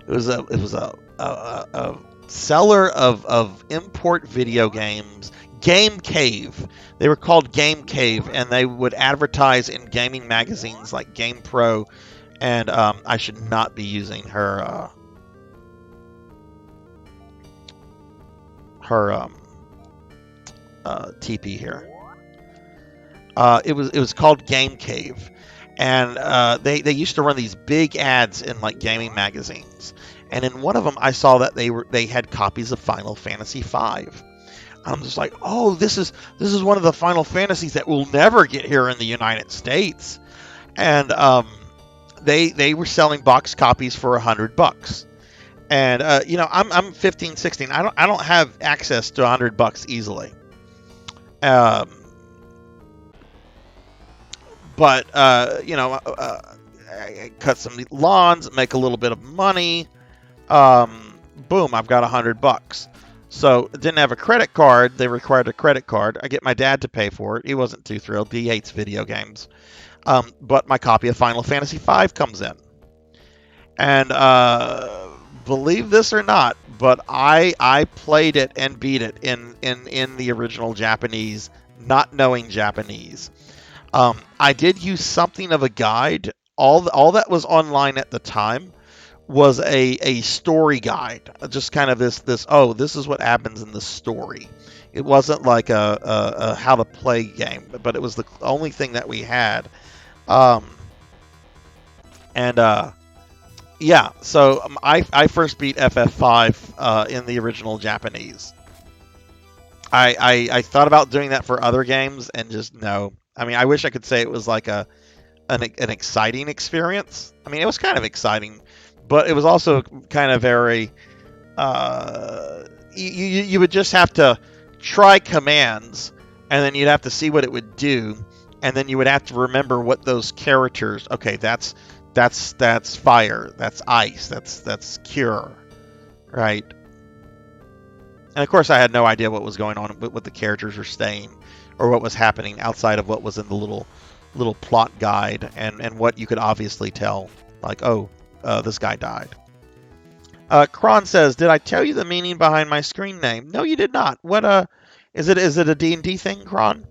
It was a seller of import video games. Game Cave. They were called Game Cave, and they would advertise in gaming magazines like Game Pro. And I should not be using her TP here. It was called Game Cave, and they used to run these big ads in like gaming magazines. And in one of them, I saw that they had copies of Final Fantasy V. I'm just like, oh, this is one of the Final Fantasies that will never get here in the United States. And they were selling box copies for $100. And I'm 15, 16. I don't have access to $100 easily. But I cut some lawns, make a little bit of money. Boom, I've got $100. So didn't have a credit card. They required a credit card. I get my dad to pay for it. He wasn't too thrilled. He hates video games. But my copy of Final Fantasy V comes in. And believe this or not, but I played it and beat it in the original Japanese, not knowing Japanese. I did use something of a guide. All that was online at the time was a story guide, just kind of this is what happens in the story. It wasn't like a how to play game, but it was the only thing that we had. Yeah, so I first beat FF5 in the original Japanese. I thought about doing that for other games and just no. I mean, I wish I could say it was like an exciting experience. I mean, it was kind of exciting, but it was also kind of very. You would just have to try commands, and then you'd have to see what it would do, and then you would have to remember what those characters. Okay, that's fire. That's ice. That's cure, right? And of course, I had no idea what was going on, what the characters were saying, or what was happening outside of what was in the little plot guide, and what you could obviously tell, like, this guy died. Kron says, "Did I tell you the meaning behind my screen name?" No, you did not. What is it? Is it a D&D thing, Kron?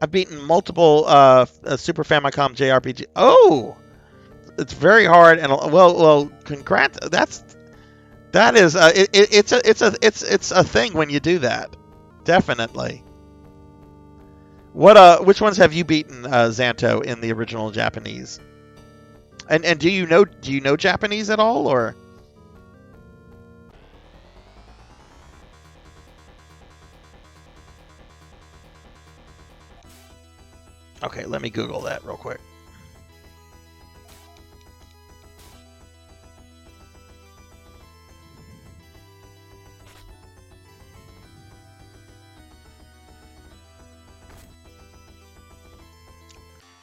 I've beaten multiple Super Famicom JRPG. Oh, it's very hard, and well, congrats. That is it's a thing when you do that. Definitely. Which ones have you beaten, Xanto, in the original Japanese? And do you know Japanese at all, or? Okay, let me Google that real quick.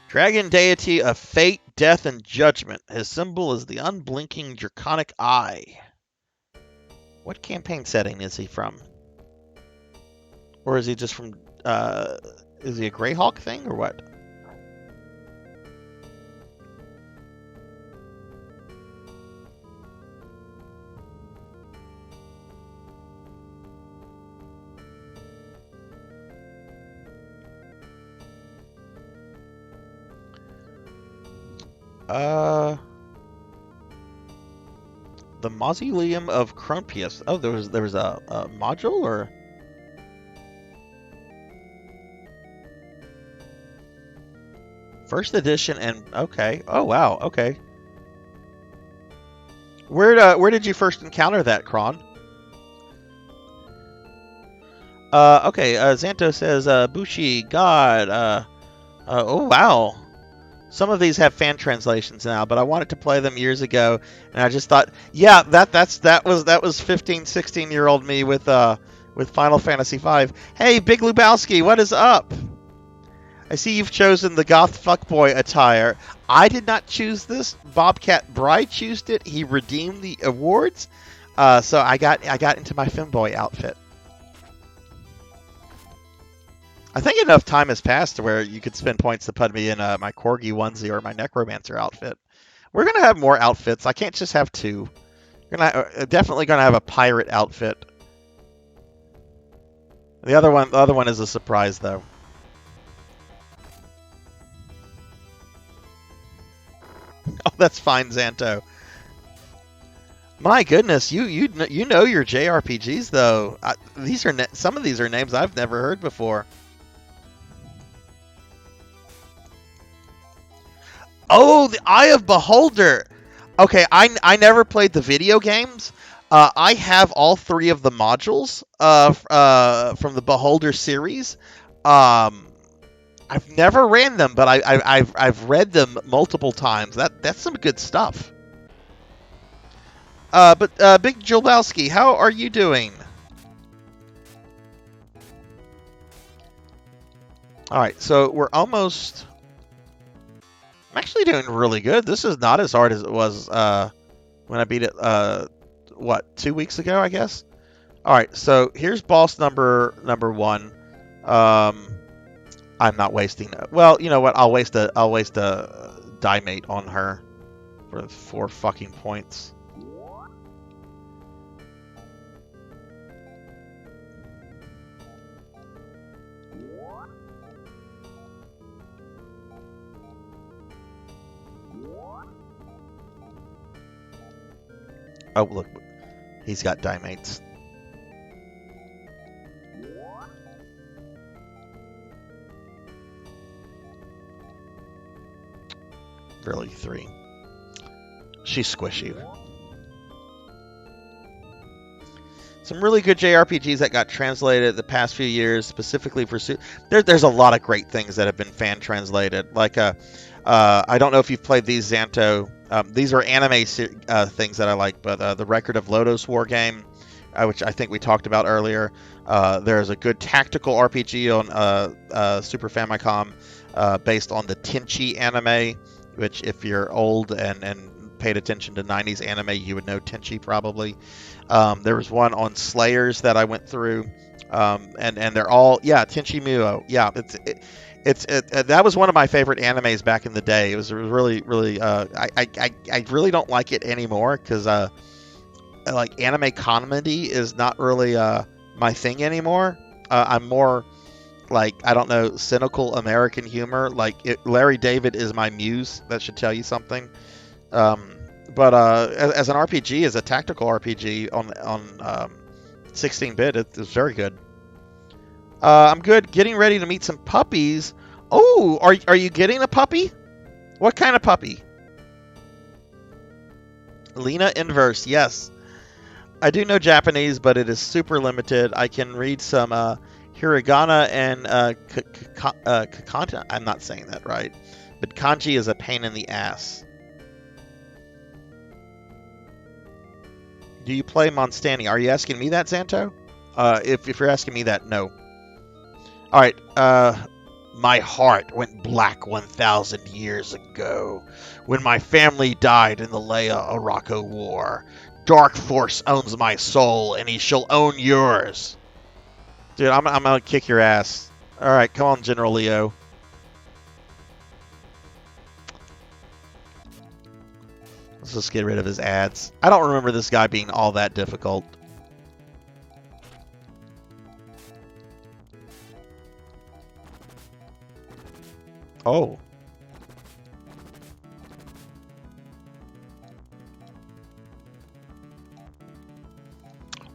Dragon deity of fate, death, and judgment. His symbol is the unblinking draconic eye. What campaign setting is he from? Or is he just from, is he a Greyhawk thing or what? The Mausoleum of Cronpius. Oh, there was a module or? First edition and okay. Oh wow. Okay. Where did you first encounter that, Kron? Okay. Xanto says Bushi God. Oh wow. Some of these have fan translations now, but I wanted to play them years ago, and I just thought, yeah, that was 15, 16-year-old me with Final Fantasy V. Hey, Big Lubowski, what is up? I see you've chosen the goth fuckboy attire. I did not choose this. Bobcat Bride chose it. He redeemed the awards, so I got into my femboy outfit. I think enough time has passed to where you could spend points to put me in my Corgi onesie or my Necromancer outfit. We're going to have more outfits. I can't just have two. Definitely going to have a pirate outfit. The other one is a surprise, though. Oh, that's fine, Xanto. My goodness, you know your JRPGs, though. Some of these are names I've never heard before. Oh, the Eye of Beholder. Okay, I never played the video games. I have all three of the modules from the Beholder series. I've never ran them, but I've read them multiple times. That's some good stuff. But Big Julbowski, how are you doing? All right, so we're almost. I'm actually doing really good. This is not as hard as it was when I beat it, 2 weeks ago, I guess? Alright, so here's boss number 1. I'm not wasting it. Well, you know what? I'll waste a die mate on her for 4 fucking points. Oh, look. He's got die mates. Really, 3. She's squishy. Some really good JRPGs that got translated the past few years, specifically for... There's a lot of great things that have been fan translated. Like, I don't know if you've played these, Xanto. These are anime things that I like, but the Record of Lodoss War game, which I think we talked about earlier. There's a good tactical RPG on Super Famicom based on the Tenchi anime, which if you're old and paid attention to 90s anime, you would know Tenchi probably. There was one on Slayers that I went through, and they're all, yeah, Tenchi Muyo. Yeah, that was one of my favorite animes back in the day. It was really, really. I really don't like it anymore because like anime comedy is not really my thing anymore. I'm more like, I don't know, cynical American humor. Like Larry David is my muse. That should tell you something. But as an RPG, as a tactical RPG on 16-bit, it's very good. I'm good. Getting ready to meet some puppies. Oh, are you getting a puppy? What kind of puppy? Lena Inverse, yes. I do know Japanese, but it is super limited. I can read some hiragana and kakanta. I'm not saying that right. But kanji is a pain in the ass. Do you play Monstani? Are you asking me that, Xanto? If you're asking me that, no. Alright, my heart went black 1,000 years ago when my family died in the Leia-Araco War. Dark Force owns my soul, and he shall own yours. Dude, I'm gonna kick your ass. All right, come on, General Leo. Let's just get rid of his ads. I don't remember this guy being all that difficult. Oh.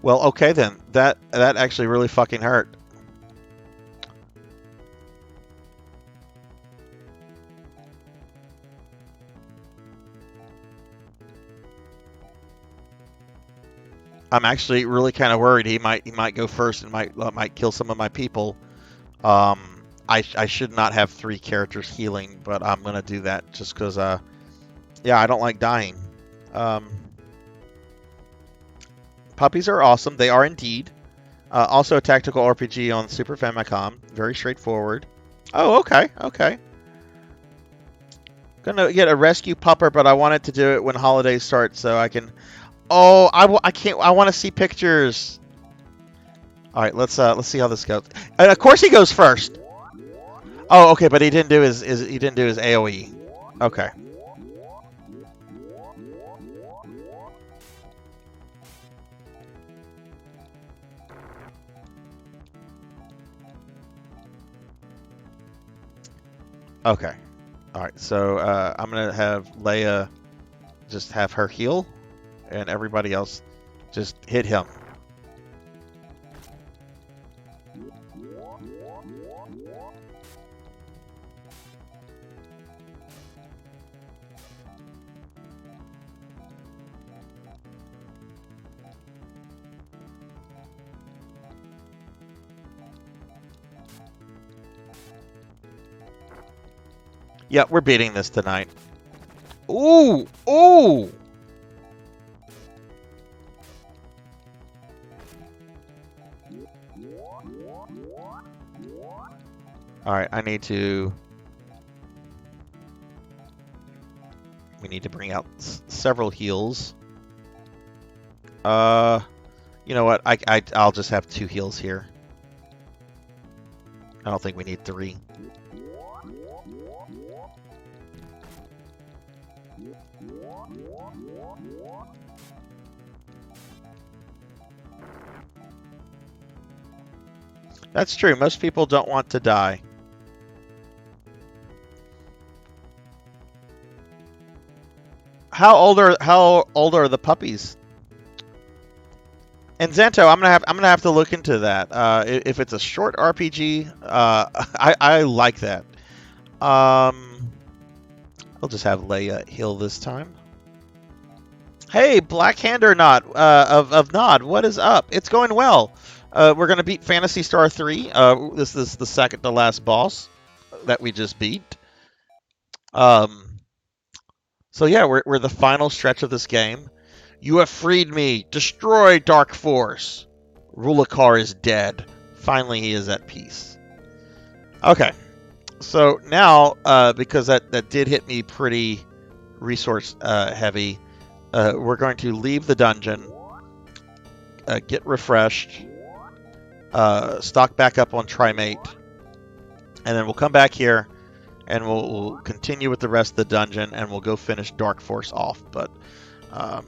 Well, okay then. That actually really fucking hurt. I'm actually really kind of worried he might go first and might kill some of my people. I should not have 3 characters healing, but I'm gonna do that just because yeah, I don't like dying. Puppies are awesome. They are indeed. Also a tactical RPG on Super Famicom. Very straightforward. Oh, okay, okay. Gonna get a rescue pupper, but I wanted to do it when holidays start so I can. Oh, I can't. I want to see pictures. All right, let's see how this goes. And of course he goes first. Oh, okay, but he didn't do his AOE. Okay. Okay. All right. So I'm gonna have Leia just have her heal, and everybody else just hit him. Yeah, we're beating this tonight. Ooh! Ooh! Alright, we need to bring out several heals. You know what? I'll just have 2 heals here. I don't think we need 3. That's true. Most people don't want to die. How old are the puppies? And Zanto, I'm gonna have to look into that. If it's a short RPG, I like that. I'll just have Leia heal this time. Hey, Black Hand or Not of Nod, what is up? It's going well. We're gonna beat Phantasy Star 3. This is the second to last boss that we just beat. So yeah, we're the final stretch of this game. You have freed me. Destroy Dark Force. Rulakar is dead. Finally, he is at peace. Okay. So now, because that did hit me pretty resource heavy, we're going to leave the dungeon, get refreshed, stock back up on Trimate, and then we'll come back here and we'll continue with the rest of the dungeon and we'll go finish Dark Force off. But the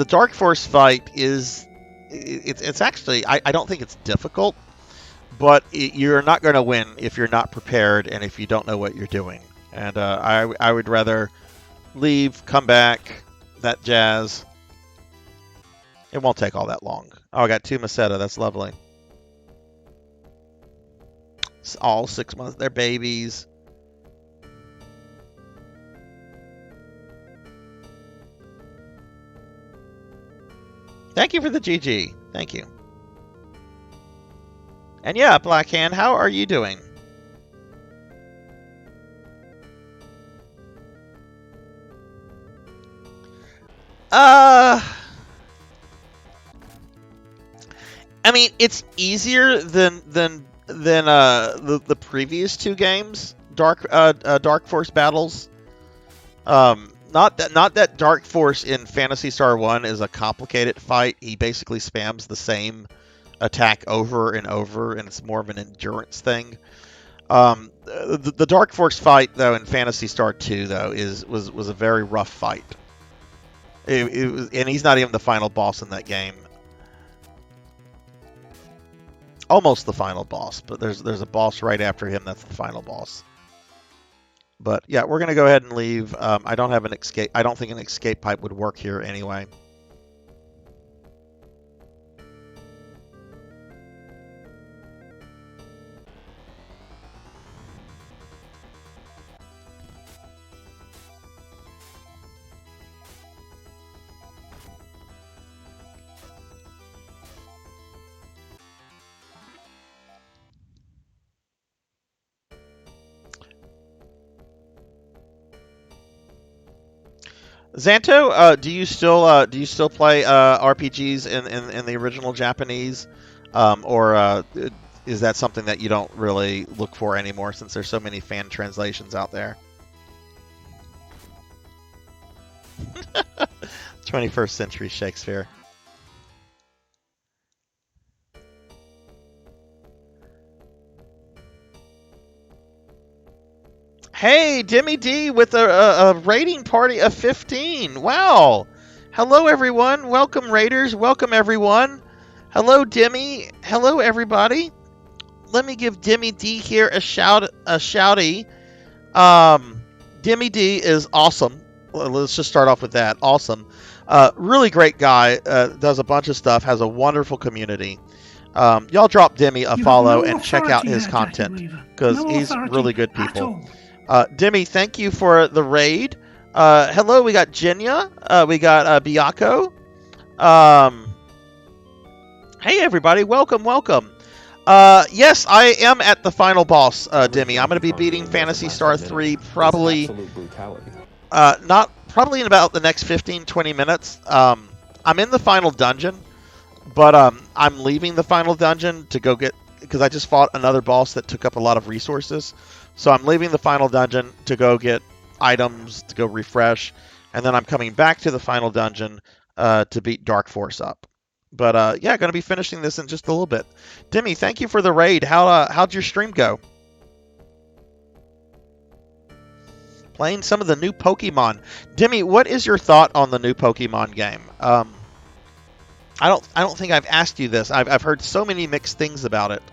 Dark Force fight is it's actually I don't think it's difficult, but you're not going to win if you're not prepared and if you don't know what you're doing. And I would rather leave, come back, that jazz. It won't take all that long. Oh, I got 2 Masetta. That's lovely. It's all 6 months. They're babies. Thank you for the GG. Thank you. And yeah, Blackhand, how are you doing? I mean, it's easier than the previous 2 games, Dark Force battles. Not that Dark Force in Phantasy Star 1 is a complicated fight. He basically spams the same attack over and over, and it's more of an endurance thing. The Dark Force fight though in Phantasy Star 2 though was a very rough fight. It was, and he's not even the final boss in that game. Almost the final boss, but there's a boss right after him that's the final boss. But yeah, we're gonna go ahead and leave. I don't have an escape. I don't think an escape pipe would work here anyway. Xanto, do you still play RPGs in the original Japanese, or is that something that you don't really look for anymore since there's so many fan translations out there? 21st century Shakespeare. Hey, Demi D with a rating party of 15. Wow. Hello, everyone. Welcome, Raiders. Welcome, everyone. Hello, Demi. Hello, everybody. Let me give Demi D here a shouty. Demi D is awesome. Let's just start off with that. Awesome. Really great guy. Does a bunch of stuff. Has a wonderful community. Y'all drop Demi a follow and check out his content because he's really good people. Demi, thank you for the raid. Hello, we got Jinya. We got Biako. Hey, everybody. Welcome. Yes, I am at the final boss, Demi. I'm going to be beating Phantasy Star 3 probably... Absolute brutality. Probably in about the next 15-20 minutes. I'm in the final dungeon, but I'm leaving the final dungeon to go get... Because I just fought another boss that took up a lot of resources. So I'm leaving the final dungeon to go get items, to go refresh, and then I'm coming back to the final dungeon to beat Dark Force up. But yeah, going to be finishing this in just a little bit. Demi, thank you for the raid. How'd your stream go? Playing some of the new Pokemon. Demi, what is your thought on the new Pokemon game? I don't think I've asked you this. I've heard so many mixed things about it.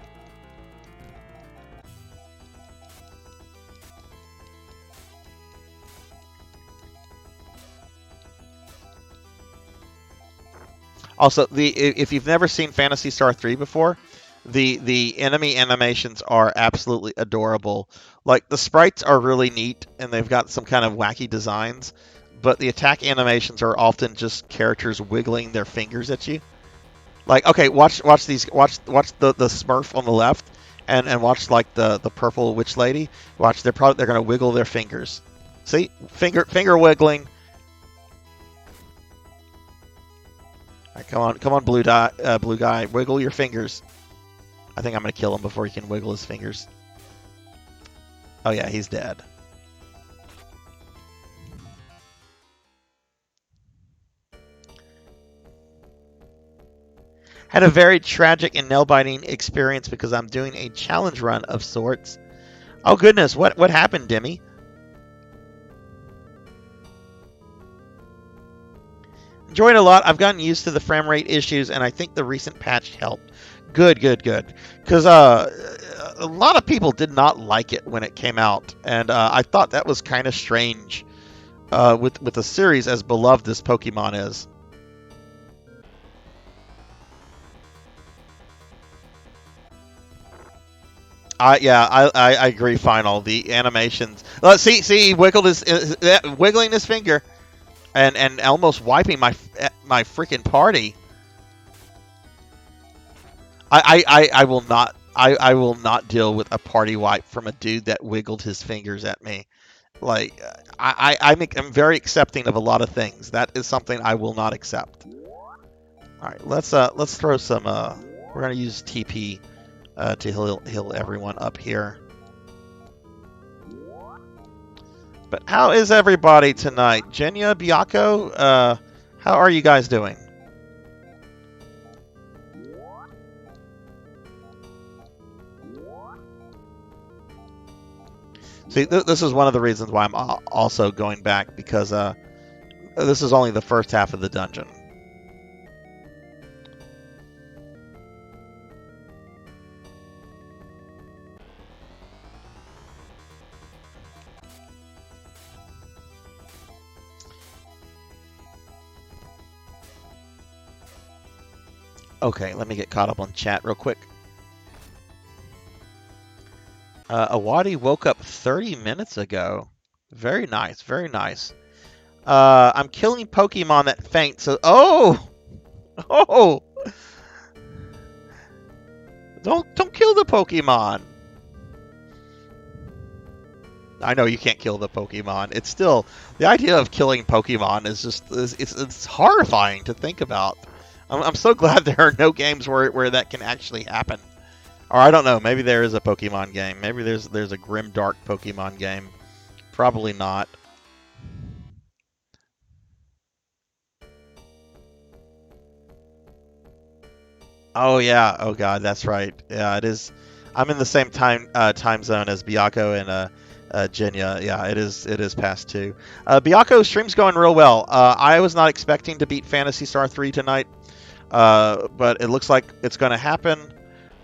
Also, if you've never seen Phantasy Star 3 before, the enemy animations are absolutely adorable. Like, the sprites are really neat, and they've got some kind of wacky designs, but the attack animations are often just characters wiggling their fingers at you. Like, okay, watch the Smurf on the left, and watch like the purple witch lady. Watch, they're gonna wiggle their fingers. See, finger wiggling. Right, come on, blue guy, wiggle your fingers. I think I'm gonna kill him before he can wiggle his fingers. Oh yeah, he's dead. Had a very tragic and nail-biting experience because I'm doing a challenge run of sorts. Oh goodness, what happened, Demi? Enjoyed a lot. I've gotten used to the frame rate issues, and I think the recent patch helped. Good. Because a lot of people did not like it when it came out, and I thought that was kind of strange with a series as beloved as Pokemon is. I agree. Final, the animations. See, he wiggled wiggling his finger. And almost wiping my freaking party. I will not deal with a party wipe from a dude that wiggled his fingers at me. Like I'm very accepting of a lot of things. That is something I will not accept. All right, let's throw some. We're gonna use TP to heal everyone up here. But how is everybody tonight? Jenya, Biako, how are you guys doing? See, this is one of the reasons why I'm also going back, because this is only the first half of the dungeon. Okay, let me get caught up on chat real quick. Awadi woke up 30 minutes ago. Very nice, very nice. I'm killing Pokemon that faint, so... Oh! Oh! Don't kill the Pokemon! I know you can't kill the Pokemon. It's still... The idea of killing Pokemon is just... It's horrifying to think about. I'm so glad there are no games where that can actually happen. Or I don't know, maybe there is a Pokemon game. Maybe there's a grim dark Pokemon game. Probably not. Oh yeah, oh god, that's right. Yeah, it is. I'm in the same time zone as Biako and Jenya. Yeah, it is past 2. Biako's stream's going real well. I was not expecting to beat Phantasy Star 3 tonight. But it looks like it's going to happen,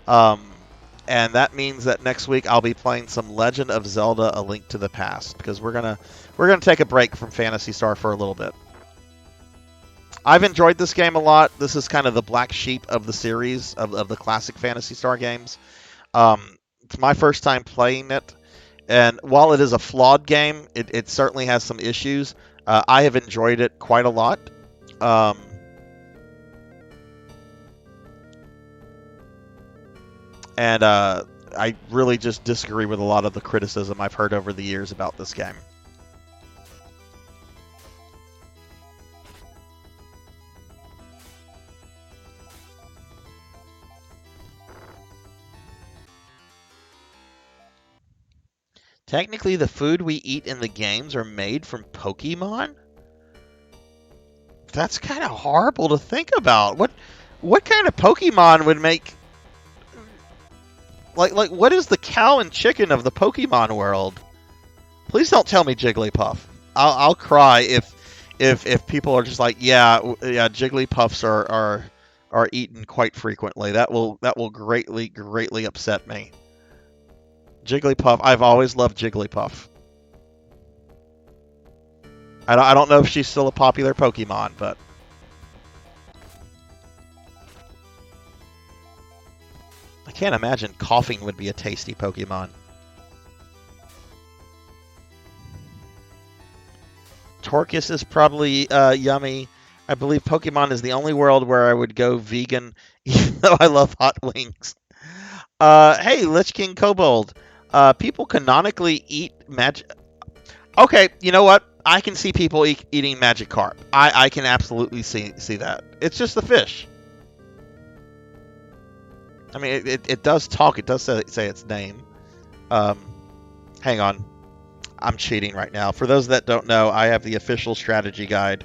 and that means that next week I'll be playing some Legend of Zelda: A Link to the Past, because we're gonna take a break from Phantasy Star for a little bit. I've enjoyed this game a lot. This is kind of the black sheep of the series of the classic Phantasy Star games. It's my first time playing it, and while it is a flawed game, it certainly has some issues. I have enjoyed it quite a lot. And I really just disagree with a lot of the criticism I've heard over the years about this game. Technically, the food we eat in the games are made from Pokemon? That's kind of horrible to think about. What kind of Pokemon would make... Like, what is the cow and chicken of the Pokemon world? Please don't tell me Jigglypuff. I'll cry if people are just like, yeah, Jigglypuffs are eaten quite frequently. That will greatly upset me. Jigglypuff, I've always loved Jigglypuff. I don't know if she's still a popular Pokemon, but... I can't imagine coughing would be a tasty Pokemon. Torcus is probably yummy. I believe Pokemon is the only world where I would go vegan, even though I love hot wings. Hey, Lich King Kobold. People canonically eat magic... Okay, you know what? I can see people eating Magikarp. I can absolutely see that. It's just the fish. I mean, it does talk. It does say its name. Hang on. I'm cheating right now. For those that don't know, I have the official strategy guide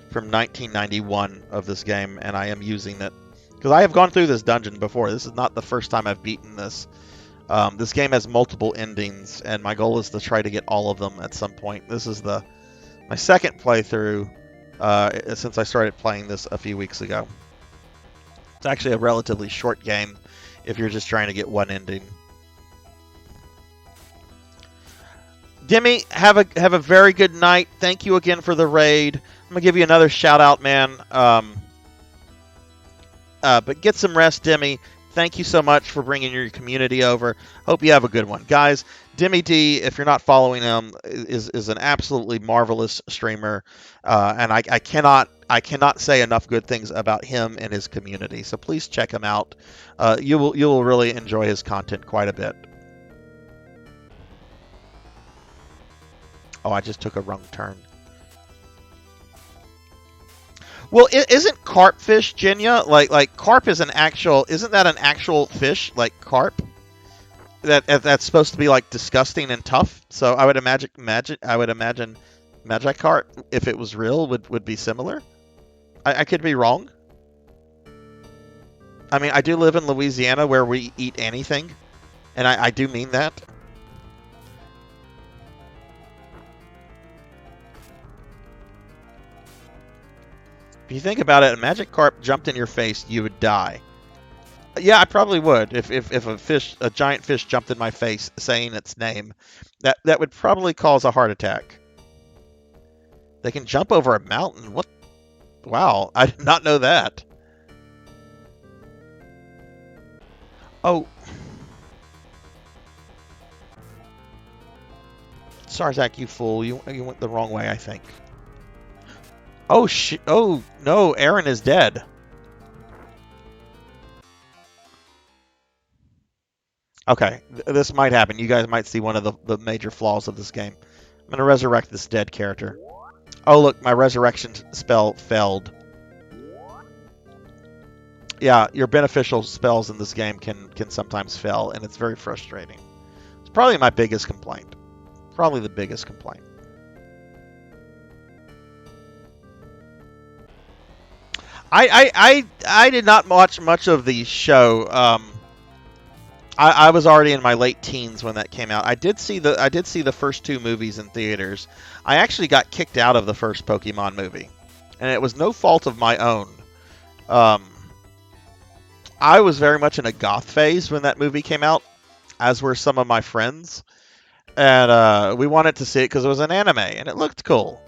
from 1991 of this game, and I am using it. Because I have gone through this dungeon before. This is not the first time I've beaten this. This game has multiple endings, and my goal is to try to get all of them at some point. This is my second playthrough since I started playing this a few weeks ago. It's actually a relatively short game if you're just trying to get one ending. Demi, have a very good night. Thank you again for the raid. I'm gonna give you another shout out, man. But get some rest, Demi. Thank you so much for bringing your community over. Hope you have a good one, guys. Demi D, if you're not following him, is an absolutely marvelous streamer, and I cannot say enough good things about him and his community. So please check him out. You will really enjoy his content quite a bit. Oh, I just took a wrong turn. Well, isn't carp fish, Jenya? Like carp is an actual... Isn't that an actual fish, like carp? that's supposed to be like disgusting and tough. So I would imagine Magikarp, if it was real, would be similar. I could be wrong. I mean, I do live in Louisiana where we eat anything, and I do mean that. If you think about it, a Magikarp jumped in your face, you would die. Yeah, I probably would. If a giant fish jumped in my face saying its name, that would probably cause a heart attack. They can jump over a mountain. What? Wow, I did not know that. Oh. Sarzac, you fool. You went the wrong way, I think. Oh, oh, no, Aaron is dead. Okay, this might happen. You guys might see one of the major flaws of this game. I'm going to resurrect this dead character. Oh, look, my resurrection spell failed. Yeah, your beneficial spells in this game can sometimes fail, and it's very frustrating. It's probably my biggest complaint. Probably the biggest complaint. I did not watch much of the show. I was already in my late teens when that came out. I did see the first two movies in theaters. I actually got kicked out of the first Pokemon movie, and it was no fault of my own. I was very much in a goth phase when that movie came out, as were some of my friends, and we wanted to see it because it was an anime and it looked cool.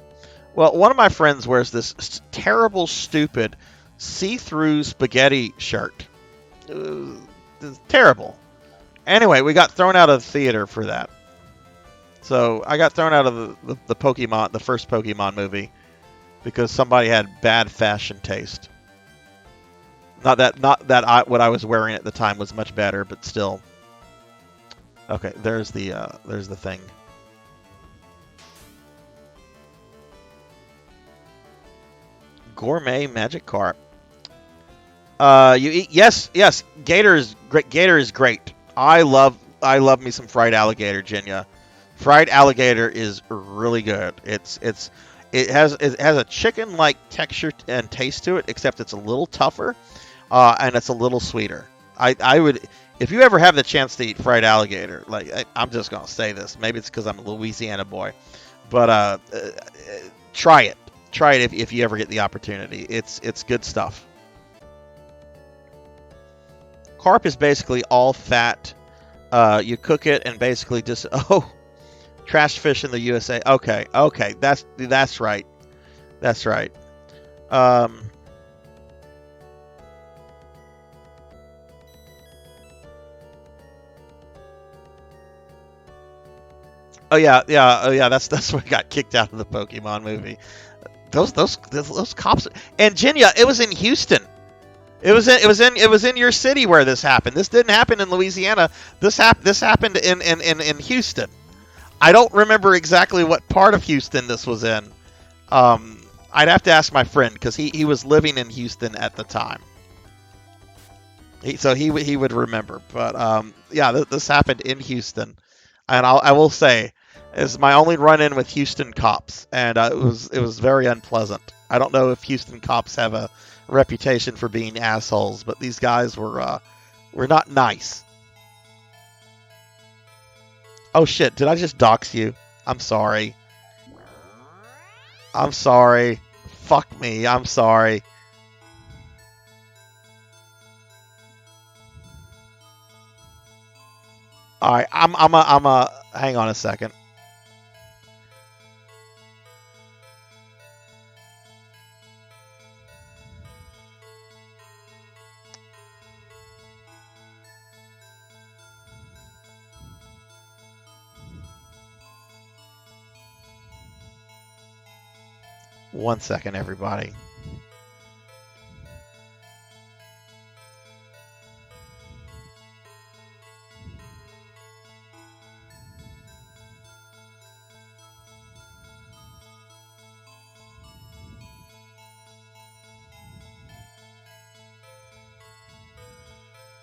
Well, one of my friends wears this terrible, stupid, see-through spaghetti shirt. It's terrible. Anyway, we got thrown out of the theater for that. So I got thrown out of the first Pokemon movie, because somebody had bad fashion taste. Not that what I was wearing at the time was much better, but still. Okay, there's the thing. Gourmet Magikarp. You eat, yes. Gator is great. Gator is great. I love me some fried alligator, Jinya. Fried alligator is really good. It has a chicken-like texture and taste to it, except it's a little tougher, and it's a little sweeter. I would, if you ever have the chance to eat fried alligator, like I'm just gonna say this. Maybe it's because I'm a Louisiana boy, but try it. Try it if you ever get the opportunity. It's good stuff. Carp is basically all fat. You cook it and basically just trash fish in the USA. Okay, that's right. That's right. Oh yeah. That's why I got kicked out of the Pokemon movie. Those cops. And Jinya, it was in Houston. It was in your city where this happened. This didn't happen in Louisiana. This happened in Houston. I don't remember exactly what part of Houston this was in. I'd have to ask my friend, because he was living in Houston at the time. So he would remember. But yeah, this happened in Houston, and I will say, it's my only run-in with Houston cops, and it was very unpleasant. I don't know if Houston cops have a reputation for being assholes, but these guys were not nice. Oh shit, did I just dox you? I'm sorry. I'm sorry. Fuck me, I'm sorry. Alright, I'm a hang on a second. One second, everybody.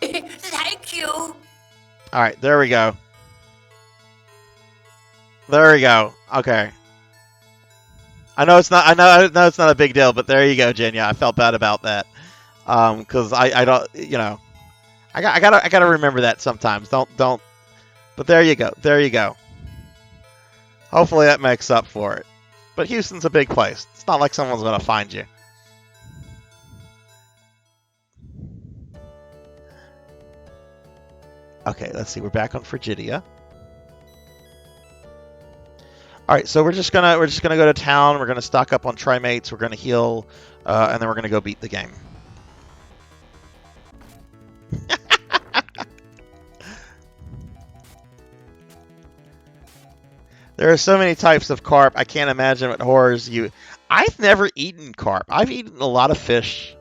Thank you. All right, there we go. There we go. Okay. I know it's not. I know it's not a big deal, but there you go, Jenya. I felt bad about that. Because I don't. You know, I gotta remember that sometimes. Don't. But there you go. There you go. Hopefully that makes up for it. But Houston's a big place. It's not like someone's gonna find you. Okay, let's see. We're back on Frigidia. All right, so we're just gonna go to town. We're gonna stock up on Trimates. We're gonna heal, and then we're gonna go beat the game. There are so many types of carp. I can't imagine what horrors you. I've never eaten carp. I've eaten a lot of fish,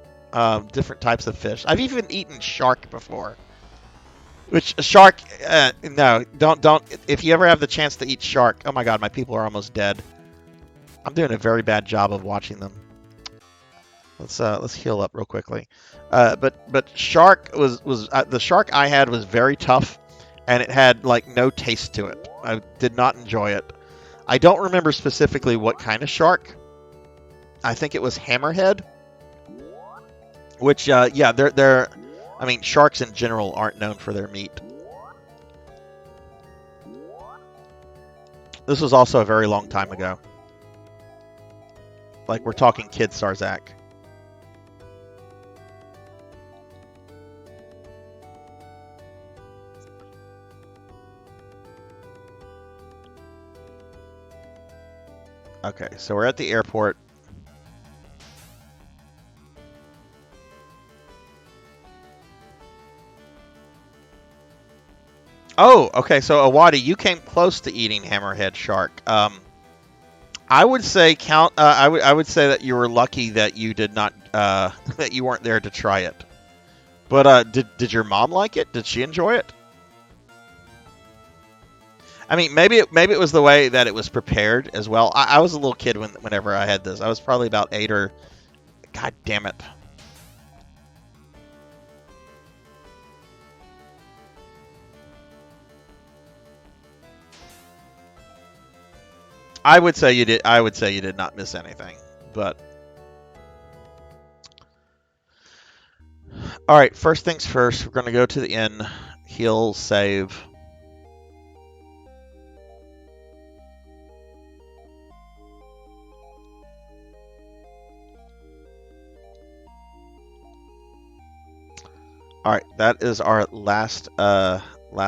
different types of fish. I've even eaten shark before. Which shark? No, don't. If you ever have the chance to eat shark, oh my God, my people are almost dead. I'm doing a very bad job of watching them. Let's heal up real quickly. But shark was the shark I had was very tough, and it had like no taste to it. I did not enjoy it. I don't remember specifically what kind of shark. I think it was hammerhead. Which yeah, they're. I mean, sharks in general aren't known for their meat. This was also a very long time ago. Like, we're talking kid Sarzac. Okay, so we're at the airport. Oh, okay. So Awadi, you came close to eating hammerhead shark. I would say I would say that you were lucky that you did not that you weren't there to try it. But did your mom like it? Did she enjoy it? I mean, maybe it was the way that it was prepared as well. I was a little kid whenever I had this. I was probably about 8 or. God damn it. I would say you did. I would say you did not miss anything. But all right. First things first. We're going to go to the inn, heal, save. All right. That is our last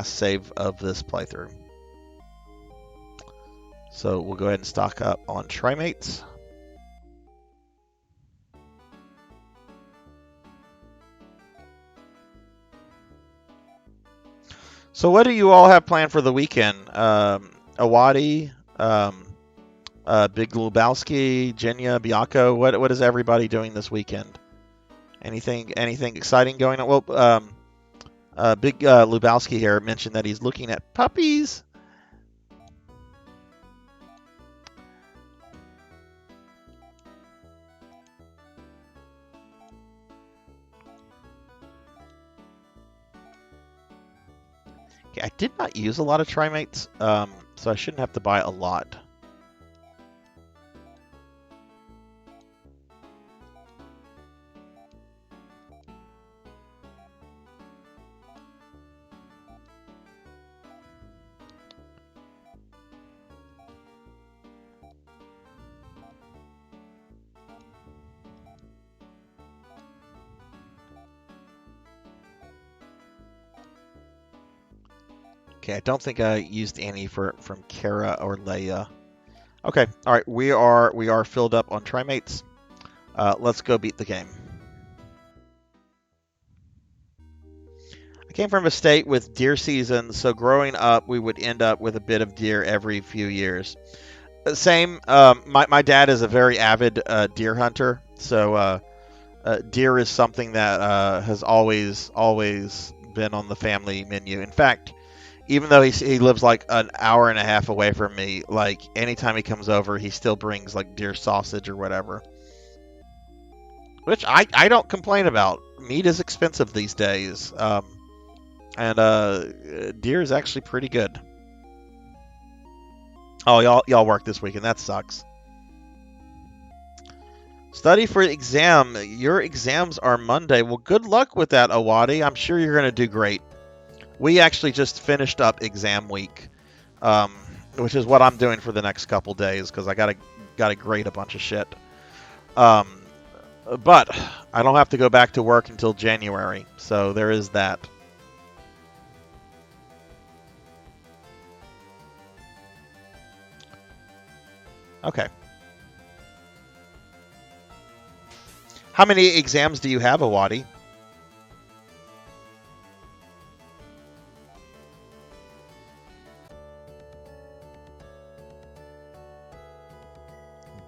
save of this playthrough. So we'll go ahead and stock up on Trimates. So what do you all have planned for the weekend? Awadi, Big Lubowski, Jenya, Biako. What is everybody doing this weekend? Anything exciting going on? Well, Big Lubowski here mentioned that he's looking at puppies. Okay, I did not use a lot of Trimates, so I shouldn't have to buy a lot. Okay, I don't think I used any from Kara or Leia. Okay, all right, we are filled up on Trimates. Let's go beat the game. I came from a state with deer season, so growing up, we would end up with a bit of deer every few years. Same. My dad is a very avid deer hunter, so deer is something that has always been on the family menu. In fact, even though he lives like an hour and a half away from me, like anytime he comes over, he still brings like deer sausage or whatever. Which I don't complain about. Meat is expensive these days. And deer is actually pretty good. Oh, y'all work this weekend. That sucks. Study for exam. Your exams are Monday. Well, good luck with that, Awadi. I'm sure you're going to do great. We actually just finished up exam week, which is what I'm doing for the next couple days because I gotta grade a bunch of shit. But I don't have to go back to work until January, so there is that. Okay. How many exams do you have, Awadi?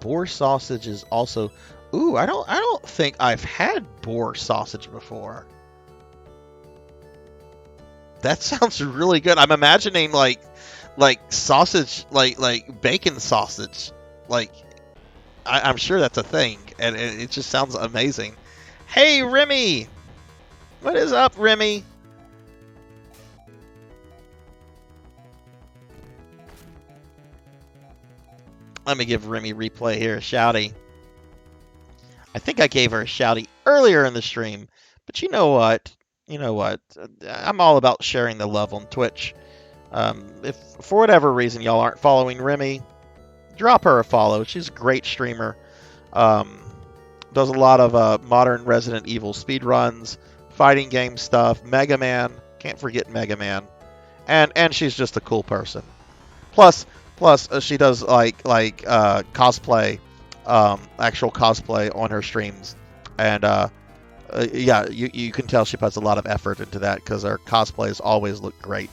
Boar sausage is also... Ooh, I don't think I've had boar sausage before. That sounds really good. I'm imagining like sausage, like bacon sausage. Like I'm sure that's a thing, and it just sounds amazing. Hey, Remy, what is up, Remy? Let me give Remy replay here a shouty. I think I gave her a shouty earlier in the stream, but you know what? You know what? I'm all about sharing the love on Twitch. If for whatever reason y'all aren't following Remy, drop her a follow. She's a great streamer. Does a lot of modern Resident Evil speedruns, fighting game stuff, Mega Man. Can't forget Mega Man. And she's just a cool person. Plus she does like cosplay, actual cosplay on her streams, and yeah, you can tell she puts a lot of effort into that because her cosplays always look great.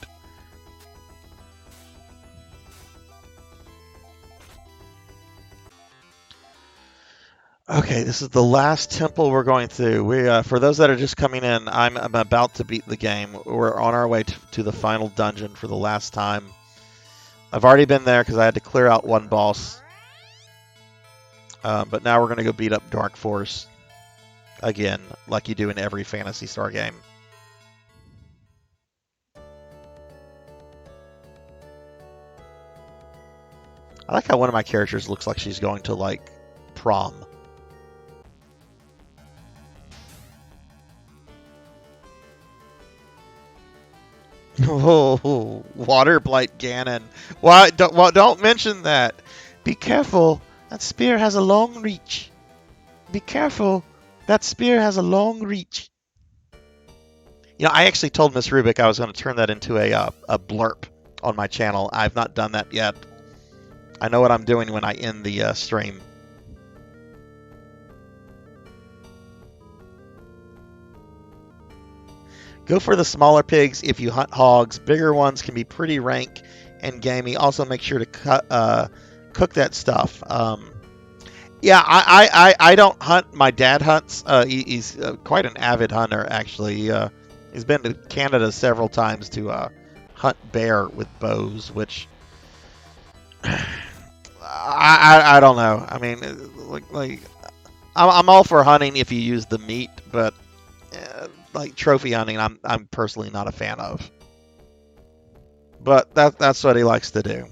Okay, this is the last temple we're going through. We, for those that are just coming in, I'm about to beat the game. We're on our way to the final dungeon for the last time. I've already been there because I had to clear out one boss. But now we're going to go beat up Dark Force again, like you do in every Phantasy Star game. I like how one of my characters looks like she's going to, like, prom. Oh, water blight Ganon. Why? Don't mention that. Be careful. That spear has a long reach. Be careful. That spear has a long reach. You know, I actually told Miss Rubik I was going to turn that into a blurb on my channel. I've not done that yet. I know what I'm doing when I end the stream. Go for the smaller pigs if you hunt hogs. Bigger ones can be pretty rank and gamey. Also, make sure to cook that stuff. Yeah, I don't hunt. My dad hunts. He's quite an avid hunter, actually. He's been to Canada several times to hunt bear with bows, which I don't know. I mean, like I'm all for hunting if you use the meat, but like trophy hunting, I'm personally not a fan of. But that's what he likes to do.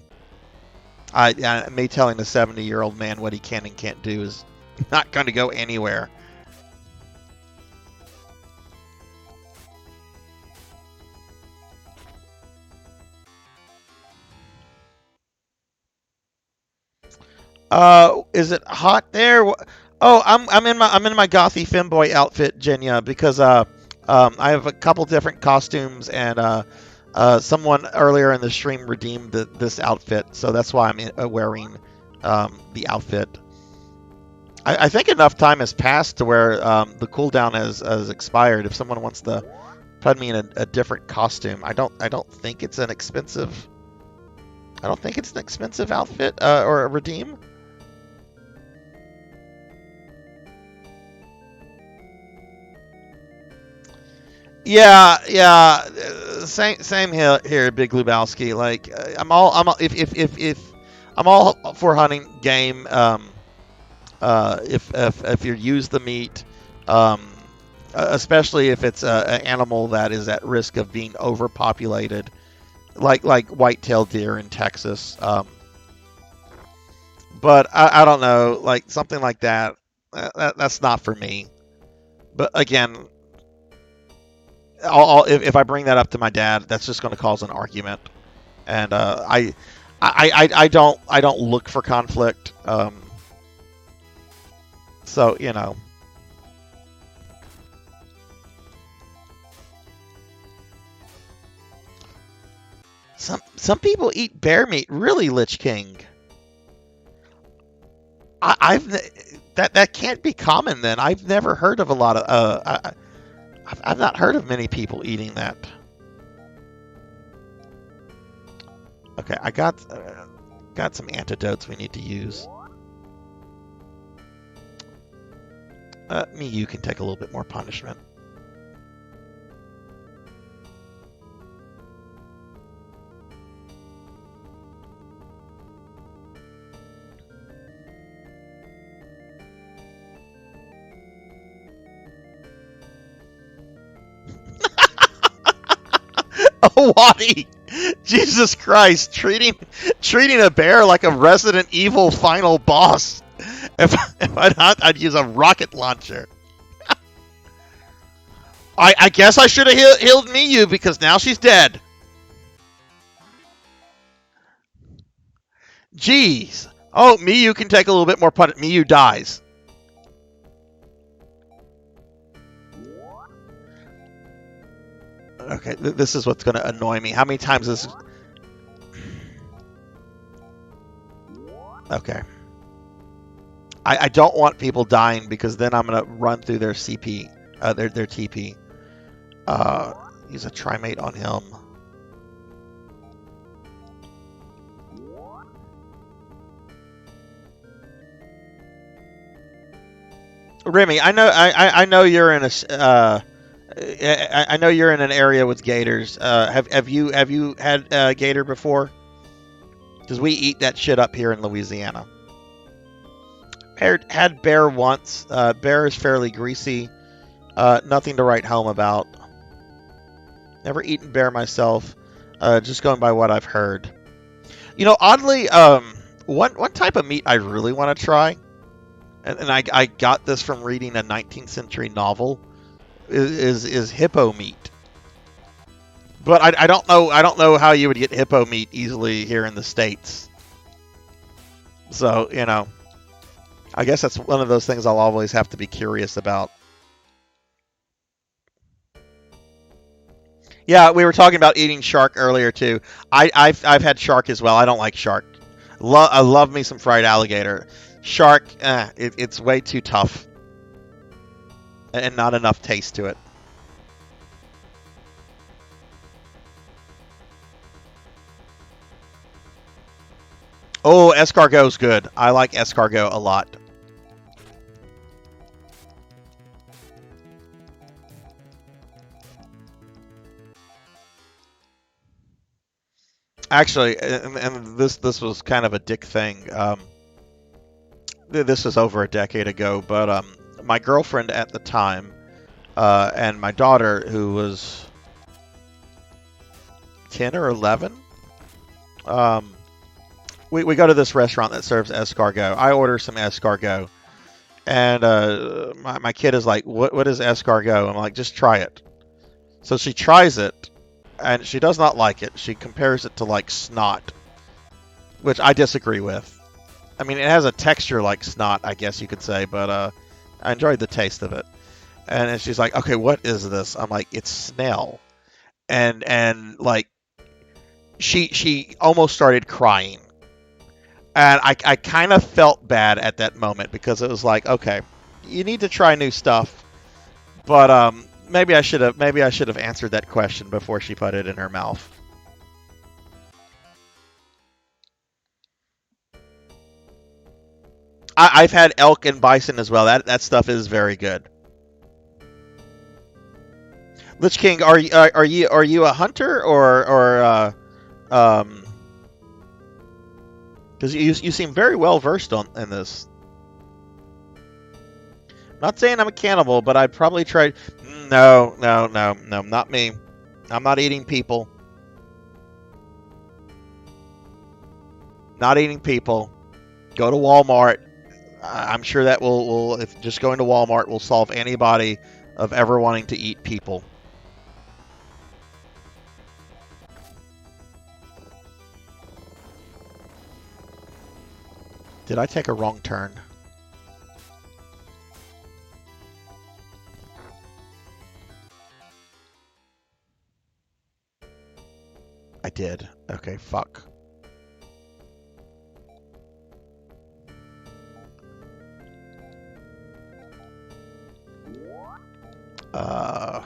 Me telling a 70-year-old man what he can and can't do is not going to go anywhere. Is it hot there? Oh, I'm in my gothy femboy outfit, Jenya, because I have a couple different costumes, and someone earlier in the stream redeemed this outfit, so that's why I'm wearing the outfit. I think enough time has passed to where the cooldown has expired. If someone wants to put me in a different costume, I don't think it's an expensive. I don't think it's an expensive outfit or a redeem. Yeah. Same here, Big Lubowski. Like I'm all for hunting game. If you use the meat, especially if it's an animal that is at risk of being overpopulated, like white-tailed deer in Texas. But I don't know, like something like that. That's not for me. But again, if I bring that up to my dad, that's just going to cause an argument, and I don't look for conflict. So you know. Some people eat bear meat. Really, Lich King? That can't be common then. I've never heard of a lot of I've not heard of many people eating that. Okay, I got some antidotes we need to use. You can take a little bit more punishment. Oh, Waddy! Jesus Christ, treating a bear like a Resident Evil final boss. If I'd not, I'd use a rocket launcher. I guess I should have healed Miyu because now she's dead. Jeez. Oh, Miyu can take a little bit more punishment. Miyu dies. Okay, this is what's going to annoy me. How many times this... Okay. I don't want people dying because then I'm going to run through their CP, their TP. Use a trimate on him. Remy, I know you're in a I know you're in an area with gators. Have you had gator before? Because we eat that shit up here in Louisiana. Had bear once. Bear is fairly greasy. Nothing to write home about. Never eaten bear myself. Just going by what I've heard. You know, oddly, one type of meat I really want to try, and I got this from reading a 19th century novel, is hippo meat. But I don't know how you would get hippo meat easily here in the States. So, you know, I guess that's one of those things I'll always have to be curious about. Yeah, we were talking about eating shark earlier too. I've had shark as well. I don't like shark. I love me some fried alligator. Shark, it's way too tough. And not enough taste to it. Oh, escargot's good. I like escargot a lot. Actually, and this was kind of a dick thing. This was over a decade ago, but my girlfriend at the time and my daughter, who was 10 or 11, we go to this restaurant that serves escargot. I order some escargot, and my kid is like, "What is escargot?" I'm like, "Just try it." So she tries it, and she does not like it. She compares it to like snot, which I disagree with. I mean, it has a texture like snot, I guess you could say, but I enjoyed the taste of it. And she's like, "Okay, what is this?" I'm like, "It's snail," and like she almost started crying. And I kind of felt bad at that moment because it was like, okay, you need to try new stuff, but maybe I should have answered that question before she put it in her mouth. I've had elk and bison as well. That stuff is very good. Lich King, are you a hunter or because you seem very well versed in this. Not saying I'm a cannibal, but I'd probably try. No, no, no, no, not me. I'm not eating people. Not eating people. Go to Walmart. I'm sure that will if just going to Walmart will solve anybody of ever wanting to eat people. Did I take a wrong turn? I did. Okay, fuck. Uh...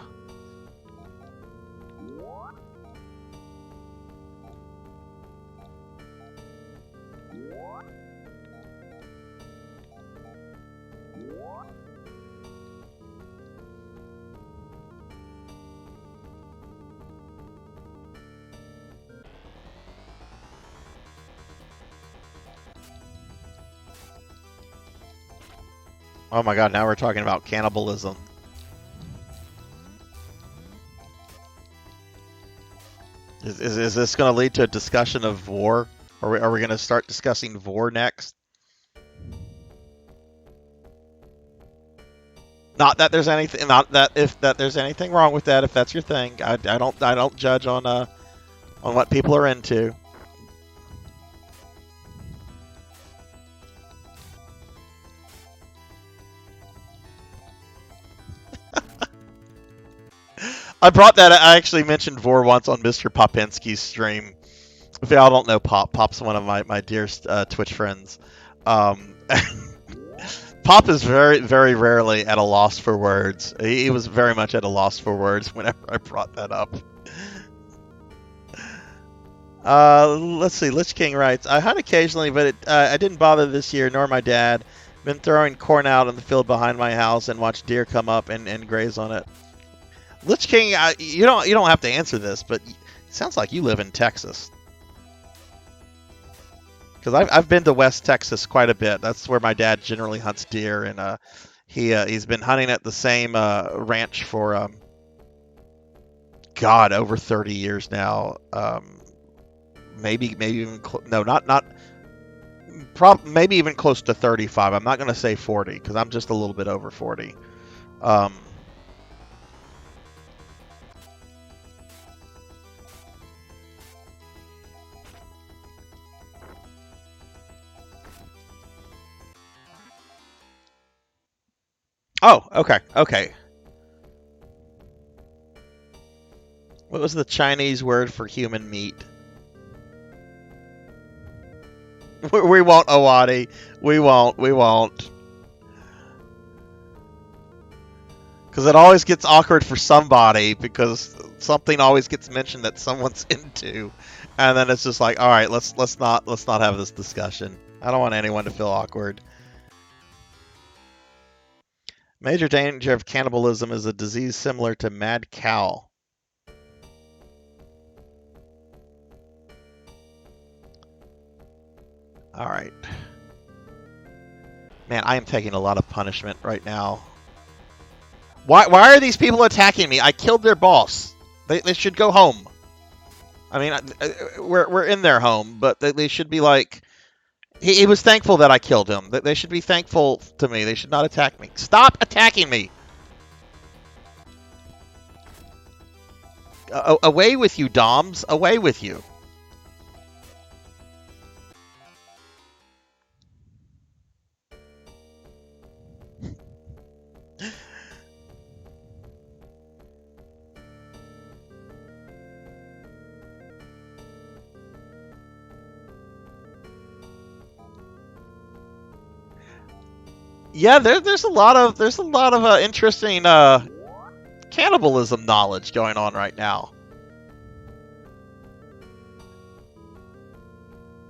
Oh my god, now we're talking about cannibalism. Is this going to lead to a discussion of war? Are we going to start discussing war next? Not that there's anything, not that if that there's anything wrong with that. If that's your thing, I don't judge on what people are into. I brought that. I actually mentioned vor once on Mr. Popinski's stream. If y'all don't know Pop, Pop's one of my dearest Twitch friends. Pop is very, very rarely at a loss for words. He was very much at a loss for words whenever I brought that up. Let's see. Lich King writes, I hunt occasionally, but I didn't bother this year, nor my dad. Been throwing corn out in the field behind my house and watch deer come up and graze on it. Lich King, you don't have to answer this, but it sounds like you live in Texas. Because I've been to West Texas quite a bit. That's where my dad generally hunts deer, and he's been hunting at the same ranch for God, over 30 years now. Maybe even maybe even close to 35. I'm not going to say 40 because I'm just a little bit over 40. Oh, okay, okay. What was the Chinese word for human meat? We won't, Owadi. We won't. Because it always gets awkward for somebody because something always gets mentioned that someone's into, and then it's just like, all right, let's not have this discussion. I don't want anyone to feel awkward. Major danger of cannibalism is a disease similar to mad cow. All right. Man, I am taking a lot of punishment right now. Why are these people attacking me? I killed their boss. They should go home. I mean, we're in their home, but they should be like... He was thankful that I killed him. They should be thankful to me. They should not attack me. Stop attacking me! Away with you, Doms. Away with you. Yeah, there's a lot of interesting cannibalism knowledge going on right now.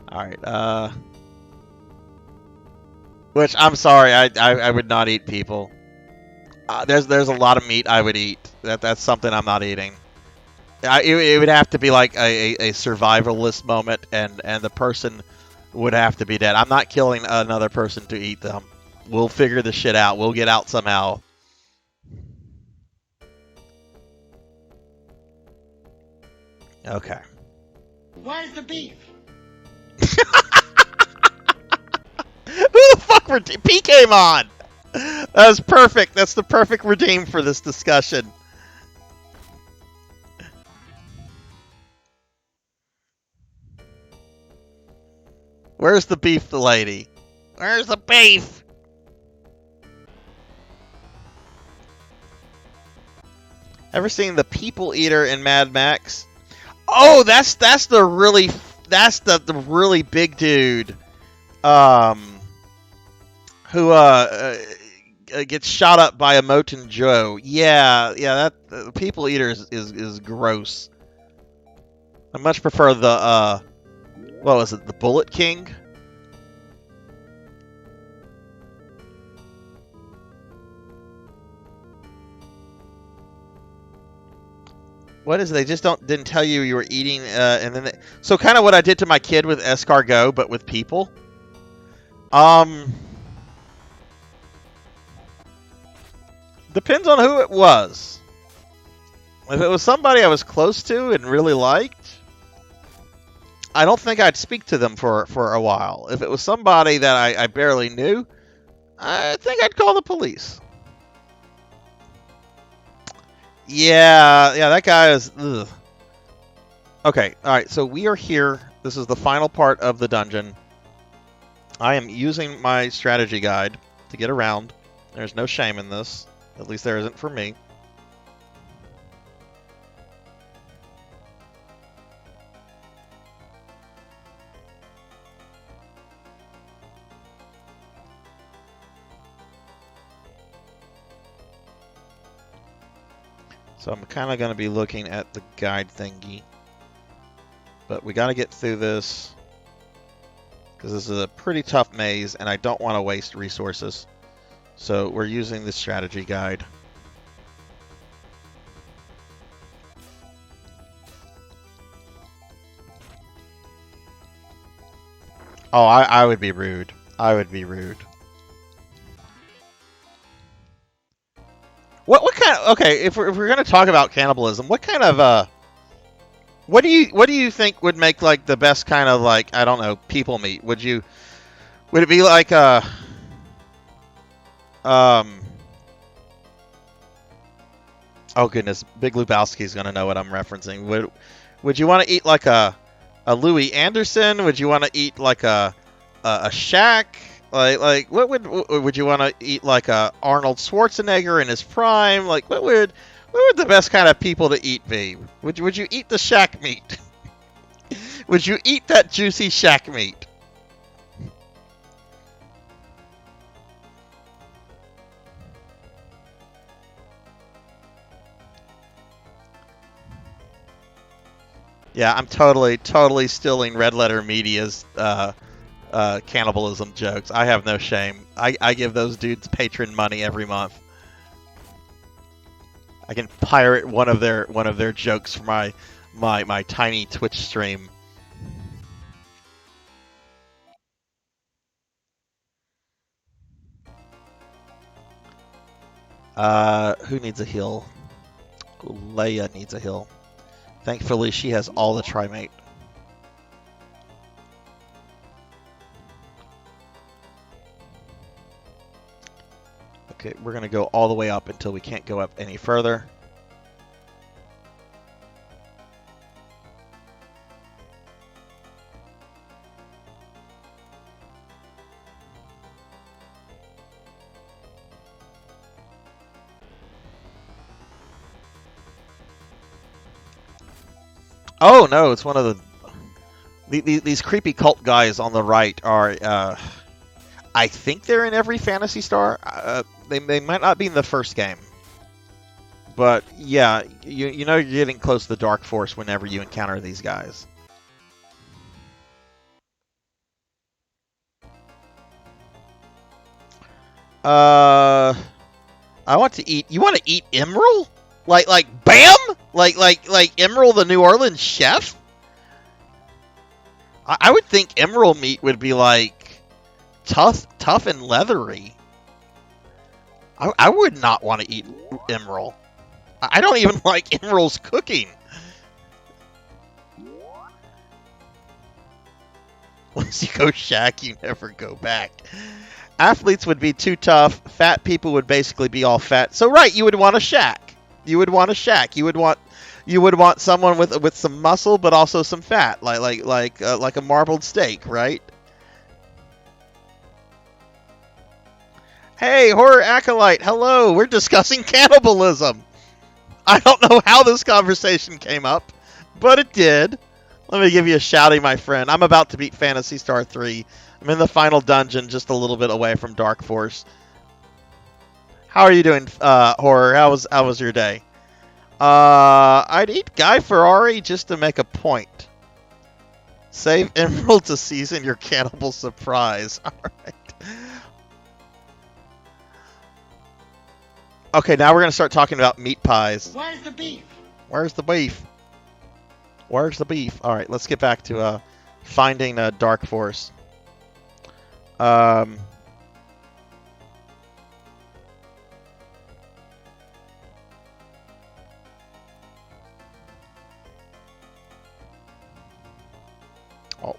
All right, which I'm sorry, I would not eat people. There's a lot of meat I would eat. That's something I'm not eating. It would have to be like a survivalist moment, and the person would have to be dead. I'm not killing another person to eat them. We'll figure this shit out. We'll get out somehow. Okay. Where's the beef? Who the fuck P came on? That was perfect. That's the perfect redeem for this discussion. Where's the beef, the lady? Where's the beef? Ever seen the People Eater in Mad Max? Oh, that's the really big dude, who gets shot up by a Moten Joe. Yeah, that the People Eater is gross. I much prefer the what was it, the Bullet King? What is it? They just didn't tell you were eating, and then so kind of what I did to my kid with escargot, but with people. Depends on who it was. If it was somebody I was close to and really liked, I don't think I'd speak to them for a while. If it was somebody that I barely knew, I think I'd call the police. Yeah, that guy is... Ugh. Okay, alright, so we are here. This is the final part of the dungeon. I am using my strategy guide to get around. There's no shame in this. At least there isn't for me. So I'm kind of going to be looking at the guide thingy. But we got to get through this, because this is a pretty tough maze, and I don't want to waste resources. So we're using the strategy guide. Oh, I would be rude. I would be rude. What kind of, okay, if we're going to talk about cannibalism, what kind of what do you think would make like the best kind of, like, I don't know, people meat? Would it be like oh goodness, Big Lebowski's going to know what I'm referencing. Would you want to eat like a Louis Anderson? Would you want to eat like a Shaq? Like what would you want to eat, like a Arnold Schwarzenegger in his prime? Like what would the best kind of people to eat be? Would you eat the Shaq meat? Would you eat that juicy Shaq meat? Yeah, I'm totally stealing Red Letter Media's cannibalism jokes. I have no shame. I give those dudes patron money every month. I can pirate one of their jokes for my tiny Twitch stream. Who needs a heal? Leia needs a heal. Thankfully, she has all the Trimate. Okay, we're going to go all the way up until we can't go up any further. Oh no, it's one of these creepy cult guys on the right are I think they're in every Phantasy Star. They might not be in the first game. But yeah, you know you're getting close to the Dark Force whenever you encounter these guys. I want to eat. You want to eat Emerald? Like Bam? Like Emerald, the New Orleans chef? I would think Emerald meat would be like tough and leathery. I would not want to eat Emerald. I don't even like Emerald's cooking. Once you go Shaq, you never go back. Athletes would be too tough. Fat people would basically be all fat. So right, you would want a Shaq. You would want a Shaq. You would want someone with some muscle, but also some fat, like a marbled steak, right? Hey, Horror Acolyte, hello. We're discussing cannibalism. I don't know how this conversation came up, but it did. Let me give you a shouty, my friend. I'm about to beat Phantasy Star 3. I'm in the final dungeon, just a little bit away from Dark Force. How are you doing, Horror? How was your day? I'd eat Guy Ferrari just to make a point. Save Emerald to season your cannibal surprise. All right. Okay, now we're going to start talking about meat pies. Where's the beef? Where's the beef? Where's the beef? All right, let's get back to finding Dark Force. Oh,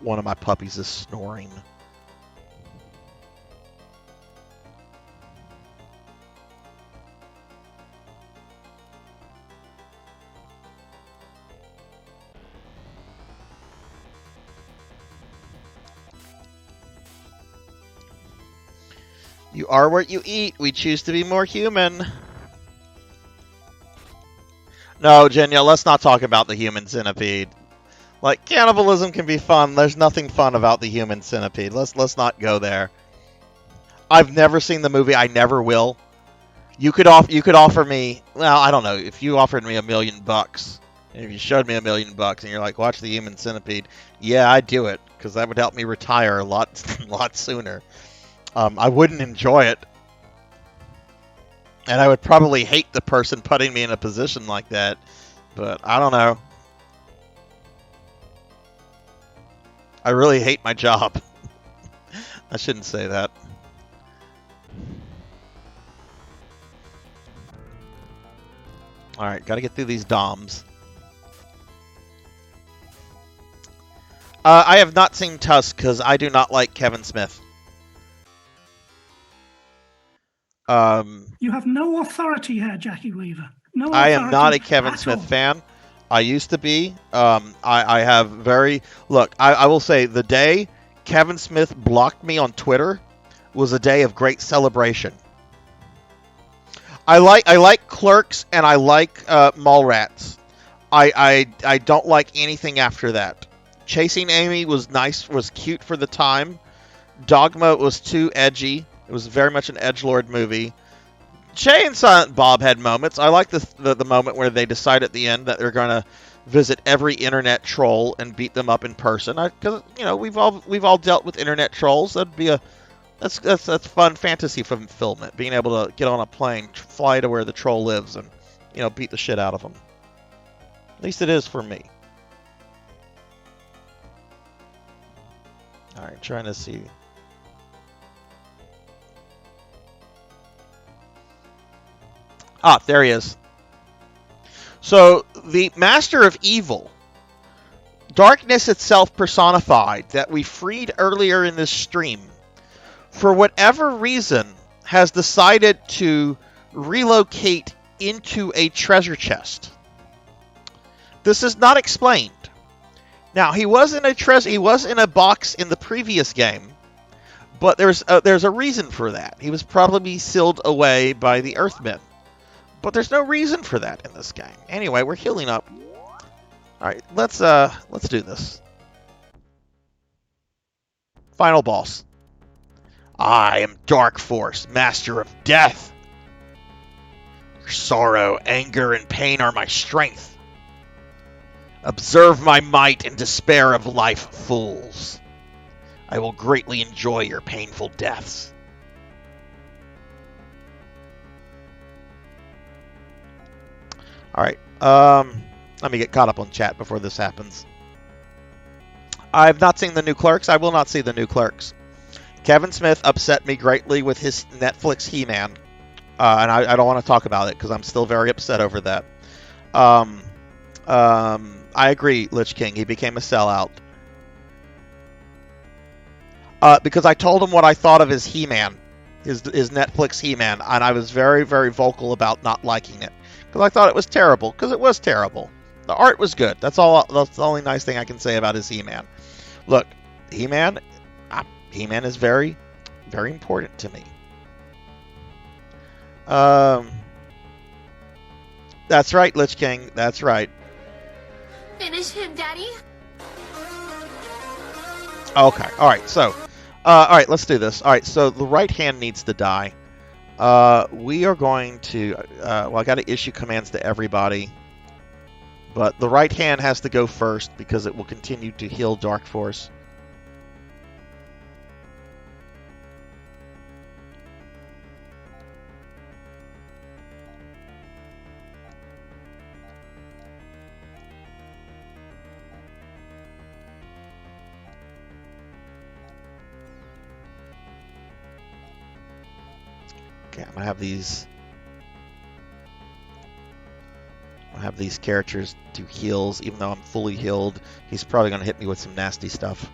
one of my puppies is snoring. You are what you eat. We choose to be more human. No, Jenya, let's not talk about the human centipede. Like, cannibalism can be fun. There's nothing fun about the human centipede. Let's not go there. I've never seen the movie. I never will. You could offer me, well, I don't know, if you offered me $1 million, and if you showed me $1 million and you're like, watch the human centipede, yeah, I'd do it, because that would help me retire a lot sooner. I wouldn't enjoy it. And I would probably hate the person putting me in a position like that. But I don't know. I really hate my job. I shouldn't say that. Alright, gotta get through these DOMs. I have not seen Tusk because I do not like Kevin Smith. You have no authority here, Jackie Weaver. No authority. I am not a Kevin at Smith all. fan. I used to be. I have very... Look, I will say the day Kevin Smith blocked me on Twitter was a day of great celebration. I like Clerks and I like Mallrats. I don't like anything after that. Chasing Amy was nice, was cute for the time. Dogma was too edgy. It was very much an edgelord movie. Jay and Silent Bob had moments. I like the moment where they decide at the end that they're going to visit every internet troll and beat them up in person. Because you know we've all dealt with internet trolls. That's fun fantasy fulfillment. Being able to get on a plane, fly to where the troll lives, and beat the shit out of them. At least it is for me. All right, trying to see. Ah, there he is. So, the Master of Evil, darkness itself personified, that we freed earlier in this stream, for whatever reason, has decided to relocate into a treasure chest. This is not explained. Now, he was in a box in the previous game, but there's a reason for that. He was probably sealed away by the Earthmen. But there's no reason for that in this game. Anyway, we're healing up. All right, let's do this. Final boss. I am Dark Force, Master of Death. Your sorrow, anger, and pain are my strength. Observe my might and despair of life, fools. I will greatly enjoy your painful deaths. Alright, let me get caught up on chat before this happens. I've not seen the new Clerks. I will not see the new Clerks. Kevin Smith upset me greatly with his Netflix He-Man. and I don't want to talk about it because I'm still very upset over that. I agree, Lich King. He became a sellout. Because I told him what I thought of his He-Man, his Netflix He-Man, and I was very, very vocal about not liking it because I thought it was terrible. Because it was terrible. The art was good. That's all. That's the only nice thing I can say about his He-Man. Look, He-Man is very, very important to me. That's right, Lich King. That's right. Finish him, Daddy. Okay. All right. So, all right. Let's do this. All right. So the right hand needs to die. We are going to. Well, I got to issue commands to everybody, but the right hand has to go first because it will continue to heal Dark Force. Okay, I'm gonna have these. I'll have these characters do heals, even though I'm fully healed. He's probably gonna hit me with some nasty stuff.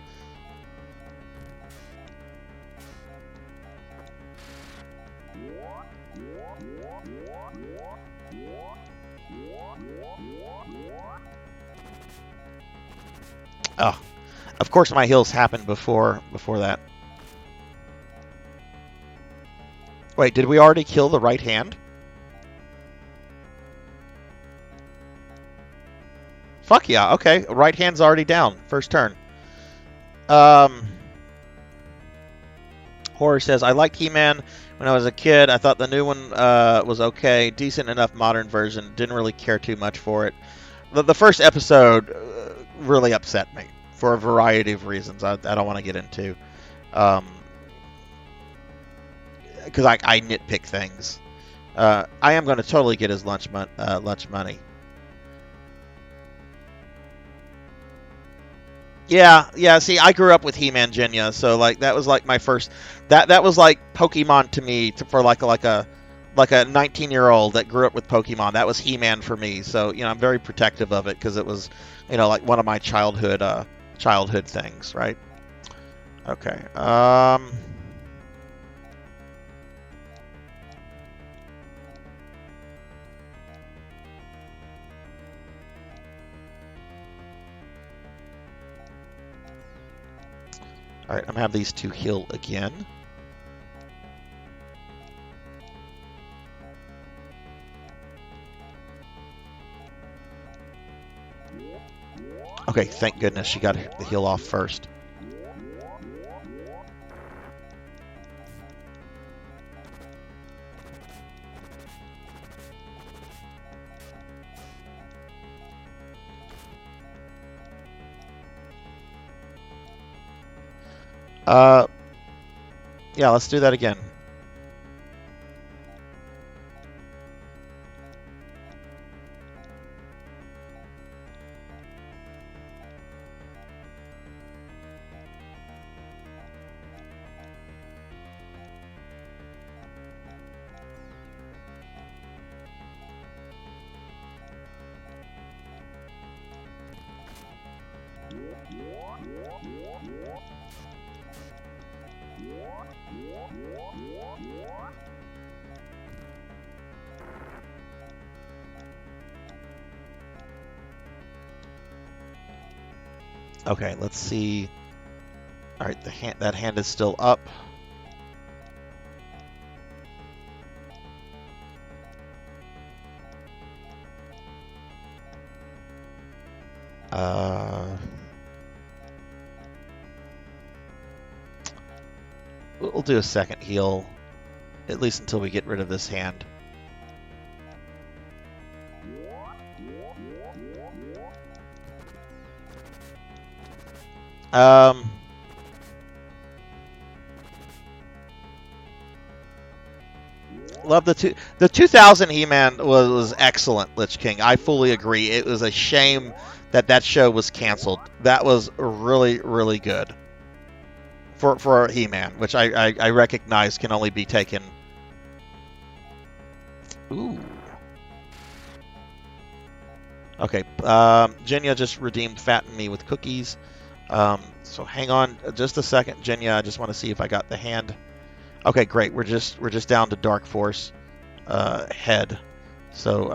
Oh, of course my heals happened before that. Wait, did we already kill the right hand? Fuck yeah, okay. Right hand's already down. First turn. Horror says, I liked He-Man when I was a kid. I thought the new one was okay. Decent enough modern version. Didn't really care too much for it. The first episode really upset me for a variety of reasons I don't want to get into. Because I nitpick things. I am going to totally get his lunch money. Yeah. See, I grew up with He-Man Genya, so like that was like my first. That was like Pokemon to me for like a 19-year-old that grew up with Pokemon. That was He-Man for me. So I'm very protective of it because it was like one of my childhood things, right? Okay. Alright, I'm going to have these two heal again. Okay, thank goodness she got the heal off first. Yeah, let's do that again. Okay, let's see. All right, that hand is still up. We'll do a second heal, at least until we get rid of this hand. Love the 2000 He-Man was excellent, Lich King. I fully agree. It was a shame that show was canceled. That was really, really good for He-Man, which I recognize can only be taken Ooh. Okay, Jenya just redeemed Fatten Me with cookies. So hang on just a second, Jenya. I just want to see if I got the hand. Okay, great. We're just down to Dark Force head. So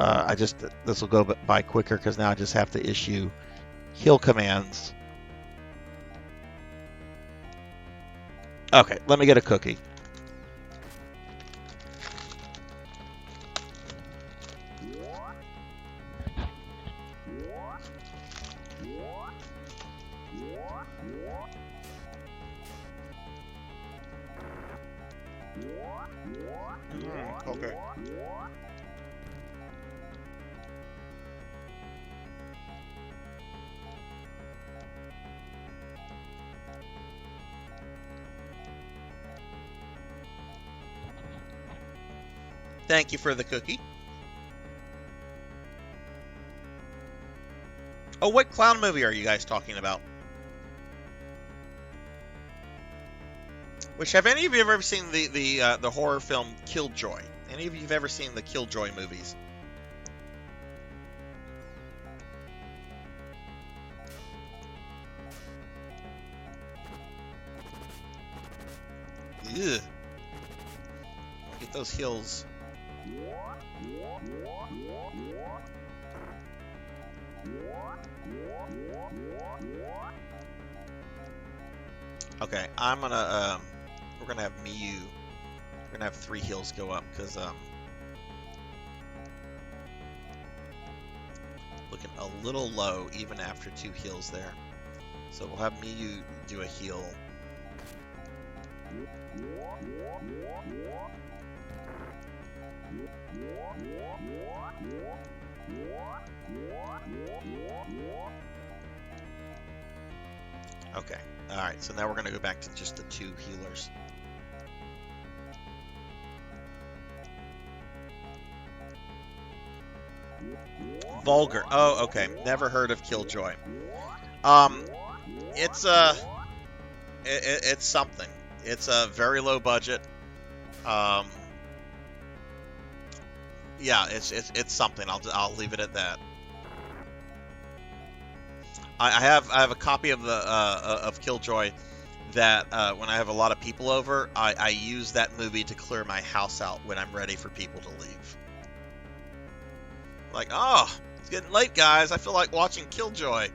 this will go by quicker because now I just have to issue heal commands. Okay, let me get a cookie. Okay. Thank you for the cookie. Oh, what clown movie are you guys talking about? Which, have any of you ever seen the horror film Killjoy? Any of you have ever seen the Killjoy movies? Ugh. Get those heels. Okay, I'm gonna we're gonna have Miyu. We're gonna have 3 heals go up because looking a little low even after 2 heals there. So we'll have Miyu do a heal. Okay, alright, so now we're going to go back to just the 2 healers. Vulgar. Oh, okay. Never heard of Killjoy. It's it's something. It's a very low budget. Yeah, it's something. I'll leave it at that. I have a copy of the of Killjoy that when I have a lot of people over, I use that movie to clear my house out when I'm ready for people to leave. Like, oh, it's getting late, guys. I feel like watching Killjoy.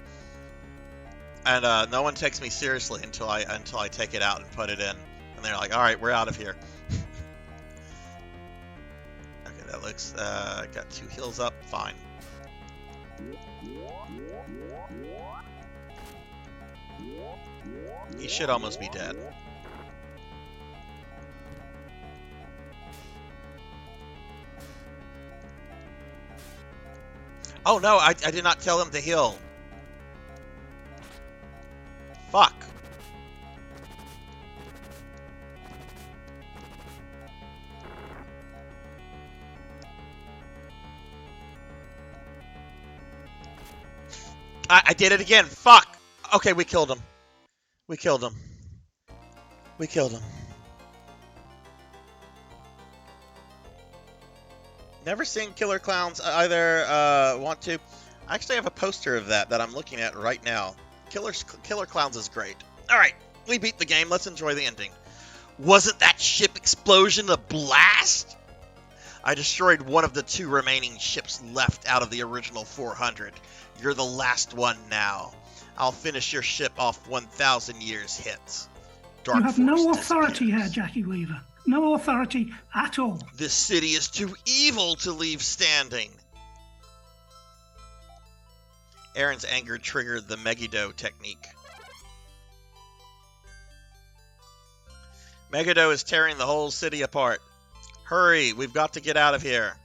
And no one takes me seriously until I take it out and put it in, and they're like, all right, we're out of here. Okay, that looks got 2 heals up, fine. He should almost be dead. Oh no, I did not tell him to heal. Fuck. I did it again. Fuck. Okay, we killed him. We killed him. We killed him. Never seen Killer Clowns either. Want to? I actually have a poster of that I'm looking at right now. Killer Clowns is great. Alright, we beat the game. Let's enjoy the ending. Wasn't that ship explosion a blast? I destroyed one of the 2 remaining ships left out of the original 400. You're the last one now. I'll finish your ship off 1,000 years hits. Dark You have Force no authority disappears. here, Jackie Weaver. No authority at all. This city is too evil to leave standing. Aaron's anger triggered the Megiddo technique. Megiddo is tearing the whole city apart. Hurry, we've got to get out of here.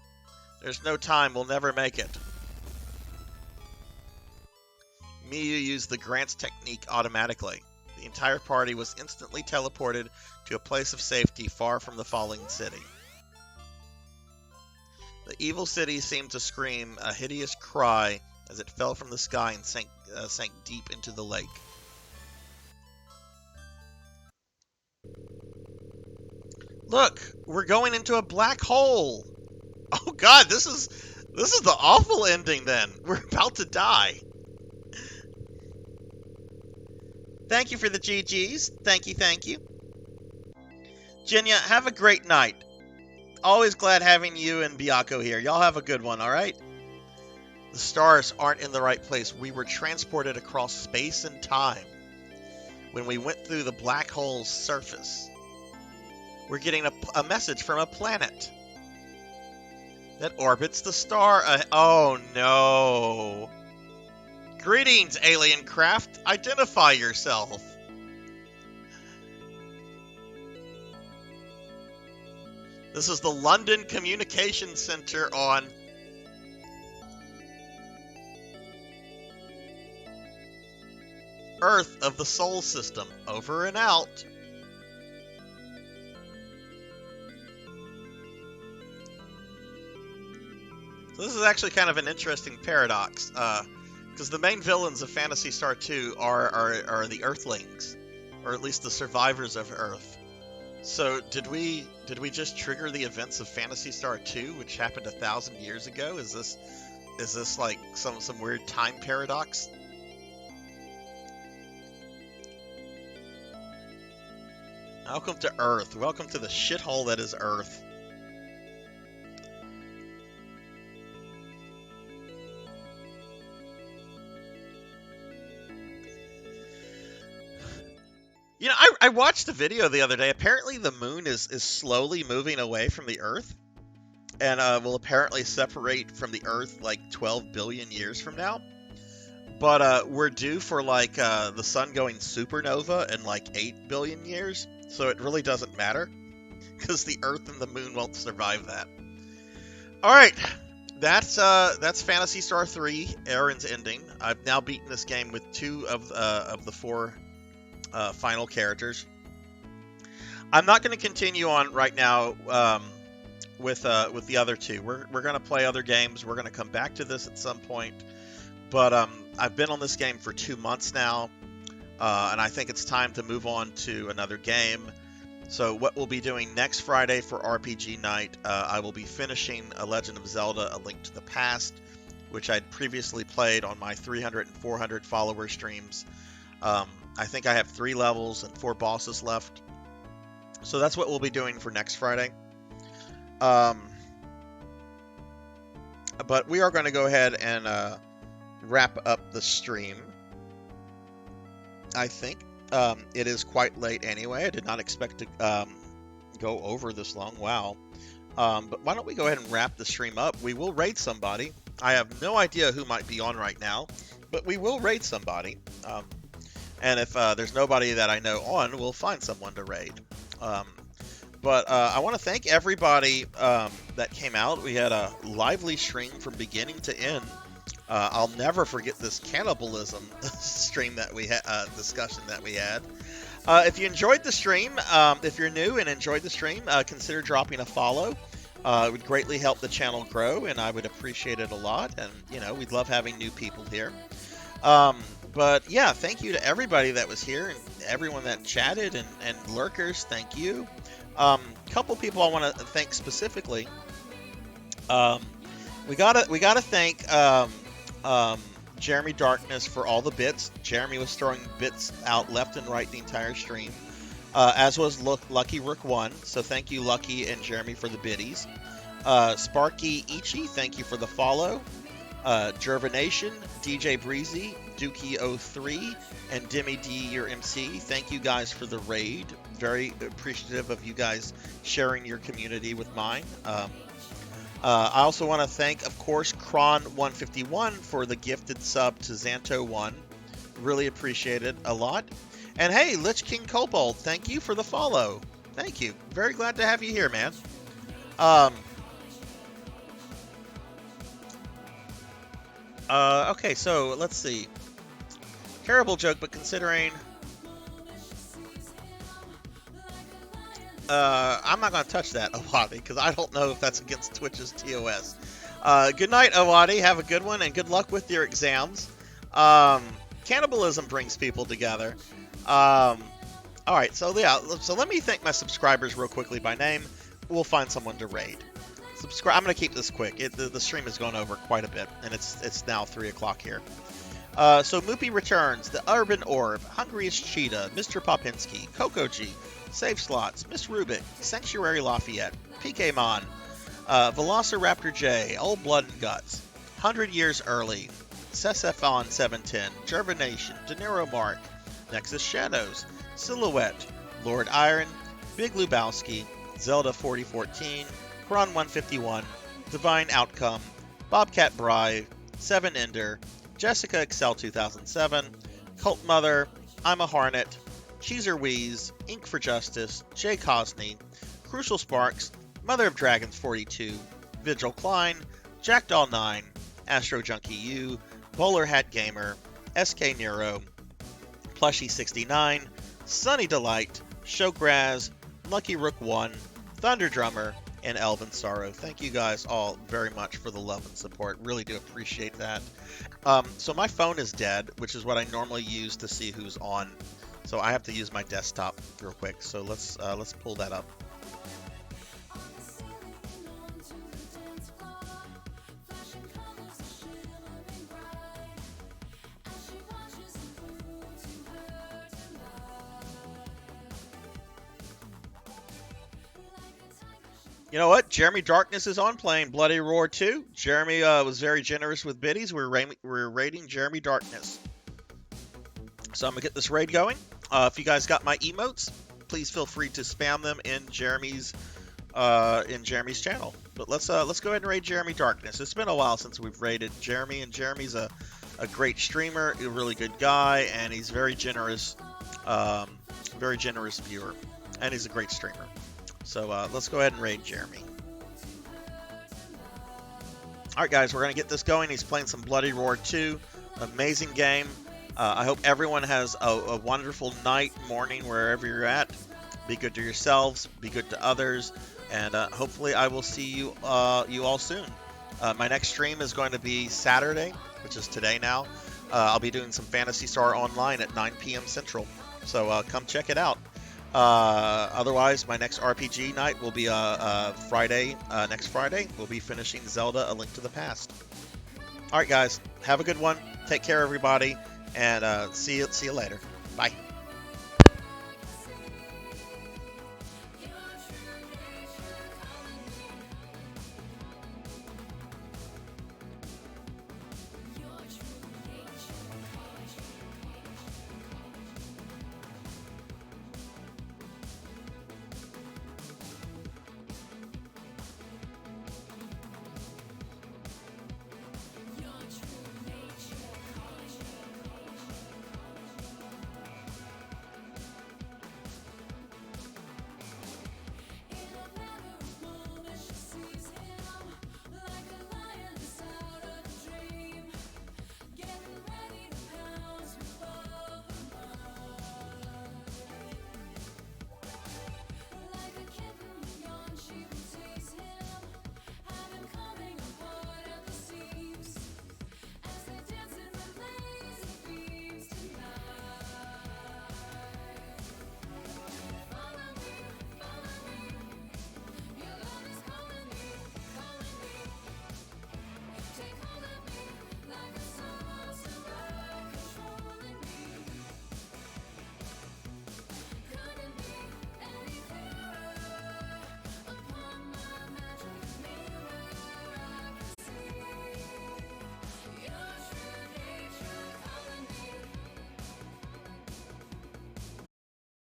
There's no time, we'll never make it. Miyu used the Grant's technique automatically. The entire party was instantly teleported to a place of safety far from the falling city. The evil city seemed to scream a hideous cry as it fell from the sky and sank deep into the lake. Look, we're going into a black hole! Oh God, this is the awful ending. Then we're about to die. Thank you for the GGs. Thank you, thank you. Jinya, have a great night. Always glad having you and Biako here. Y'all have a good one, all right? The stars aren't in the right place. We were transported across space and time when we went through the black hole's surface. We're getting a message from a planet that orbits the star. Oh no. Greetings, alien craft. Identify yourself. This is the London Communication Center on Earth of the Sol System. Over and out. So this is actually kind of an interesting paradox, because the main villains of Phantasy Star 2 are the Earthlings, or at least the survivors of Earth. So did we just trigger the events of Phantasy Star 2, which happened 1,000 years ago? Is this like some weird time paradox? Welcome to Earth. Welcome to the shithole that is Earth. You know, I watched a video the other day. Apparently the moon is slowly moving away from the Earth, and will apparently separate from the Earth like 12 billion years from now. But we're due for like the sun going supernova in like 8 billion years, so it really doesn't matter, because the Earth and the moon won't survive that. Alright, that's Phantasy Star 3, Aaron's ending. I've now beaten this game with 2 of the 4 final characters. I'm not going to continue on right now with the other 2. We're going to play other games. We're going to come back to this at some point. But I've been on this game for 2 months now, and I think it's time to move on to another game. So what we'll be doing next Friday for RPG Night, I will be finishing A Legend of Zelda: A Link to the Past, which I'd previously played on my 300 and 400 follower streams. I think I have 3 levels and 4 bosses left. So that's what we'll be doing for next Friday. But we are going to go ahead and wrap up the stream. I think it is quite late anyway. I did not expect to go over this long. Wow. But why don't we go ahead and wrap the stream up? We will raid somebody. I have no idea who might be on right now, but we will raid somebody. And if there's nobody that I know on, we'll find someone to raid. But I want to thank everybody that came out. We had a lively stream from beginning to end. I'll never forget this cannibalism stream that we had, discussion that we had. If you enjoyed the stream, if you're new and enjoyed the stream, consider dropping a follow. It would greatly help the channel grow, and I would appreciate it a lot. And, you know, we'd love having new people here. But yeah, thank you to everybody that was here and everyone that chatted and lurkers. Thank you. Couple people I want to thank specifically. We gotta thank Jeremy Darkness for all the bits. Jeremy was throwing bits out left and right the entire stream, as was Lucky Rook 1. So thank you, Lucky and Jeremy, for the biddies. Sparky Ichi, thank you for the follow. Jervanation, DJ Breezy, Dookie03, and Dimmy D, your MC. Thank you guys for the raid. Very appreciative of you guys sharing your community with mine. I also want to thank, of course, Kron151 for the gifted sub to Xanto1. Really appreciate it a lot. And hey, Lich King Kobold, thank you for the follow. Thank you. Very glad to have you here, man. Okay, so let's see. Terrible joke, but considering... I'm not going to touch that, Awadi, because I don't know if that's against Twitch's TOS. Good night, Awadi. Have a good one, and good luck with your exams. Cannibalism brings people together. Alright, so yeah, so let me thank my subscribers real quickly by name. We'll find someone to raid. Subscribe. I'm gonna keep this quick. The stream is going over quite a bit, and it's now 3 o'clock here. So Moopy returns, the Urban Orb, Hungriest Cheetah, Mr. Popinski, Coco G, Save Slots, Miss Rubik, Sanctuary Lafayette, PKmon, Velociraptor J, Old Blood and Guts, 100 Years Early, Sesefon 710, Gervination, De Niro Mark, Nexus Shadows, Silhouette, Lord Iron, Big Lubowski, Zelda 4014, Kron 151, Divine Outcome, Bobcat Bry, 7 Ender, Jessica Excel 2007, Cult Mother, I'm a Hornet, Cheezer Wheeze, Ink for Justice, Jay Cosney, Crucial Sparks, Mother of Dragons 42, Vigil Klein, Jackdaw 9, Astro Junkie U, Bowler Hat Gamer, SK Nero, Plushy 69, Sunny Delight, Shokraz, Lucky Rook 1, Thunder Drummer, and Elvin Sorrow. Thank you guys all very much for the love and support. Really do appreciate that. So my phone is dead, which is what I normally use to see who's on. So I have to use my desktop real quick. So let's pull that up. You know what? Jeremy Darkness is on playing Bloody Roar 2. Jeremy was very generous with biddies. We're raiding Jeremy Darkness. So I'm going to get this raid going. If you guys got my emotes, please feel free to spam them in Jeremy's channel. But let's go ahead and raid Jeremy Darkness. It's been a while since we've raided Jeremy, and Jeremy's a great streamer, a really good guy, and he's very generous viewer, and he's a great streamer. So let's go ahead and raid Jeremy. Alright guys, we're going to get this going. He's playing some Bloody Roar 2. Amazing game. I hope everyone has a wonderful night, morning, wherever you're at. Be good to yourselves, be good to others, and hopefully I will see you all soon. My next stream is going to be Saturday, which is today now. I'll be doing some Phantasy Star Online at 9 p.m. Central. So come check it out. Otherwise, my next RPG night will be Friday. Next Friday, we'll be finishing Zelda: A Link to the Past. All right, guys, have a good one. Take care, everybody, and see you later. Bye.